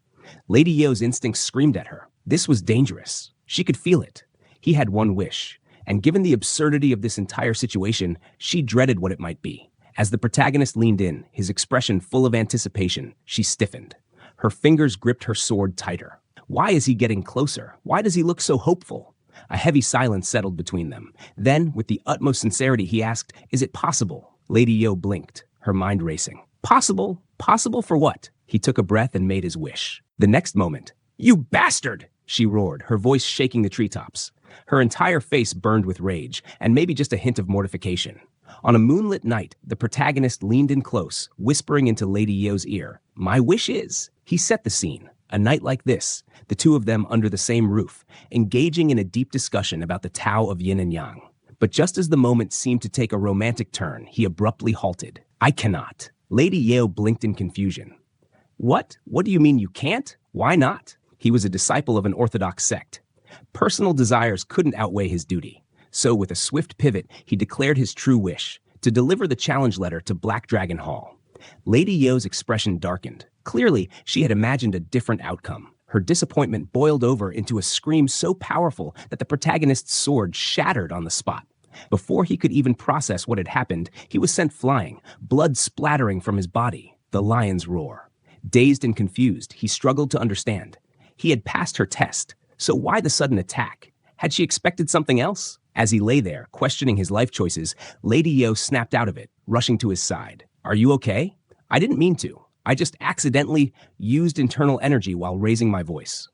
Lady Yeo's instincts screamed at her. This was dangerous. She could feel it. He had one wish, and given the absurdity of this entire situation, she dreaded what it might be. As the protagonist leaned in, his expression full of anticipation, she stiffened. Her fingers gripped her sword tighter. Why is he getting closer? Why does he look so hopeful? A heavy silence settled between them. Then, with the utmost sincerity, he asked, Is it possible? Lady Yeo blinked, her mind racing. Possible? Possible for what? He took a breath and made his wish. The next moment, You bastard! She roared, her voice shaking the treetops. Her entire face burned with rage, and maybe just a hint of mortification. On a moonlit night, the protagonist leaned in close, whispering into Lady Yeo's ear, My wish is. He set the scene. A night like this, the two of them under the same roof, engaging in a deep discussion about the Tao of yin and yang. But just as the moment seemed to take a romantic turn, he abruptly halted. I cannot. Lady Yeo blinked in confusion. What? What do you mean you can't? Why not? He was a disciple of an orthodox sect. Personal desires couldn't outweigh his duty. So with a swift pivot, he declared his true wish, to deliver the challenge letter to Black Dragon Hall. Lady Yeo's expression darkened. Clearly, she had imagined a different outcome. Her disappointment boiled over into a scream so powerful that the protagonist's sword shattered on the spot. Before he could even process what had happened, he was sent flying, blood splattering from his body, the lion's roar. Dazed and confused, he struggled to understand. He had passed her test, so why the sudden attack? Had she expected something else? As he lay there, questioning his life choices, Lady Yeo snapped out of it, rushing to his side. Are you okay? I didn't mean to. I just accidentally used internal energy while raising my voice.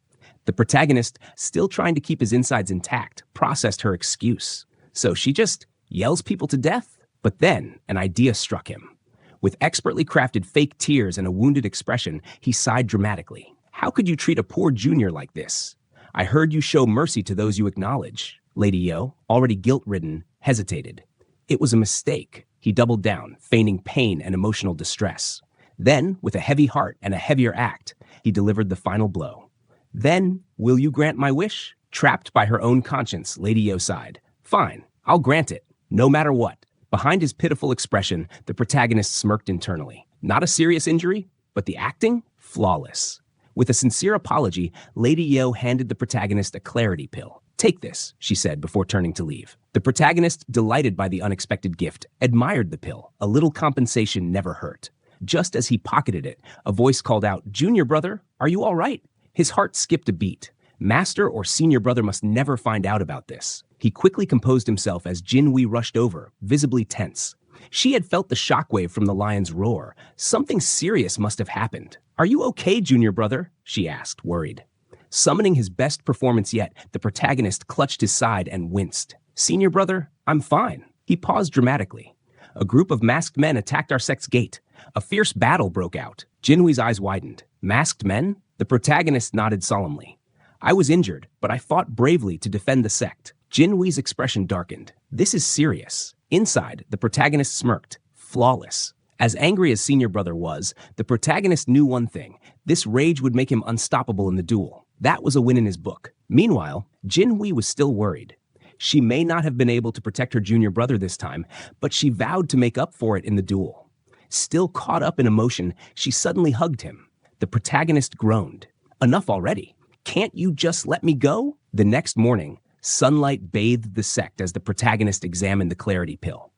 The protagonist, still trying to keep his insides intact, processed her excuse. So she just yells people to death? But then an idea struck him. With expertly crafted fake tears and a wounded expression, he sighed dramatically. How could you treat a poor junior like this? I heard you show mercy to those you acknowledge. Lady Yeo, already guilt-ridden, hesitated. It was a mistake. He doubled down, feigning pain and emotional distress. Then, with a heavy heart and a heavier act, he delivered the final blow. Then, will you grant my wish? Trapped by her own conscience, Lady Yeo sighed. Fine, I'll grant it, no matter what. Behind his pitiful expression, the protagonist smirked internally. Not a serious injury, but the acting? Flawless. With a sincere apology, Lady Yeo handed the protagonist a clarity pill. Take this, she said before turning to leave. The protagonist, delighted by the unexpected gift, admired the pill. A little compensation never hurt. Just as he pocketed it, a voice called out, Junior brother, are you all right? His heart skipped a beat. Master or senior brother must never find out about this. He quickly composed himself as Jin Wei rushed over, visibly tense. She had felt the shockwave from the lion's roar. Something serious must have happened. Are you okay, junior brother? She asked, worried. Summoning his best performance yet, the protagonist clutched his side and winced. Senior brother, I'm fine. He paused dramatically. A group of masked men attacked our sect's gate. A fierce battle broke out. Jinwee's eyes widened. Masked men? The protagonist nodded solemnly. I was injured, but I fought bravely to defend the sect. Jinwee's expression darkened. This is serious. Inside, the protagonist smirked. Flawless. As angry as senior brother was, the protagonist knew one thing. This rage would make him unstoppable in the duel. That was a win in his book. Meanwhile, Jinwee was still worried. She may not have been able to protect her junior brother this time, but she vowed to make up for it in the duel. Still caught up in emotion, she suddenly hugged him. The protagonist groaned. Enough already. Can't you just let me go? The next morning, sunlight bathed the sect as the protagonist examined the clarity pill.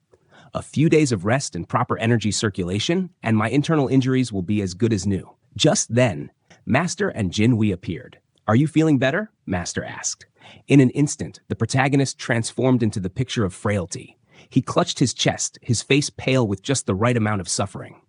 A few days of rest and proper energy circulation, and my internal injuries will be as good as new. Just then, Master and Jinwee appeared. Are you feeling better? Master asked. In an instant, the protagonist transformed into the picture of frailty. He clutched his chest, his face pale with just the right amount of suffering.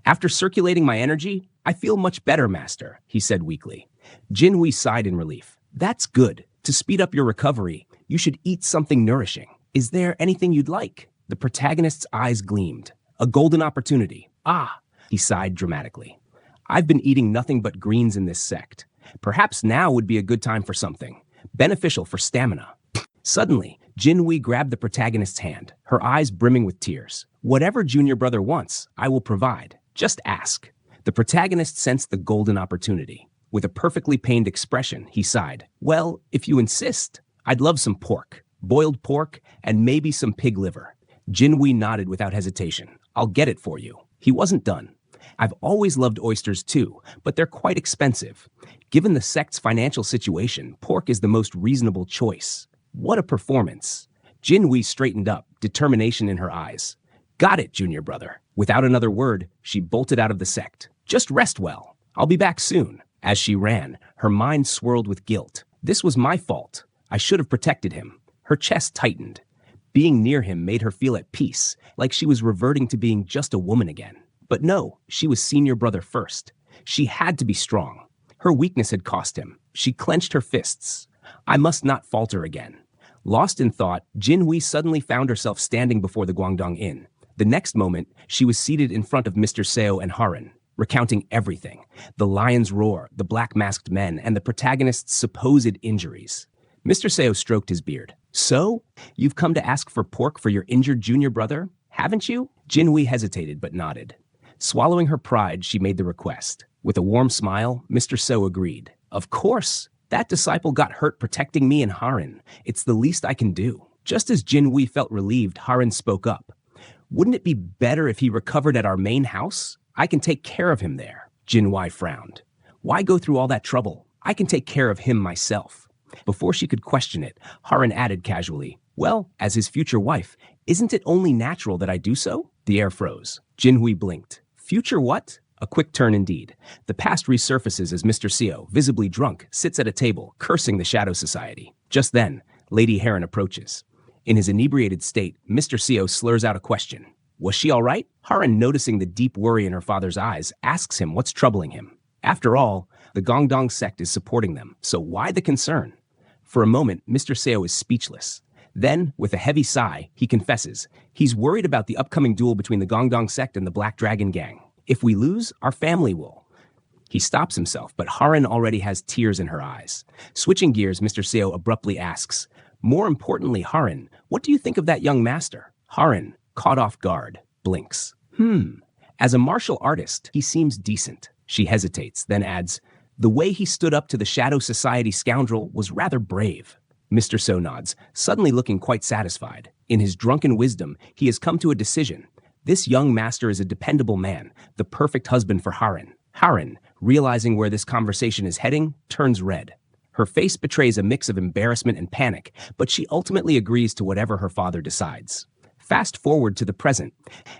After circulating my energy, I feel much better, Master, he said weakly. Jinwee sighed in relief. That's good. To speed up your recovery, you should eat something nourishing. Is there anything you'd like? The protagonist's eyes gleamed. A golden opportunity. Ah, he sighed dramatically. I've been eating nothing but greens in this sect. Perhaps now would be a good time for something beneficial for stamina. Suddenly, Jinwei grabbed the protagonist's hand, her eyes brimming with tears. Whatever junior brother wants, I will provide. Just ask. The protagonist sensed the golden opportunity. With a perfectly pained expression, he sighed. Well, if you insist, I'd love some pork, boiled pork, and maybe some pig liver. Jinwei nodded without hesitation. I'll get it for you. He wasn't done. I've always loved oysters too, but they're quite expensive. Given the sect's financial situation, pork is the most reasonable choice. What a performance. Jinwei straightened up, determination in her eyes. Got it, junior brother. Without another word, she bolted out of the sect. Just rest well. I'll be back soon. As she ran, her mind swirled with guilt. This was my fault. I should have protected him. Her chest tightened. Being near him made her feel at peace, like she was reverting to being just a woman again. But no, she was senior brother first. She had to be strong. Her weakness had cost him. She clenched her fists. I must not falter again. Lost in thought, Jinwei suddenly found herself standing before the Guangdong Inn. The next moment, she was seated in front of Mr. Seo and harem, recounting everything. The lion's roar, the black-masked men, and the protagonist's supposed injuries. Mr. Seo stroked his beard. So, you've come to ask for pork for your injured junior brother, haven't you? Jinwei hesitated but nodded. Swallowing her pride, she made the request. With a warm smile, Mr. Seo agreed. Of course. That disciple got hurt protecting me and harem. It's the least I can do. Just as Jinwei felt relieved, harem spoke up. Wouldn't it be better if he recovered at our main house? I can take care of him there. Jinwei frowned. Why go through all that trouble? I can take care of him myself. Before she could question it, harem added casually, well, as his future wife, isn't it only natural that I do so? The air froze. Jinwei blinked. Future what? A quick turn indeed. The past resurfaces as Mr. Seo, visibly drunk, sits at a table, cursing the Shadow Society. Just then, Lady Heron approaches. In his inebriated state, Mr. Seo slurs out a question. Was she all right? Harem, noticing the deep worry in her father's eyes, asks him what's troubling him. After all, the Guangdong sect is supporting them, so why the concern? For a moment, Mr. Seo is speechless. Then, with a heavy sigh, he confesses, he's worried about the upcoming duel between the Guangdong sect and the Black Dragon Gang. If we lose, our family will. He stops himself, but harem already has tears in her eyes. Switching gears, Mr. Seo abruptly asks, more importantly, harem, what do you think of that young master? Harem, caught off guard, blinks. As a martial artist, he seems decent. She hesitates, then adds, the way he stood up to the Shadow Society scoundrel was rather brave. Mr. Seo nods, suddenly looking quite satisfied. In his drunken wisdom, he has come to a decision. This young master is a dependable man, the perfect husband for harem. Harem, realizing where this conversation is heading, turns red. Her face betrays a mix of embarrassment and panic, but she ultimately agrees to whatever her father decides. Fast forward to the present,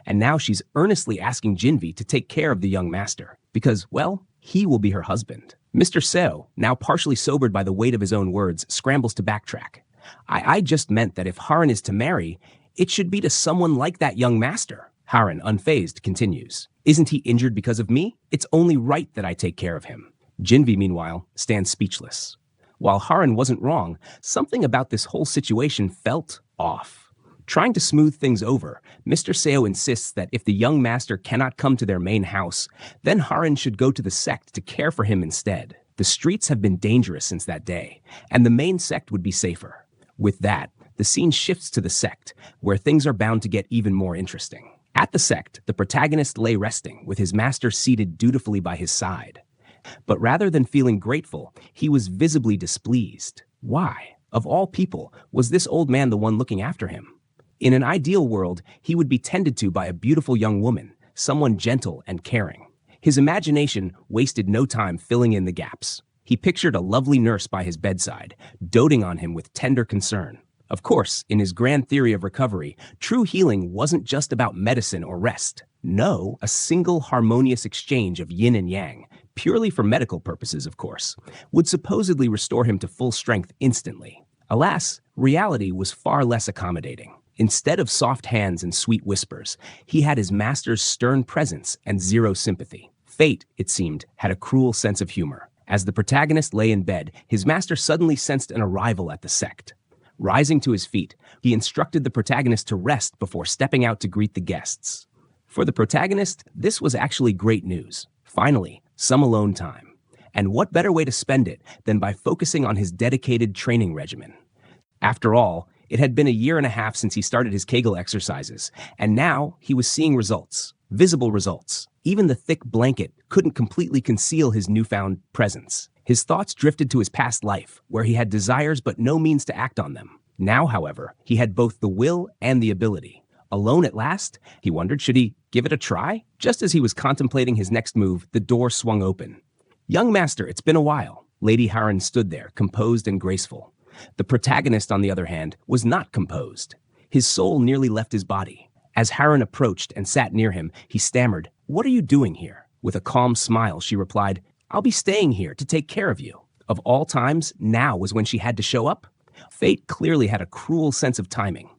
and now she's earnestly asking Jinwei to take care of the young master, because, well, he will be her husband. Mr. Seo, now partially sobered by the weight of his own words, scrambles to backtrack. I just meant that if harem is to marry, it should be to someone like that young master. Harem, unfazed, continues. Isn't he injured because of me? It's only right that I take care of him. Jinwei, meanwhile, stands speechless. While harem wasn't wrong, something about this whole situation felt off. Trying to smooth things over, Mr. Seo insists that if the young master cannot come to their main house, then harem should go to the sect to care for him instead. The streets have been dangerous since that day, and the main sect would be safer. With that, the scene shifts to the sect, where things are bound to get even more interesting. At the sect, the protagonist lay resting, with his master seated dutifully by his side. But rather than feeling grateful, he was visibly displeased. Why, of all people, was this old man the one looking after him? In an ideal world, he would be tended to by a beautiful young woman, someone gentle and caring. His imagination wasted no time filling in the gaps. He pictured a lovely nurse by his bedside, doting on him with tender concern. Of course, in his grand theory of recovery, true healing wasn't just about medicine or rest. No, a single harmonious exchange of yin and yang, purely for medical purposes, of course, would supposedly restore him to full strength instantly. Alas, reality was far less accommodating. Instead of soft hands and sweet whispers, he had his master's stern presence and zero sympathy. Fate, it seemed, had a cruel sense of humor. As the protagonist lay in bed, his master suddenly sensed an arrival at the sect. Rising to his feet, he instructed the protagonist to rest before stepping out to greet the guests. For the protagonist, this was actually great news. Finally, some alone time. And what better way to spend it than by focusing on his dedicated training regimen? After all, It had been a year and a half since he started his Kegel exercises, and now he was seeing results, visible results. Even the thick blanket couldn't completely conceal his newfound presence. His thoughts drifted to his past life, where he had desires but no means to act on them. Now, however, he had both the will and the ability. Alone at last, he wondered, should he give it a try? Just as he was contemplating his next move, the door swung open. "Young master, it's been a while." Lady Harem stood there, composed and graceful. The protagonist, on the other hand, was not composed. His soul nearly left his body. As Harem approached and sat near him, he stammered, "What are you doing here?" With a calm smile, she replied, "I'll be staying here to take care of you." Of all times, now was when she had to show up. Fate clearly had a cruel sense of timing.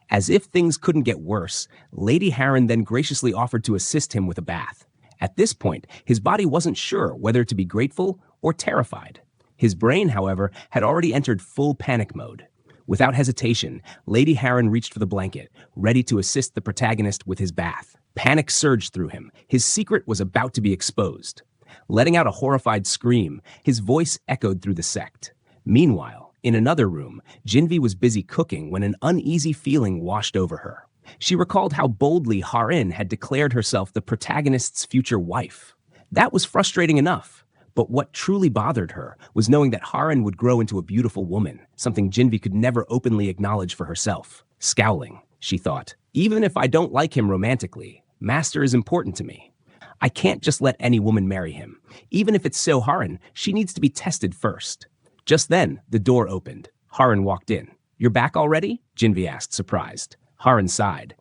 As if things couldn't get worse, Lady Harem then graciously offered to assist him with a bath. At this point, his body wasn't sure whether to be grateful or terrified. His brain, however, had already entered full panic mode. Without hesitation, Lady Harem reached for the blanket, ready to assist the protagonist with his bath. Panic surged through him. His secret was about to be exposed. Letting out a horrified scream, his voice echoed through the sect. Meanwhile, in another room, Jinvi was busy cooking when an uneasy feeling washed over her. She recalled how boldly Harem had declared herself the protagonist's future wife. That was frustrating enough, but what truly bothered her was knowing that Harem would grow into a beautiful woman, something Jinvi could never openly acknowledge for herself. Scowling, she thought, "Even if I don't like him romantically, Master is important to me. I can't just let any woman marry him. Even if it's so Harem, she needs to be tested first." Just then, the door opened. Harem walked in. "You're back already?" Jinvi asked, surprised. Harem sighed.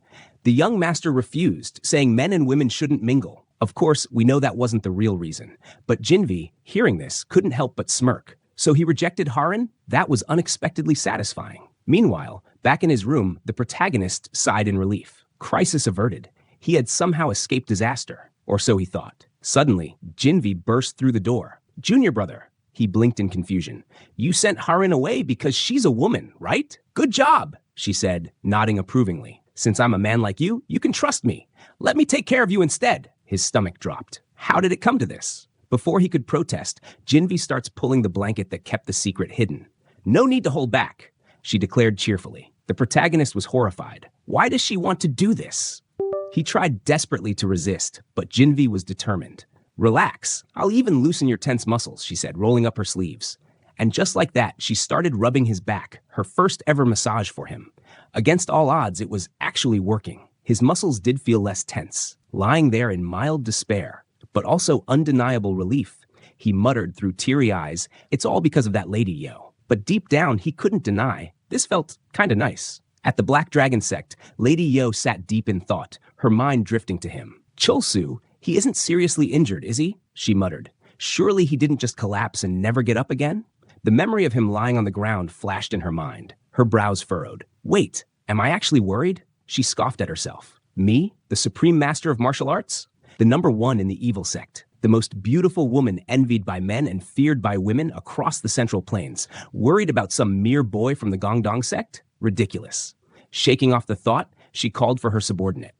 "The young master refused, saying men and women shouldn't mingle. Of course, we know that wasn't the real reason. But Jinvi, hearing this, couldn't help but smirk. So he rejected Harem? That was unexpectedly satisfying. Meanwhile, back in his room, the protagonist sighed in relief. Crisis averted. He had somehow escaped disaster. Or so he thought. Suddenly, Jinvi burst through the door. "Junior brother." He blinked in confusion. "You sent Harem away because she's a woman, right? Good job," she said, nodding approvingly. "Since I'm a man like you can trust me. Let me take care of you instead." His stomach dropped. How did it come to this? Before he could protest, Jinvi starts pulling the blanket that kept the secret hidden. "No need to hold back," she declared cheerfully. The protagonist was horrified. Why does she want to do this? He tried desperately to resist, but Jinvi was determined. "Relax, I'll even loosen your tense muscles," she said, rolling up her sleeves. And just like that, she started rubbing his back, her first ever massage for him. Against all odds, it was actually working. His muscles did feel less tense, lying there in mild despair, but also undeniable relief. He muttered through teary eyes, "It's all because of that lady, yo." But deep down, he couldn't deny, this felt kinda nice. At the Black Dragon sect, Lady Yo sat deep in thought, her mind drifting to him. "Chulsu, he isn't seriously injured, is he?" she muttered. "Surely he didn't just collapse and never get up again?" The memory of him lying on the ground flashed in her mind. Her brows furrowed. "Wait, am I actually worried?" She scoffed at herself. "Me, the supreme master of martial arts? The number one in the evil sect. The most beautiful woman envied by men and feared by women across the Central Plains. Worried about some mere boy from the Gongdong sect? Ridiculous." Shaking off the thought, she called for her subordinate.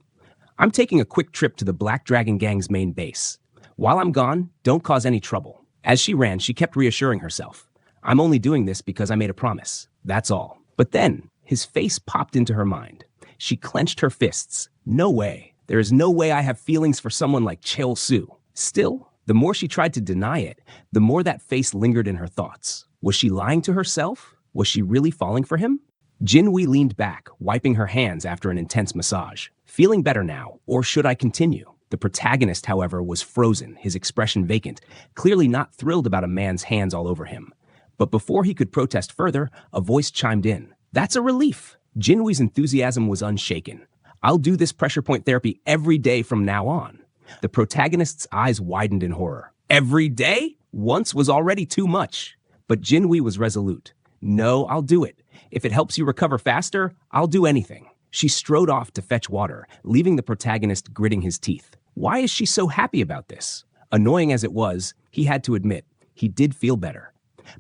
"I'm taking a quick trip to the Black Dragon Gang's main base. While I'm gone, don't cause any trouble." As she ran, she kept reassuring herself. "I'm only doing this because I made a promise. That's all." But then, his face popped into her mind. She clenched her fists. "No way. There is no way I have feelings for someone like Chulsu." Still, the more she tried to deny it, the more that face lingered in her thoughts. Was she lying to herself? Was she really falling for him? Jinwi leaned back, wiping her hands after an intense massage. "Feeling better now, or should I continue?" The protagonist, however, was frozen, his expression vacant, clearly not thrilled about a man's hands all over him. But before he could protest further, a voice chimed in. "That's a relief." Jinwi's enthusiasm was unshaken. "I'll do this pressure point therapy every day from now on." The protagonist's eyes widened in horror. Every day? Once was already too much. But Jinwi was resolute. "No, I'll do it. If it helps you recover faster, I'll do anything." She strode off to fetch water, leaving the protagonist gritting his teeth. Why is she so happy about this? Annoying as it was, he had to admit, he did feel better.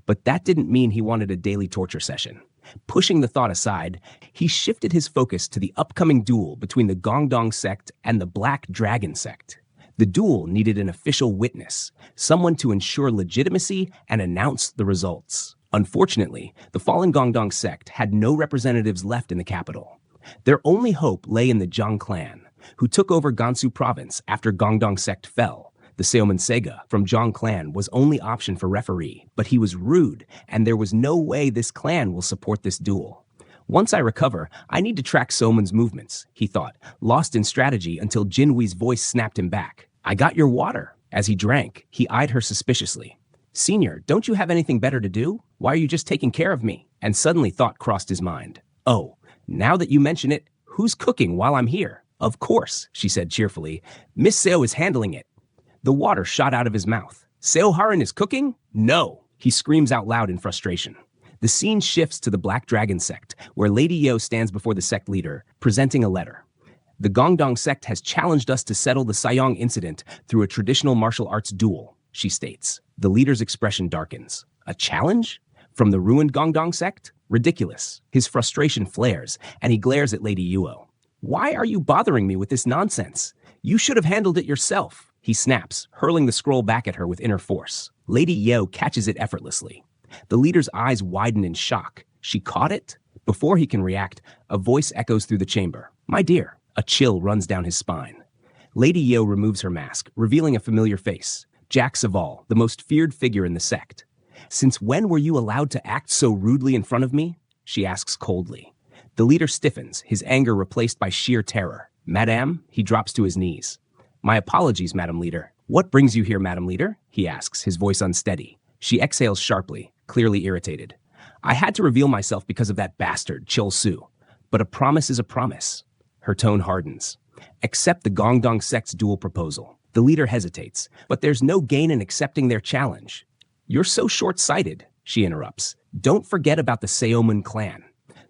But that didn't mean he wanted a daily torture session. Pushing the thought aside, he shifted his focus to the upcoming duel between the Gongdong sect and the Black Dragon sect. The duel needed an official witness, someone to ensure legitimacy and announce the results. Unfortunately, the fallen Gongdong sect had no representatives left in the capital. Their only hope lay in the Zhang clan, who took over Gansu province after Gongdong sect fell. The Seoman Sega from Zhang clan was only option for referee, but he was rude, and there was no way this clan will support this duel. Once I recover, I need to track Soman's movements, he thought, lost in strategy until Jinhui's voice snapped him back. I got your water. As he drank, he eyed her suspiciously. Senior, don't you have anything better to do? Why are you just taking care of me? And suddenly thought crossed his mind. Oh, now that you mention it, who's cooking while I'm here? Of course, she said cheerfully. Miss Seo is handling it. The water shot out of his mouth. Seo Haran is cooking? No, he screams out loud in frustration. The scene shifts to the Black Dragon sect, where Lady Yo stands before the sect leader, presenting a letter. The Gongdong sect has challenged us to settle the Sayong incident through a traditional martial arts duel, she states. The leader's expression darkens. A challenge? From the ruined Gongdong sect? Ridiculous. His frustration flares, and he glares at Lady Yuo. Why are you bothering me with this nonsense? You should have handled it yourself, he snaps, hurling the scroll back at her with inner force. Lady Yo catches it effortlessly. The leader's eyes widen in shock. She caught it? Before he can react, a voice echoes through the chamber. My dear. A chill runs down his spine. Lady Yo removes her mask, revealing a familiar face. Jack Saval, the most feared figure in the sect. Since when were you allowed to act so rudely in front of me? She asks coldly. The leader stiffens, his anger replaced by sheer terror. Madame, he drops to his knees. My apologies, Madam Leader. What brings you here, Madam Leader? He asks, his voice unsteady. She exhales sharply, clearly irritated. I had to reveal myself because of that bastard, Chol Su. But a promise is a promise. Her tone hardens. Accept the Gongdong sect's duel proposal. The leader hesitates, but there's no gain in accepting their challenge. You're so short-sighted, she interrupts. Don't forget about the Seoman clan.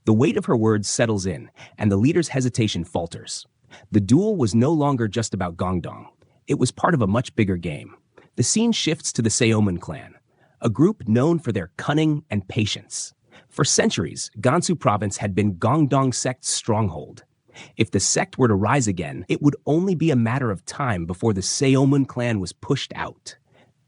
The weight of her words settles in, and the leader's hesitation falters. The duel was no longer just about Gongdong. It was part of a much bigger game. The scene shifts to the Seoman clan, a group known for their cunning and patience. For centuries, Gansu province had been Gongdong sect's stronghold. If the sect were to rise again, it would only be a matter of time before the Seoman clan was pushed out.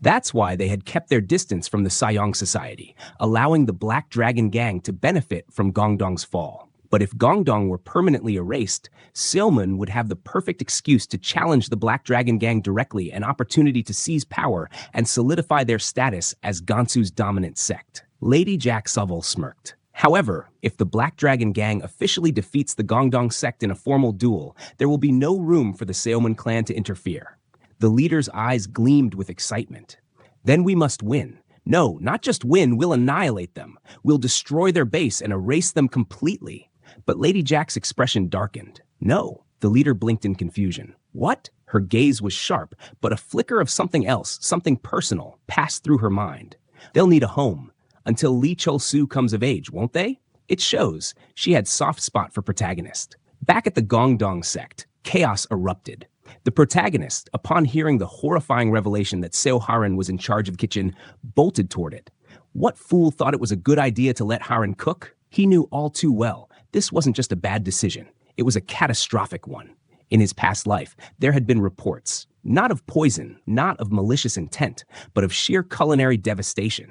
That's why they had kept their distance from the Sayong society, allowing the Black Dragon gang to benefit from Gongdong's fall. But if Gongdong were permanently erased, Seoman would have the perfect excuse to challenge the Black Dragon gang directly, an opportunity to seize power and solidify their status as Gansu's dominant sect. Lady Jack Sovol smirked. However, if the Black Dragon gang officially defeats the Gongdong sect in a formal duel, there will be no room for the Seoman clan to interfere. The leader's eyes gleamed with excitement. Then we must win. No, not just win, we'll annihilate them. We'll destroy their base and erase them completely. But Lady Jack's expression darkened. No, the leader blinked in confusion. What? Her gaze was sharp, but a flicker of something else, something personal, passed through her mind. They'll need a home. Until Lee Chol-su comes of age, won't they? It shows. She had soft spot for protagonist. Back at the Gongdong sect, chaos erupted. The protagonist, upon hearing the horrifying revelation that Seo Haran was in charge of the kitchen, bolted toward it. What fool thought it was a good idea to let Haran cook? He knew all too well. This wasn't just a bad decision. It was a catastrophic one. In his past life, there had been reports, not of poison, not of malicious intent, but of sheer culinary devastation.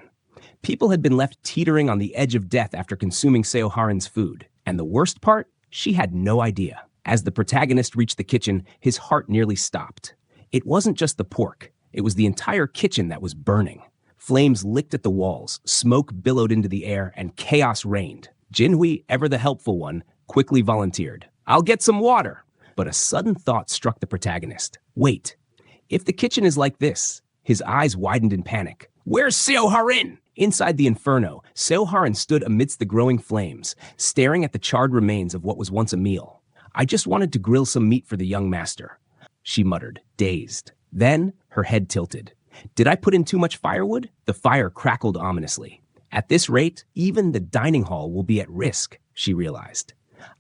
People had been left teetering on the edge of death after consuming Seo Haran's food. And the worst part? She had no idea. As the protagonist reached the kitchen, his heart nearly stopped. It wasn't just the pork. It was the entire kitchen that was burning. Flames licked at the walls, smoke billowed into the air, and chaos reigned. Jinhui, ever the helpful one, quickly volunteered. I'll get some water. But a sudden thought struck the protagonist. Wait, if the kitchen is like this, his eyes widened in panic. Where's Seo Haran? Inside the inferno, Seo Haran stood amidst the growing flames, staring at the charred remains of what was once a meal. I just wanted to grill some meat for the young master, she muttered, dazed. Then her head tilted. Did I put in too much firewood? The fire crackled ominously. At this rate, even the dining hall will be at risk, she realized.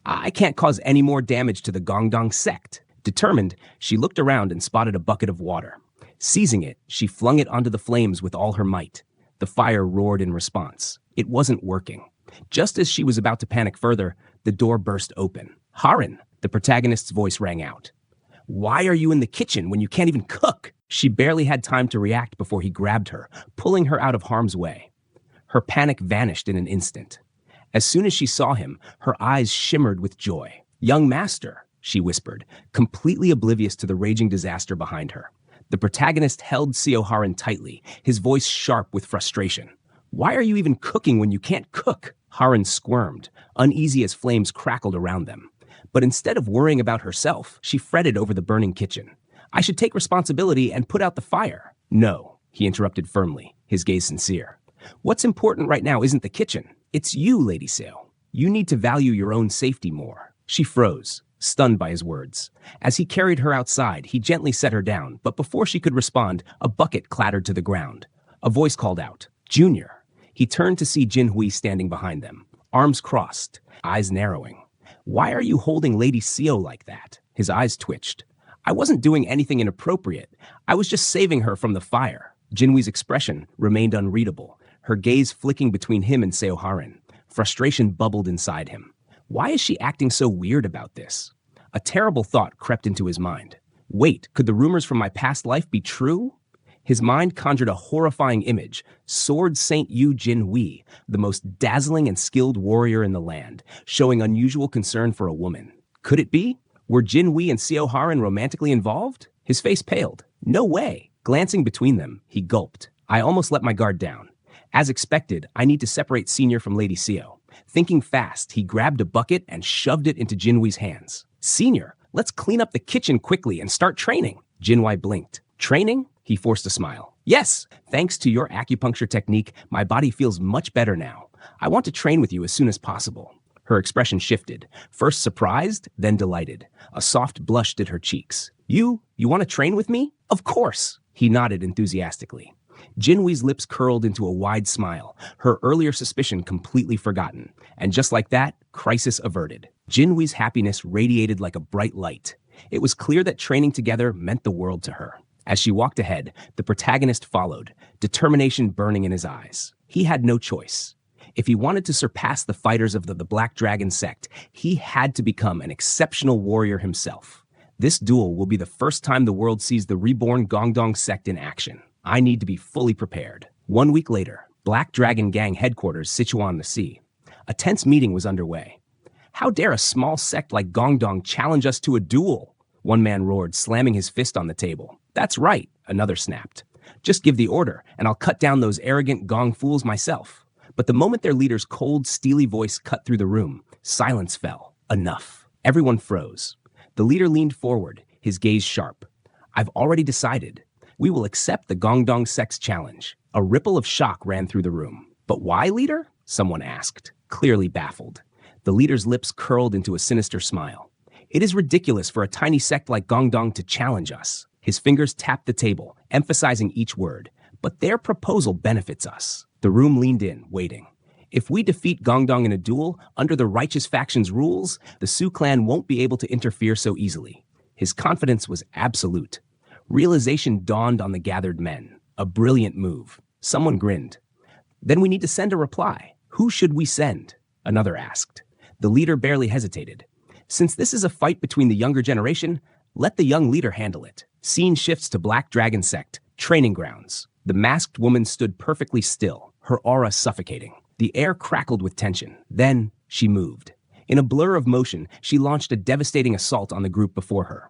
I can't cause any more damage to the Gongdong sect. Determined, she looked around and spotted a bucket of water. Seizing it, she flung it onto the flames with all her might. The fire roared in response. It wasn't working. Just as she was about to panic further, the door burst open. Haran, the protagonist's voice rang out. Why are you in the kitchen when you can't even cook? She barely had time to react before he grabbed her, pulling her out of harm's way. Her panic vanished in an instant. As soon as she saw him, her eyes shimmered with joy. "Young master," she whispered, completely oblivious to the raging disaster behind her. The protagonist held Harem tightly, his voice sharp with frustration. "Why are you even cooking when you can't cook?" Harem squirmed, uneasy as flames crackled around them. But instead of worrying about herself, she fretted over the burning kitchen. "I should take responsibility and put out the fire." "No," he interrupted firmly, his gaze sincere. "What's important right now isn't the kitchen. It's you, Lady Sale. You need to value your own safety more." She froze, stunned by his words. As he carried her outside, he gently set her down, but before she could respond, a bucket clattered to the ground. A voice called out, "Junior." He turned to see Jin Hui standing behind them, arms crossed, eyes narrowing. "Why are you holding Lady Seo like that?" His eyes twitched. "I wasn't doing anything inappropriate. I was just saving her from the fire." Jinhui's expression remained unreadable, her gaze flicking between him and Seo Harem. Frustration bubbled inside him. Why is she acting so weird about this? A terrible thought crept into his mind. Wait, could the rumors from my past life be true? His mind conjured a horrifying image. Sword Saint Yu Jin Hui, the most dazzling and skilled warrior in the land, showing unusual concern for a woman. Could it be? Were Jin Hui and Seo Harem romantically involved? His face paled. No way. Glancing between them, he gulped. I almost let my guard down. As expected, I need to separate Senior from Lady Seo. Thinking fast, he grabbed a bucket and shoved it into Jinhui's hands. Senior, let's clean up the kitchen quickly and start training. Jinhui blinked. Training? He forced a smile. Yes, thanks to your acupuncture technique, my body feels much better now. I want to train with you as soon as possible. Her expression shifted, first surprised, then delighted. A soft blush did her cheeks. You want to train with me? Of course. He nodded enthusiastically. Jinhui's lips curled into a wide smile, her earlier suspicion completely forgotten. And just like that, crisis averted. Jinhui's happiness radiated like a bright light. It was clear that training together meant the world to her. As she walked ahead, the protagonist followed, determination burning in his eyes. He had no choice. If he wanted to surpass the fighters of the Black Dragon sect, he had to become an exceptional warrior himself. This duel will be the first time the world sees the Reborn Gongdong sect in action. I need to be fully prepared. 1 week later, Black Dragon Gang headquarters, Sichuan the Sea. A tense meeting was underway. How dare a small sect like Gongdong challenge us to a duel? One man roared, slamming his fist on the table. That's right, another snapped. Just give the order, and I'll cut down those arrogant Gong fools myself. But the moment their leader's cold, steely voice cut through the room, silence fell. Enough. Everyone froze. The leader leaned forward, his gaze sharp. I've already decided. We will accept the Gongdong sect's challenge. A ripple of shock ran through the room. But why, leader? Someone asked, clearly baffled. The leader's lips curled into a sinister smile. It is ridiculous for a tiny sect like Gongdong to challenge us. His fingers tapped the table, emphasizing each word. But their proposal benefits us. The room leaned in, waiting. If we defeat Gongdong in a duel, under the righteous faction's rules, the Su clan won't be able to interfere so easily. His confidence was absolute. Realization dawned on the gathered men. A brilliant move. Someone grinned. Then we need to send a reply. Who should we send? Another asked. The leader barely hesitated. Since this is a fight between the younger generation, let the young leader handle it. Scene shifts to Black Dragon Sect, training grounds. The masked woman stood perfectly still, her aura suffocating. The air crackled with tension. Then she moved. In a blur of motion, she launched a devastating assault on the group before her.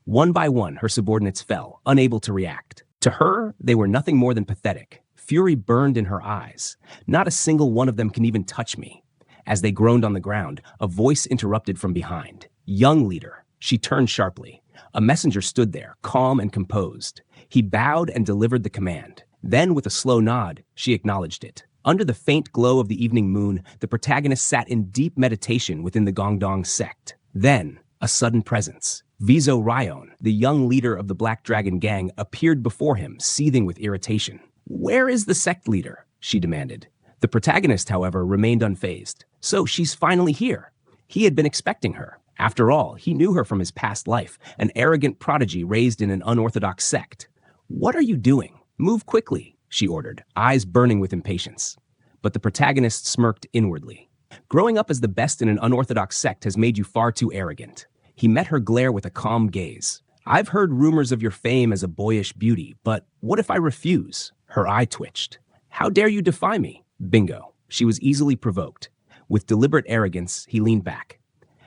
One by one, her subordinates fell, unable to react. To her, they were nothing more than pathetic. Fury burned in her eyes. Not a single one of them can even touch me. As they groaned on the ground, a voice interrupted from behind. Young leader. She turned sharply. A messenger stood there, calm and composed. He bowed and delivered the command. Then, with a slow nod, she acknowledged it. Under the faint glow of the evening moon, the protagonist sat in deep meditation within the Gongdong sect. Then, a sudden presence. Vizo Ryon, the young leader of the Black Dragon Gang, appeared before him, seething with irritation. Where is the sect leader? She demanded. The protagonist, however, remained unfazed. So she's finally here. He had been expecting her. After all, he knew her from his past life, an arrogant prodigy raised in an unorthodox sect. What are you doing? Move quickly, she ordered, eyes burning with impatience. But the protagonist smirked inwardly. Growing up as the best in an unorthodox sect has made you far too arrogant. He met her glare with a calm gaze. I've heard rumors of your fame as a boyish beauty, but what if I refuse? Her eye twitched. How dare you defy me? Bingo. She was easily provoked. With deliberate arrogance, he leaned back.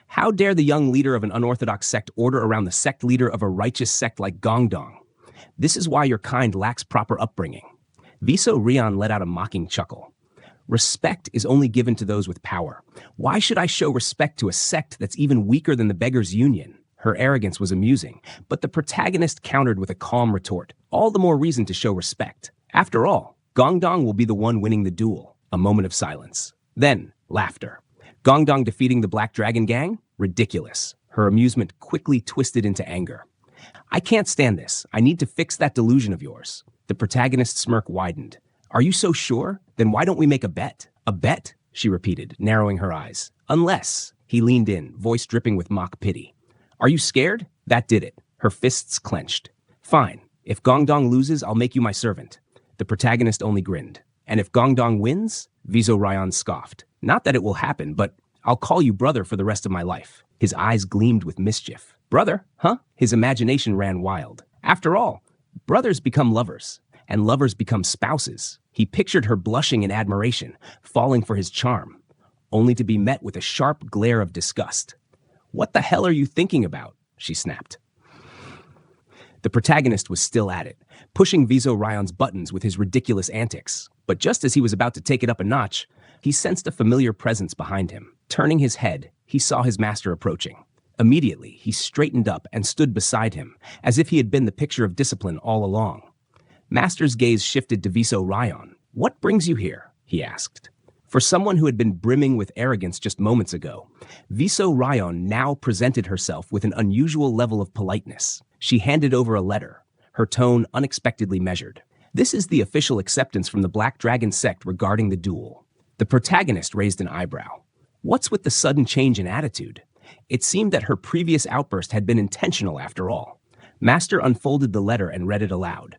How dare the young leader of an unorthodox sect order around the sect leader of a righteous sect like Gongdong? This is why your kind lacks proper upbringing. Viso Rion let out a mocking chuckle. Respect is only given to those with power. Why should I show respect to a sect that's even weaker than the Beggars' Union? Her arrogance was amusing, but the protagonist countered with a calm retort. All the more reason to show respect. After all, Gongdong will be the one winning the duel. A moment of silence. Then, laughter. Gongdong defeating the Black Dragon Gang? Ridiculous. Her amusement quickly twisted into anger. I can't stand this. I need to fix that delusion of yours. The protagonist's smirk widened. Are you so sure? Then why don't we make a bet? A bet? She repeated, narrowing her eyes. Unless, he leaned in, voice dripping with mock pity. Are you scared? That did it. Her fists clenched. Fine. If Gongdong loses, I'll make you my servant. The protagonist only grinned. And if Gongdong wins? Viso Ryan scoffed. Not that it will happen, but I'll call you brother for the rest of my life. His eyes gleamed with mischief. Brother, huh? His imagination ran wild. After all, brothers become lovers, and lovers become spouses. He pictured her blushing in admiration, falling for his charm, only to be met with a sharp glare of disgust. What the hell are you thinking about? She snapped. The protagonist was still at it, pushing Viso Ryan's buttons with his ridiculous antics. But just as he was about to take it up a notch, he sensed a familiar presence behind him. Turning his head, he saw his master approaching. Immediately, he straightened up and stood beside him, as if he had been the picture of discipline all along. Master's gaze shifted to Viso Ryan. What brings you here? He asked. For someone who had been brimming with arrogance just moments ago, Viso Ryan now presented herself with an unusual level of politeness. She handed over a letter, her tone unexpectedly measured. This is the official acceptance from the Black Dragon sect regarding the duel. The protagonist raised an eyebrow. What's with the sudden change in attitude? It seemed that her previous outburst had been intentional after all. Master unfolded the letter and read it aloud.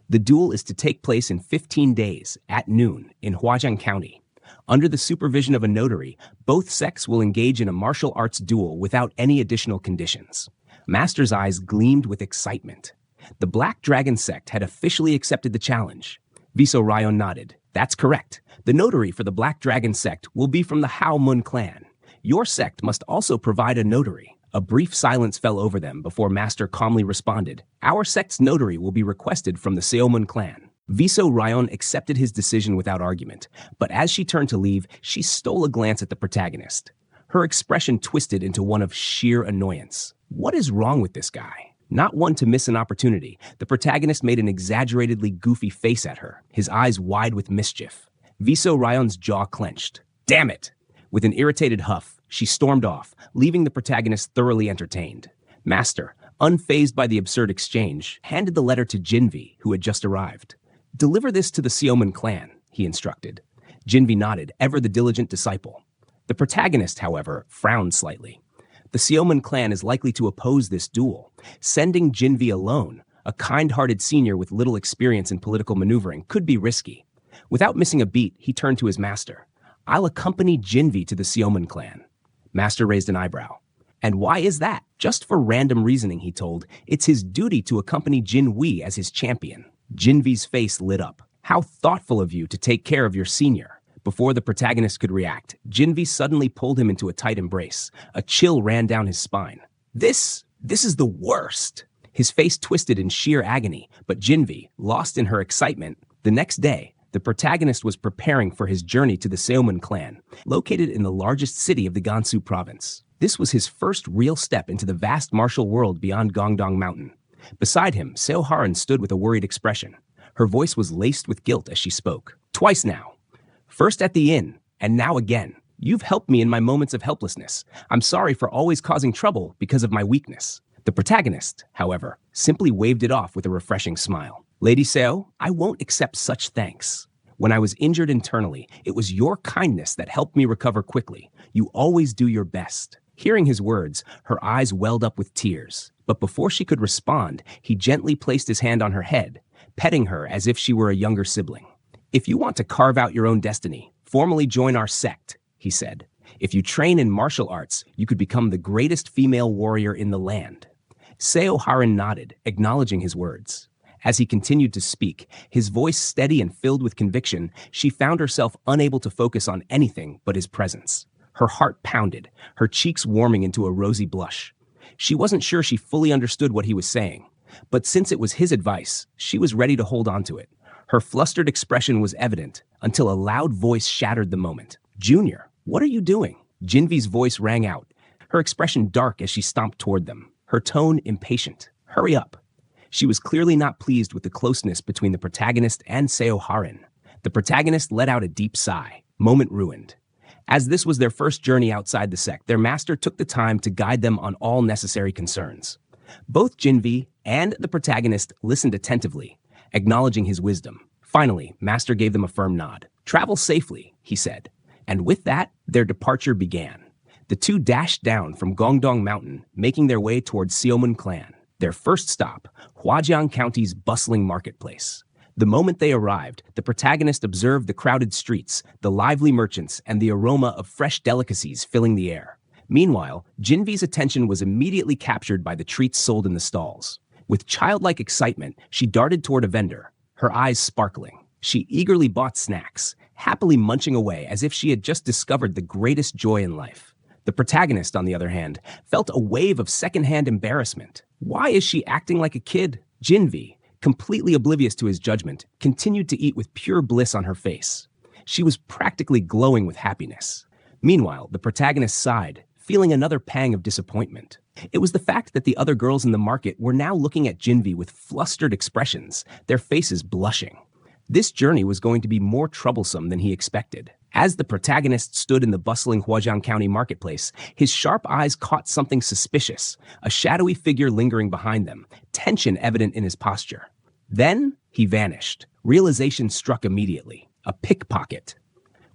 The duel is to take place in 15 days, at noon, in Huajiang County. Under the supervision of a notary, both sects will engage in a martial arts duel without any additional conditions. Master's eyes gleamed with excitement. The Black Dragon sect had officially accepted the challenge. Viso Ryan nodded. That's correct. The notary for the Black Dragon sect will be from the Hao Mun clan. Your sect must also provide a notary. A brief silence fell over them before Master calmly responded. Our sect's notary will be requested from the Seomun clan. Viso Ryan accepted his decision without argument, but as she turned to leave, she stole a glance at the protagonist. Her expression twisted into one of sheer annoyance. What is wrong with this guy? Not one to miss an opportunity, the protagonist made an exaggeratedly goofy face at her, his eyes wide with mischief. Viso Ryan's jaw clenched. Damn it! With an irritated huff, she stormed off, leaving the protagonist thoroughly entertained. Master, unfazed by the absurd exchange, handed the letter to Jinvi, who had just arrived. Deliver this to the Seomun clan, he instructed. Jinvi nodded, ever the diligent disciple. The protagonist, however, frowned slightly. The Seomun clan is likely to oppose this duel. Sending Jinvi alone, a kind-hearted senior with little experience in political maneuvering, could be risky. Without missing a beat, he turned to his master. I'll accompany Jinvi to the Seomun clan. Master raised an eyebrow. And why is that? Just for random reasoning, he told. It's his duty to accompany Jin Wei as his champion. Jinvi's face lit up. How thoughtful of you to take care of your senior. Before the protagonist could react, Jinvi suddenly pulled him into a tight embrace. A chill ran down his spine. This is the worst. His face twisted in sheer agony, but Jinvi, lost in her excitement, the next day, the protagonist was preparing for his journey to the Seomun clan, located in the largest city of the Gansu province. This was his first real step into the vast martial world beyond Gongdong Mountain. Beside him, Seo Haran stood with a worried expression. Her voice was laced with guilt as she spoke. Twice now. First at the inn, and now again. You've helped me in my moments of helplessness. I'm sorry for always causing trouble because of my weakness. The protagonist, however, simply waved it off with a refreshing smile. Lady Seo, I won't accept such thanks. When I was injured internally, it was your kindness that helped me recover quickly. You always do your best. Hearing his words, her eyes welled up with tears. But before she could respond, he gently placed his hand on her head, petting her as if she were a younger sibling. If you want to carve out your own destiny, formally join our sect, he said. If you train in martial arts, you could become the greatest female warrior in the land. Seo Haran nodded, acknowledging his words. As he continued to speak, his voice steady and filled with conviction, she found herself unable to focus on anything but his presence. Her heart pounded, her cheeks warming into a rosy blush. She wasn't sure she fully understood what he was saying, but since it was his advice, she was ready to hold on to it. Her flustered expression was evident until a loud voice shattered the moment. "Junior, what are you doing?" Jinvi's voice rang out, her expression dark as she stomped toward them, her tone impatient. "Hurry up." She was clearly not pleased with the closeness between the protagonist and Seo Harin. The protagonist let out a deep sigh, moment ruined. As this was their first journey outside the sect, their master took the time to guide them on all necessary concerns. Both Jinvi and the protagonist listened attentively, acknowledging his wisdom. Finally, Master gave them a firm nod. "Travel safely," he said. And with that, their departure began. The two dashed down from Gongdong Mountain, making their way towards Xiaomun Clan. Their first stop, Huajiang County's bustling marketplace. The moment they arrived, the protagonist observed the crowded streets, the lively merchants, and the aroma of fresh delicacies filling the air. Meanwhile, Jinvi's attention was immediately captured by the treats sold in the stalls. With childlike excitement, she darted toward a vendor, her eyes sparkling. She eagerly bought snacks, happily munching away as if she had just discovered the greatest joy in life. The protagonist, on the other hand, felt a wave of secondhand embarrassment. Why is she acting like a kid? Jinvi, completely oblivious to his judgment, continued to eat with pure bliss on her face. She was practically glowing with happiness. Meanwhile, the protagonist sighed, feeling another pang of disappointment. It was the fact that the other girls in the market were now looking at Jinvi with flustered expressions, their faces blushing. This journey was going to be more troublesome than he expected. As the protagonist stood in the bustling Huajiang County marketplace, his sharp eyes caught something suspicious, a shadowy figure lingering behind them, tension evident in his posture. Then he vanished. Realization struck immediately. A pickpocket.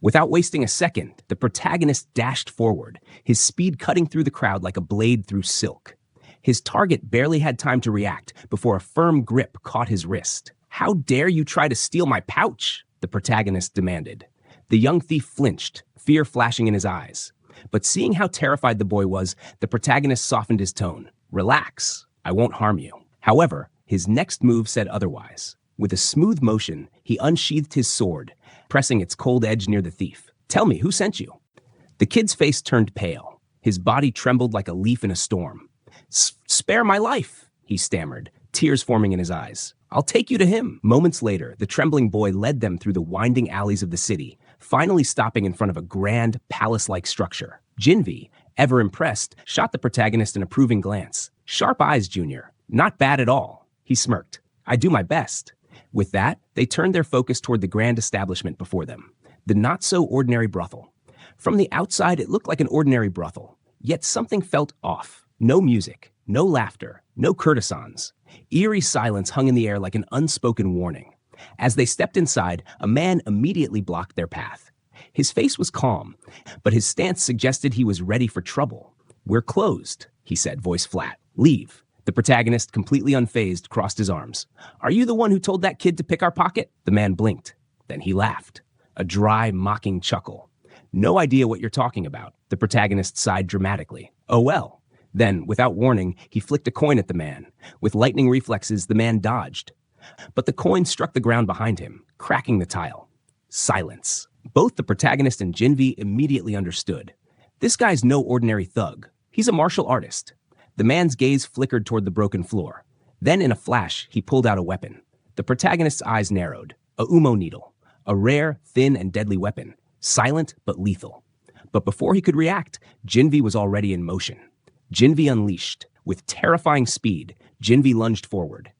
Without wasting a second, the protagonist dashed forward, his speed cutting through the crowd like a blade through silk. His target barely had time to react before a firm grip caught his wrist. "How dare you try to steal my pouch?" the protagonist demanded. The young thief flinched, fear flashing in his eyes. But seeing how terrified the boy was, the protagonist softened his tone. "Relax, I won't harm you." However, his next move said otherwise. With a smooth motion, he unsheathed his sword, pressing its cold edge near the thief. "Tell me, who sent you?" The kid's face turned pale. His body trembled like a leaf in a storm. "Spare my life," he stammered, tears forming in his eyes. "I'll take you to him." Moments later, the trembling boy led them through the winding alleys of the city, finally stopping in front of a grand, palace-like structure. Jinvi, ever impressed, shot the protagonist an approving glance. "Sharp eyes, Junior. Not bad at all." He smirked. "I do my best." With that, they turned their focus toward the grand establishment before them, the not-so-ordinary brothel. From the outside, it looked like an ordinary brothel, yet something felt off. No music, no laughter, no courtesans. Eerie silence hung in the air like an unspoken warning. As they stepped inside, a man immediately blocked their path. His face was calm, but his stance suggested he was ready for trouble. "We're closed," he said, voice flat. "Leave." The protagonist, completely unfazed, crossed his arms. "Are you the one who told that kid to pick our pocket?" The man blinked. Then he laughed. A dry, mocking chuckle. "No idea what you're talking about." The protagonist sighed dramatically. "Oh well." Then, without warning, he flicked a coin at the man. With lightning reflexes, the man dodged. But the coin struck the ground behind him, cracking the tile. Silence. Both the protagonist and Jinvi immediately understood. This guy's no ordinary thug. He's a martial artist. The man's gaze flickered toward the broken floor. Then, in a flash, he pulled out a weapon. The protagonist's eyes narrowed. A umo needle. A rare, thin, and deadly weapon. Silent, but lethal. But before he could react, Jinvi was already in motion. Jinvi unleashed. With terrifying speed, Jinvi lunged forward.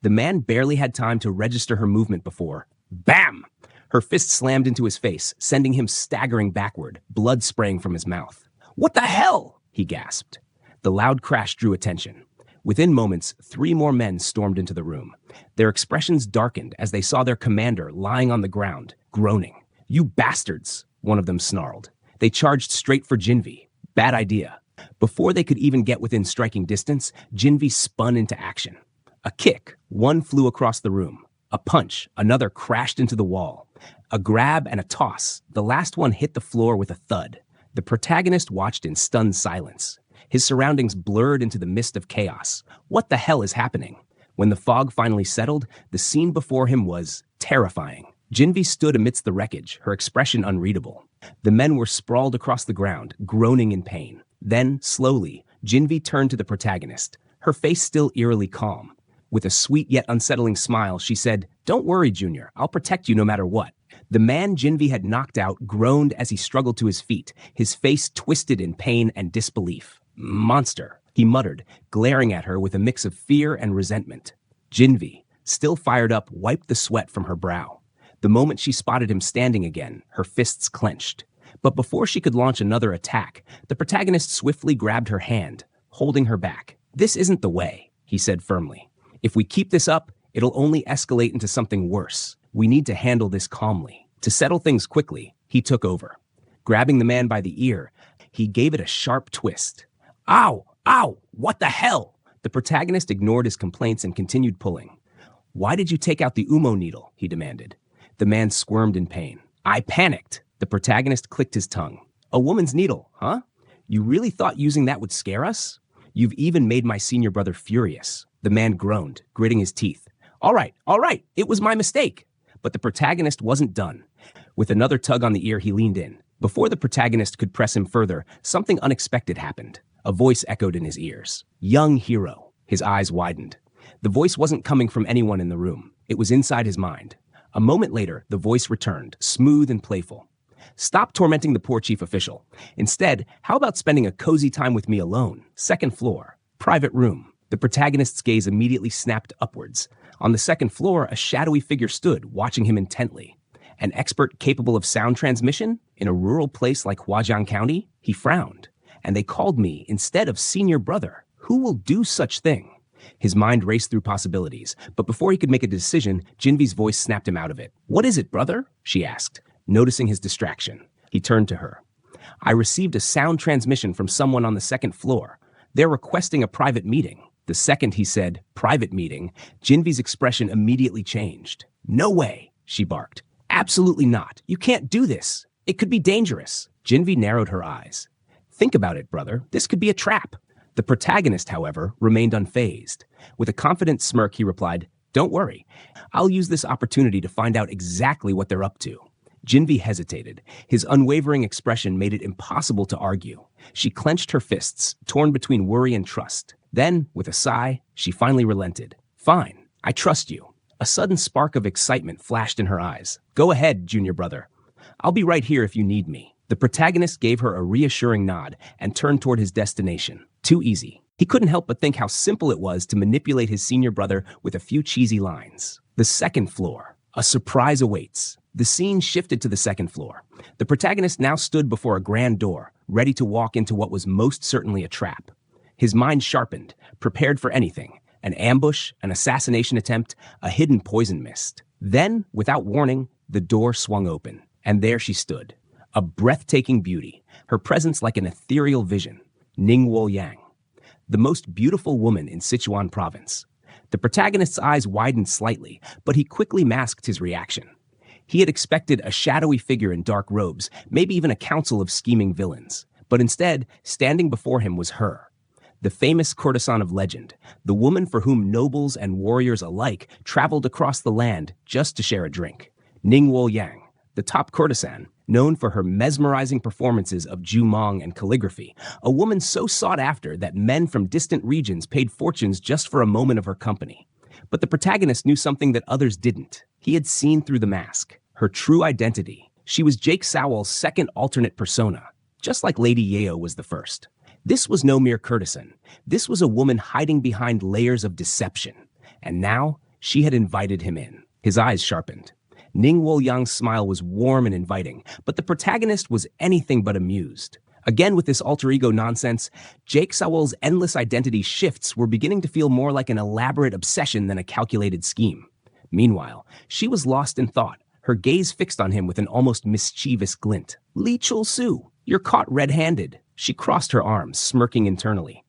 The man barely had time to register her movement before. Bam! Her fist slammed into his face, sending him staggering backward, blood spraying from his mouth. "What the hell?" he gasped. The loud crash drew attention. Within moments, 3 more men stormed into the room. Their expressions darkened as they saw their commander lying on the ground, groaning. "You bastards!" one of them snarled. They charged straight for Jinvi. Bad idea. Before they could even get within striking distance, Jinvi spun into action. A kick, one flew across the room. A punch, another crashed into the wall. A grab and a toss, the last one hit the floor with a thud. The protagonist watched in stunned silence. His surroundings blurred into the mist of chaos. What the hell is happening? When the fog finally settled, the scene before him was terrifying. Jinvi stood amidst the wreckage, her expression unreadable. The men were sprawled across the ground, groaning in pain. Then, slowly, Jinvi turned to the protagonist, her face still eerily calm. With a sweet yet unsettling smile, she said, "Don't worry, Junior. I'll protect you no matter what." The man Jinvi had knocked out groaned as he struggled to his feet, his face twisted in pain and disbelief. "Monster," he muttered, glaring at her with a mix of fear and resentment. Jinvi, still fired up, wiped the sweat from her brow. The moment she spotted him standing again, her fists clenched. But before she could launch another attack, the protagonist swiftly grabbed her hand, holding her back. "This isn't the way," he said firmly. "If we keep this up, it'll only escalate into something worse. We need to handle this calmly." To settle things quickly, he took over. Grabbing the man by the ear, he gave it a sharp twist. "Ow! Ow! What the hell?" The protagonist ignored his complaints and continued pulling. "Why did you take out the Umo needle?" he demanded. The man squirmed in pain. "I panicked." The protagonist clicked his tongue. "A woman's needle, huh? You really thought using that would scare us? You've even made my senior brother furious." The man groaned, gritting his teeth. All right, it was my mistake." But the protagonist wasn't done. With another tug on the ear, he leaned in. Before the protagonist could press him further, something unexpected happened. A voice echoed in his ears. "Young hero." His eyes widened. The voice wasn't coming from anyone in the room. It was inside his mind. A moment later, the voice returned, smooth and playful. "Stop tormenting the poor chief official. Instead, how about spending a cozy time with me alone? Second floor. Private room." The protagonist's gaze immediately snapped upwards. On the second floor, a shadowy figure stood, watching him intently. An expert capable of sound transmission? In a rural place like Huajiang County? He frowned. "And they called me instead of senior brother. Who will do such thing?" His mind raced through possibilities, but before he could make a decision, Jinvi's voice snapped him out of it. "What is it, brother?" she asked, noticing his distraction. He turned to her. "I received a sound transmission from someone on the second floor. They're requesting a private meeting." The second he said, "private meeting," Jinvi's expression immediately changed. "No way," she barked. "Absolutely not. You can't do this. It could be dangerous." Jinvi narrowed her eyes. "Think about it, brother. This could be a trap." The protagonist, however, remained unfazed. With a confident smirk, he replied, "Don't worry. I'll use this opportunity to find out exactly what they're up to." Jinvi hesitated. His unwavering expression made it impossible to argue. She clenched her fists, torn between worry and trust. Then, with a sigh, she finally relented. "Fine, I trust you." A sudden spark of excitement flashed in her eyes. "Go ahead, junior brother. I'll be right here if you need me." The protagonist gave her a reassuring nod and turned toward his destination. Too easy. He couldn't help but think how simple it was to manipulate his senior brother with a few cheesy lines. The second floor. A surprise awaits. The scene shifted to the second floor. The protagonist now stood before a grand door, ready to walk into what was most certainly a trap. His mind sharpened, prepared for anything. An ambush, an assassination attempt, a hidden poison mist. Then, without warning, the door swung open. And there she stood. A breathtaking beauty, her presence like an ethereal vision. Ningguo Yang. The most beautiful woman in Sichuan province. The protagonist's eyes widened slightly, but he quickly masked his reaction. He had expected a shadowy figure in dark robes, maybe even a council of scheming villains. But instead, standing before him was her. The famous courtesan of legend, the woman for whom nobles and warriors alike traveled across the land just to share a drink. Ningguo Yang, the top courtesan, known for her mesmerizing performances of jumong and calligraphy, a woman so sought after that men from distant regions paid fortunes just for a moment of her company. But the protagonist knew something that others didn't. He had seen through the mask, her true identity. She was Jake Sowell's second alternate persona, just like Lady Yeo was the first. This was no mere courtesan. This was a woman hiding behind layers of deception. And now, she had invited him in. His eyes sharpened. Ningguo Yang's smile was warm and inviting, but the protagonist was anything but amused. Again with this alter ego nonsense, Jake Sowell's endless identity shifts were beginning to feel more like an elaborate obsession than a calculated scheme. Meanwhile, she was lost in thought, her gaze fixed on him with an almost mischievous glint. "Li Chul-su, you're caught red-handed." She crossed her arms, smirking internally.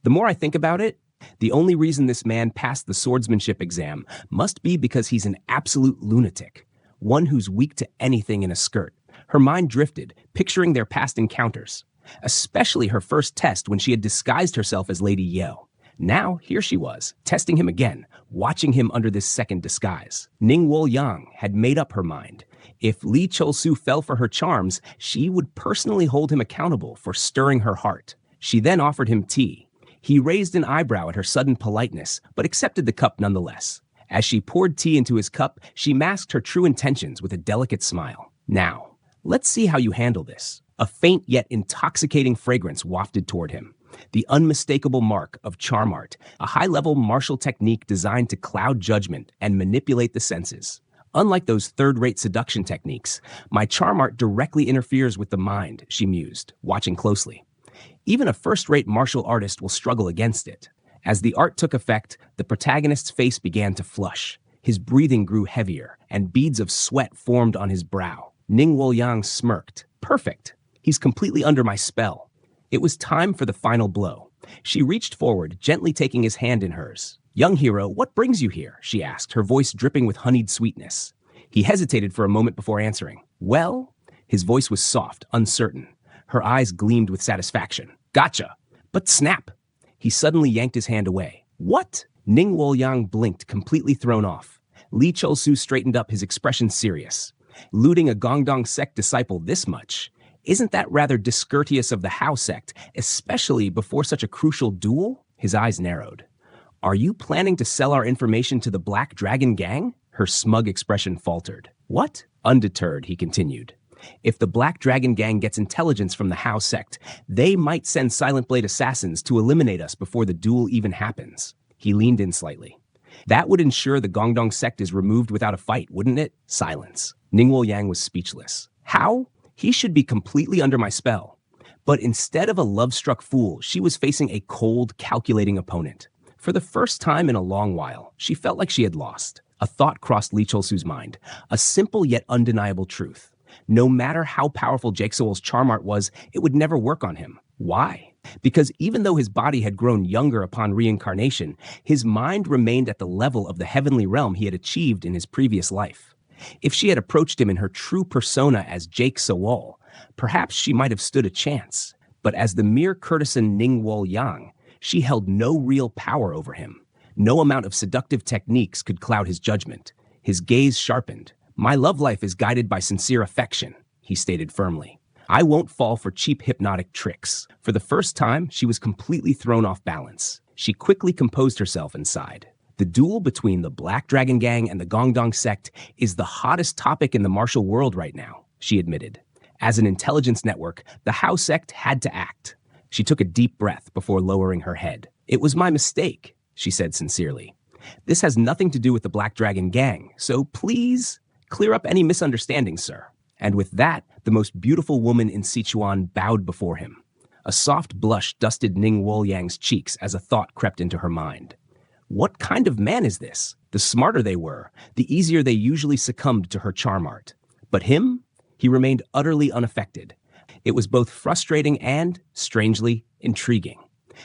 "The more I think about it, the only reason this man passed the swordsmanship exam must be because he's an absolute lunatic, one who's weak to anything in a skirt." Her mind drifted, picturing their past encounters, especially her first test when she had disguised herself as Lady Yeo. Now, here she was, testing him again, watching him under this second disguise. Ning Wolyang had made up her mind. If Lee Chol-soo fell for her charms, she would personally hold him accountable for stirring her heart. She then offered him tea. He raised an eyebrow at her sudden politeness, but accepted the cup nonetheless. As she poured tea into his cup, she masked her true intentions with a delicate smile. Now, let's see how you handle this. A faint yet intoxicating fragrance wafted toward him. The unmistakable mark of charm art, a high-level martial technique designed to cloud judgment and manipulate the senses. Unlike those third-rate seduction techniques, my charm art directly interferes with the mind, she mused, watching closely. Even a first-rate martial artist will struggle against it. As the art took effect, the protagonist's face began to flush. His breathing grew heavier, and beads of sweat formed on his brow. Ning Wolyang smirked. Perfect. He's completely under my spell. It was time for the final blow. She reached forward, gently taking his hand in hers. Young hero, what brings you here? She asked, her voice dripping with honeyed sweetness. He hesitated for a moment before answering. Well? His voice was soft, uncertain. Her eyes gleamed with satisfaction. Gotcha. But snap. He suddenly yanked his hand away. What? Ning Wolyang blinked, completely thrown off. Lee Chol-soo straightened up, his expression serious. Looting a Gongdong sect disciple this much? Isn't that rather discourteous of the Hao sect, especially before such a crucial duel? His eyes narrowed. Are you planning to sell our information to the Black Dragon Gang? Her smug expression faltered. What? Undeterred, he continued. If the Black Dragon Gang gets intelligence from the Hao sect, they might send Silent Blade assassins to eliminate us before the duel even happens. He leaned in slightly. That would ensure the Gongdong sect is removed without a fight, wouldn't it? Silence. Ning Wolyang was speechless. How? He should be completely under my spell. But instead of a love-struck fool, she was facing a cold, calculating opponent. For the first time in a long while, she felt like she had lost. A thought crossed Lee Chol-soo's mind, a simple yet undeniable truth. No matter how powerful Jake Sewell's charm art was, it would never work on him. Why? Because even though his body had grown younger upon reincarnation, his mind remained at the level of the heavenly realm he had achieved in his previous life. If she had approached him in her true persona as Jake Sewell, perhaps she might have stood a chance. But as the mere courtesan Ning Wolyang, she held no real power over him. No amount of seductive techniques could cloud his judgment. His gaze sharpened. My love life is guided by sincere affection, he stated firmly. I won't fall for cheap hypnotic tricks. For the first time, she was completely thrown off balance. She quickly composed herself and sighed. The duel between the Black Dragon Gang and the Gongdong sect is the hottest topic in the martial world right now, she admitted. As an intelligence network, the Hao sect had to act. She took a deep breath before lowering her head. It was my mistake, she said sincerely. This has nothing to do with the Black Dragon Gang, so please clear up any misunderstandings, sir. And with that, the most beautiful woman in Sichuan bowed before him. A soft blush dusted Ning Wolyang's cheeks as a thought crept into her mind. What kind of man is this? The smarter they were, the easier they usually succumbed to her charm art. But him? He remained utterly unaffected. It was both frustrating and, strangely, intriguing.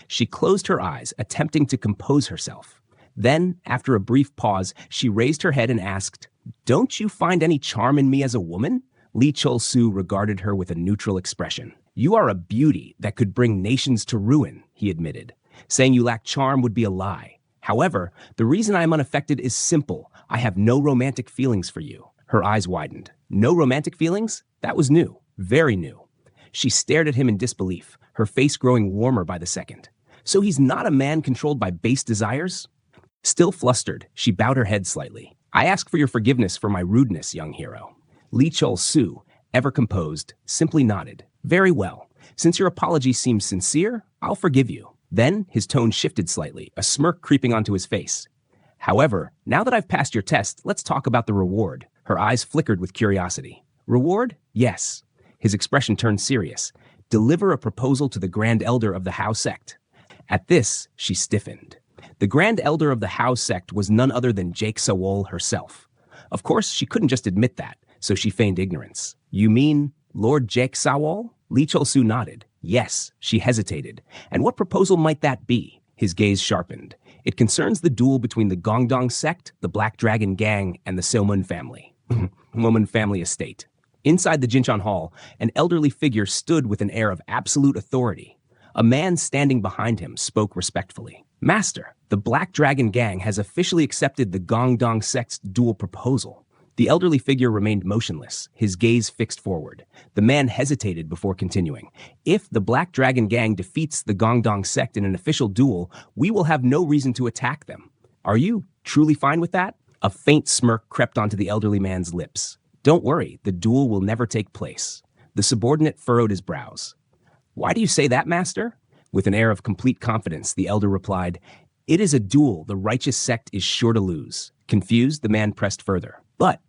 She closed her eyes, attempting to compose herself. Then, after a brief pause, she raised her head and asked, Don't you find any charm in me as a woman? Lee Chol-soo regarded her with a neutral expression. You are a beauty that could bring nations to ruin, he admitted. Saying you lack charm would be a lie. However, the reason I am unaffected is simple. I have no romantic feelings for you. Her eyes widened. No romantic feelings? That was new. Very new. She stared at him in disbelief, her face growing warmer by the second. So he's not a man controlled by base desires? Still flustered, she bowed her head slightly. I ask for your forgiveness for my rudeness, young hero. Lee Chol-soo, ever composed, simply nodded. Very well. Since your apology seems sincere, I'll forgive you. Then his tone shifted slightly, a smirk creeping onto his face. However, now that I've passed your test, let's talk about the reward. Her eyes flickered with curiosity. Reward? Yes. His expression turned serious. Deliver a proposal to the Grand Elder of the Hao sect. At this, she stiffened. The Grand Elder of the Hao sect was none other than Jake Sewell herself. Of course, she couldn't just admit that, so she feigned ignorance. You mean Lord Jake Sewell? Lee Chol-soo nodded. Yes, she hesitated. And what proposal might that be? His gaze sharpened. It concerns the duel between the Gongdong sect, the Black Dragon Gang, and the Seomun family. Woman family estate. Inside the Jinchon Hall, an elderly figure stood with an air of absolute authority. A man standing behind him spoke respectfully. Master, the Black Dragon Gang has officially accepted the Gongdong sect's dual proposal. The elderly figure remained motionless, his gaze fixed forward. The man hesitated before continuing. If the Black Dragon Gang defeats the Gongdong sect in an official duel, we will have no reason to attack them. Are you truly fine with that? A faint smirk crept onto the elderly man's lips. Don't worry, the duel will never take place. The subordinate furrowed his brows. Why do you say that, Master? With an air of complete confidence, the elder replied, It is a duel the righteous sect is sure to lose. Confused, the man pressed further. But,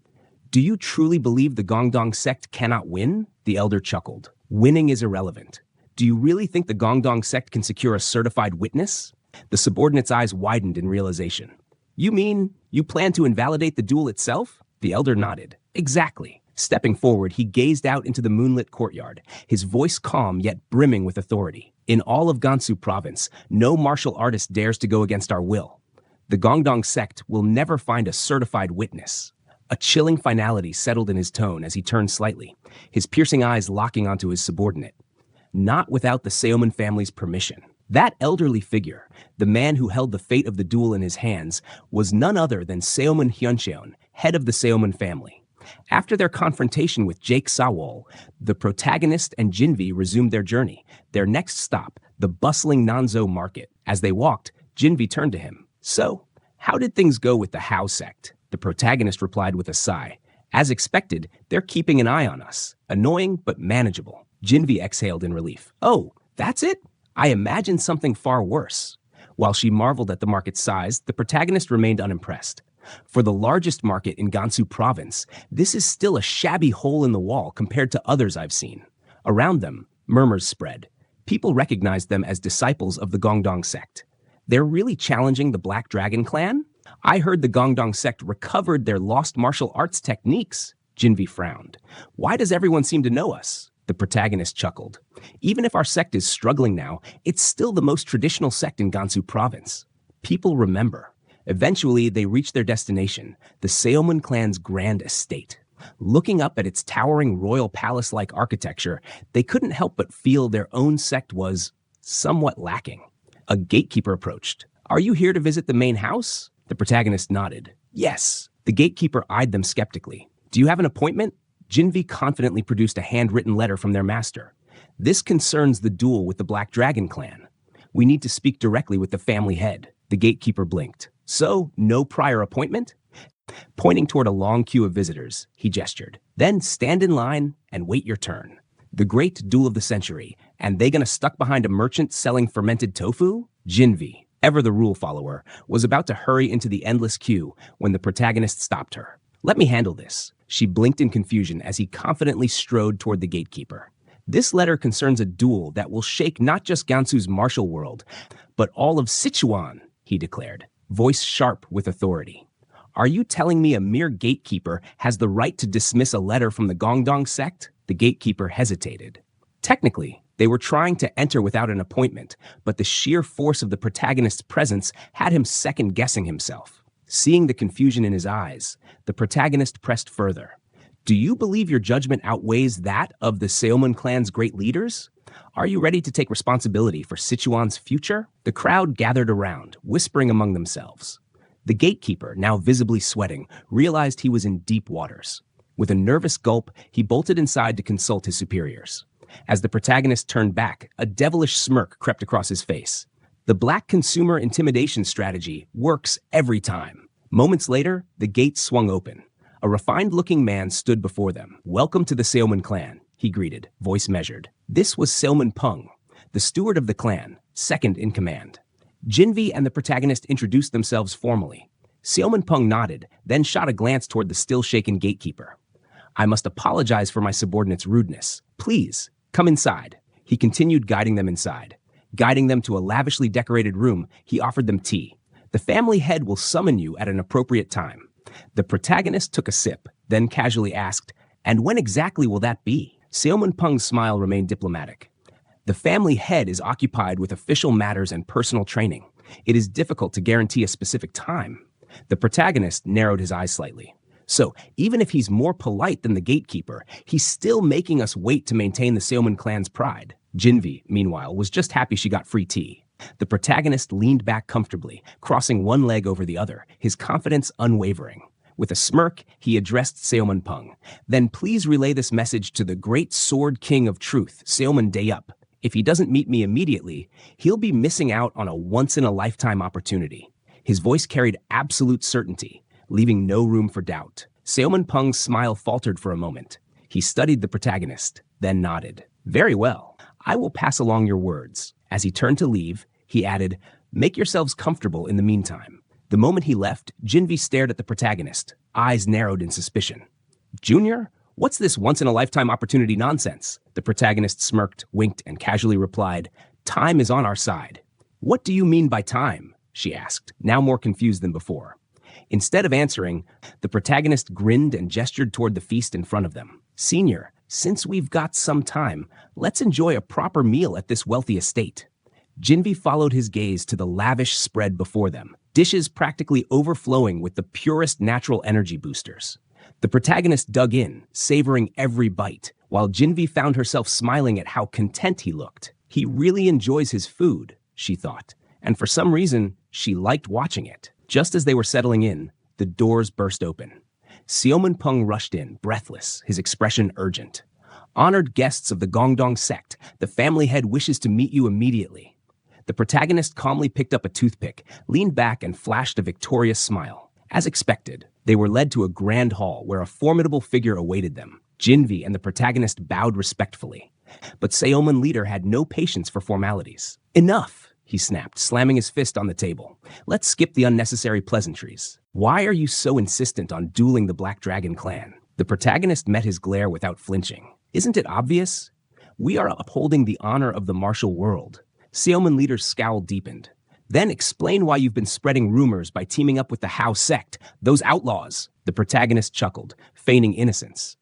do you truly believe the Gongdong sect cannot win? The elder chuckled. Winning is irrelevant. Do you really think the Gongdong sect can secure a certified witness? The subordinate's eyes widened in realization. You mean you plan to invalidate the duel itself? The elder nodded. Exactly. Stepping forward, he gazed out into the moonlit courtyard, his voice calm yet brimming with authority. In all of Gansu province, no martial artist dares to go against our will. The Gongdong sect will never find a certified witness. A chilling finality settled in his tone as he turned slightly, his piercing eyes locking onto his subordinate. Not without the Seoman family's permission. That elderly figure, the man who held the fate of the duel in his hands, was none other than Seoman Hyuncheon, head of the Seoman family. After their confrontation with Jake Sawol, the protagonist and Jinvi resumed their journey, their next stop, the bustling Nanzhou market. As they walked, Jinvi turned to him. So, how did things go with the Hao sect? The protagonist replied with a sigh. As expected, they're keeping an eye on us. Annoying, but manageable. Jinvi exhaled in relief. Oh, that's it? I imagined something far worse. While she marveled at the market's size, the protagonist remained unimpressed. For the largest market in Gansu province, this is still a shabby hole in the wall compared to others I've seen. Around them, murmurs spread. People recognized them as disciples of the Gongdong sect. They're really challenging the Black Dragon clan? I heard the Gongdong sect recovered their lost martial arts techniques. Jinvi frowned. Why does everyone seem to know us? The protagonist chuckled. Even if our sect is struggling now, it's still the most traditional sect in Gansu province. People remember. Eventually, they reached their destination, the Seoman clan's grand estate. Looking up at its towering royal palace-like architecture, they couldn't help but feel their own sect was somewhat lacking. A gatekeeper approached. Are you here to visit the main house? The protagonist nodded. Yes. The gatekeeper eyed them skeptically. Do you have an appointment? Jinvi confidently produced a handwritten letter from their master. This concerns the duel with the Black Dragon clan. We need to speak directly with the family head. The gatekeeper blinked. So, no prior appointment? Pointing toward a long queue of visitors, he gestured. Then stand in line and wait your turn. The great duel of the century, and they gonna stuck behind a merchant selling fermented tofu? Jinvi, ever the rule follower, was about to hurry into the endless queue when the protagonist stopped her. Let me handle this. She blinked in confusion as he confidently strode toward the gatekeeper. This letter concerns a duel that will shake not just Gansu's martial world, but all of Sichuan, he declared, voice sharp with authority. Are you telling me a mere gatekeeper has the right to dismiss a letter from the Gongdong sect? The gatekeeper hesitated. Technically, they were trying to enter without an appointment, but the sheer force of the protagonist's presence had him second-guessing himself. Seeing the confusion in his eyes, the protagonist pressed further. Do you believe your judgment outweighs that of the Seoman clan's great leaders? Are you ready to take responsibility for Sichuan's future? The crowd gathered around, whispering among themselves. The gatekeeper, now visibly sweating, realized he was in deep waters. With a nervous gulp, he bolted inside to consult his superiors. As the protagonist turned back, a devilish smirk crept across his face. The black consumer intimidation strategy works every time. Moments later, the gate swung open. A refined-looking man stood before them. Welcome to the Seoman clan, he greeted, voice measured. This was Seoman Peng, the steward of the clan, second in command. Jinvi and the protagonist introduced themselves formally. Seoman Peng nodded, then shot a glance toward the still-shaken gatekeeper. I must apologize for my subordinate's rudeness. Please, come inside. He continued guiding them inside. Guiding them to a lavishly decorated room, he offered them tea. The family head will summon you at an appropriate time. The protagonist took a sip, then casually asked, and when exactly will that be? Seoman Peng's smile remained diplomatic. The family head is occupied with official matters and personal training. It is difficult to guarantee a specific time. The protagonist narrowed his eyes slightly. So, even if he's more polite than the gatekeeper, he's still making us wait to maintain the Seoman clan's pride. Jinvi, meanwhile, was just happy she got free tea. The protagonist leaned back comfortably, crossing one leg over the other, his confidence unwavering. With a smirk, he addressed Seoman Pung. Then please relay this message to the great sword king of truth, Seoman Dayup. If he doesn't meet me immediately, he'll be missing out on a once-in-a-lifetime opportunity. His voice carried absolute certainty, leaving no room for doubt. Seoman Pung's smile faltered for a moment. He studied the protagonist, then nodded. Very well. I will pass along your words. As he turned to leave, he added, make yourselves comfortable in the meantime. The moment he left, Jinvi stared at the protagonist, eyes narrowed in suspicion. Junior? What's this once-in-a-lifetime opportunity nonsense? The protagonist smirked, winked, and casually replied, time is on our side. What do you mean by time? She asked, now more confused than before. Instead of answering, the protagonist grinned and gestured toward the feast in front of them. Senior, since we've got some time, let's enjoy a proper meal at this wealthy estate. Jinvi followed his gaze to the lavish spread before them, dishes practically overflowing with the purest natural energy boosters. The protagonist dug in, savoring every bite, while Jinvi found herself smiling at how content he looked. He really enjoys his food, she thought, and for some reason, she liked watching it. Just as they were settling in, the doors burst open. Seoman Pung rushed in, breathless, his expression urgent. Honored guests of the Gongdong sect, the family head wishes to meet you immediately. The protagonist calmly picked up a toothpick, leaned back, and flashed a victorious smile. As expected, they were led to a grand hall where a formidable figure awaited them. Jinvi and the protagonist bowed respectfully. But Seoman leader had no patience for formalities. Enough, he snapped, slamming his fist on the table. Let's skip the unnecessary pleasantries. Why are you so insistent on dueling the Black Dragon clan? The protagonist met his glare without flinching. Isn't it obvious? We are upholding the honor of the martial world. Seoman leader's scowl deepened. Then explain why you've been spreading rumors by teaming up with the Hao sect, those outlaws. The protagonist chuckled, feigning innocence.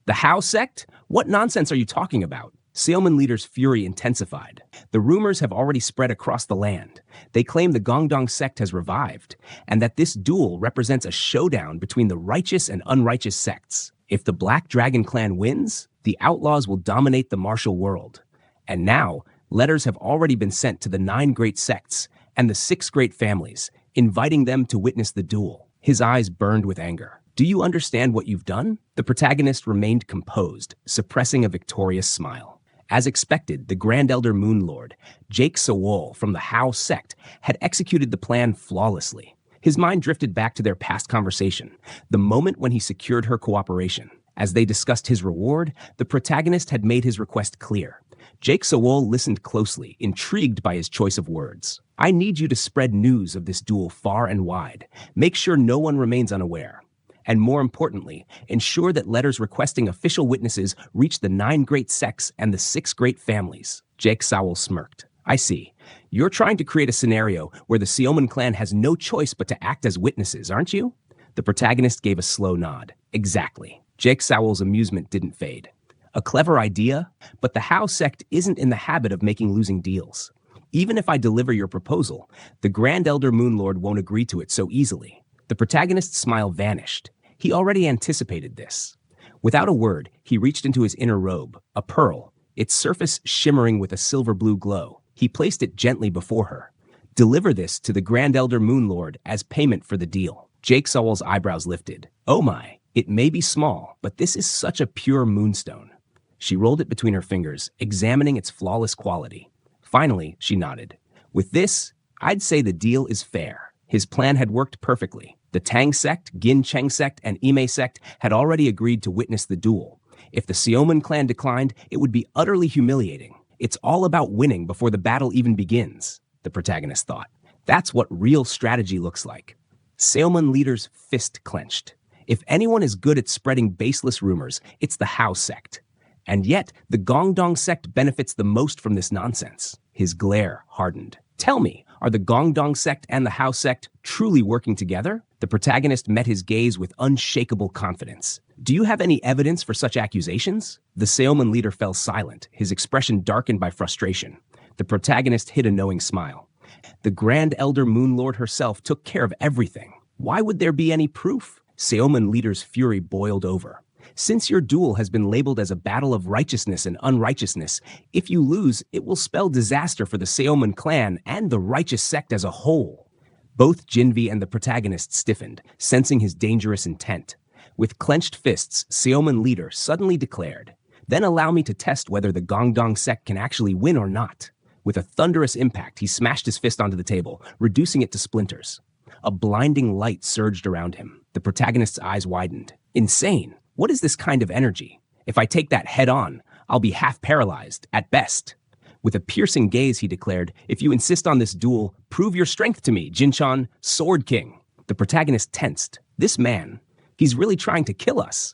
The Hao sect? What nonsense are you talking about? Seoman leader's fury intensified. The rumors have already spread across the land. They claim the Gongdong sect has revived, and that this duel represents a showdown between the righteous and unrighteous sects. If the Black Dragon clan wins, the outlaws will dominate the martial world. And now, letters have already been sent to the 9 great sects and the 6 great families, inviting them to witness the duel. His eyes burned with anger. Do you understand what you've done? The protagonist remained composed, suppressing a victorious smile. As expected, the Grand Elder Moon Lord, Jake Sawol from the Hao sect, had executed the plan flawlessly. His mind drifted back to their past conversation, the moment when he secured her cooperation. As they discussed his reward, the protagonist had made his request clear. Jake Sawol listened closely, intrigued by his choice of words. I need you to spread news of this duel far and wide. Make sure no one remains unaware. And more importantly, ensure that letters requesting official witnesses reach the 9 great sects and the 6 great families. Jake Sawol smirked. I see. You're trying to create a scenario where the Seoman clan has no choice but to act as witnesses, aren't you? The protagonist gave a slow nod. Exactly. Jake Sawol's amusement didn't fade. A clever idea, but the Hao sect isn't in the habit of making losing deals. Even if I deliver your proposal, the Grand Elder Moonlord won't agree to it so easily. The protagonist's smile vanished. He already anticipated this. Without a word, he reached into his inner robe, a pearl, its surface shimmering with a silver blue glow. He placed it gently before her. Deliver this to the Grand Elder Moonlord as payment for the deal. Jake Sawol's eyebrows lifted. Oh my, it may be small, but this is such a pure moonstone. She rolled it between her fingers, examining its flawless quality. Finally, she nodded. With this, I'd say the deal is fair. His plan had worked perfectly. The Tang sect, Gin Cheng sect, and Ime sect had already agreed to witness the duel. If the Seoman clan declined, it would be utterly humiliating. It's all about winning before the battle even begins, the protagonist thought. That's what real strategy looks like. Seoman leader's fist clenched. If anyone is good at spreading baseless rumors, it's the Hao sect. And yet, the Gongdong sect benefits the most from this nonsense. His glare hardened. Tell me, are the Gongdong sect and the Hao sect truly working together? The protagonist met his gaze with unshakable confidence. Do you have any evidence for such accusations? The Seoman leader fell silent, his expression darkened by frustration. The protagonist hid a knowing smile. The Grand Elder Moonlord herself took care of everything. Why would there be any proof? Seoman leader's fury boiled over. Since your duel has been labeled as a battle of righteousness and unrighteousness, if you lose, it will spell disaster for the Seomun clan and the righteous sect as a whole. Both Jinvi and the protagonist stiffened, sensing his dangerous intent. With clenched fists, Seomun leader suddenly declared, "Then allow me to test whether the Gongdong sect can actually win or not." With a thunderous impact, he smashed his fist onto the table, reducing it to splinters. A blinding light surged around him. The protagonist's eyes widened. Insane! What is this kind of energy? If I take that head on, I'll be half paralyzed, at best. With a piercing gaze, he declared, "If you insist on this duel, prove your strength to me, Jinchan, Sword King." The protagonist tensed. This man, he's really trying to kill us.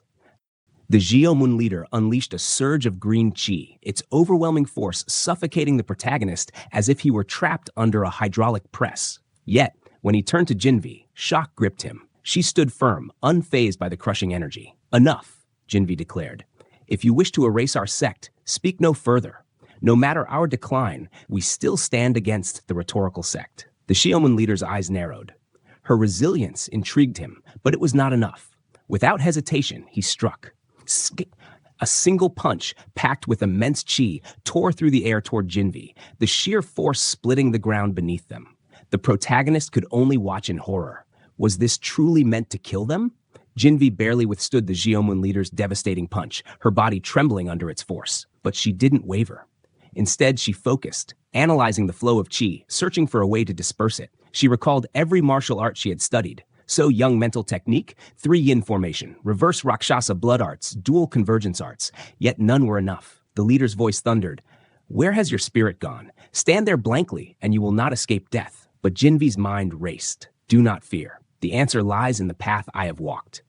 The Jeomun leader unleashed a surge of green chi, its overwhelming force suffocating the protagonist as if he were trapped under a hydraulic press. Yet, when he turned to Jinvi, shock gripped him. She stood firm, unfazed by the crushing energy. "Enough," Jinvi declared. "If you wish to erase our sect, speak no further. No matter our decline, we still stand against the rhetorical sect." The Jeomun leader's eyes narrowed. Her resilience intrigued him, but it was not enough. Without hesitation, he struck. A single punch, packed with immense chi, tore through the air toward Jinvi, the sheer force splitting the ground beneath them. The protagonist could only watch in horror. Was this truly meant to kill them? Jinvi barely withstood the Jeomun leader's devastating punch, her body trembling under its force. But she didn't waver. Instead, she focused, analyzing the flow of chi, searching for a way to disperse it. She recalled every martial art she had studied. So young mental technique, 3 yin formation, reverse Rakshasa blood arts, dual convergence arts. Yet none were enough. The leader's voice thundered, "Where has your spirit gone? Stand there blankly, and you will not escape death." But Jinvi's mind raced. "Do not fear. The answer lies in the path I have walked."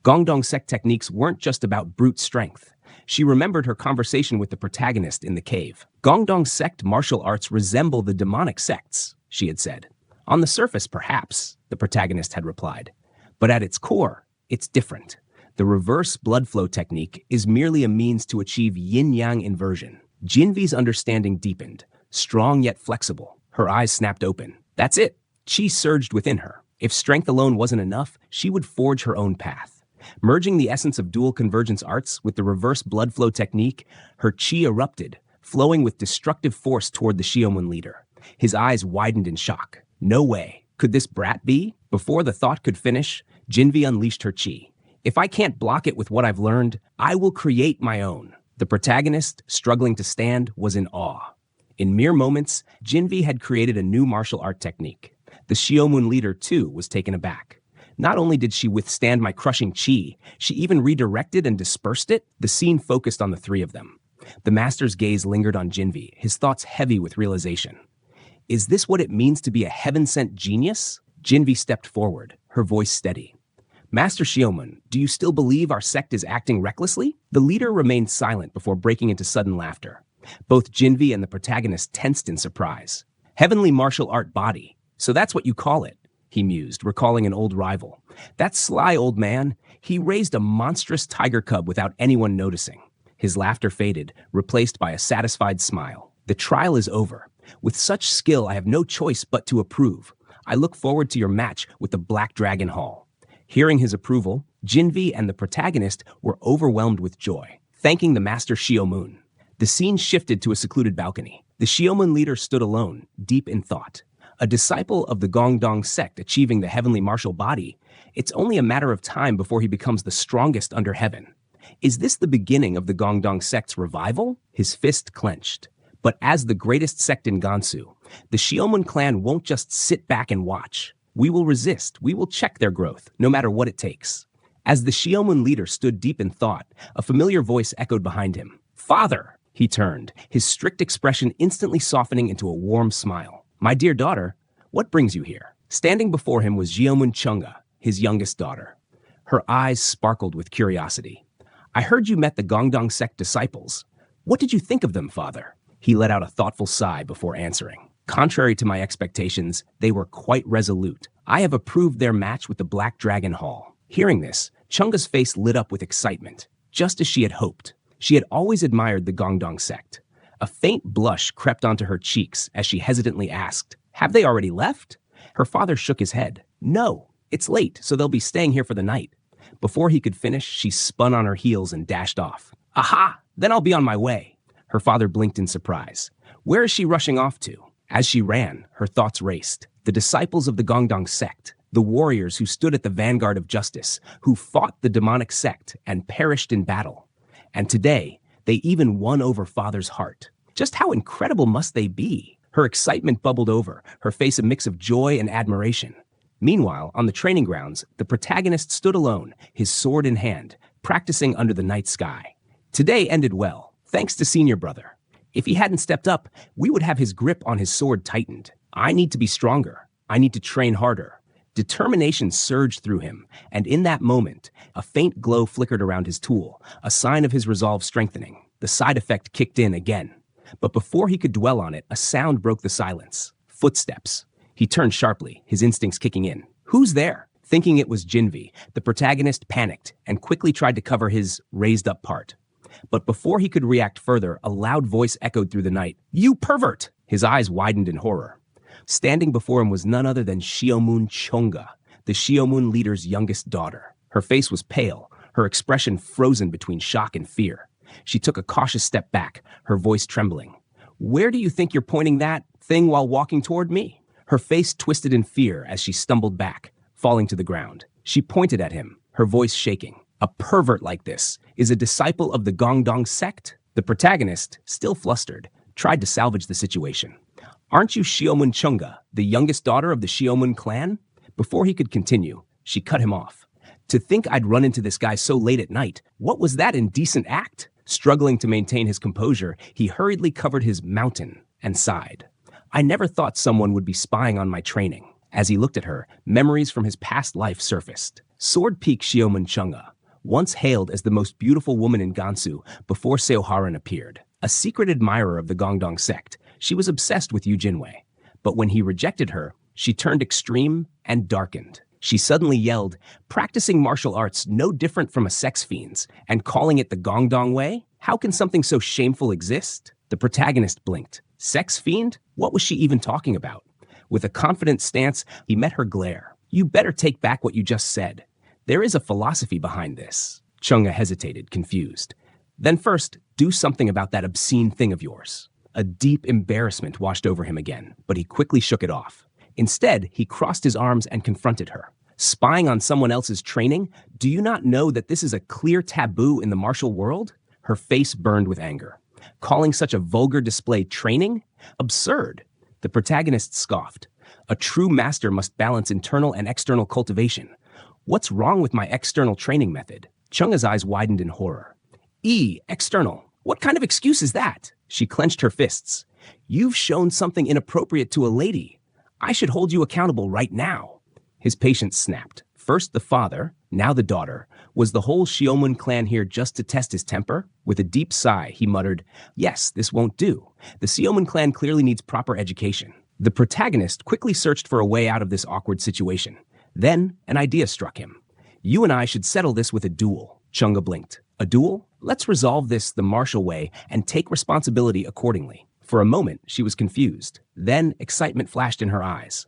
Gongdong sect techniques weren't just about brute strength. She remembered her conversation with the protagonist in the cave. "Gongdong sect martial arts resemble the demonic sects," she had said. "On the surface, perhaps," the protagonist had replied. "But at its core, it's different. The reverse blood flow technique is merely a means to achieve yin-yang inversion." Jinvi's understanding deepened, strong yet flexible. Her eyes snapped open. That's it. Chi surged within her. If strength alone wasn't enough, she would forge her own path. Merging the essence of dual convergence arts with the reverse blood flow technique, her chi erupted, flowing with destructive force toward the Jeomun leader. His eyes widened in shock. No way. Could this brat be? Before the thought could finish, Jinvi unleashed her chi. "If I can't block it with what I've learned, I will create my own." The protagonist, struggling to stand, was in awe. In mere moments, Jinvi had created a new martial art technique. The Jeomun leader, too, was taken aback. Not only did she withstand my crushing chi, she even redirected and dispersed it. The scene focused on the 3 of them. The master's gaze lingered on Jinvi, his thoughts heavy with realization. Is this what it means to be a heaven-sent genius? Jinvi stepped forward, her voice steady. "Master Jeomun, do you still believe our sect is acting recklessly?" The leader remained silent before breaking into sudden laughter. Both Jinvi and the protagonist tensed in surprise. "Heavenly martial art body. So that's what you call it," he mused, recalling an old rival. "That sly old man, he raised a monstrous tiger cub without anyone noticing." His laughter faded, replaced by a satisfied smile. "The trial is over. With such skill, I have no choice but to approve. I look forward to your match with the Black Dragon Hall." Hearing his approval, Jinvi and the protagonist were overwhelmed with joy, thanking the Master Jeomun. The scene shifted to a secluded balcony. The Jeomun leader stood alone, deep in thought. A disciple of the Gongdong sect achieving the heavenly martial body, it's only a matter of time before he becomes the strongest under heaven. Is this the beginning of the Gongdong sect's revival? His fist clenched. But as the greatest sect in Gansu, the Jeomun clan won't just sit back and watch. We will resist. We will check their growth, no matter what it takes. As the Jeomun leader stood deep in thought, a familiar voice echoed behind him. "Father!" He turned, his strict expression instantly softening into a warm smile. "My dear daughter, what brings you here?" Standing before him was Jeomun Chunga, his youngest daughter. Her eyes sparkled with curiosity. "I heard you met the Gongdong sect disciples. What did you think of them, father?" He let out a thoughtful sigh before answering. "Contrary to my expectations, they were quite resolute. I have approved their match with the Black Dragon Hall." Hearing this, Chunga's face lit up with excitement, just as she had hoped. She had always admired the Gongdong sect. A faint blush crept onto her cheeks as she hesitantly asked, "Have they already left?" Her father shook his head. "No, it's late, so they'll be staying here for the night." Before he could finish, she spun on her heels and dashed off. Aha! Then I'll be on my way. Her father blinked in surprise. Where is she rushing off to? As she ran, her thoughts raced. The disciples of the Gongdong sect, the warriors who stood at the vanguard of justice, who fought the demonic sect and perished in battle. And today, they even won over father's heart. Just how incredible must they be? Her excitement bubbled over, her face a mix of joy and admiration. Meanwhile, on the training grounds, the protagonist stood alone, his sword in hand, practicing under the night sky. Today ended well, thanks to senior brother. If he hadn't stepped up, we would have his grip on his sword tightened. I need to be stronger. I need to train harder. Determination surged through him, and in that moment, a faint glow flickered around his tool, a sign of his resolve strengthening. The side effect kicked in again. But before he could dwell on it, a sound broke the silence. Footsteps. He turned sharply, his instincts kicking in. Who's there? Thinking it was Jinvi, the protagonist panicked and quickly tried to cover his raised-up part. But before he could react further, a loud voice echoed through the night. You pervert! His eyes widened in horror. Standing before him was none other than Xiaomun Chonga, the Xiaomun leader's youngest daughter. Her face was pale, her expression frozen between shock and fear. She took a cautious step back, her voice trembling. Where do you think you're pointing that thing while walking toward me? Her face twisted in fear as she stumbled back, falling to the ground. She pointed at him, her voice shaking. A pervert like this is a disciple of the Gongdong sect? The protagonist, still flustered, tried to salvage the situation. Aren't you Xiaomun Chunga, the youngest daughter of the Xiaomun clan? Before he could continue, she cut him off. To think I'd run into this guy so late at night, what was that indecent act? Struggling to maintain his composure, he hurriedly covered his mountain and sighed. I never thought someone would be spying on my training. As he looked at her, memories from his past life surfaced. Sword Peak Xiaomun Chunga, once hailed as the most beautiful woman in Gansu before Seoharan appeared. A secret admirer of the Gongdong sect, she was obsessed with Yu Jinwei. But when he rejected her, she turned extreme and darkened. She suddenly yelled, practicing martial arts no different from a sex fiend's, and calling it the Gongdong way? How can something so shameful exist? The protagonist blinked. Sex fiend? What was she even talking about? With a confident stance, he met her glare. You better take back what you just said. There is a philosophy behind this. Chunga hesitated, confused. Then first, do something about that obscene thing of yours. A deep embarrassment washed over him again, but he quickly shook it off. Instead, he crossed his arms and confronted her. Spying on someone else's training? Do you not know that this is a clear taboo in the martial world? Her face burned with anger. Calling such a vulgar display training? Absurd. The protagonist scoffed. A true master must balance internal and external cultivation. What's wrong with my external training method? Chunga's eyes widened in horror. External. What kind of excuse is that? She clenched her fists. You've shown something inappropriate to a lady. I should hold you accountable right now. His patience snapped. First the father, now the daughter. Was the whole Xiaomun clan here just to test his temper? With a deep sigh, he muttered, yes, this won't do. The Xiaomun clan clearly needs proper education. The protagonist quickly searched for a way out of this awkward situation. Then, an idea struck him. You and I should settle this with a duel. Chunga blinked. A duel? Let's resolve this the martial way and take responsibility accordingly. For a moment, she was confused. Then, excitement flashed in her eyes.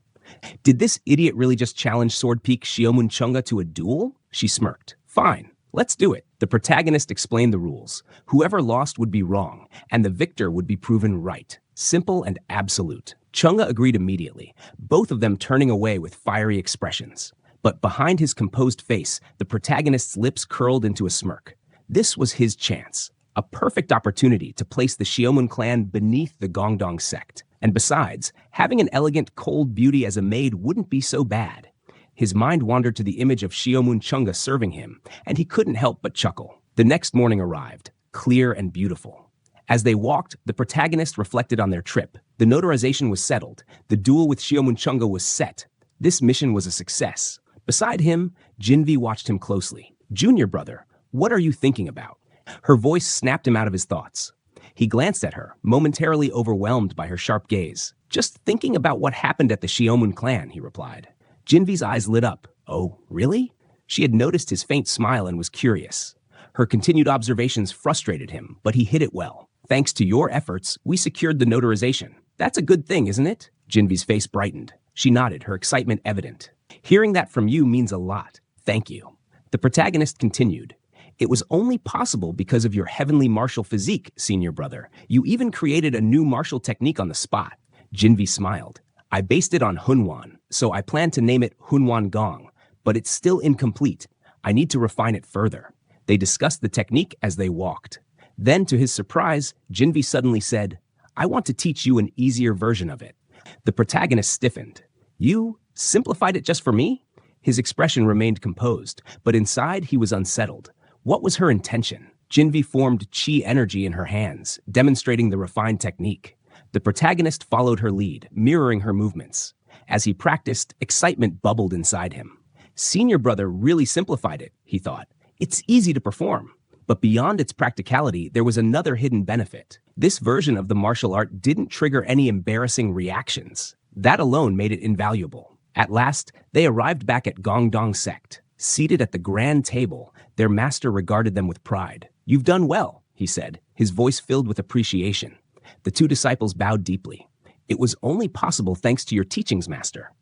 Did this idiot really just challenge Sword Peak Xiaomun Chunga to a duel? She smirked. Fine, let's do it. The protagonist explained the rules. Whoever lost would be wrong, and the victor would be proven right. Simple and absolute. Chunga agreed immediately, both of them turning away with fiery expressions. But behind his composed face, the protagonist's lips curled into a smirk. This was his chance. A perfect opportunity to place the Xiaomun clan beneath the Gongdong sect. And besides, having an elegant, cold beauty as a maid wouldn't be so bad. His mind wandered to the image of Xiaomun Chunga serving him, and he couldn't help but chuckle. The next morning arrived, clear and beautiful. As they walked, the protagonist reflected on their trip. The notarization was settled. The duel with Xiaomun Chunga was set. This mission was a success. Beside him, Jinvi watched him closely. Junior brother, what are you thinking about? Her voice snapped him out of his thoughts. He glanced at her, momentarily overwhelmed by her sharp gaze. Just thinking about what happened at the Xiaomun clan, he replied. Jinvi's eyes lit up. Oh, really? She had noticed his faint smile and was curious. Her continued observations frustrated him, but he hid it well. Thanks to your efforts, we secured the notarization. That's a good thing, isn't it? Jinvi's face brightened. She nodded, her excitement evident. Hearing that from you means a lot. Thank you. The protagonist continued. It was only possible because of your heavenly martial physique, senior brother. You even created a new martial technique on the spot. Jinvi smiled. I based it on Hunwan, so I plan to name it Hunwan Gong, but it's still incomplete. I need to refine it further. They discussed the technique as they walked. Then, to his surprise, Jinvi suddenly said, I want to teach you an easier version of it. The protagonist stiffened. You simplified it just for me? His expression remained composed, but inside he was unsettled. What was her intention? Jinvi formed chi energy in her hands, demonstrating the refined technique. The protagonist followed her lead, mirroring her movements. As he practiced, excitement bubbled inside him. Senior brother really simplified it, he thought. It's easy to perform. But beyond its practicality, there was another hidden benefit. This version of the martial art didn't trigger any embarrassing reactions. That alone made it invaluable. At last, they arrived back at Gongdong sect. Seated at the grand table, their master regarded them with pride. You've done well, he said, his voice filled with appreciation. The two disciples bowed deeply. It was only possible thanks to your teachings, master.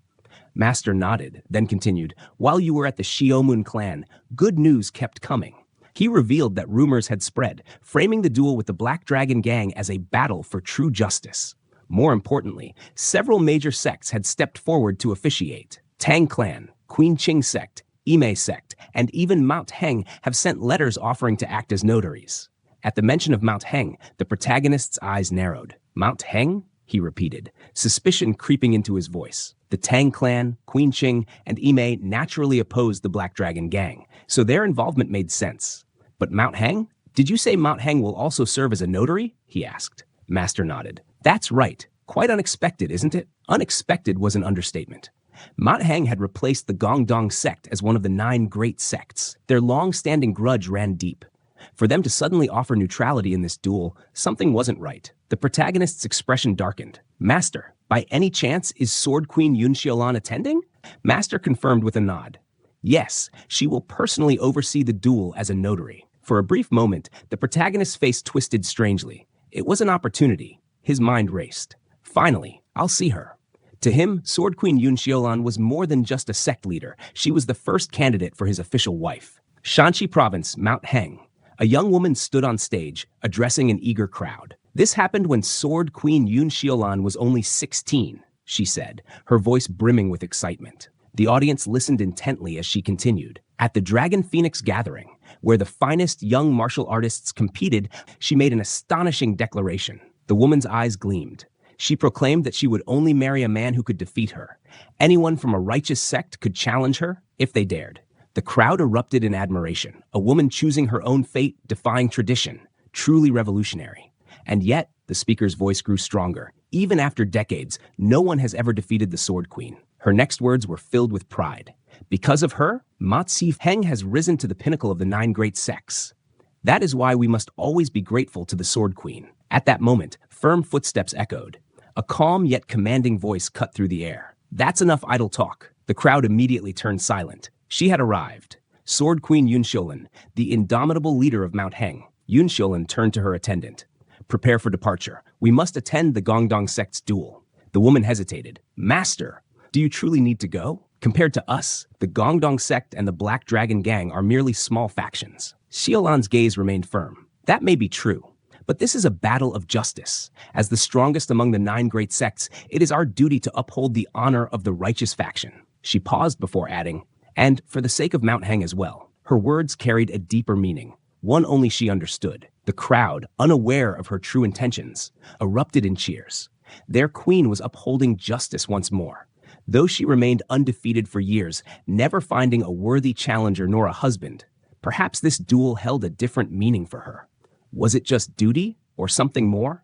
Master nodded, then continued, while you were at the Shiomun clan, good news kept coming. He revealed that rumors had spread, framing the duel with the Black Dragon Gang as a battle for true justice. More importantly, several major sects had stepped forward to officiate. Tang Clan, Queen Qing sect, Ime sect, and even Mount Heng have sent letters offering to act as notaries. At the mention of Mount Heng, the protagonist's eyes narrowed. Mount Heng? He repeated, suspicion creeping into his voice. The Tang Clan, Queen Qing, and Ime naturally opposed the Black Dragon Gang, so their involvement made sense. But Mount Heng? Did you say Mount Heng will also serve as a notary? He asked. Master nodded. That's right. Quite unexpected, isn't it? Unexpected was an understatement. Mount Heng had replaced the Gongdong sect as one of the 9 great sects. Their long-standing grudge ran deep. For them to suddenly offer neutrality in this duel, something wasn't right. The protagonist's expression darkened. Master, by any chance, is Sword Queen Yun Xiaolan attending? Master confirmed with a nod. Yes, she will personally oversee the duel as a notary. For a brief moment, the protagonist's face twisted strangely. It was an opportunity. His mind raced. Finally, I'll see her. To him, Sword Queen Yun Xiaolan was more than just a sect leader. She was the first candidate for his official wife. Shanxi Province, Mount Heng. A young woman stood on stage, addressing an eager crowd. This happened when Sword Queen Yun Xiaolan was only 16, she said, her voice brimming with excitement. The audience listened intently as she continued. At the Dragon Phoenix Gathering, where the finest young martial artists competed, she made an astonishing declaration. The woman's eyes gleamed. She proclaimed that she would only marry a man who could defeat her. Anyone from a righteous sect could challenge her if they dared. The crowd erupted in admiration, a woman choosing her own fate, defying tradition, truly revolutionary. And yet, the speaker's voice grew stronger. Even after decades, no one has ever defeated the Sword Queen. Her next words were filled with pride. Because of her, Matsi Heng has risen to the pinnacle of the 9 great sects. That is why we must always be grateful to the Sword Queen. At that moment, firm footsteps echoed. A calm yet commanding voice cut through the air. That's enough idle talk. The crowd immediately turned silent. She had arrived. Sword Queen Yun Xiaolan, the indomitable leader of Mount Heng. Yun Xiaolan turned to her attendant. Prepare for departure. We must attend the Gongdong sect's duel. The woman hesitated. Master, do you truly need to go? Compared to us, the Gongdong sect and the Black Dragon Gang are merely small factions. Xiaolan's gaze remained firm. That may be true, but this is a battle of justice. As the strongest among the 9 great sects, it is our duty to uphold the honor of the righteous faction. She paused before adding, and for the sake of Mount Heng as well. Her words carried a deeper meaning, one only she understood. The crowd, unaware of her true intentions, erupted in cheers. Their queen was upholding justice once more. Though she remained undefeated for years, never finding a worthy challenger nor a husband, perhaps this duel held a different meaning for her. Was it just duty or something more?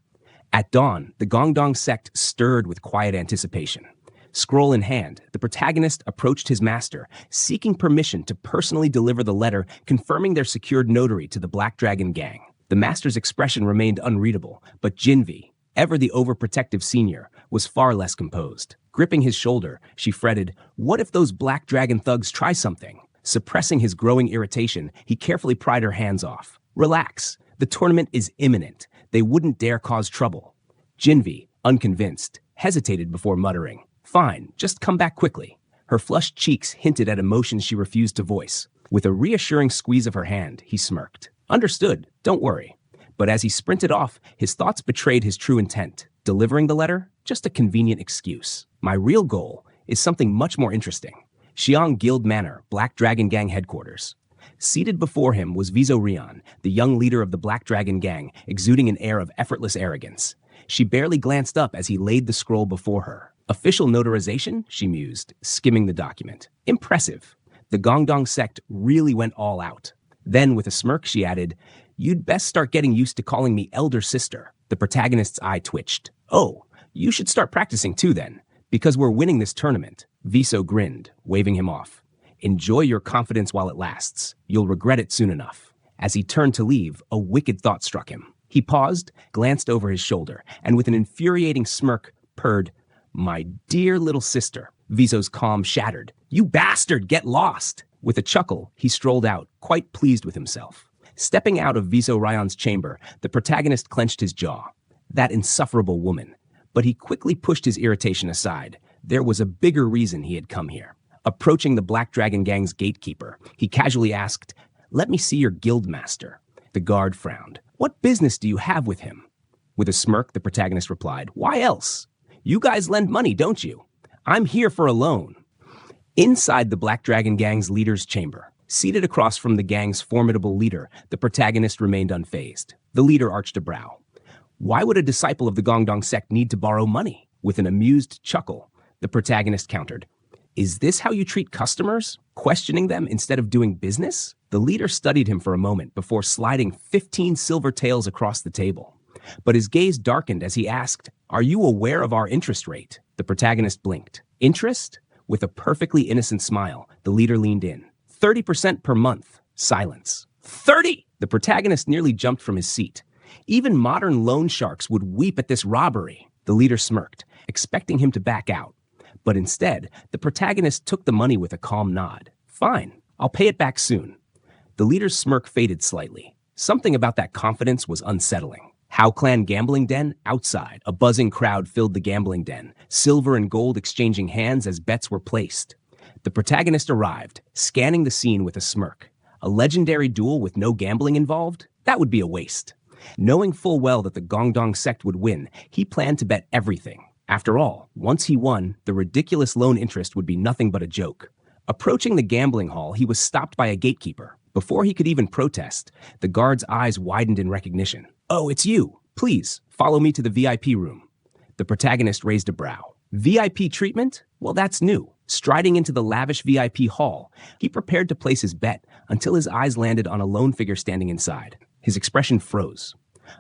At dawn, the Gongdong sect stirred with quiet anticipation. Scroll in hand, the protagonist approached his master, seeking permission to personally deliver the letter confirming their secured notary to the Black Dragon Gang. The master's expression remained unreadable, but Jinvi, ever the overprotective senior, was far less composed. Gripping his shoulder, she fretted, what if those Black Dragon thugs try something? Suppressing his growing irritation, he carefully pried her hands off. Relax, the tournament is imminent. They wouldn't dare cause trouble. Jinvi, unconvinced, hesitated before muttering, fine, just come back quickly. Her flushed cheeks hinted at emotions she refused to voice. With a reassuring squeeze of her hand, he smirked. Understood, don't worry. But as he sprinted off, his thoughts betrayed his true intent. Delivering the letter? Just a convenient excuse. My real goal is something much more interesting. Xiang Guild Manor, Black Dragon Gang headquarters. Seated before him was Vizo Rion, the young leader of the Black Dragon Gang, exuding an air of effortless arrogance. She barely glanced up as he laid the scroll before her. Official notarization? She mused, skimming the document. Impressive. The Gongdong sect really went all out. Then, with a smirk, she added, You'd best start getting used to calling me elder sister. The protagonist's eye twitched. Oh, you should start practicing too then, because we're winning this tournament. Viso grinned, waving him off. Enjoy your confidence while it lasts. You'll regret it soon enough. As he turned to leave, a wicked thought struck him. He paused, glanced over his shoulder, and with an infuriating smirk, purred, My dear little sister. Viso's calm shattered. You bastard, get lost! With a chuckle, he strolled out, quite pleased with himself. Stepping out of Viso Ryan's chamber, the protagonist clenched his jaw. That insufferable woman. But he quickly pushed his irritation aside. There was a bigger reason he had come here. Approaching the Black Dragon Gang's gatekeeper, he casually asked, Let me see your guild master. The guard frowned. What business do you have with him? With a smirk, the protagonist replied, Why else? You guys lend money, don't you? I'm here for a loan. Inside the Black Dragon Gang's leader's chamber, seated across from the gang's formidable leader, the protagonist remained unfazed. The leader arched a brow. Why would a disciple of the Gongdong sect need to borrow money? With an amused chuckle, the protagonist countered. Is this how you treat customers? Questioning them instead of doing business? The leader studied him for a moment before sliding 15 silver taels across the table. But his gaze darkened as he asked, Are you aware of our interest rate? The protagonist blinked. Interest? With a perfectly innocent smile, the leader leaned in. 30% per month. Silence. 30! The protagonist nearly jumped from his seat. Even modern loan sharks would weep at this robbery. The leader smirked, expecting him to back out. But instead, the protagonist took the money with a calm nod. Fine, I'll pay it back soon. The leader's smirk faded slightly. Something about that confidence was unsettling. How Clan Gambling Den? Outside, a buzzing crowd filled the gambling den, silver and gold exchanging hands as bets were placed. The protagonist arrived, scanning the scene with a smirk. A legendary duel with no gambling involved? That would be a waste. Knowing full well that the Gongdong sect would win, he planned to bet everything. After all, once he won, the ridiculous loan interest would be nothing but a joke. Approaching the gambling hall, he was stopped by a gatekeeper. Before he could even protest, the guard's eyes widened in recognition. Oh, it's you. Please, follow me to the VIP room. The protagonist raised a brow. VIP treatment? Well, that's new. Striding into the lavish VIP hall, he prepared to place his bet until his eyes landed on a lone figure standing inside. His expression froze.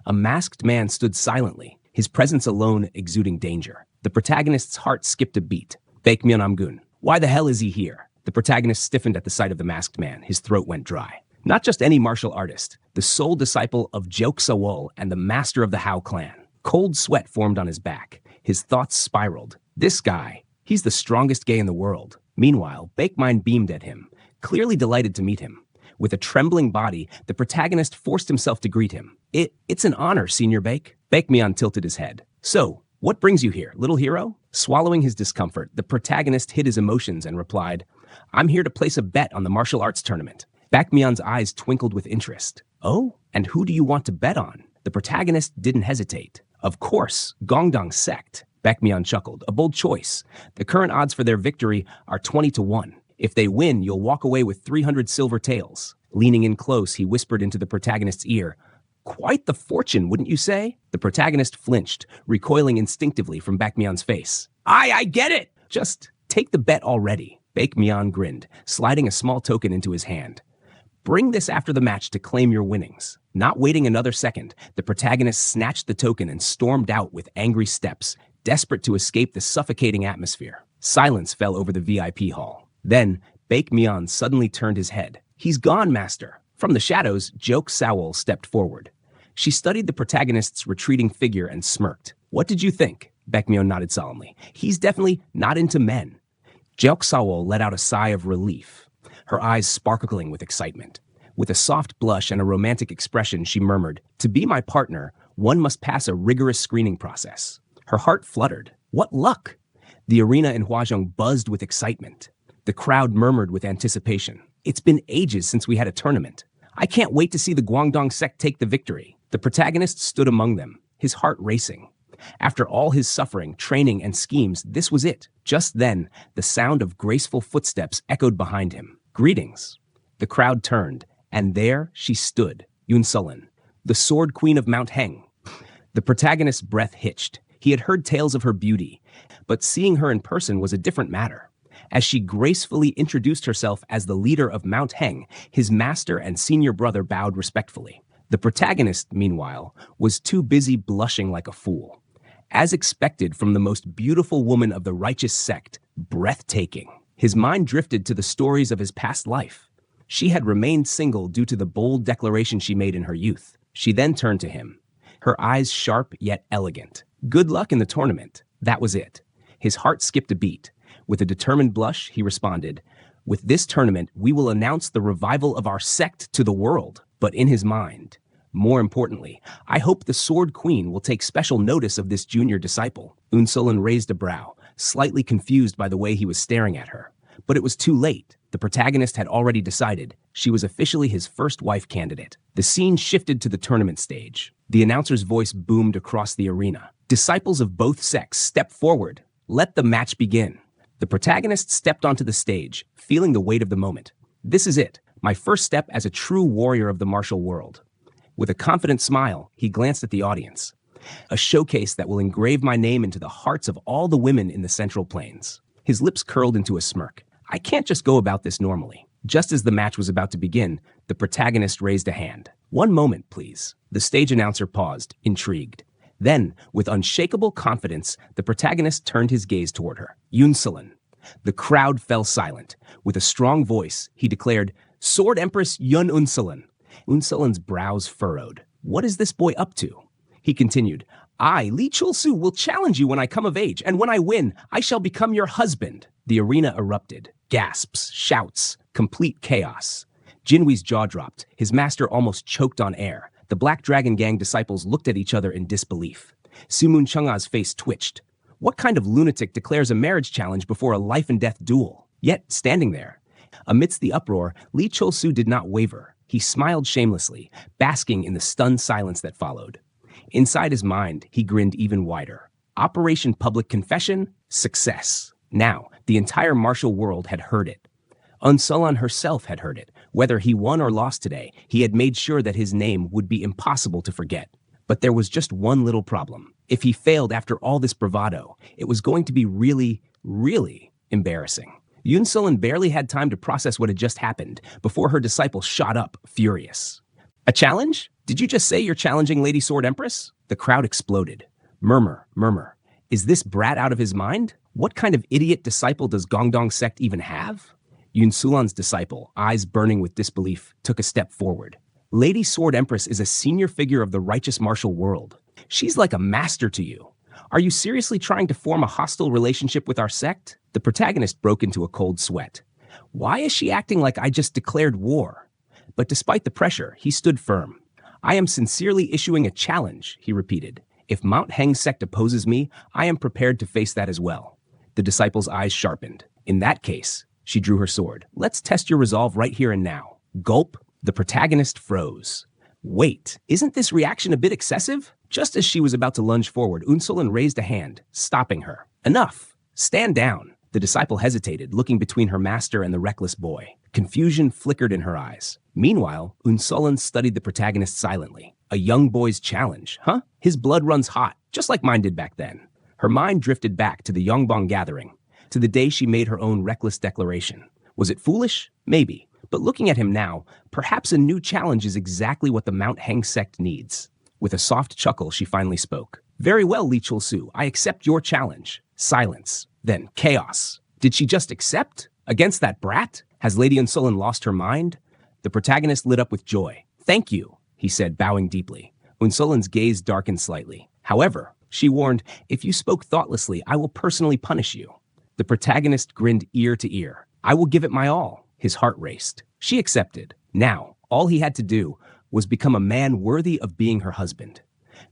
A masked man stood silently, his presence alone exuding danger. The protagonist's heart skipped a beat. Baekmyeon Amgun. Why the hell is he here? The protagonist stiffened at the sight of the masked man. His throat went dry. Not just any martial artist, the sole disciple of Jeok Sawol and the master of the Hao clan. Cold sweat formed on his back. His thoughts spiraled. This guy, he's the strongest gay in the world. Meanwhile, Baekmyeon beamed at him, clearly delighted to meet him. With a trembling body, the protagonist forced himself to greet him. It's an honor, Senior Baek. Baekmyeon tilted his head. So, what brings you here, little hero? Swallowing his discomfort, the protagonist hid his emotions and replied, I'm here to place a bet on the martial arts tournament. Baekmyeon's eyes twinkled with interest. Oh, and who do you want to bet on? The protagonist didn't hesitate. Of course, Gongdong sect. Baekmyeon chuckled. A bold choice. The current odds for their victory are 20-1. If they win, you'll walk away with 300 silver taels. Leaning in close, he whispered into the protagonist's ear. Quite the fortune, wouldn't you say? The protagonist flinched, recoiling instinctively from Baekmyeon's face. I get it! Just take the bet already. Baekmyeon grinned, sliding a small token into his hand. Bring this after the match to claim your winnings. Not waiting another second, the protagonist snatched the token and stormed out with angry steps, desperate to escape the suffocating atmosphere. Silence fell over the VIP hall. Then, Baekmyeon suddenly turned his head. He's gone, master. From the shadows, Jeok Sawol stepped forward. She studied the protagonist's retreating figure and smirked. What did you think? Baekmyeon nodded solemnly. He's definitely not into men. Jeok Sawol let out a sigh of relief, her eyes sparkling with excitement. With a soft blush and a romantic expression, she murmured, To be my partner, one must pass a rigorous screening process. Her heart fluttered. What luck! The arena in Hwajeong buzzed with excitement. The crowd murmured with anticipation. It's been ages since we had a tournament. I can't wait to see the Guangdong sect take the victory. The protagonist stood among them, his heart racing. After all his suffering, training, and schemes, this was it. Just then, the sound of graceful footsteps echoed behind him. Greetings. The crowd turned, and there she stood, Yun Sulin, the Sword Queen of Mount Heng. The protagonist's breath hitched. He had heard tales of her beauty, but seeing her in person was a different matter. As she gracefully introduced herself as the leader of Mount Heng, his master and senior brother bowed respectfully. The protagonist, meanwhile, was too busy blushing like a fool. As expected from the most beautiful woman of the righteous sect, breathtaking. His mind drifted to the stories of his past life. She had remained single due to the bold declaration she made in her youth. She then turned to him, her eyes sharp yet elegant. Good luck in the tournament. That was it. His heart skipped a beat. With a determined blush, he responded, "With this tournament, we will announce the revival of our sect to the world." But in his mind, more importantly, I hope the Sword Queen will take special notice of this junior disciple. Unsulin raised a brow, slightly confused by the way he was staring at her. But it was too late. The protagonist had already decided she was officially his first wife candidate. The scene shifted to the tournament stage. The announcer's voice boomed across the arena. "Disciples of both sects, step forward. Let the match begin." The protagonist stepped onto the stage, feeling the weight of the moment. "This is it, my first step as a true warrior of the martial world." With a confident smile, he glanced at the audience. "A showcase that will engrave my name into the hearts of all the women in the Central Plains." His lips curled into a smirk. "I can't just go about this normally." Just as the match was about to begin, the protagonist raised a hand. "One moment, please." The stage announcer paused, intrigued. Then, with unshakable confidence, the protagonist turned his gaze toward her. Yun Sulin. The crowd fell silent. With a strong voice, he declared, "Sword Empress Yun Unsulin." Unsulin's brows furrowed. What is this boy up to? He continued, "I, Li Chulsu, will challenge you when I come of age, and when I win, I shall become your husband." The arena erupted. Gasps, shouts, complete chaos. Jinwi's jaw dropped. His master almost choked on air. The Black Dragon Gang disciples looked at each other in disbelief. Sumun Chunga's face twitched. What kind of lunatic declares a marriage challenge before a life-and-death duel? Yet, standing there, amidst the uproar, Li Chulsu did not waver. He smiled shamelessly, basking in the stunned silence that followed. Inside his mind, he grinned even wider. Operation Public Confession, success. Now, the entire martial world had heard it. Unsulin herself had heard it. Whether he won or lost today, he had made sure that his name would be impossible to forget. But there was just one little problem. If he failed after all this bravado, it was going to be really, really embarrassing. Yun Sulin barely had time to process what had just happened before her disciple shot up, furious. "A challenge? Did you just say you're challenging Lady Sword Empress?" The crowd exploded. Murmur, murmur. Is this brat out of his mind? What kind of idiot disciple does Guangdong sect even have? Yun Sulan's disciple, eyes burning with disbelief, took a step forward. "Lady Sword Empress is a senior figure of the righteous martial world. She's like a master to you. Are you seriously trying to form a hostile relationship with our sect?" The protagonist broke into a cold sweat. Why is she acting like I just declared war? But despite the pressure, he stood firm. "I am sincerely issuing a challenge," he repeated. "If Mount Heng sect opposes me, I am prepared to face that as well." The disciple's eyes sharpened. "In that case," she drew her sword, "let's test your resolve right here and now." Gulp. The protagonist froze. Wait, isn't this reaction a bit excessive? Just as she was about to lunge forward, Unsulin raised a hand, stopping her. "Enough! Stand down!" The disciple hesitated, looking between her master and the reckless boy. Confusion flickered in her eyes. Meanwhile, Unsulin studied the protagonist silently. A young boy's challenge, huh? His blood runs hot, just like mine did back then. Her mind drifted back to the Yongbang gathering, to the day she made her own reckless declaration. Was it foolish? Maybe. But looking at him now, perhaps a new challenge is exactly what the Mount Heng sect needs. With a soft chuckle, she finally spoke. "Very well, Li Chulsu, I accept your challenge." Silence. Then chaos. Did she just accept? Against that brat? Has Lady Unsulin lost her mind? The protagonist lit up with joy. "Thank you," he said, bowing deeply. Unsulin's gaze darkened slightly. "However," she warned, "if you spoke thoughtlessly, I will personally punish you." The protagonist grinned ear to ear. "I will give it my all." His heart raced. She accepted. Now, all he had to do was become a man worthy of being her husband.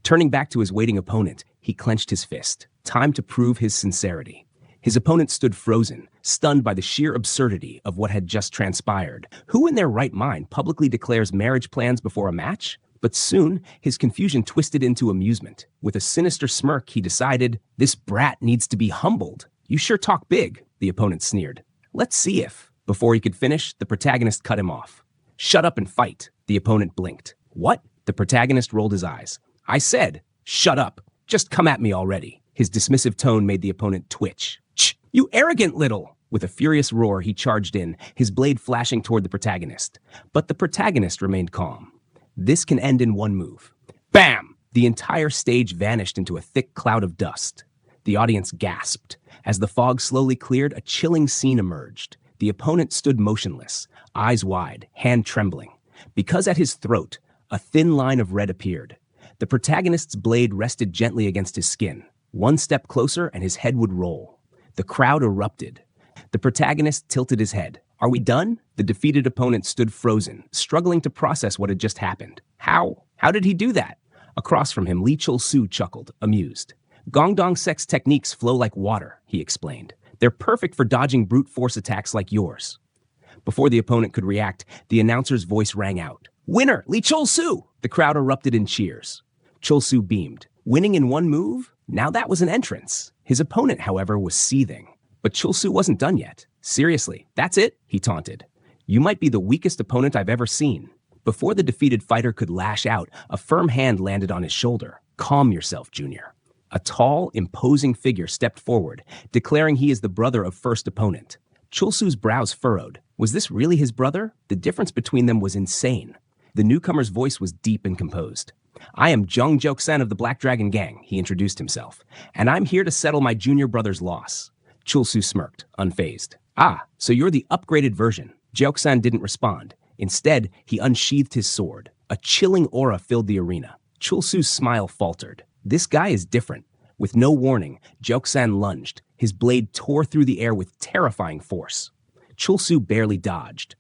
Turning back to his waiting opponent, he clenched his fist. Time to prove his sincerity. His opponent stood frozen, stunned by the sheer absurdity of what had just transpired. Who in their right mind publicly declares marriage plans before a match? But soon, his confusion twisted into amusement. With a sinister smirk, he decided, "This brat needs to be humbled." "You sure talk big," the opponent sneered. "Let's see if..." Before he could finish, the protagonist cut him off. "Shut up and fight," the opponent blinked. "What?" The protagonist rolled his eyes. "I said, shut up. Just come at me already." His dismissive tone made the opponent twitch. "Shh, you arrogant little..." With a furious roar, he charged in, his blade flashing toward the protagonist. But the protagonist remained calm. "This can end in one move." Bam! The entire stage vanished into a thick cloud of dust. The audience gasped. As the fog slowly cleared, a chilling scene emerged. The opponent stood motionless, eyes wide, hand trembling. Because at his throat, a thin line of red appeared. The protagonist's blade rested gently against his skin. One step closer and his head would roll. The crowd erupted. The protagonist tilted his head. "Are we done?" The defeated opponent stood frozen, struggling to process what had just happened. How did he do that? Across from him, Lee Chul-soo chuckled, amused. "Gongdong Sek's techniques flow like water," he explained. "They're perfect for dodging brute force attacks like yours." Before the opponent could react, the announcer's voice rang out. "Winner, Lee Chul-soo!" The crowd erupted in cheers. Chul-soo beamed. Winning in one move? Now that was an entrance. His opponent, however, was seething. But Chul-soo wasn't done yet. "Seriously, that's it?" he taunted. "You might be the weakest opponent I've ever seen." Before the defeated fighter could lash out, a firm hand landed on his shoulder. "Calm yourself, Junior." A tall, imposing figure stepped forward, declaring he is the brother of first opponent. Chul-soo's brows furrowed. Was this really his brother? The difference between them was insane. The newcomer's voice was deep and composed. "I am Jung Jok-san of the Black Dragon Gang," he introduced himself, "and I'm here to settle my junior brother's loss." Chul-soo smirked, unfazed. "Ah, so you're the upgraded version." Jok-san didn't respond. Instead, he unsheathed his sword. A chilling aura filled the arena. Chul-soo's smile faltered. This guy is different. With no warning, Jok-san lunged. His blade tore through the air with terrifying force. Chul-soo barely dodged.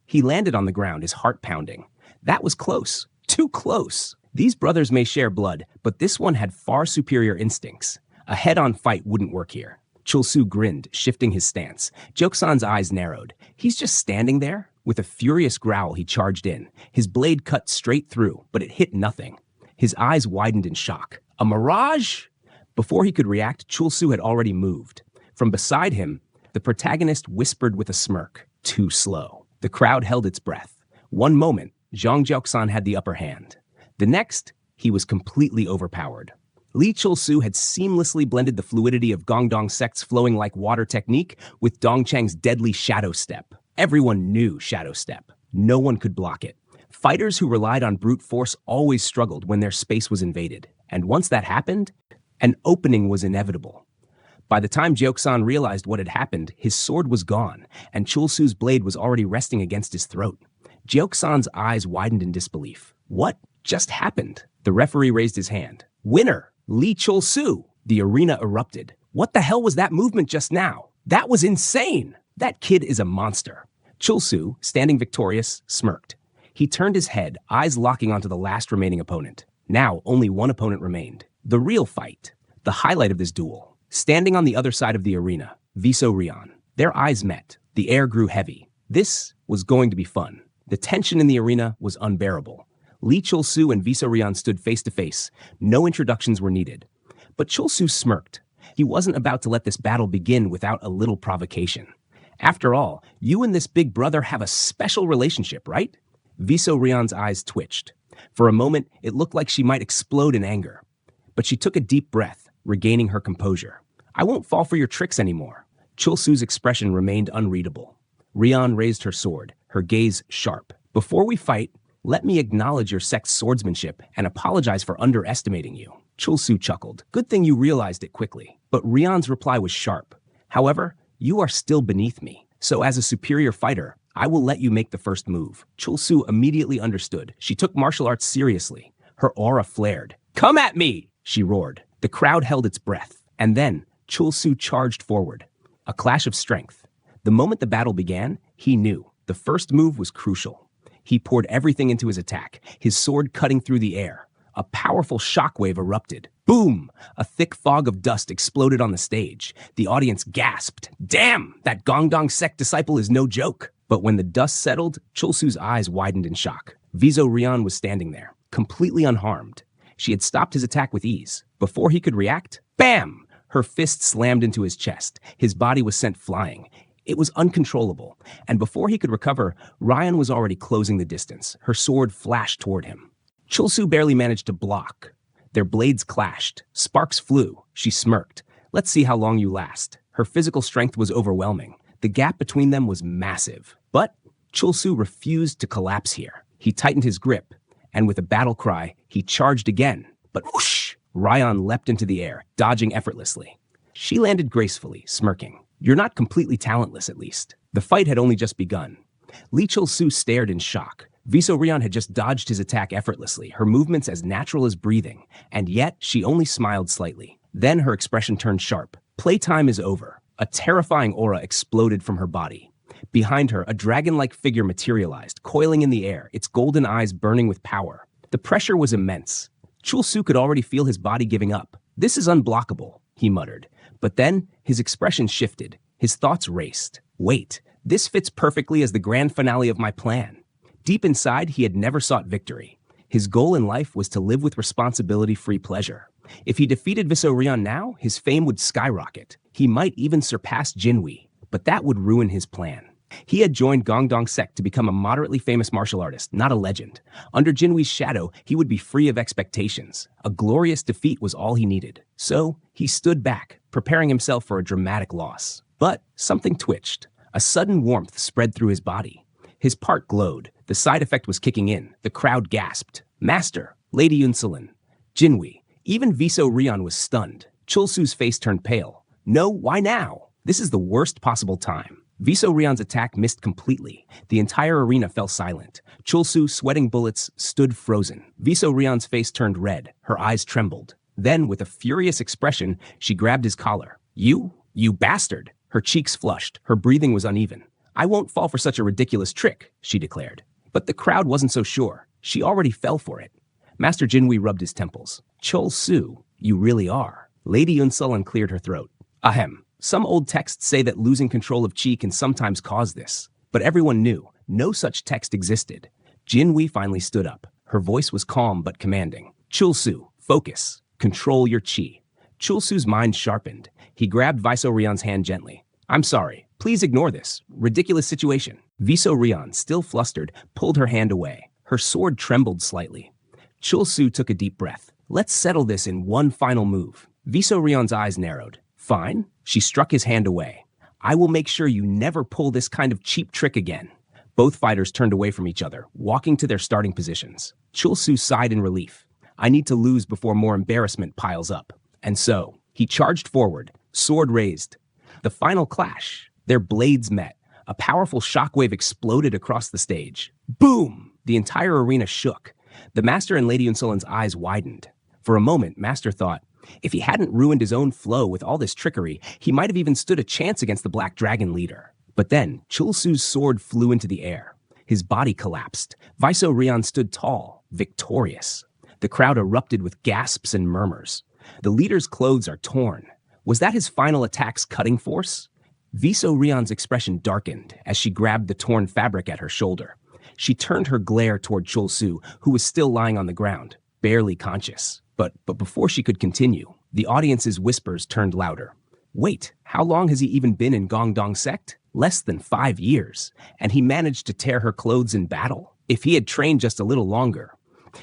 He landed on the ground, his heart pounding. That was close. Too close. These brothers may share blood, but this one had far superior instincts. A head-on fight wouldn't work here. Chul-soo grinned, shifting his stance. Jok-san's eyes narrowed. He's just standing there? With a furious growl, he charged in. His blade cut straight through, but it hit nothing. His eyes widened in shock. A mirage? Before he could react, Chul-soo had already moved. From beside him, the protagonist whispered with a smirk. Too slow. The crowd held its breath. One moment, Jang Jok-san had the upper hand. The next, he was completely overpowered. Lee Chul-soo had seamlessly blended the fluidity of Gongdong Sek's flowing like water technique with Dongchang's deadly shadow step. Everyone knew shadow step. No one could block it. Fighters who relied on brute force always struggled when their space was invaded. And once that happened, an opening was inevitable. By the time Jok-san realized what had happened, his sword was gone, and Chul-soo's blade was already resting against his throat. Jok-san's eyes widened in disbelief. What just happened? The referee raised his hand. Winner, Lee Chul-soo! The arena erupted. What the hell was that movement just now? That was insane! That kid is a monster. Chul-soo, standing victorious, smirked. He turned his head, eyes locking onto the last remaining opponent. Now, only one opponent remained. The real fight. The highlight of this duel. Standing on the other side of the arena, Viso-ryeon. Their eyes met. The air grew heavy. This was going to be fun. The tension in the arena was unbearable. Lee Chul-soo and Viso-ryeon stood face to face. No introductions were needed. But Chul-soo smirked. He wasn't about to let this battle begin without a little provocation. After all, you and this big brother have a special relationship, right? Viso-ryeon's eyes twitched. For a moment, it looked like she might explode in anger. But she took a deep breath, regaining her composure. I won't fall for your tricks anymore. Chul-soo's expression remained unreadable. Ryeon raised her sword, her gaze sharp. Before we fight, let me acknowledge your sect's swordsmanship and apologize for underestimating you. Chul-soo chuckled. Good thing you realized it quickly. But Ryeon's reply was sharp. However, you are still beneath me. So as a superior fighter, I will let you make the first move. Chul-soo immediately understood. She took martial arts seriously. Her aura flared. Come at me! She roared. The crowd held its breath. And then, Chul-soo charged forward. A clash of strength. The moment the battle began, he knew. The first move was crucial. He poured everything into his attack, his sword cutting through the air. A powerful shockwave erupted. Boom! A thick fog of dust exploded on the stage. The audience gasped. Damn! That Gongdong sect disciple is no joke. But when the dust settled, Chulsu's eyes widened in shock. Viso Rion was standing there, completely unharmed. She had stopped his attack with ease. Before he could react, bam! Her fist slammed into his chest. His body was sent flying. It was uncontrollable, and before he could recover, Ryan was already closing the distance. Her sword flashed toward him. Chulsu barely managed to block. Their blades clashed. Sparks flew. She smirked. Let's see how long you last. Her physical strength was overwhelming. The gap between them was massive. But Chulsu refused to collapse here. He tightened his grip, and with a battle cry, he charged again. But whoosh! Ryan leapt into the air, dodging effortlessly. She landed gracefully, smirking. You're not completely talentless, at least. The fight had only just begun. Li Chulsu stared in shock. Viso Rion had just dodged his attack effortlessly, her movements as natural as breathing, and yet she only smiled slightly. Then her expression turned sharp. Playtime is over. A terrifying aura exploded from her body. Behind her, a dragon-like figure materialized, coiling in the air, its golden eyes burning with power. The pressure was immense. Chulsu could already feel his body giving up. This is unblockable, he muttered. But then, his expression shifted. His thoughts raced. Wait, this fits perfectly as the grand finale of my plan. Deep inside, he had never sought victory. His goal in life was to live with responsibility-free pleasure. If he defeated Viso Rion now, his fame would skyrocket. He might even surpass Jinwi, but that would ruin his plan. He had joined Gongdong sect to become a moderately famous martial artist, not a legend. Under Jinwi's shadow, he would be free of expectations. A glorious defeat was all he needed. So, he stood back, preparing himself for a dramatic loss. But something twitched. A sudden warmth spread through his body. His part glowed. The side effect was kicking in. The crowd gasped. Master, Lady Yunsulin, Jinwi, even Viso Rion was stunned. Chulsu's face turned pale. No, why now? This is the worst possible time. Viso Rion's attack missed completely. The entire arena fell silent. Chulsu, sweating bullets, stood frozen. Viso Rion's face turned red. Her eyes trembled. Then, with a furious expression, she grabbed his collar. You bastard! Her cheeks flushed. Her breathing was uneven. I won't fall for such a ridiculous trick, she declared. But the crowd wasn't so sure. She already fell for it. Master Jinwi rubbed his temples. Chulsu, you really are. Lady Yunsulin cleared her throat. Ahem. Some old texts say that losing control of chi can sometimes cause this. But everyone knew. No such text existed. Jinwi finally stood up. Her voice was calm but commanding. Chulsu, focus. Control your chi. Chulsu's mind sharpened. He grabbed Viso Rion's hand gently. I'm sorry. Please ignore this. Ridiculous situation. Viso Rion, still flustered, pulled her hand away. Her sword trembled slightly. Chulsu took a deep breath. Let's settle this in one final move. Viso Rion's eyes narrowed. Fine. She struck his hand away. I will make sure you never pull this kind of cheap trick again. Both fighters turned away from each other, walking to their starting positions. Chulsu sighed in relief. I need to lose before more embarrassment piles up. And so, he charged forward, sword raised. The final clash. Their blades met. A powerful shockwave exploded across the stage. Boom! The entire arena shook. The Master and Lady Yunsulin's eyes widened. For a moment, Master thought, if he hadn't ruined his own flow with all this trickery, he might have even stood a chance against the Black Dragon leader. But then, Chulsu's sword flew into the air. His body collapsed. Viso Rion stood tall, victorious. The crowd erupted with gasps and murmurs. The leader's clothes are torn. Was that his final attack's cutting force? Viso Rion's expression darkened as she grabbed the torn fabric at her shoulder. She turned her glare toward Chulsu, who was still lying on the ground, barely conscious. But before she could continue, the audience's whispers turned louder. Wait, how long has he even been in Gongdong sect? Less than 5 years, and he managed to tear her clothes in battle. If he had trained just a little longer,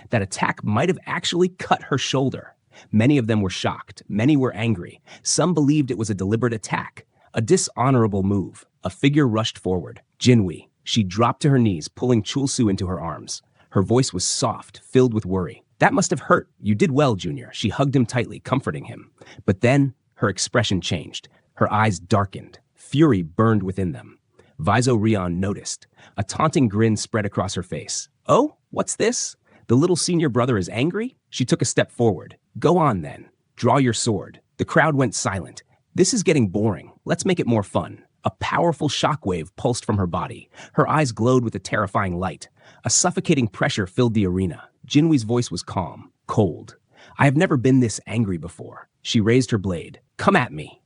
that attack might have actually cut her shoulder. Many of them were shocked. Many were angry. Some believed it was a deliberate attack, a dishonorable move. A figure rushed forward. Jinwi. She dropped to her knees, pulling Chulsu into her arms. Her voice was soft, filled with worry. That must have hurt. You did well, Junior. She hugged him tightly, comforting him. But then, her expression changed. Her eyes darkened. Fury burned within them. Viso Rion noticed. A taunting grin spread across her face. Oh, what's this? The little senior brother is angry? She took a step forward. Go on, then. Draw your sword. The crowd went silent. This is getting boring. Let's make it more fun. A powerful shockwave pulsed from her body. Her eyes glowed with a terrifying light. A suffocating pressure filled the arena. Jinwi's voice was calm, cold. I have never been this angry before. She raised her blade. Come at me.